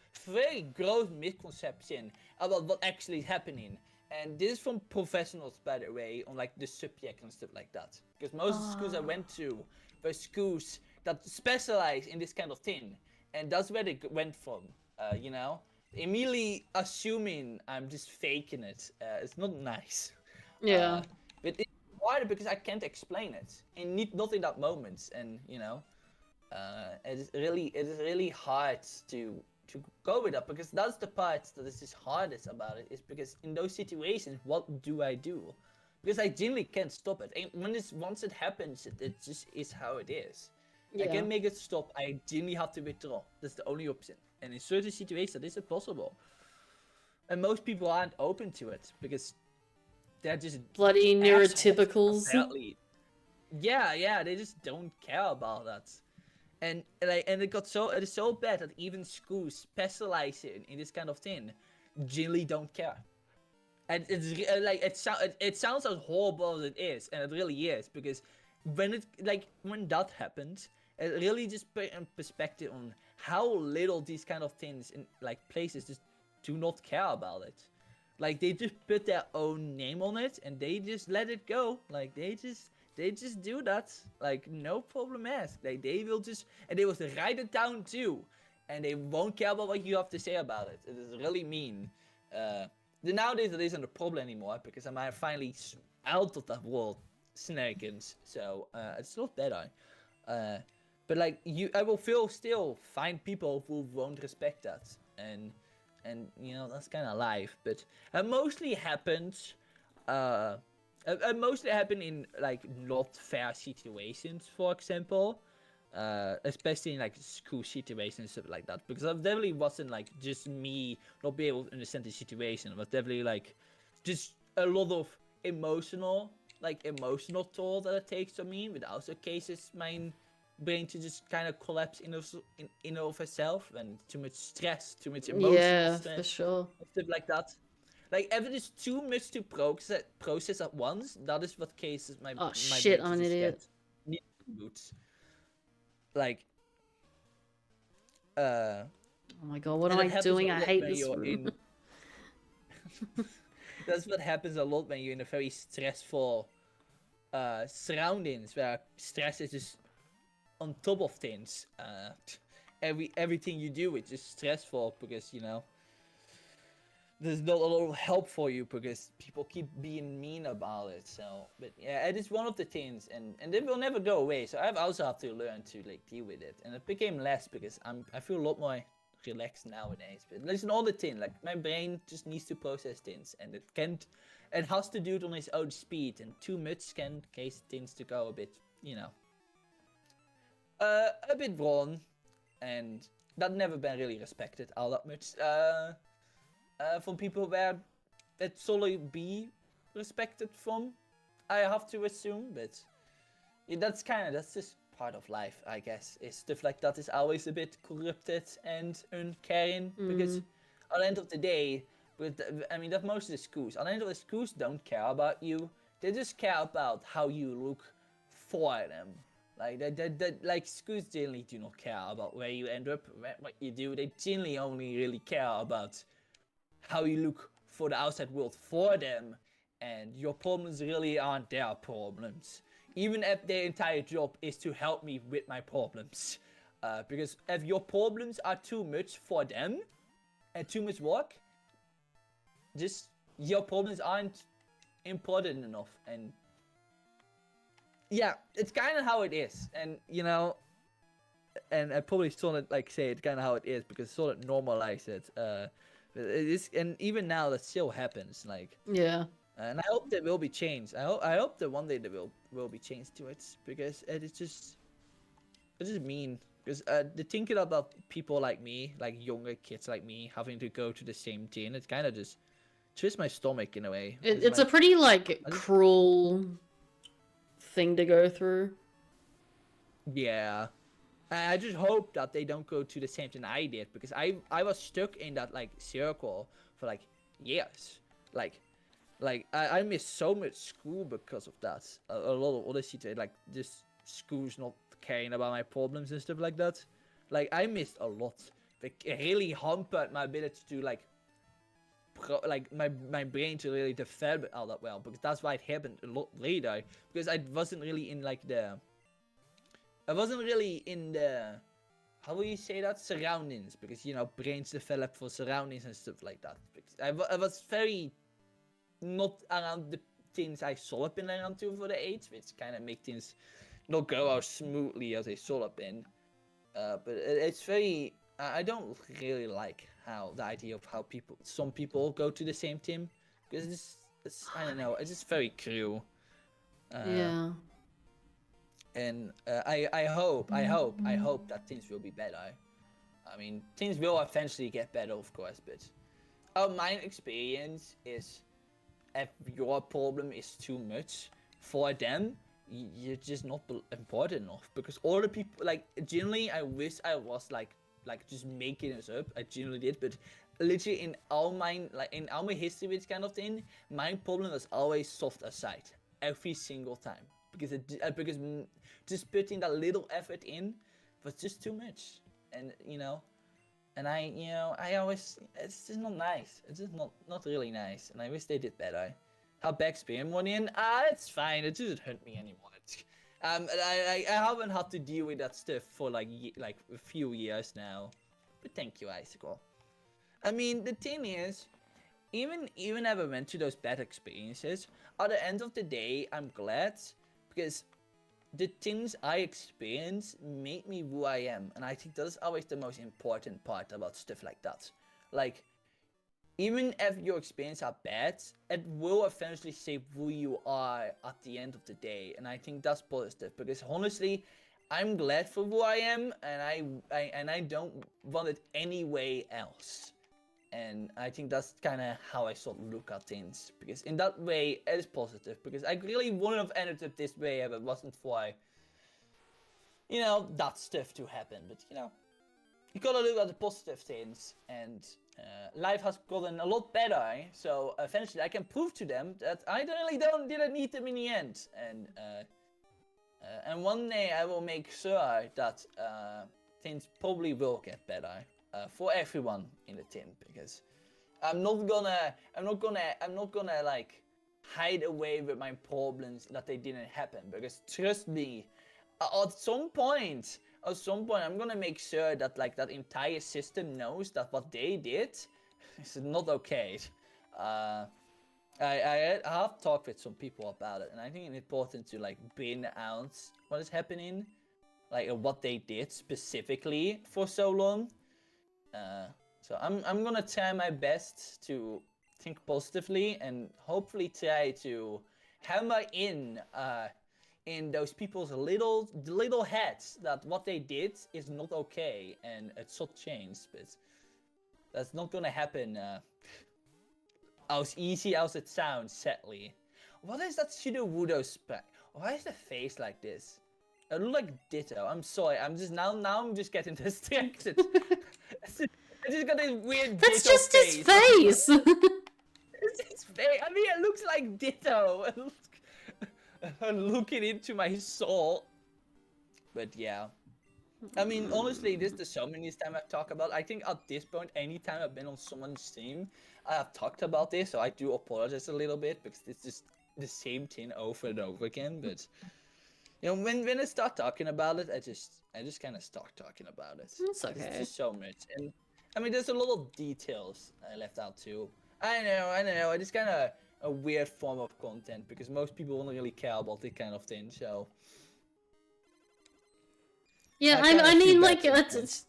misconception about what actually is happening. And this is from professionals, by the way, on like the subject and stuff like that. Because most of the schools I went to were schools that specialize in this kind of thing. And that's where they went from, you know? Immediately assuming I'm just faking it. It's not nice. Yeah. But it's hard because I can't explain it. And not in that moment. And, you know, it is really hard to go with that, because that's the part that is just hardest about it, is because in those situations, what do I do? Because I genuinely can't stop it. And once it happens, it just is how it is. I Yeah. can't make it stop. I genuinely have to withdraw. That's the only option. And in certain situations, that isn't possible. And most people aren't open to it because they're just Bloody assholes, neurotypicals. apparently. Yeah, they just don't care about that. And it is so bad that even schools specializing in this kind of thing genuinely don't care. And it's like it sounds as horrible as it is, and it really is, because when that happens, it really just put in perspective on how little these kind of things in like places just do not care about it. Like, they just put their own name on it and they just let it go. Like, they just do that, like, no problem asked. Like, they will just, and they will write it down too, and they won't care about what you have to say about it. It is really mean. Nowadays it isn't a problem anymore, because I'm finally out of that world, Snarkins. So it's not better. But like, I will still find people who won't respect that, and you know, that's kind of life. But it mostly happens. It mostly happen in like not fair situations, for example, especially in like school situations, stuff like that. Because it definitely wasn't like just me not being able to understand the situation. It was definitely like just a lot of emotional toll that it takes on me. But also cases my brain to just kind of collapse in of itself, and too much stress, too much emotional Yeah, stress, for sure. stuff like that. Like, if it is too much to process at once, that is what cases my Oh my shit, brain I'm to an just idiot. get boots. Like, Oh my god, what am and I it happens doing? a I lot hate when this you're room. in. That's what happens a lot when you're in a very stressful surroundings, where stress is just on top of things. Everything you do is just stressful, because, you know, there's not a lot of help for you, because people keep being mean about it. So, but yeah, it is one of the things, and it will never go away. So I've also have to learn to like deal with it, and it became less because I feel a lot more relaxed nowadays. But there's another thing, like, my brain just needs to process things, and it has to do it on its own speed, and too much can cause things to go a bit, you know, a bit wrong, and that never been really respected all that much. From people where that solely be respected from, I have to assume, but yeah, that's just part of life, I guess. Is stuff like that is always a bit corrupted and uncaring, because at the end of the day, I mean, that most of the schools, at the end of the schools don't care about you. They just care about how you look for them. Like, like, schools generally do not care about where you end up, what you do. They generally only really care about how you look for the outside world for them, and your problems really aren't their problems. Even if their entire job is to help me with my problems. Because if your problems are too much for them, and too much work, just your problems aren't important enough. And yeah, it's kind of how it is. And, you know, and I probably sort of like say it's kind of how it is, because sort of normalize it. It is, and even now that still happens. Like, Yeah. and I hope that will be changed. I hope that one day there will be changed to it, because it is just mean. Because the thinking about people like me, like younger kids like me, having to go to the same team, it kind of just twists my stomach in a way. It's a like, pretty, like, I just- cruel thing to go through. yeah. I just hope that they don't go to the same thing I did, because I was stuck in that like circle for like years. Like I missed so much school because of that. A lot of other situations, like just school's not caring about my problems and stuff like that. Like I missed a lot. Like it really hampered my ability to like like my brain to really develop all that well, because that's why it happened a lot later, because I wasn't really in like the how will you say that, surroundings, because you know brains develop for surroundings and stuff like that. Because I was very not around the things I should have been around to for the age, which kind of make things not go as smoothly as they should have been. But it's very I don't really like how the idea of how some people go to the same team, because it's I don't know, it's just very cruel. Yeah. And I hope that things will be better. I mean, things will eventually get better, of course, but my experience is, if your problem is too much for them, you're just not important enough. Because all the people, like, generally, I wish I was like just making this up. I genuinely did, but literally in all my history with this kind of thing, my problem was always soft aside every single time, because just putting that little effort in was just too much. And and I always, it's just not nice. It's just not really nice, and I wish they did better. How back spam money in? It's fine. It doesn't hurt me anymore. I haven't had to deal with that stuff for like a few years now. But thank you, Icicle. I mean, the thing is, even if I went to those bad experiences, at the end of the day, I'm glad, because the things I experience make me who I am, and I think that is always the most important part about stuff like that. Like, even if your experiences are bad, it will eventually shape who you are at the end of the day, and I think that's positive, because honestly, I'm glad for who I am, and I don't want it any way else. And I think that's kind of how I sort of look at things, because in that way it is positive, because I really wouldn't have ended up this way if it wasn't for, that stuff to happen. But you gotta look at the positive things, and life has gotten a lot better, so eventually I can prove to them that I really didn't need them in the end. And one day I will make sure that things probably will get better. For everyone in the team, because I'm not gonna like hide away with my problems that they didn't happen, because trust me, at some point I'm gonna make sure that like that entire system knows that what they did is not okay. I have talked with some people about it, and I think it's important to like bring out what is happening, like what they did specifically for so long. So I'm gonna try my best to think positively, and hopefully try to hammer in those people's little heads that what they did is not okay, and it should change. But that's not gonna happen as easy as it sounds, sadly. What is that Sudowoodo spec? Why is the face like this? It looks like Ditto. I'm sorry. I'm just getting distracted. I just got this weird That's Ditto just his face. face! It's his face. I mean, it looks like Ditto. Looking into my soul. But yeah. I mean, honestly, this is the summonings time I've talked about. I think at this point, anytime I've been on someone's stream, I have talked about this, so I do apologize a little bit, because it's just the same thing over and over again. But when I start talking about it, I just kind of start talking about it. It's okay. It's just so much, and I mean, there's a lot of details I left out too. I know. It's kind of a weird form of content, because most people don't really care about this kind of thing. So Yeah, I kinda I mean, feel like, bad it's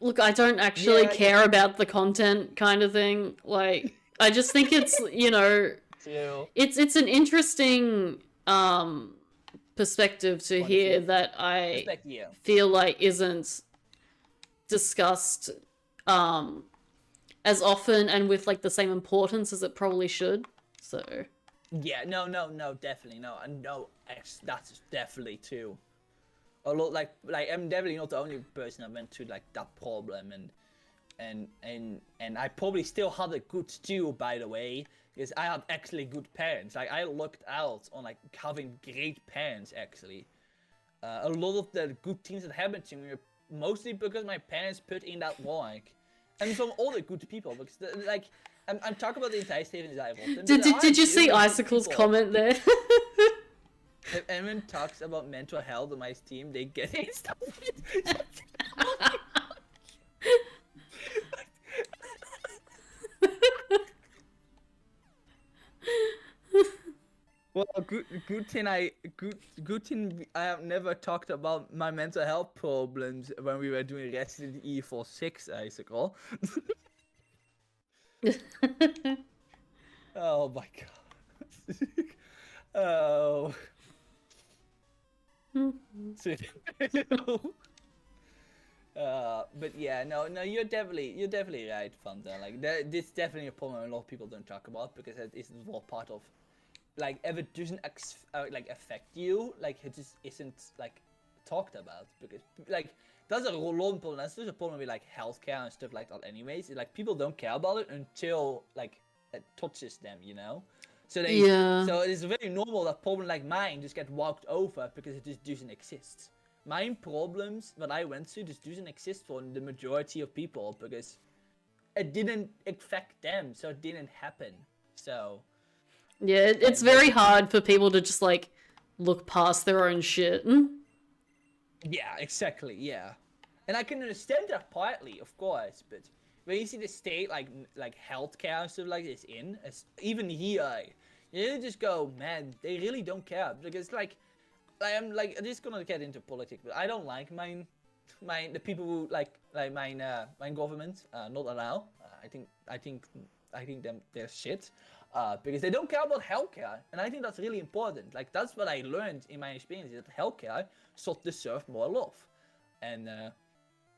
look, I don't actually Yeah, care about the content kind of thing. Like, I just think it's, too. it's an interesting perspective to Point of hear view. that I Respect, yeah. feel like isn't discussed as often and with like the same importance as it probably should. So Yeah, no, definitely no, and no, that's definitely true. A lot, like I'm definitely not the only person that went through like that problem, and I probably still had a good stew, by the way, because I had actually good parents. Like I looked out on like having great parents actually. A lot of the good things that happened to me were mostly because my parents put in that work, and some other good people. Because like I'm talking about the entire state of Zyvolt. did you see Icicle's comment there? If anyone talks about mental health on my team, they get it. Well, good thing I have never talked about my mental health problems when we were doing Resident Evil 6, Icicle. Oh my god. Oh. But yeah, no, you're definitely right, Fanta. Like, this is definitely a problem a lot of people don't talk about because it isn't all part of, like, if it doesn't like affect you, like it just isn't like talked about because like that's a long problem. That's just a problem with like healthcare and stuff like that. Anyways, like people don't care about it until like it touches them, you know. So so it's very normal that problem like mine just get walked over because it just doesn't exist. My problems that I went through just doesn't exist for the majority of people because it didn't affect them, so it didn't happen. So yeah, it's very hard for people to just like look past their own shit. Yeah, exactly. Yeah, and I can understand that partly, of course, but when you see the state like healthcare and stuff like this even here, you just go, man, they really don't care because like I'm like just gonna get into politics, but I don't like the people who like my government not allow. I think them they're shit. Because they don't care about healthcare, and I think that's really important. Like that's what I learned in my experience is that healthcare should deserve more love, and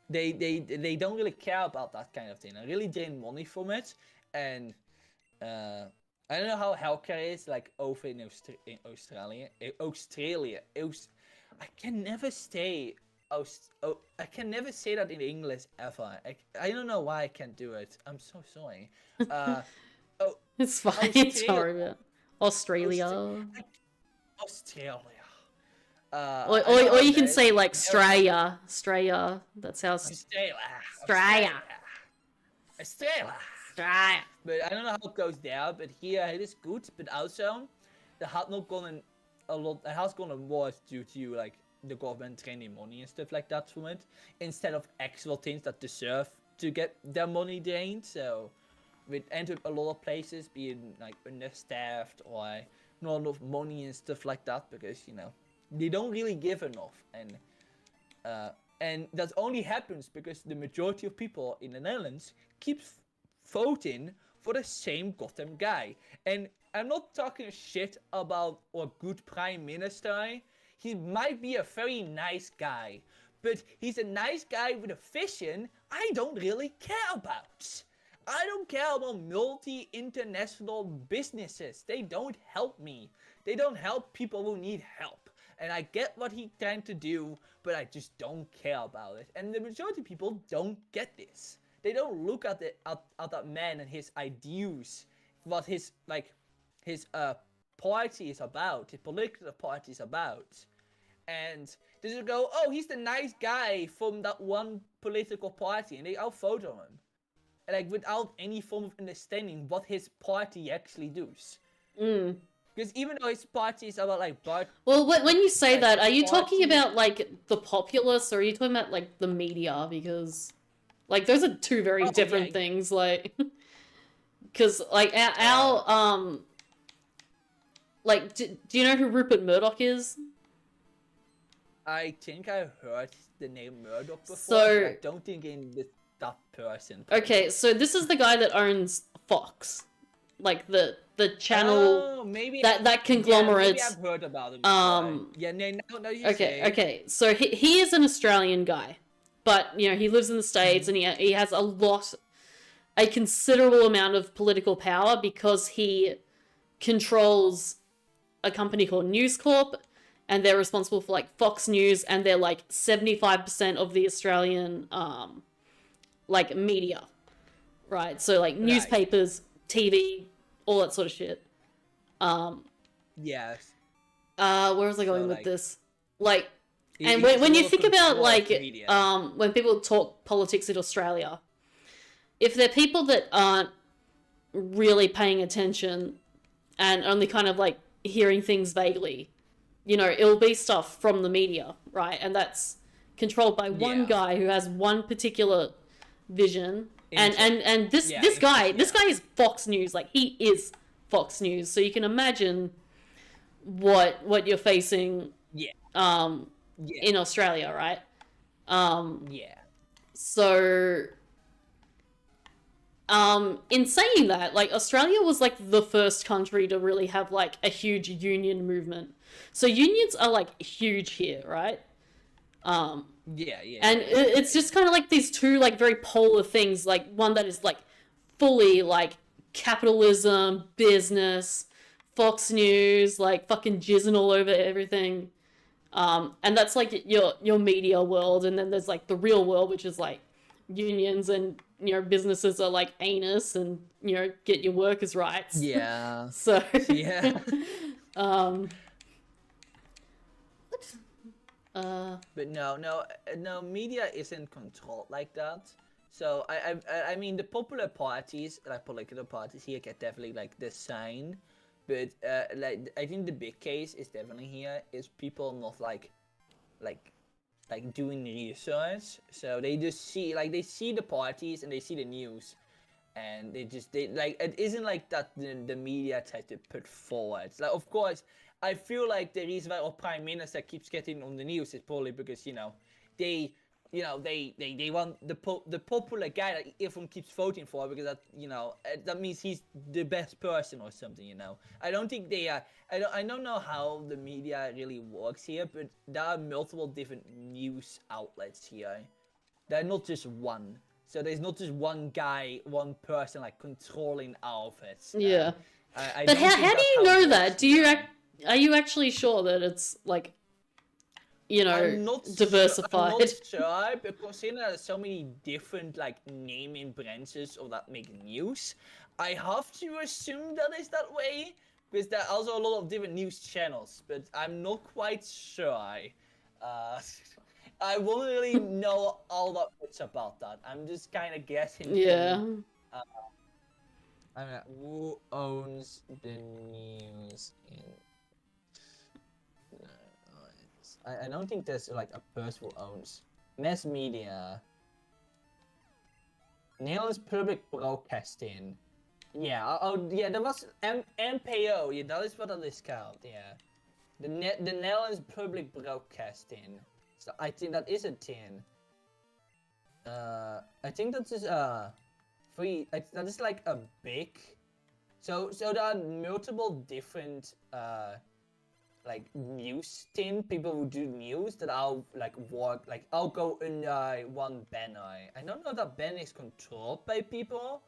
they don't really care about that kind of thing. They really drain money from it, and I don't know how healthcare is like over in Australia. I can never say I can never say that in English ever. I don't know why I can't do it. I'm so sorry. It's fine. It's horrible. Australia. Australia. Or you can say like Straya. Straya. That's how. Australia. But I don't know how it goes there. But here it is good. But also, it has not gone a lot. It has gone worse due to like the government draining money and stuff like that from it, instead of actual things that deserve to get their money drained. So we end up a lot of places being like understaffed or not enough money and stuff like that because you know they don't really give enough, and that only happens because the majority of people in the Netherlands keep voting for the same goddamn guy. And I'm not talking shit about a good prime minister. He might be a very nice guy, but he's a nice guy with a vision I don't really care about. I don't care about multi-international businesses. They don't help me. They don't help people who need help. And I get what he's trying to do, but I just don't care about it. And the majority of people don't get this. They don't look at that man and his ideals, what his party is about, his political party is about. And they just go, oh, he's the nice guy from that one political party, and I'll vote on him. Like without any form of understanding what his party actually does. Because even though his party is about like well, when you say that, are you talking about like the populace, or are you talking about like the media? Because like those are two very different things. Like, because like our like do you know who Rupert Murdoch is? I think I heard the name Murdoch before. So but I don't think in that person. Okay, so this is the guy that owns Fox. like the channel maybe that maybe conglomerate. I've heard about it before. Yeah, no, you say. Okay. So he is an Australian guy, but you know he lives in the States and he has a considerable amount of political power because he controls a company called News Corp, and they're responsible for like Fox News, and they're like 75% of the Australian like media, right? So like newspapers, TV, all that sort of shit. Yes. Where was I going with like, this? Like, He- and he has when a you lot of think about control of like the media. when people talk politics in Australia, if they're people that aren't really paying attention and only kind of like hearing things vaguely, you know, it'll be stuff from the media, right? And that's controlled by one Yeah. guy who has one particular vision. And this guy is Fox News. Like, he is Fox News. So you can imagine what you're facing Yeah. in Australia, right? Yeah. So in saying that, like, Australia was like the first country to really have like a huge union movement. So unions are like huge here, right? Yeah. And it's just kind of like these two like very polar things, like one that is like fully like capitalism, business, Fox News, like fucking jizzing all over everything. And that's like your media world, and then there's like the real world, which is like unions and, you know, businesses are like anus and, you know, get your workers' rights. Yeah. So Yeah. But no, media isn't controlled like that. So I mean, the popular parties, like political parties here, get definitely like the sign, but like I think the big case is definitely here is people not like doing research. So they just see they see the parties and they see the news, and they like, it isn't like that the media tries to put forward. Like, of course, I feel like the reason why our prime minister keeps getting on the news is probably because, you know, they want the popular guy that everyone keeps voting for, because that, you know, that means he's the best person or something, you know. I don't think they are. I don't know how the media really works here, but there are multiple different news outlets here. They're not just one. So there's not just one guy, one person like controlling all of it. yeah. I But don't how think do that's you how know it that? works Do you here. are you actually sure that it's like, you know, I'm not diversified? I'm not sure, because you know, there's so many different like naming branches of that make news. I have to assume that is that way, because there are also a lot of different news channels, but I'm not quite sure. I won't really know all that much about that. I'm just kind of guessing. Yeah. I mean, who owns the news in? I don't think there's like a person who owns mass media. Nederlands Public Broadcasting. Yeah, yeah, that was NPO. Yeah, that is what it is called. Yeah, the Netherlands Public Broadcasting. So I think that is a thing. I think that is free. That is like a big. So there are multiple different like news thing, people who do news that I'll like work, like I'll go under one banner. I don't know if that banner is controlled by people.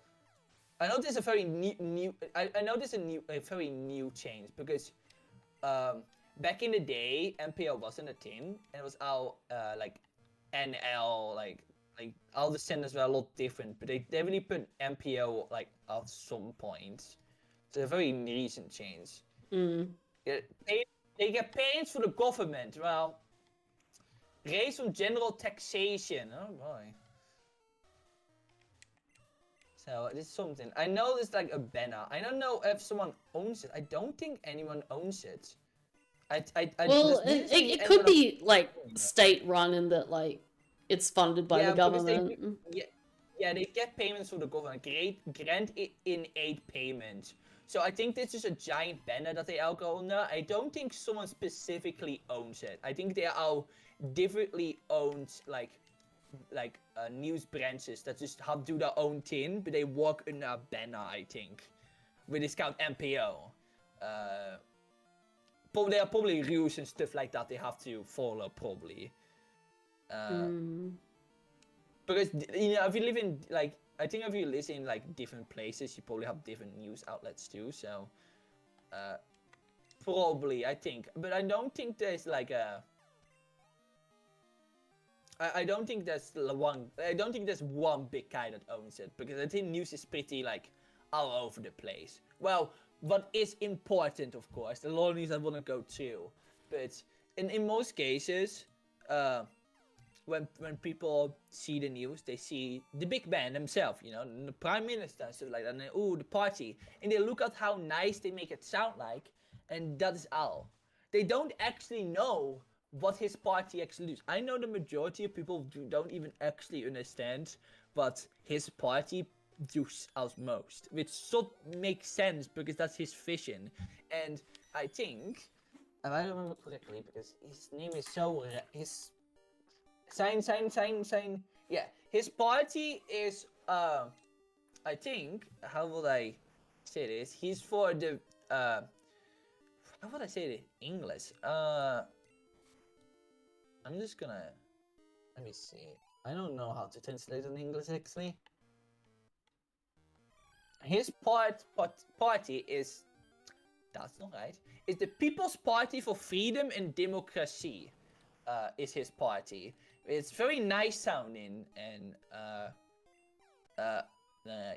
I know this is a very new I know this is a very new change, because back in the day NPO wasn't a thing, and it was all like NL, like all the senders were a lot different, but they definitely put NPO like at some point. It's a very recent change. They get paid for the government. Well, raise on general taxation. Oh boy. So this is something. I know there's like a banner. I don't know if someone owns it. I don't think anyone owns it. Well, it could be like state run in that like it's funded by the government. Yeah, they get payments from the government. Grant in aid payment. So I think this is a giant banner that they all go under. I don't think someone specifically owns it. I think they are all differently owned, like news branches that just have do their own thing, but they work under a banner, I think. with discount MPO. There are probably rules and stuff like that they have to follow, probably. Because, you know, if you live in, like, I think if you live in, like, different places, you probably have different news outlets too, so... probably, I think. But I don't think there's, like, a... I don't think there's one big guy that owns it, because I think news is pretty, like, all over the place. Well, what is important, of course, a lot of news I want to go to, but in most cases, when people see the news, they see the big man himself, you know, the prime minister and stuff like that, and then, ooh, the party, and they look at how nice they make it sound like, and that is all. They don't actually know what his party actually does. I know the majority of people don't even actually understand what his party does as most, which sort makes sense because that's his vision. And I think, if I remember correctly, because his name is so his yeah, his party is I think, how would I say this? He's for the how would I say it in English? I'm just gonna... Let me see. I don't know how to translate in English, actually. His party is... That's not right. It's the People's Party for Freedom and Democracy. Is his party. It's very nice sounding, and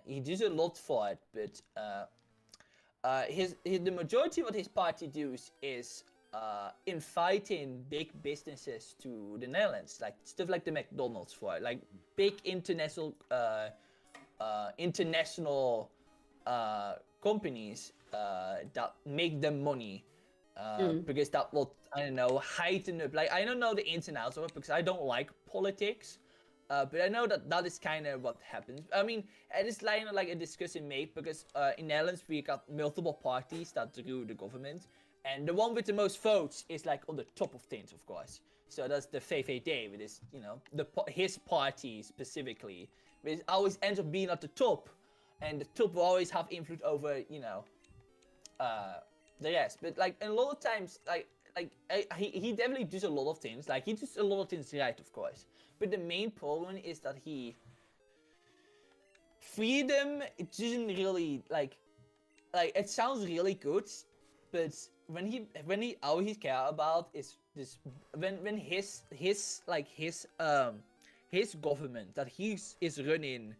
he does a lot for it, but the majority of what his party does is inviting big businesses to the Netherlands, like stuff like the McDonald's, for it, like big international companies that make them money, because that will, I don't know, heighten up. Like, I don't know the ins and outs of it because I don't like politics. But I know that is kind of what happens. I mean, it is like a discussion made because in Netherlands we got multiple parties that rule the government, and the one with the most votes is like on the top of things, of course. So that's the VVD, which is, you know, his party specifically, which always ends up being at the top, and the top will always have influence over, you know, the rest. But like a lot of times, he definitely does a lot of things. Like, he does a lot of things right, of course. But the main problem is that freedom, it doesn't really, like, it sounds really good, but when all he care about is this, when his government that he is running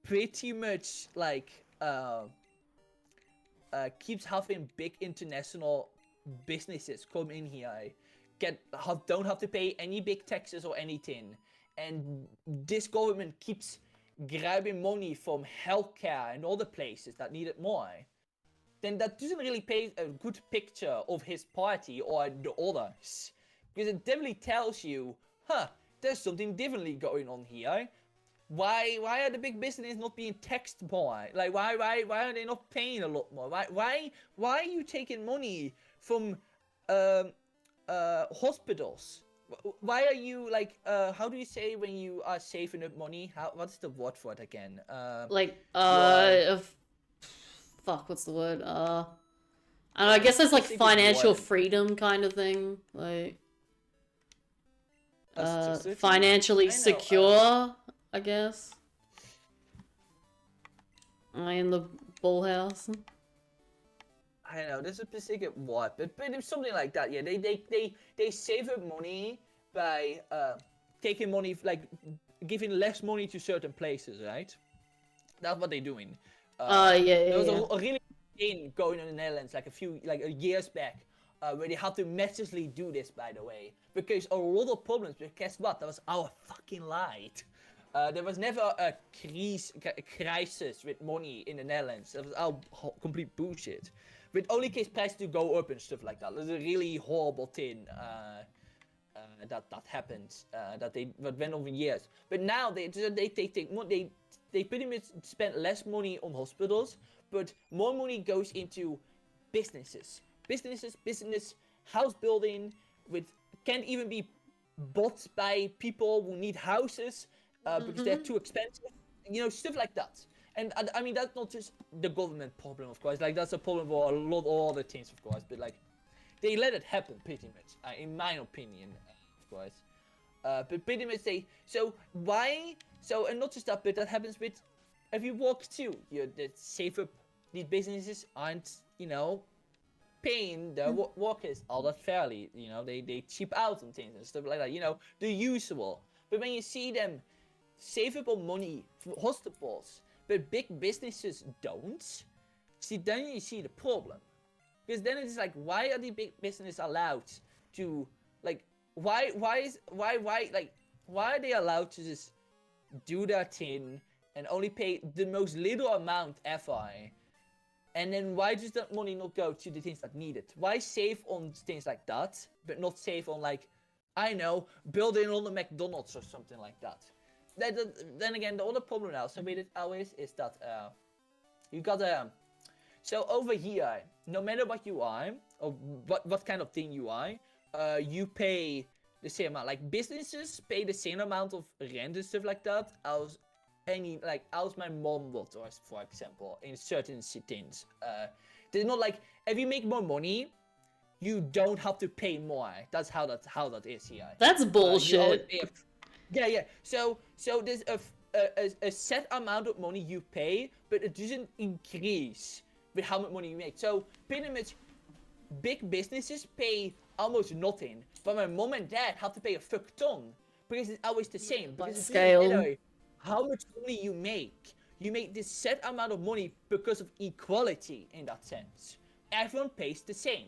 pretty much, like, keeps having big international businesses come in here, don't have to pay any big taxes or anything, and this government keeps grabbing money from healthcare and other places that need it more, then that doesn't really paint a good picture of his party or the others, because it definitely tells you, there's something differently going on here. Why are the big businesses not being taxed more? Like, why are they not paying a lot more? Why are you taking money from hospitals? Why are you, like, how do you say when you are saving up money? What's the word for it again? Fuck, what's the word? I guess that's like financial freedom kind of thing, like, financially secure, I guess. In the bullhouse. I don't know, there's a specific word, but it's something like that. Yeah, they save up money by taking money, like giving less money to certain places, right? That's what they're doing. There was a really thing going on in the Netherlands like a years back, where they had to massively do this, by the way, because a lot of problems. But guess what? That was our fucking light. There was never a crisis with money in the Netherlands. That was all complete bullshit. With only case prices to go up and stuff like that. That's a really horrible thing that happened. That went over years. But now they pretty much spend less money on hospitals, but more money goes into businesses. Business, house building, can't even be bought by people who need houses because they're too expensive. You know, stuff like that. And I mean, that's not just the government problem, of course. Like, that's a problem for a lot of other things, of course. But, like, they let it happen, pretty much, in my opinion, of course. But pretty much so why, so, and not just that, but that happens with every walk too. The safer, these businesses aren't, you know, paying their workers all that fairly. You know, they cheap out on things and stuff like that, you know, the usual. But when you see them save up on money for hospitals, but big businesses don't, see, then you see the problem. Because then it's like, why are the big businesses allowed to, like, why are they allowed to just do their thing and only pay the most little amount ever? And then why does that money not go to the things that need it? Why save on things like that, but not save on, like, I know, building on the McDonald's or something like that? Then again, the other problem now, so with it always, is that you got so over here, no matter what you are, or what kind of thing you are, you pay the same amount. Like, businesses pay the same amount of rent and stuff like that as as my mom would, or for example, in certain things. They're not like, if you make more money, you don't have to pay more. That's how that is here. That's bullshit. Yeah. So there's a set amount of money you pay, but it doesn't increase with how much money you make. So pretty much, big businesses pay almost nothing, but my mom and dad have to pay a fuck ton because it's always the same. By Because scale. how much money you make this set amount of money because of equality in that sense. Everyone pays the same,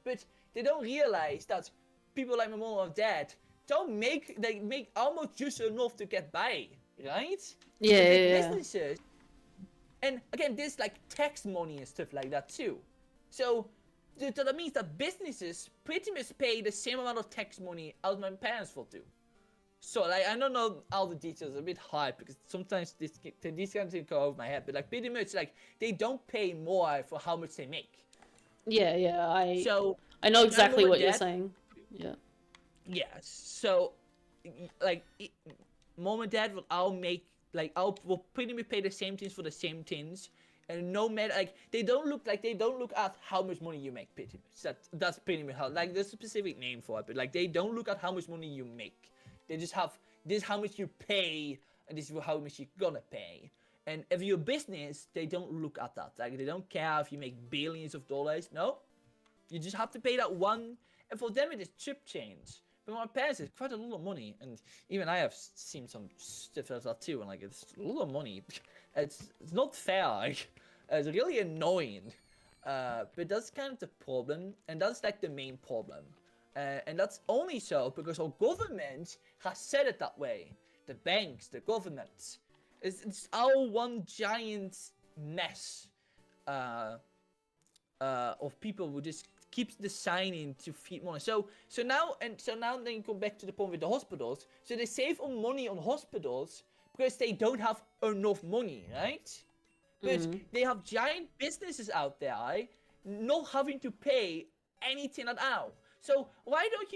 but they don't realize that people like my mom or dad they make almost just enough to get by, right? Yeah. Businesses, and again, there's like tax money and stuff like that too. So that means that businesses pretty much pay the same amount of tax money as my parents will do. So, like, I don't know all the details, a bit hard, because sometimes these kind of things go over my head, but, like, pretty much, like, they don't pay more for how much they make. Yeah, So, I know exactly mom what and you're dad- saying. Yeah. Yeah, so, like, mom and dad will pretty much pay the same things for the same things, and no matter, like, they don't look at how much money you make, pretty much. That's pretty much how, like, there's a specific name for it, but, like, they don't look at how much money you make. They just have, this is how much you pay, and this is how much you're gonna pay. And if you're a business, they don't look at that. Like, they don't care if you make billions of dollars. No. You just have to pay that one, and for them it is chip change. But my parents, it's quite a lot of money, and even I have seen some stuff like that too, and like, it's a lot of money. It's not fair. Like, it's really annoying. But that's kind of the problem, and that's like the main problem. And that's only so because our government has said it that way. The banks, the government. It's all one giant mess of people who just keeps designing to feed money. So now then you come back to the point with the hospitals. So they save on money on hospitals because they don't have enough money, right? But they have giant businesses out there not having to pay anything at all. So why don't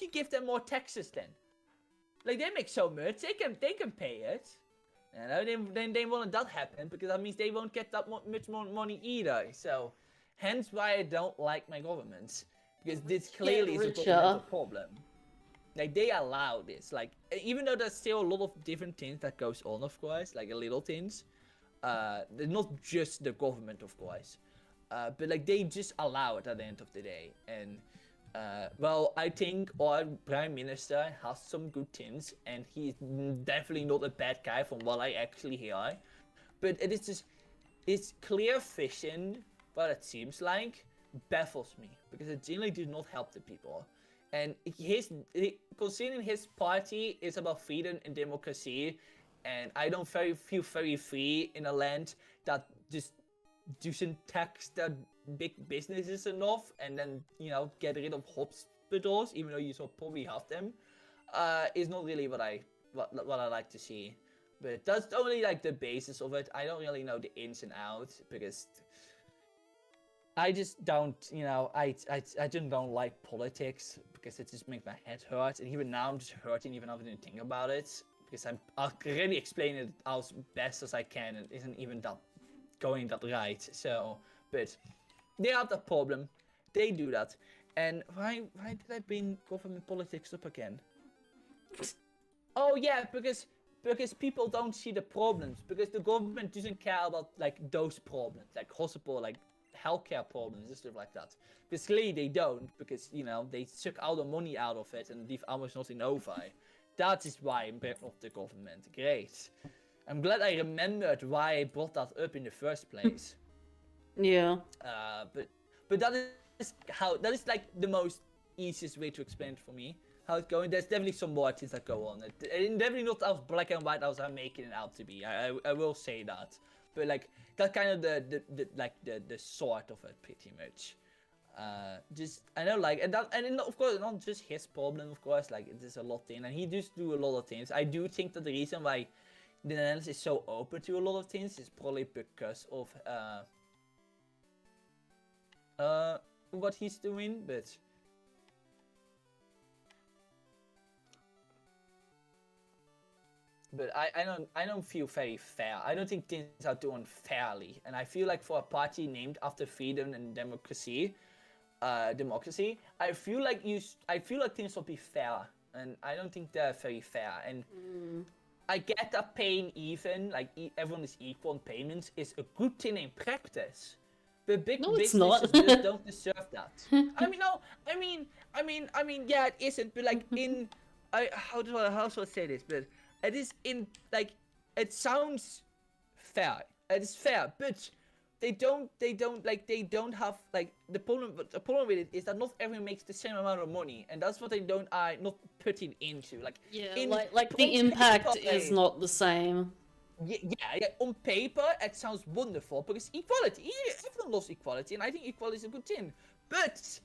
you give them more taxes then? Like, they make so much, they can pay it. You know, then they won't let that happen, because that means they won't get that much more money either. So, hence why I don't like my government, because this clearly is a governmental problem. Like, they allow this. Like, even though there's still a lot of different things that goes on, of course, like little things. They're not just the government, of course. But like, they just allow it at the end of the day. And well, I think our prime minister has some good things, and he's definitely not a bad guy from what I actually hear. But it is just, it's clear vision, what it seems like, baffles me, because it generally did not help the people. And considering his party is about freedom and democracy, and I don't feel very free in a land that just doesn't tax the big businesses enough, and then, you know, get rid of hospitals, even though you still probably have them, is not really what I like to see. But that's only like the basis of it. I don't really know the ins and outs, because I just don't, you know, I just don't like politics, because it just makes my head hurt, and even now I'm just hurting even having to think about it. because I'll really explain it as best as I can. It isn't even that going that right. So, but they have that problem. They do that. And why did I bring government politics up again? Oh yeah, because people don't see the problems, because the government doesn't care about like those problems, like hospital, like healthcare problems and stuff like that. Because clearly they don't, because you know they suck all the money out of it and leave almost nothing over. That is why I'm back of the government. Great. I'm glad I remembered why I brought that up in the first place. Yeah. But that is like the most easiest way to explain it for me. How it's going. There's definitely some more things that go on. And definitely not as black and white as I'm making it out to be. I will say that. But like that kind of the sort of it pretty much. Just I know like and of course not just his problem, of course, like there's a lot of things and he does do a lot of things. I do think that the reason why the Netherlands is so open to a lot of things is probably because of what he's doing, but I don't feel very fair. I don't think things are done fairly, and I feel like for a party named after freedom and democracy, I feel like things will be fair, and I don't think they're very fair. And I get that paying even, like everyone is equal in payments, is a good thing in practice. But big No, it's businesses not. just don't deserve that. I mean, no, I mean, yeah, it isn't. But like how do I say this? But it is in like it sounds fair. It is fair, but they don't have like the problem with it is that not everyone makes the same amount of money, and that's what they don't are not putting into like like the impact is not the same. Yeah, on paper it sounds wonderful because equality, everyone loves equality, and I think equality is a good thing. But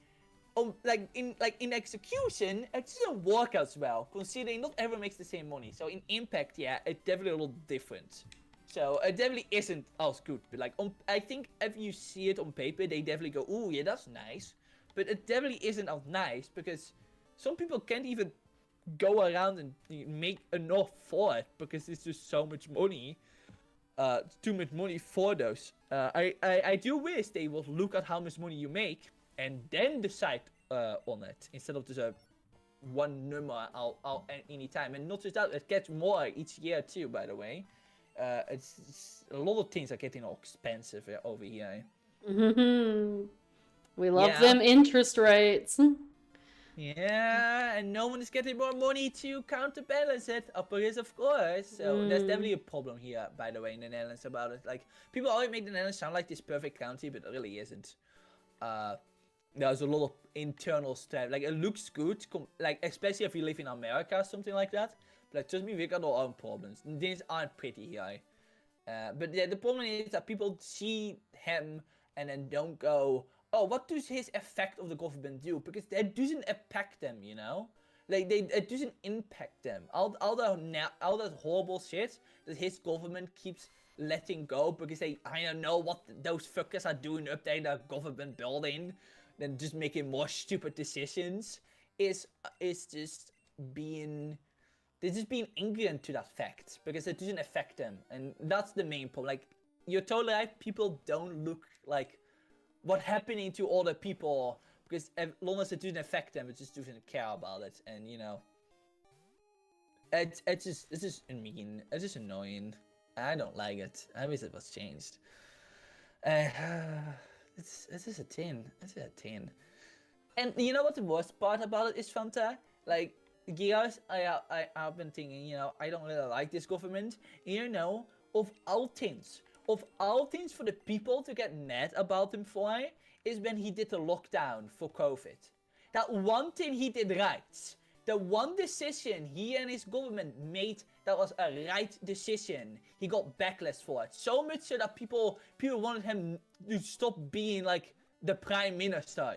in execution, it doesn't work as well, considering not everyone makes the same money. So in impact, yeah, it's definitely a little different. So it definitely isn't as good. But like I think if you see it on paper, they definitely go, "Ooh, yeah, that's nice." But it definitely isn't as nice because some people can't even go around and make enough for it because it's just so much money. Too much money for those. I do wish they would look at how much money you make and then decide on it instead of just one number out any time. And not just that, it gets more each year too, by the way. It's a lot of things are getting all expensive over here. We love them interest rates. Yeah, and no one is getting more money to counterbalance it. Upper is, of course. So there's definitely a problem here, by the way, in the Netherlands about it. Like, people always make the Netherlands sound like this perfect country, but it really isn't. There's a lot of internal strife. Like, it looks good, like, especially if you live in America or something like that. But like, trust me, we got our own problems. Things aren't pretty here. But yeah, the problem is that people see him and then don't go, oh, what does his effect of the government do? Because that doesn't impact them, you know? Like, it doesn't impact them. All that horrible shit that his government keeps letting go because I don't know what those fuckers are doing up there in the government building, then just making more stupid decisions, is just being... They're just being ignorant to that fact because it doesn't affect them. And that's the main problem. Like, you're totally right, people don't look like what's happening to other people because as long as it doesn't affect them, it just doesn't care about it. And you know, it's just mean. It's just annoying. I don't like it. I wish it was changed. It's just a 10. It's a 10. And you know what the worst part about it is, Fanta? Like, guys, I've been thinking, you know, I don't really like this government. You know, of all things for the people to get mad about him for is when he did the lockdown for COVID. That one thing he did right. The one decision he and his government made that was a right decision. He got backlash for it. So much so that people wanted him to stop being like the prime minister.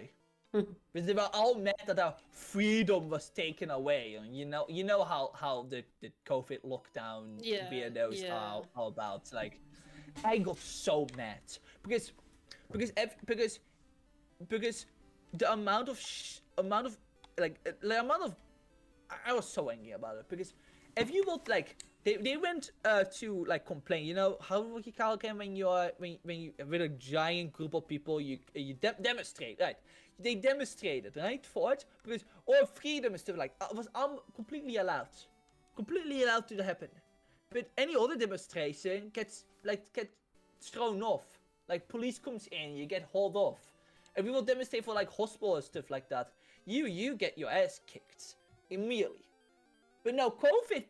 Because they were all mad that our freedom was taken away. And you know how the COVID lockdown weirdos are all about. Like, I got so mad because the amount of I was so angry about it because if you would like, they went to like complain. You know how would you call it when you're when you with a giant group of people you demonstrate, right? They demonstrated, right, for it because all freedom and stuff like was completely allowed to happen. But any other demonstration gets thrown off. Like police comes in, you get hauled off. And we will demonstrate for like hospital and stuff like that. You get your ass kicked immediately. But no, COVID,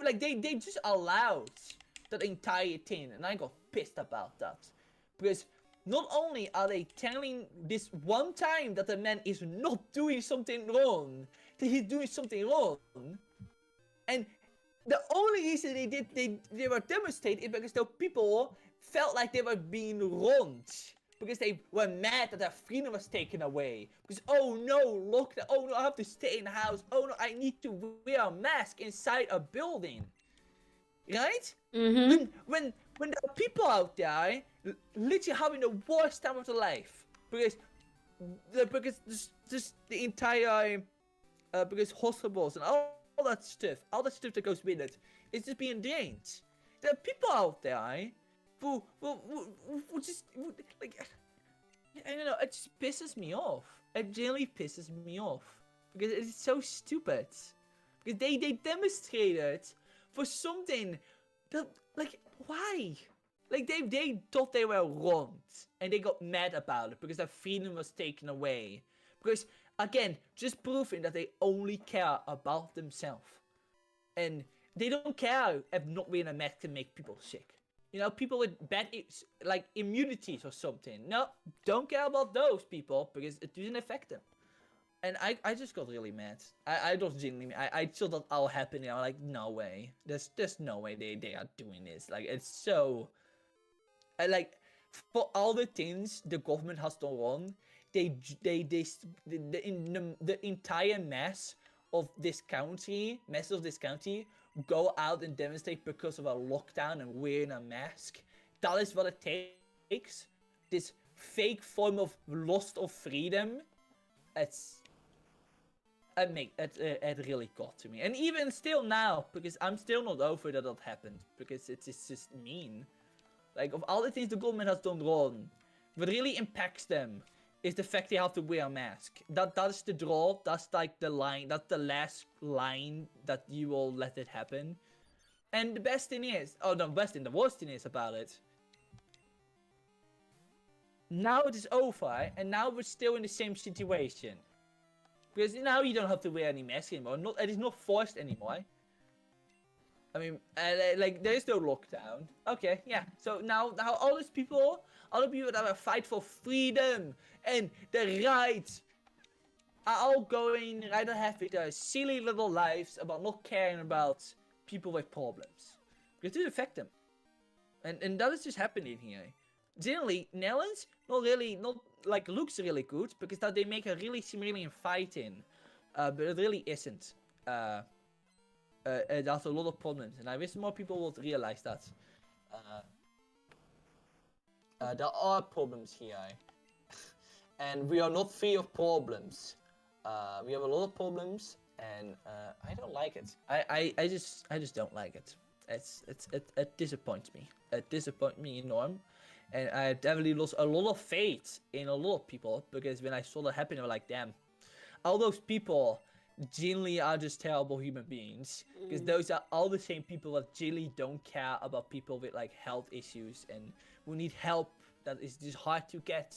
like they just allowed that entire thing, and I got pissed about that because not only are they telling this one time that the man is not doing something wrong, that he's doing something wrong, and the only reason they were demonstrating is because the people felt like they were being wronged. Because they were mad that their freedom was taken away. Because, oh no, look, oh no, I have to stay in the house. Oh no, I need to wear a mask inside a building. Right? Mm-hmm. When there are people out there literally having the worst time of their life. Because the entire, because hospitals and all that stuff that goes with it, is just being drained. There are people out there who just, like, I don't know, it just pisses me off. It really pisses me off. Because it's so stupid. Because they demonstrated for something that, like, why? Like, they thought they were wronged. And they got mad about it because their freedom was taken away. Because, again, just proving that they only care about themselves. And they don't care if not wearing a mask can make people sick. You know, people with bad, like, immunities or something. No, don't care about those people because it doesn't affect them. And I just got really mad. I just genuinely, I saw that all happening. I'm like, no way. There's no way they are doing this. Like, it's so, like, for all the things the government has done wrong, the entire mess of this county, go out and demonstrate because of a lockdown and wearing a mask. That is what it takes. This fake form of loss of freedom. It really got to me. And even still now, because I'm still not over that happened. Because it's just mean. Like, of all the things the government has done wrong, what really impacts them is the fact they have to wear a mask. That's the draw. That's like the line. That's the last line that you will let it happen. And the best thing is, the worst thing is about it. Now it is over, and now we're still in the same situation. Because now you don't have to wear any mask anymore. It is not forced anymore. I mean, like, there is no lockdown. Okay, yeah. So now all the people that fight for freedom and the rights are all going right ahead with their silly little lives about not caring about people with problems. Because it affects them. And that is just happening here. Generally, Netherlands not looks really good because that they make a really similar fighting. But it really isn't. There's a lot of problems, and I wish more people would realize that. There are problems here, and we are not free of problems. We have a lot of problems, and I don't like it. I just don't like it. It disappoints me. It disappoints me enormous, and I definitely lost a lot of faith in a lot of people because when I saw that happen, I was like, damn, all those people genuinely are just terrible human beings because those are all the same people that genuinely don't care about people with like health issues and who need help that is just hard to get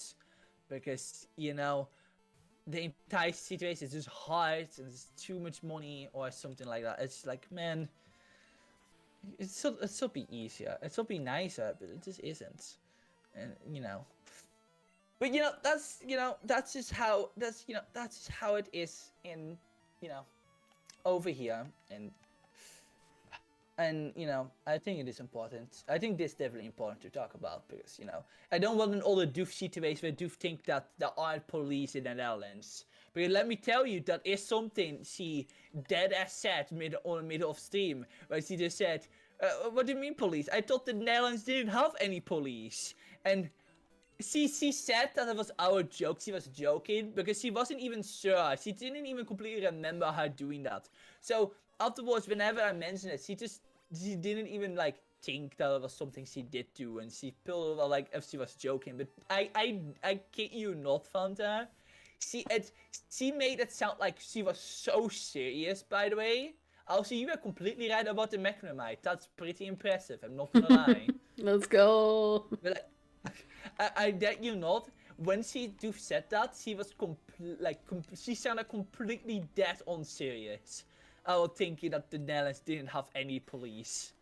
because, you know, the entire situation is just hard and there's too much money or something like that. It's like, man, it should be easier, it should be nicer, but it just isn't. And you know, but you know, that's just how it is in, you know, over here. And you know, I think it is important. I think this is definitely important to talk about because, you know, I don't want an other doof situation where doof think that there aren't police in the Netherlands. But let me tell you, that is something she dead ass said on the middle of stream, where she just said, what do you mean police? I thought the Netherlands didn't have any police. And she said that it was our joke. She was joking because she wasn't even sure. She didn't even completely remember her doing that. So afterwards, whenever I mentioned it, she didn't even like think that it was something she did do, and she pulled it like if she was joking. But I kid you not, Fanta. She made it sound like she was so serious. By the way, also you were completely right about the Magnemite. That's pretty impressive. I'm not gonna lie. Let's go. But I bet you not. When she said that, she was she sounded completely dead on serious. I was thinking that the Netherlands didn't have any police.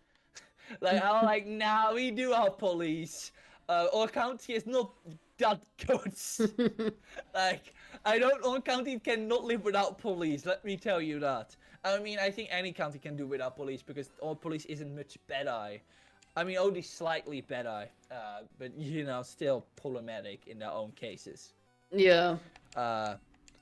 Like I was like, nah, we do have police. Our county is not that good. Like our county cannot live without police. Let me tell you that. I mean, I think any county can do without police because our police isn't much better. I mean, only slightly better, but you know, still problematic in their own cases. Yeah.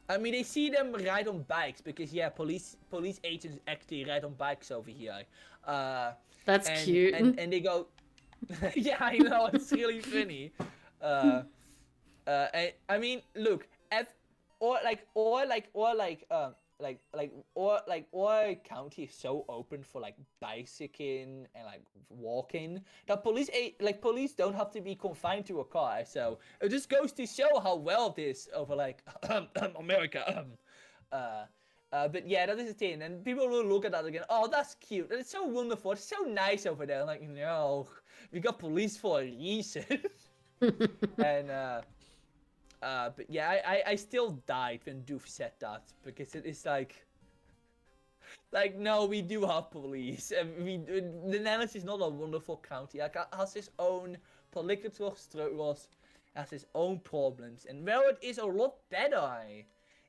I mean, they see them ride on bikes because yeah, police agents actually ride on bikes over here. That's cute. And they go, yeah, I know, it's really funny. I mean, look, or county is so open for like bicycling and like walking that police don't have to be confined to a car. So it just goes to show how well this over like America. But yeah, that is the thing, and people will look at that again. Oh, that's cute. It's so wonderful. It's so nice over there. Like, no, we got police for a reason. And but yeah, I still died when Doof said that because it is like no, we do have police, and the Netherlands is not a wonderful county. Like, it has its own political struggles, has its own problems, and where it is a lot better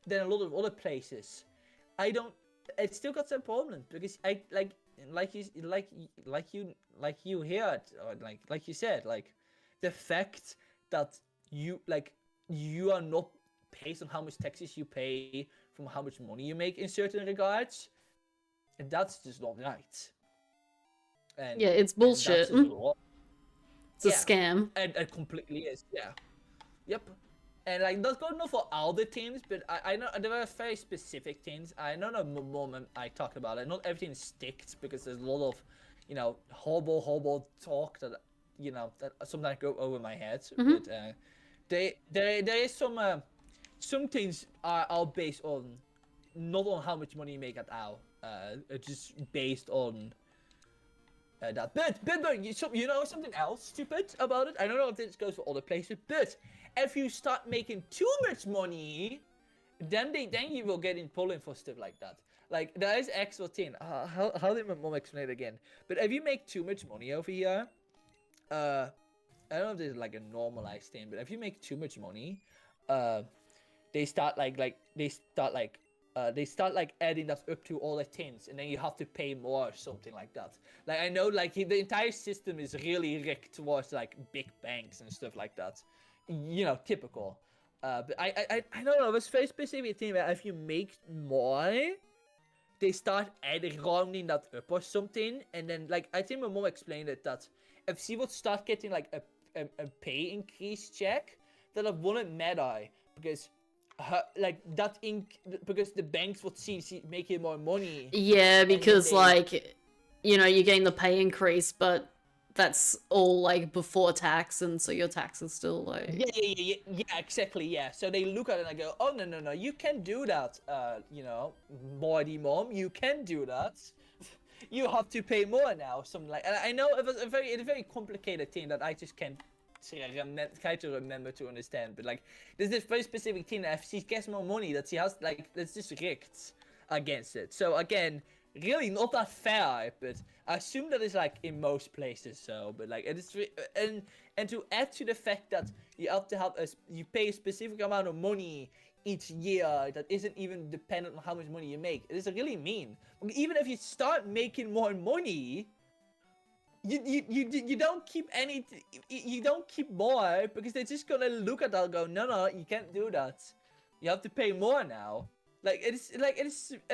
than a lot of other places, it still got some problems because like you heard, or like you said, like the fact that you are not based on how much taxes you pay from how much money you make in certain regards, and that's just not right. And, yeah, it's bullshit. It's a scam. And it completely is, yeah. Yep. And like that's good enough for all the things, but I know there are very specific things. I know the moment I talk about it, not everything sticks because there's a lot of, you know, horrible talk that, you know, that sometimes go over my head. Mm-hmm. But there is some things are based on not on how much money you make at all. It's just based on that. But you know something else stupid about it? I don't know if this goes for other places, but if you start making too much money, then you will get in Poland for stuff like that. Like there is actual thing. How did my mom explain it again? But if you make too much money over here, I don't know if this is like a normalized thing, but if you make too much money, they start adding that up to all the things, and then you have to pay more or something like that. Like I know, like the entire system is really rigged towards like big banks and stuff like that. You know, typical. But I don't know. It's very specific thing where if you make more, they start rounding that up or something, and then like I think my mom explained it that if she would start getting like a pay increase check, that it wouldn't matter because because the banks would see she making more money. Yeah, because like, you know, you're getting the pay increase, but that's all like before tax, and so your tax is still like yeah, exactly, yeah. So they look at it and I go, oh no, you can do that, you know, Morty mom, you can do that. You have to pay more now, something like. And I know it was a very complicated thing that I just can't try to remember to understand. But like, there's this very specific thing that if she gets more money, that she has like that's just rigged against it. So again, really not that fair, but I assume that is like in most places. So, but like it is, and to add to the fact that you have to have you pay a specific amount of money each year that isn't even dependent on how much money you make. It is really mean. Even if you start making more money, you don't keep you don't keep more because they're just gonna look at that and go, no, you can't do that. You have to pay more now. Like it's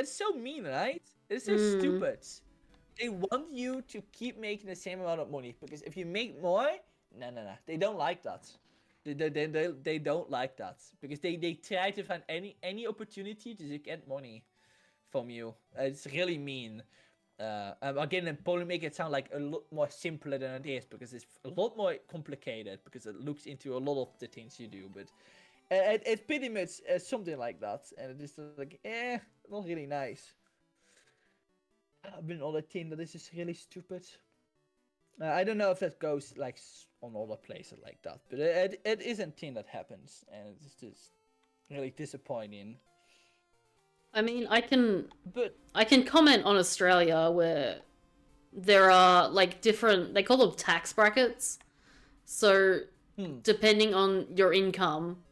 so mean, right? It's so stupid. They want you to keep making the same amount of money because if you make more, no, they don't like that. They don't like that because they try to find any opportunity to get money from you. It's really mean. Again, and probably make it sound like a lot more simpler than it is, because it's a lot more complicated, because it looks into a lot of the things you do. But it's pretty much something like that, and it is like, not really nice. I've been on a thing that is just really stupid. I don't know if that goes like on other places like that, but it is a thing that happens, and it's just really disappointing. I mean, I can But comment on Australia where there are like different, they call them tax brackets. So depending on your income,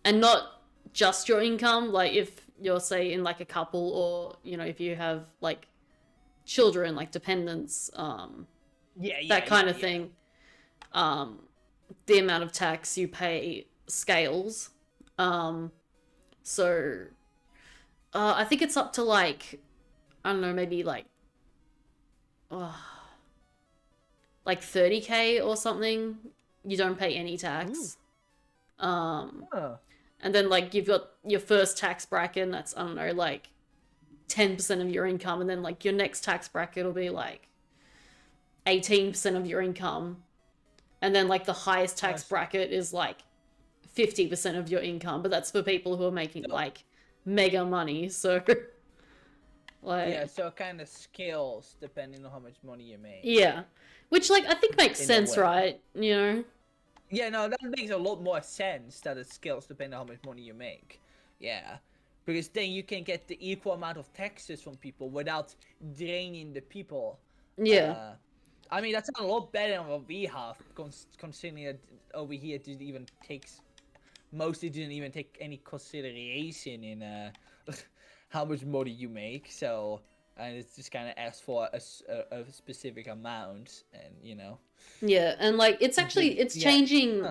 and not just your income, like if you're say in like a couple, or you know, if you have like children, like dependents, that kind of thing, the amount of tax you pay scales. So I think it's up to like, I don't know, maybe like 30K or something. You don't pay any tax. And then like you've got your first tax bracket, and that's, I don't know, like 10% of your income, and then like your next tax bracket will be like 18% of your income, and then like the highest tax bracket is like 50% of your income, but that's for people who are making like mega money. So like, yeah, so it kind of scales depending on how much money you make. Yeah, which like I think makes sense, right? You know. Yeah, no, that makes a lot more sense that it scales depending on how much money you make. Yeah, because then you can get the equal amount of taxes from people without draining the people. Yeah. I mean, that's a lot better than what we have, considering that over here didn't even take any consideration in how much money you make. So, and it's just kind of asks for a specific amount, and you know. Yeah, and like it's actually changing.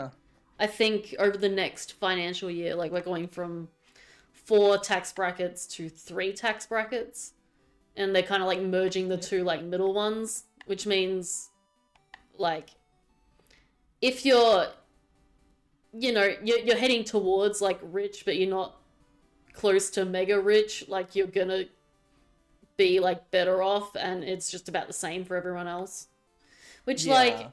I think over the next financial year, like we're going from 4 tax brackets to 3 tax brackets, and they're kind of like merging the 2 like middle ones, which means like if you're, you know, you're heading towards like rich, but you're not close to mega rich, like you're gonna be like better off, and it's just about the same for everyone else, which like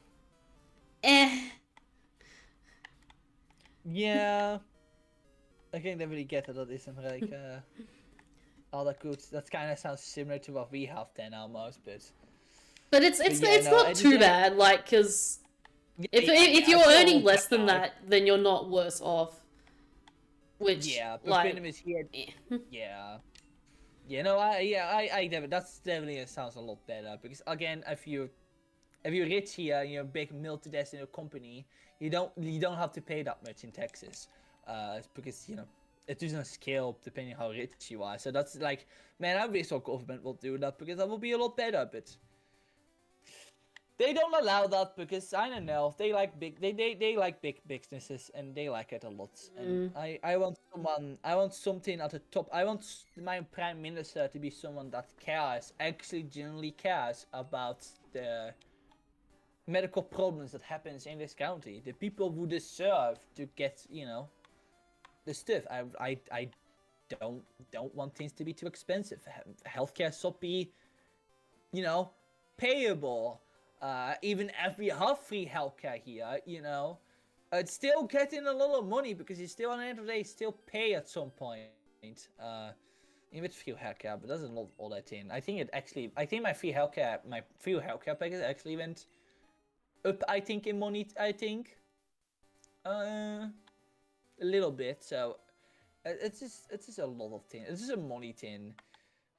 Yeah, I can definitely get that isn't like all that good. That kind of sounds similar to what we have then almost, but it's not too bad, like, because if you're earning less than that, then you're not worse off. Which but like that's definitely sounds a lot better, because again, if you're rich here and you're a big multinational company, you don't have to pay that much in taxes, because you know it doesn't scale depending how rich you are. So that's like, man, I wish our government will do that, because that will be a lot better. But they don't allow that, because I don't know, they like they like big businesses, and they like it a lot. And I want something at the top. I want my prime minister to be someone that actually genuinely cares about the medical problems that happens in this country, the people who deserve to get, you know, the stuff. I don't want things to be too expensive. Healthcare should be, you know, payable. Even if we have free healthcare here, you know, it's still getting a lot of money, because you still, on the end of the day, still pay at some point. Even with free healthcare, but that's not all that in. I think my free healthcare package actually went up, I think, in money, I think. A little bit, so it's just a lot of things. It's just a money thing.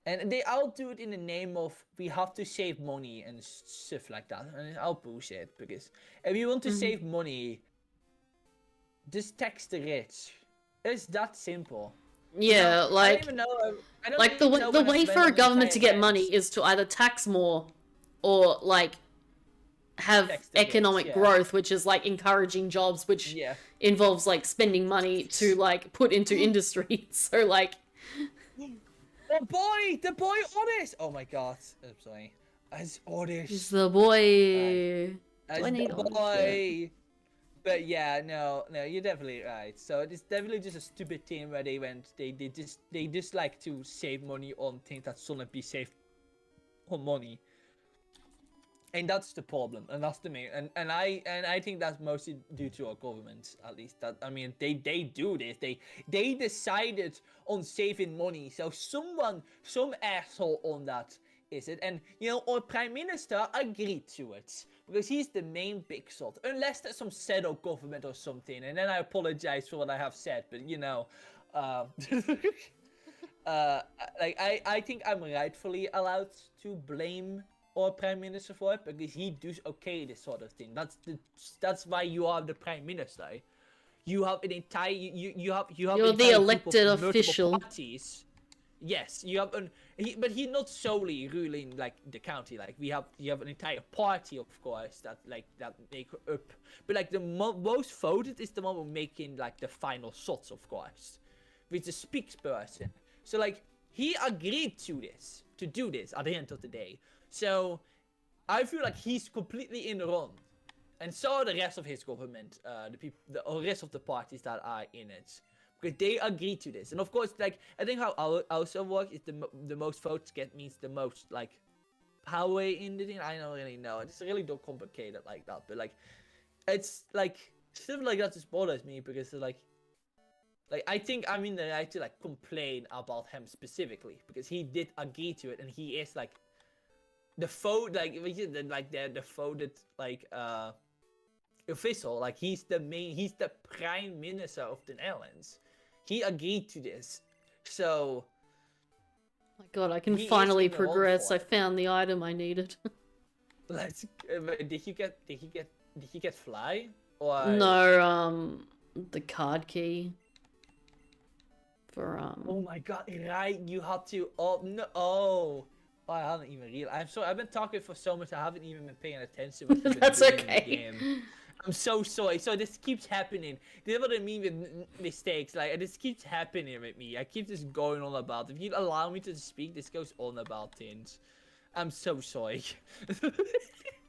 And they all do it in the name of, we have to save money and stuff like that. And it's all bullshit, because if you want to save money, just tax the rich. It's that simple. Yeah, you know, like, I don't even know, like the way for a government to get money is to either tax more, or like have economic growth, which is like encouraging jobs, which involves like spending money to like put into industry. So like, the boy Oddish! Oh my god, I'm sorry. As Oddish. He's the boy. As the boy. But yeah, no, you're definitely right. So it's definitely just a stupid thing where they just like to save money on things that shouldn't be saved on money. And that's the problem, and that's the main, and I think that's mostly due to our government, at least. That I mean, they do this. They decided on saving money, so some asshole on that is it, and you know, our prime minister agreed to it because he's the main big shot. Unless there's some shadow government or something, and then I apologize for what I have said, but you know, like I think I'm rightfully allowed to blame or prime minister for it because he does okay this sort of thing. That's why you are the prime minister. You have an entire you have You're the elected official. Parties. Yes, you have but he's not solely ruling like the county. Like you have an entire party, of course, that make up. But like the most voted is the one who making like the final shots, of course, with the spokesperson. So like he agreed to do this at the end of the day. So, I feel like he's completely in the wrong, and so are the rest of his government, the rest of the parties that are in it, because they agree to this. And of course, like I think how our also works is the most votes get means the most like power in the thing. I don't really know. It's really don't complicate it like that, but like it's like stuff like that just bothers me because like I think I'm in the right to like complain about him specifically because he did agree to it and he is like. The vote, like the voted like official, like he's the prime minister of the Netherlands. He agreed to this, so. My God, I can finally progress. I found the item I needed. Let's. Did he get fly or no? The card key. For Oh my God! Right, you had to. Oh no! Oh. Oh, I haven't even realized. I'm sorry. I've been talking for so much. I haven't even been paying attention. That's okay. I'm so sorry. So this keeps happening. This is what I mean with mistakes. Like this keeps happening with me. I keep just going on about. If you allow me to speak, this goes on about things. I'm so sorry.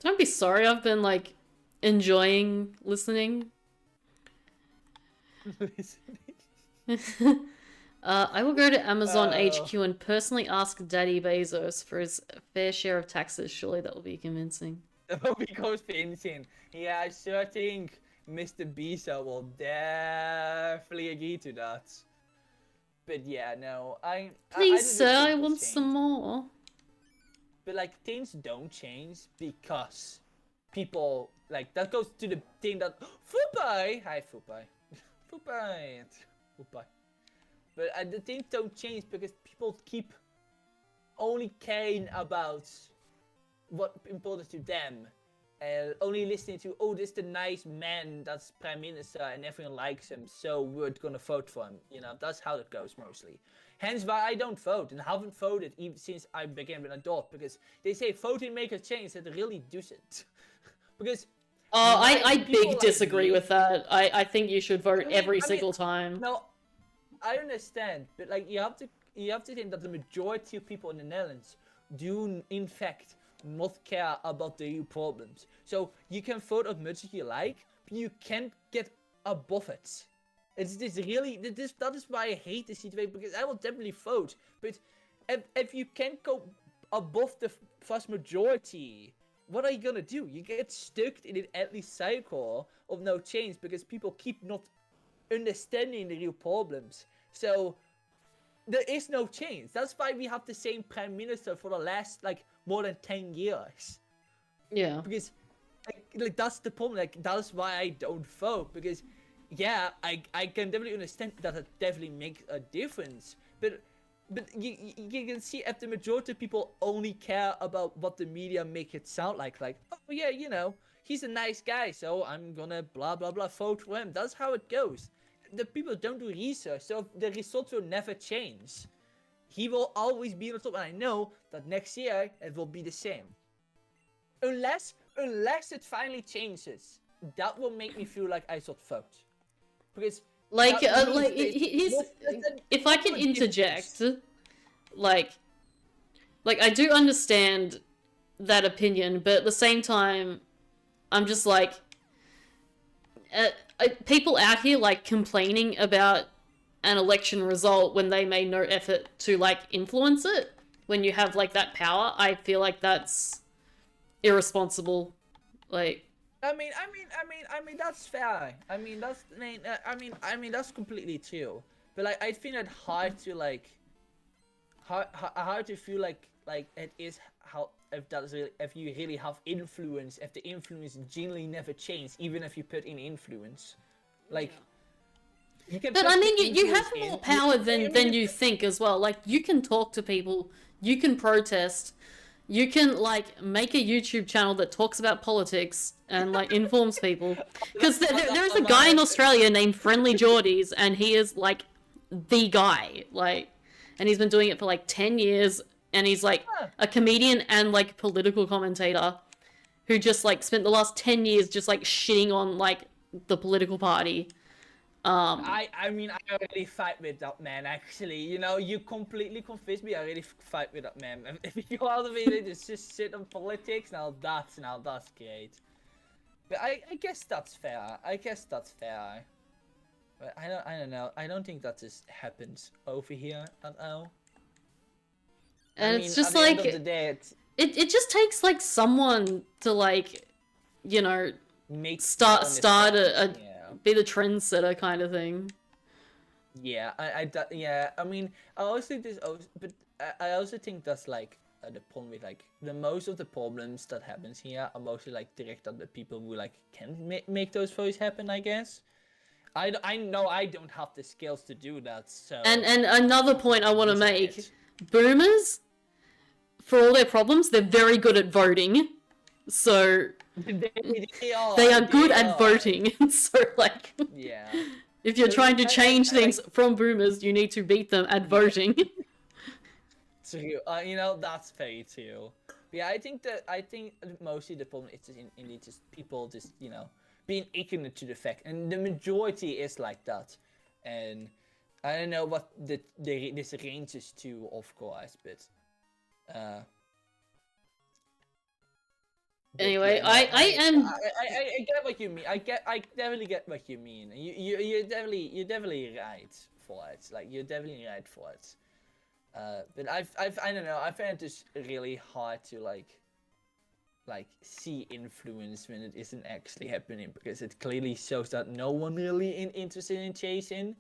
Don't be sorry. I've been like enjoying listening. I will go to Amazon HQ and personally ask Daddy Bezos for his fair share of taxes. Surely that will be convincing. That will be convincing. Yeah, I sure think Mr. Bezos will definitely agree to that. But yeah, no, Please, sir, I want some more. But like, things don't change because people, like, that goes to the thing that... Fupai! Hi, Fupai. Fupai. Fupai. But the things don't change because people keep only caring about what important to them. And only listening to, oh, this is the nice man that's prime minister and everyone likes him, so we're gonna vote for him. You know, that's how it goes mostly. Hence why I don't vote and haven't voted even since I began with an adult, because they say voting makes a change, that really doesn't. Because I big disagree with that. I think you should vote every single time. No, I understand, but like you have to think that the majority of people in the Netherlands do in fact not care about the real problems. So you can vote as much as you like, but you can't get above it. It's this really that is why I hate this situation, because I will definitely vote, but if you can't go above the vast majority, what are you gonna do? You get stuck in an endless cycle of no change because people keep not understanding the real problems. So there is no change. That's why we have the same prime minister for the last like more than 10 years. Yeah. Because like that's the problem. Like that's why I don't vote, because yeah, I can definitely understand that it definitely makes a difference. But you can see if the majority of people only care about what the media make it sound like oh yeah, you know, he's a nice guy, so I'm gonna blah blah blah vote for him. That's how it goes. The people don't do research, so the results will never change. He will always be on top, and I know that next year it will be the same. Unless it finally changes, that will make me feel like I should vote. Because like if I can interject, like I do understand that opinion, but at the same time, I'm just like, people out here like complaining about an election result when they made no effort to like influence it. When you have like that power, I feel like that's irresponsible. Like, I mean, that's fair. I mean, that's completely true. But like, I find it hard to like, hard to feel like it is how if that's really if you really have influence, if the influence genuinely never changes, even if you put in influence, like. You can but put I mean, the you have influence more in, power than you think as well. Like, you can talk to people, you can protest, you can like make a YouTube channel that talks about politics and like informs people. Because there's a guy in Australia named Friendly Geordies, and he is like the guy. Like, and he's been doing it for like 10 years, and he's like a comedian and like political commentator who just like spent the last 10 years just like shitting on like the political party. I mean, I already fight with that man, actually. You know, you completely convinced me. I already fight with that man. If you are the way to just sit on politics, now that's great. But I guess that's fair. I guess that's fair. But I don't know. I don't think that just happens over here at all. And I mean, it's just at the like end of the day, it just takes like someone to like, you know, make start a yeah. be the trendsetter kind of thing. Yeah, yeah. I mean, I also think this, but I also think that's like the problem with like most of the problems that happens here are mostly like directed at the people who like can make those voices happen. I guess. I know I don't have the skills to do that. So. And another point I want to make: it. boomers, for all their problems, they're very good at voting. So They are good at voting. So like, yeah. if you're trying to change things from boomers, you need to beat them at voting. True. You know, that's very true. But yeah, I think mostly the problem is just indeed just people just, you know, being ignorant to the fact, and the majority is like that. And I don't know what this ranges to, of course, but anyway, yeah, no, I I get what you mean. I definitely get what you mean. You're definitely right for it. Like, you're definitely right for it. But I don't know. I find it just really hard to like see influence when it isn't actually happening, because it clearly shows that no one really interested in chasing.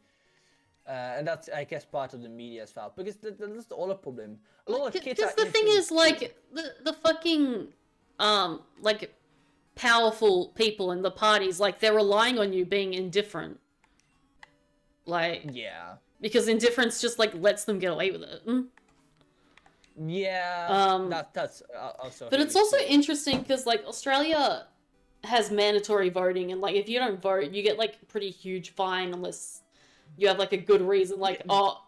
And that's, I guess, part of the media as well, because that's the other problem. A lot of kids. Because the thing is, like, the fucking like powerful people in the parties, like, they're relying on you being indifferent. Like, yeah, because indifference just like lets them get away with it. Yeah, that's also. But it's also interesting because like Australia has mandatory voting, and like if you don't vote, you get like a pretty huge fine unless you have like a good reason. Like, oh,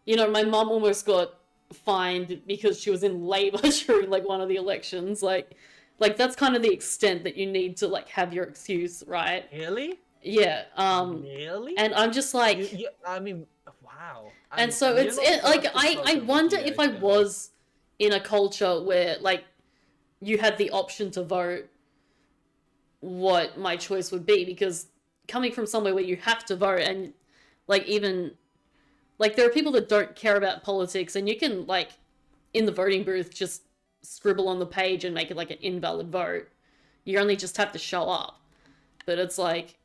you know, my mum almost got fined because she was in Labour during like one of the elections. Like that's kind of the extent that you need to like have your excuse, right? Really? Yeah. Really? And I'm just like, I mean, wow. And so I wonder if I was in a culture where like you had the option to vote, what my choice would be, because coming from somewhere where you have to vote, and like even like there are people that don't care about politics, and you can like in the voting booth just scribble on the page and make it like an invalid vote. You only just have to show up. But it's like,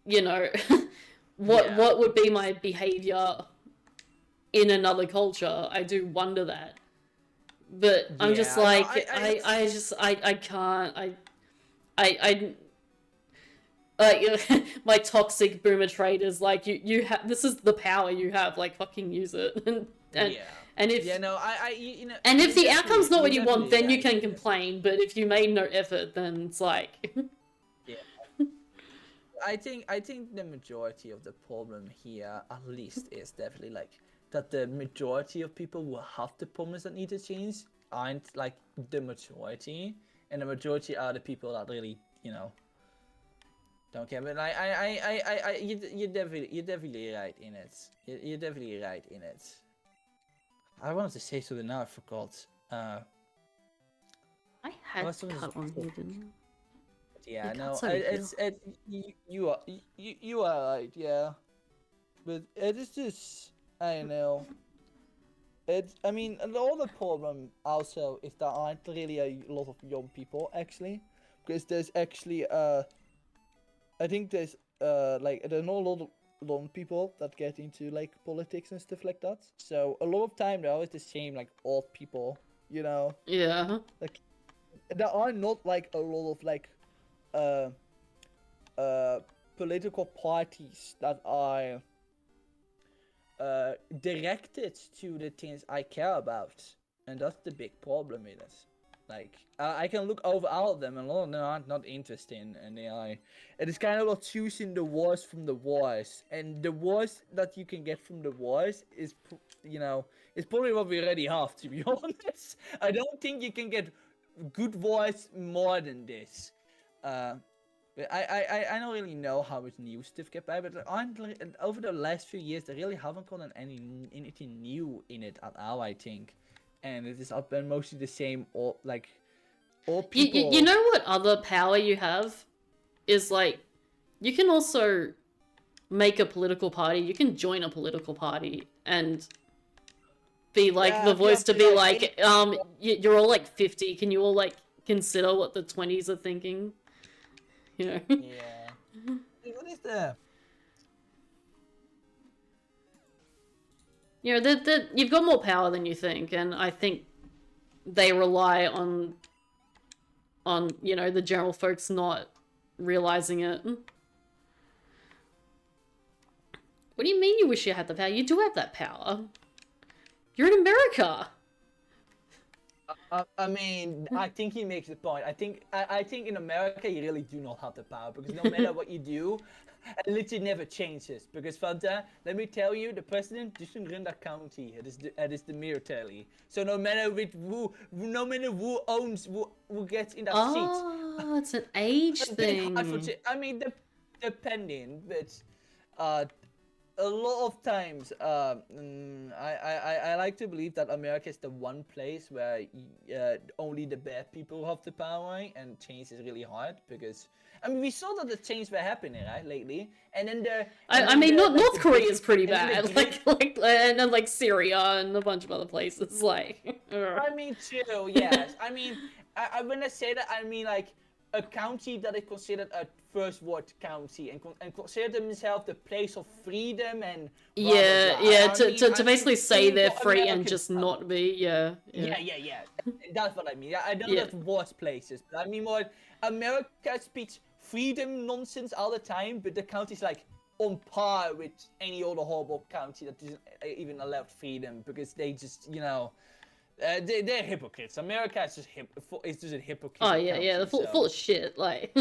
you know, what would be my behavior in another culture? I do wonder that. But I'm just like, I can't, like, my toxic boomer trait is like, you have, this is the power you have, like, fucking use it. And if you know, and if the outcome's not what you want, then you can complain. But if you made no effort, then it's like, yeah. I think the majority of the problem here, at least, is definitely like that the majority of people who have the problems that need to change aren't like the majority, and the majority are the people that really, you know, don't care. But you're definitely right in it. You're definitely right in it. I wanted to say something now, I forgot. I had cut on here, didn't Yeah, It no, got so big. you are right, yeah. But it is just, I don't know. I mean, all the problem also is there aren't really a lot of young people actually, because there's actually I think there's like there's not a lot of young people that get into like politics and stuff like that. So a lot of time they're always the same like old people, you know. Yeah. Like there are not like a lot of like uh political parties that are directed to the things I care about, and that's the big problem with it. Like I can look over all of them, and a lot of them are not interesting, and they are. It is kind of about choosing the worst from the worst, and the worst that you can get from the worst is, you know, is probably what we already have. To be honest, I don't think you can get good voice more than this. But I don't really know how much new stuff get by, but over the last few years, they really haven't gotten anything new in it at all, I think. And it has been mostly the same, all people. You know what other power you have is like, you can also make a political party. You can join a political party and be like Yeah, the voice to be like, any- you're all like 50. Can you all like consider what the 20s are thinking? You know? Yeah. What is that? You know, you've got more power than you think, and I think they rely on you know, the general folks not realizing it. What do you mean you wish you had the power? You do have that power. You're in America. I mean, I think he makes the point. I think in America you really do not have the power, because no matter what you do, it literally never changes. Because Fanta, let me tell you, the president doesn't run that county. It is the military. So no matter who owns who gets in that seat. Oh, it's an age thing. I mean, depending, but a lot of times, I like to believe that America is the one place where only the bad people have the power, and change is really hard, because I mean we saw that the change were happening right lately, and then I mean, North Korea is pretty and then bad, like and then like Syria and a bunch of other places. Like, I mean too, yes. I mean, when I say that, I mean like a county that is considered a first world county and consider themselves the place of freedom and blah, yeah, blah, blah. yeah. I To basically say they're for free and American just power. not be. Yeah. Yeah. That's what I mean. I know Yeah. that's worse places, but I mean more. America speaks freedom nonsense all the time, but the county's like on par with any other horrible county that doesn't even allow freedom, because they just, you know, they're hypocrites. America is just a hypocrite. Oh yeah, country, yeah. They're so. full of shit. Like,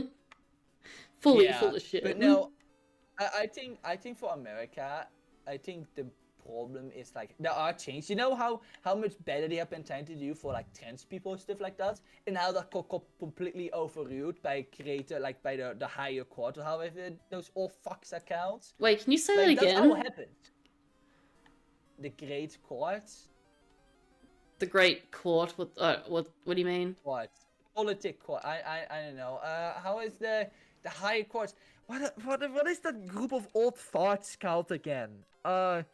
fully Yeah, full of shit. but no, I think for America, I think the problem is like there are changes. You know how much better they have been trying to do for like trans people and stuff like that, and how that got completely overruled by by the higher court, or however those all fucks accounts. Wait, can you say Like that that's how it again? happened. The great court. The Great Court. What do you mean? Court. Politic court. I don't know. How is the higher court? What is that group of old farts called again? Fuck.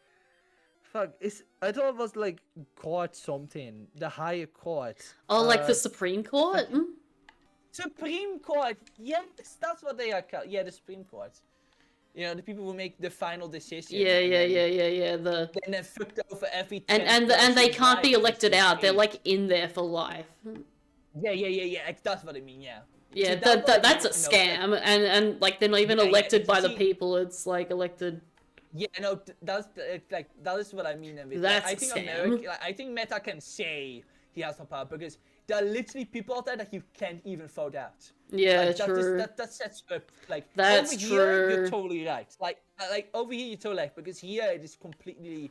I thought it was like court something. The higher court. Oh, like the Supreme Court? Supreme Court. Yes, that's what they are called. Yeah, the Supreme Court. You know, the people who make the final decision. Yeah. And then fucked over every. And they can't be elected out. They're like in there for life. Yeah. That's what I mean. Yeah. Yeah, So that's what I that's a mean, scam, and like they're not even Yeah, elected by the see- people. It's like elected. Yeah, no, that is what I mean. With That's I a think scam. I think Meta can say he has no power, because there are literally people out there that you can't even vote out. Yeah, Like, true. That sets up like That's over here, you're true. totally right. Like over here, you're totally right, because here it is completely.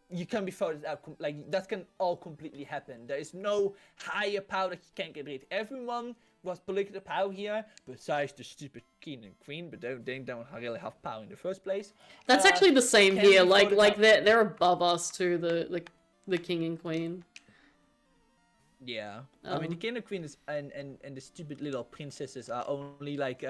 You can be voted out. Like that can all completely happen. There is no higher power that you can't get rid. Everyone was political power here, besides the stupid king and queen, but they don't really have power in the first place. That's actually the same can here. be Like voted out. they're above us too. The king and queen. Yeah. I mean, the king and queen is, and the stupid little princesses are only like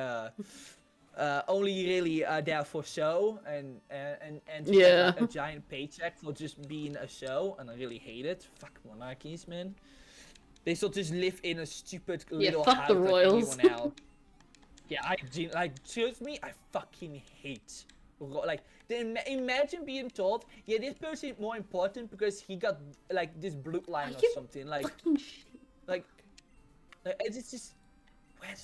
only really there for show and to Yeah. get a giant paycheck for just being a show, and I really hate it. Fuck monarchies, man. They should just live in a stupid little fuck house the like royals. anyone else. Yeah, like seriously, me, I fucking hate. Like, imagine being told, yeah, this person is more important because he got like this bloodline or you something. Like, Fucking shit. like, it's just where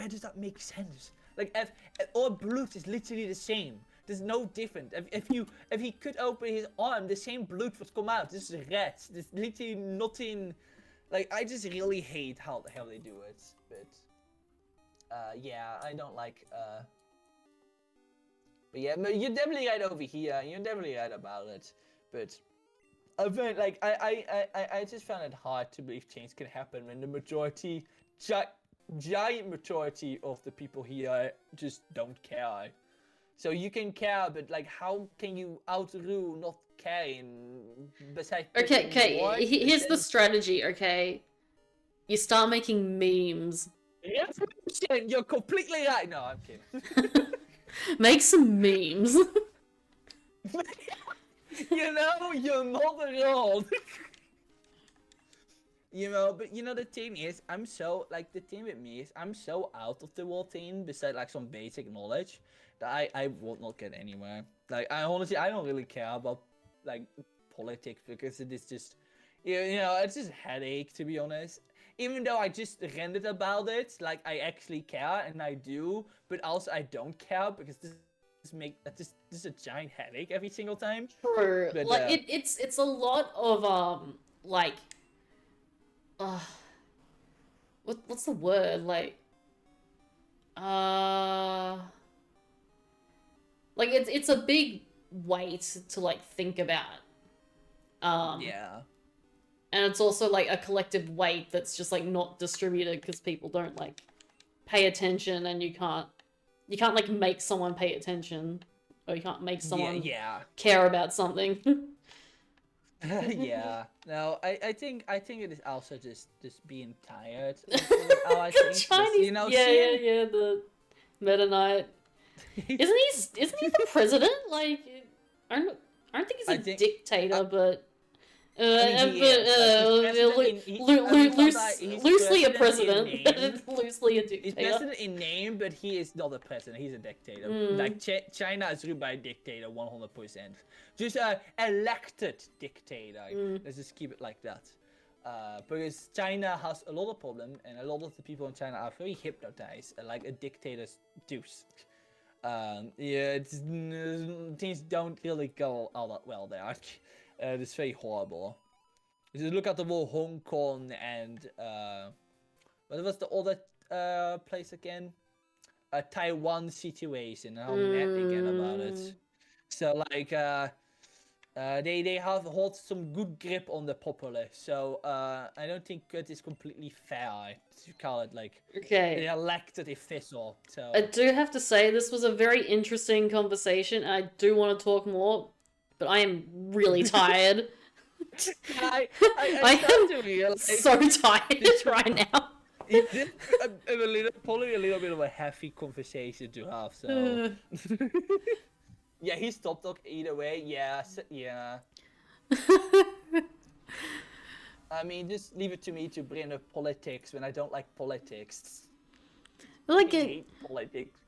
does that make sense? Like, if all blood is literally the same. There's no different. If he cut open his arm, the same blood would come out. This is red. There's literally nothing. Like, I just really hate how the hell they do it. But yeah, I don't like but yeah, you're definitely right over here. You're definitely right about it. But I find, like, I just found it hard to believe change can happen when the majority, giant majority of the people here just don't care. So you can care, but like, how can you outrule not caring? Besides, Okay. Here's the strategy. Okay, you start making memes. Yes, you're completely right. No, I'm kidding. Make some memes. You know, you're not wrong. You know, but you know, the thing is, I'm so, like, the thing with me is, I'm so out of the whole thing, besides, like, some basic knowledge, that I will not get anywhere. Like, I honestly, I don't really care about, like, politics, because it is just, you know, it's just a headache, to be honest. Even though I just ranted about it, like, I actually care, and I do, but also I don't care, because this is a giant headache every single time. True. But, like it's a lot of like what's the word, like it's a big weight to like think about, yeah. and it's also like a collective weight that's just like not distributed because people don't like pay attention, and you can't like make someone pay attention, or you can't make someone care about something. Yeah. No, I think it is also just being tired. I think Chinese, you know, yeah, the Meta Knight. Isn't he the president? Like, I don't think he's a dictator, but loosely a president, loosely a dictator. He's president in name, but he is not a president. He's a dictator. Like, China is ruled by a dictator, 100%. Just an elected dictator. Let's just keep it like that. Because China has a lot of problems, and a lot of the people in China are very hypnotized, like a dictator's deuce. Yeah, things don't really go all that well there. It's very horrible. If you look at the whole Hong Kong and what was the other place again? Taiwan situation, and how mad they get about it. So like they have hold some good grip on the populace. So I don't think it is completely fair to call it like an elected official. So I do have to say this was a very interesting conversation. I do want to talk more, but I am really tired. I am so tired right now. It's probably a little bit of a heavy conversation to have. So yeah, he stopped talking either way. Yeah. I mean, just leave it to me to bring up politics when I don't like politics. Like I hate politics.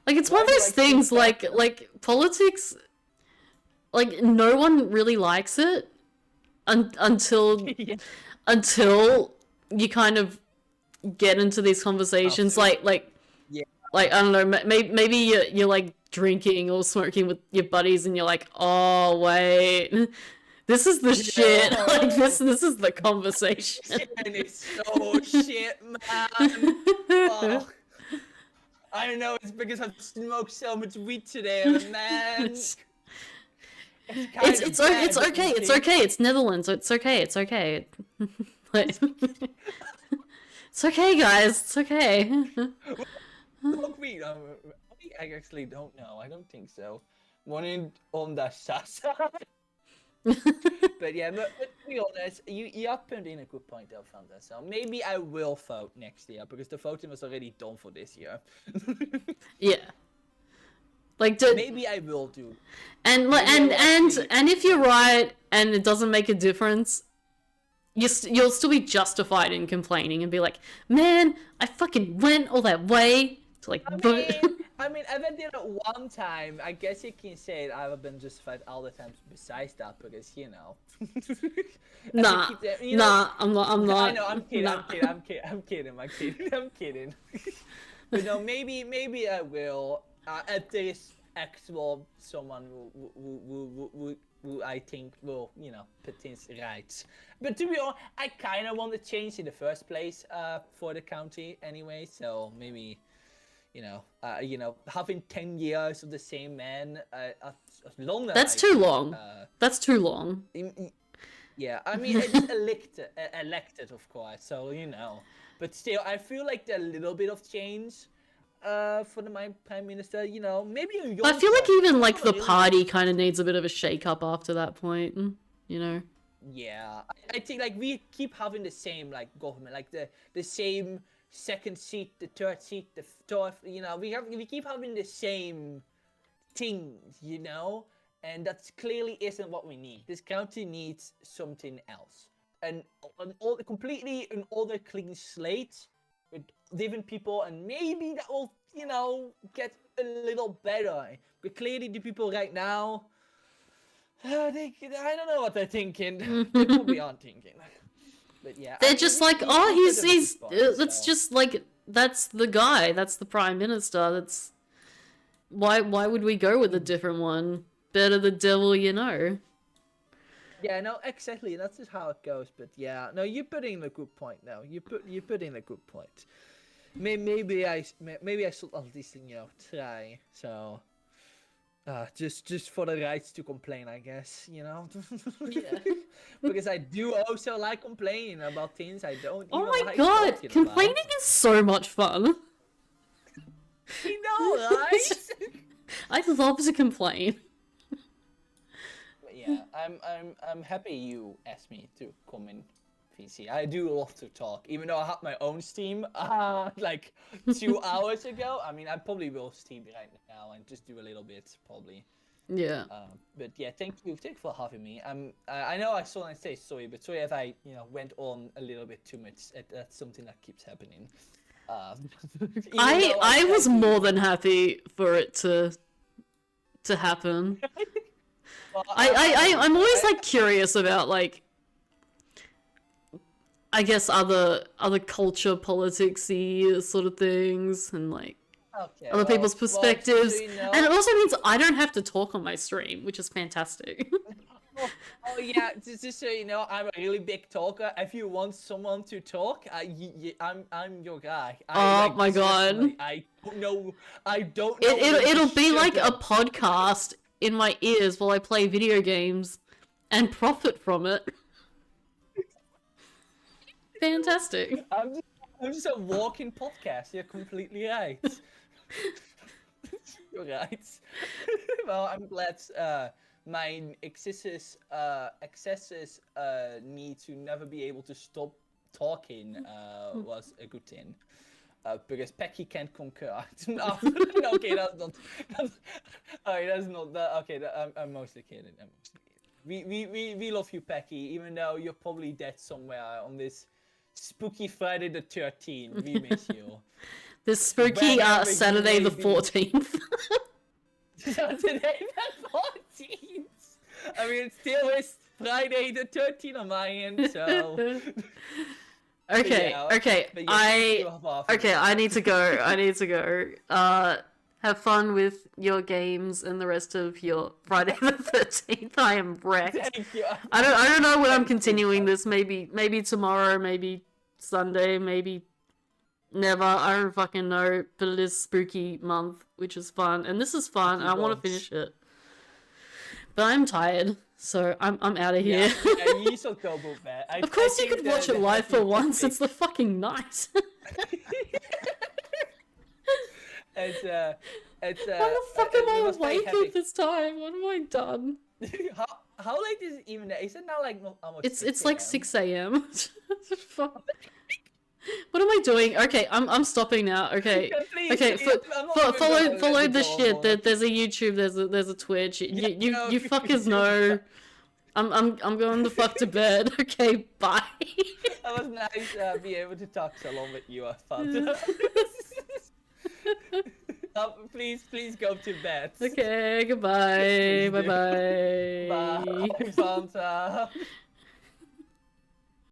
Like, it's one of those things, like politics, like, no one really likes it until you kind of get into these conversations, like I don't know, maybe you're like drinking or smoking with your buddies, and you're like, oh wait, this is the shit. Like, this is the conversation. And it's so shit, man. Oh. I don't know, it's because I've smoked so much weed today, man. It's okay. It's Netherlands. It's okay. Like, it's okay, guys. It's okay. Smoke weed? I actually don't know. I don't think so. One on the side. But yeah, but to be honest, you have put in a good point there, Fanta. So maybe I will vote next year because the voting was already done for this year. Yeah. Like, Maybe I will do. and if you're right and it doesn't make a difference, you'll still be justified in complaining and be like, man, I fucking went all that way to like vote. I mean, I went there one time. I guess you can say I have been justified all the times besides that because Nah, I'm not. I know, I'm kidding. Nah. I'm kidding. But no, maybe I will. If there is actual someone who I think will, put things right. But to be honest, I kind of want to change in the first place for the county anyway. So maybe, having 10 years of the same man as long as That's too long. That's too long. Yeah, I mean it's elected of course. So but still, I feel like a little bit of change. For my prime minister, maybe a young I feel like person, even like the really. party kind of needs a bit of a shake up after that point, Yeah, I think like we keep having the same like government, like the same second seat, the third seat, the fourth. We keep having the same things, and that clearly isn't what we need. This county needs something else, and completely an other clean slate with different people, and maybe that will, get a little better. But clearly, the people right now, I don't know what they're thinking. They probably aren't thinking. But yeah, they're just like, oh, he's. That's just like that's the guy. That's the prime minister. That's why would we go with a different one? Better the devil you know. Yeah, no, exactly. That's just how it goes. But yeah, no, you put in a good point. Now you put in a good point. Maybe I should at least try. So, just for the rights to complain, I guess. Yeah. Because I do also like complaining about things I don't. Oh even my like god, talking complaining about. is so much fun. Right? I love to complain. Yeah, I'm happy you asked me to come in PC. I do love to talk, even though I have my own Steam like 2 hours ago. I mean, I probably will Steam right now and just do a little bit probably. Yeah. But yeah, thank you for having me. I know I saw and say sorry, but sorry if I went on a little bit too much. That's something that keeps happening. I was more than happy for it to happen. Well, I'm always like curious about like I guess other culture, politics-y sort of things and like other people's perspectives. And it also means I don't have to talk on my stream, which is fantastic. Oh yeah, just so you know, I'm a really big talker. If you want someone to talk, I'm your guy. Oh my god! I don't know. It'll be like a podcast in my ears while I play video games and profit from it. Fantastic. I'm just a walking podcast. You're completely right. You're right. Well, I'm glad. My excesses need to never be able to stop talking was a good thing. Because Pecky can't concur. No, okay, that's not. That's not that. Okay, I'm mostly kidding. We love you, Pecky, even though you're probably dead somewhere on this spooky Friday the 13th. We miss you. This spooky Saturday the 14th. Saturday the 14th. I mean, it still is Friday the 13th on my end, so. Okay. I need to go. Have fun with your games and the rest of your Friday the 13th. I am wrecked. Thank you. I don't know when I'm continuing this. Maybe tomorrow, maybe Sunday, maybe never. I don't fucking know. But it is spooky month, which is fun, and this is fun. And I want to finish it, but I'm tired, so I'm out of here. Yeah, you should go book that. Of course, you could watch it live for once. It's the fucking night. It's Why the fuck am I awake at this time? What have I done? how late is it even? Is it now like almost? It's like 6 6 a.m. Fuck. What am I doing? Okay, I'm stopping now. Okay. Yeah, please, Okay, please, I'm not even gonna follow let the you go shit. on. There's a YouTube, there's a Twitch. You no, you fuckers know. I'm going the fuck to bed. Okay, bye. That was nice being able to talk so long with you, Fanta. Please go to bed. Okay, goodbye. Please do. Bye bye. Bye, Fanta.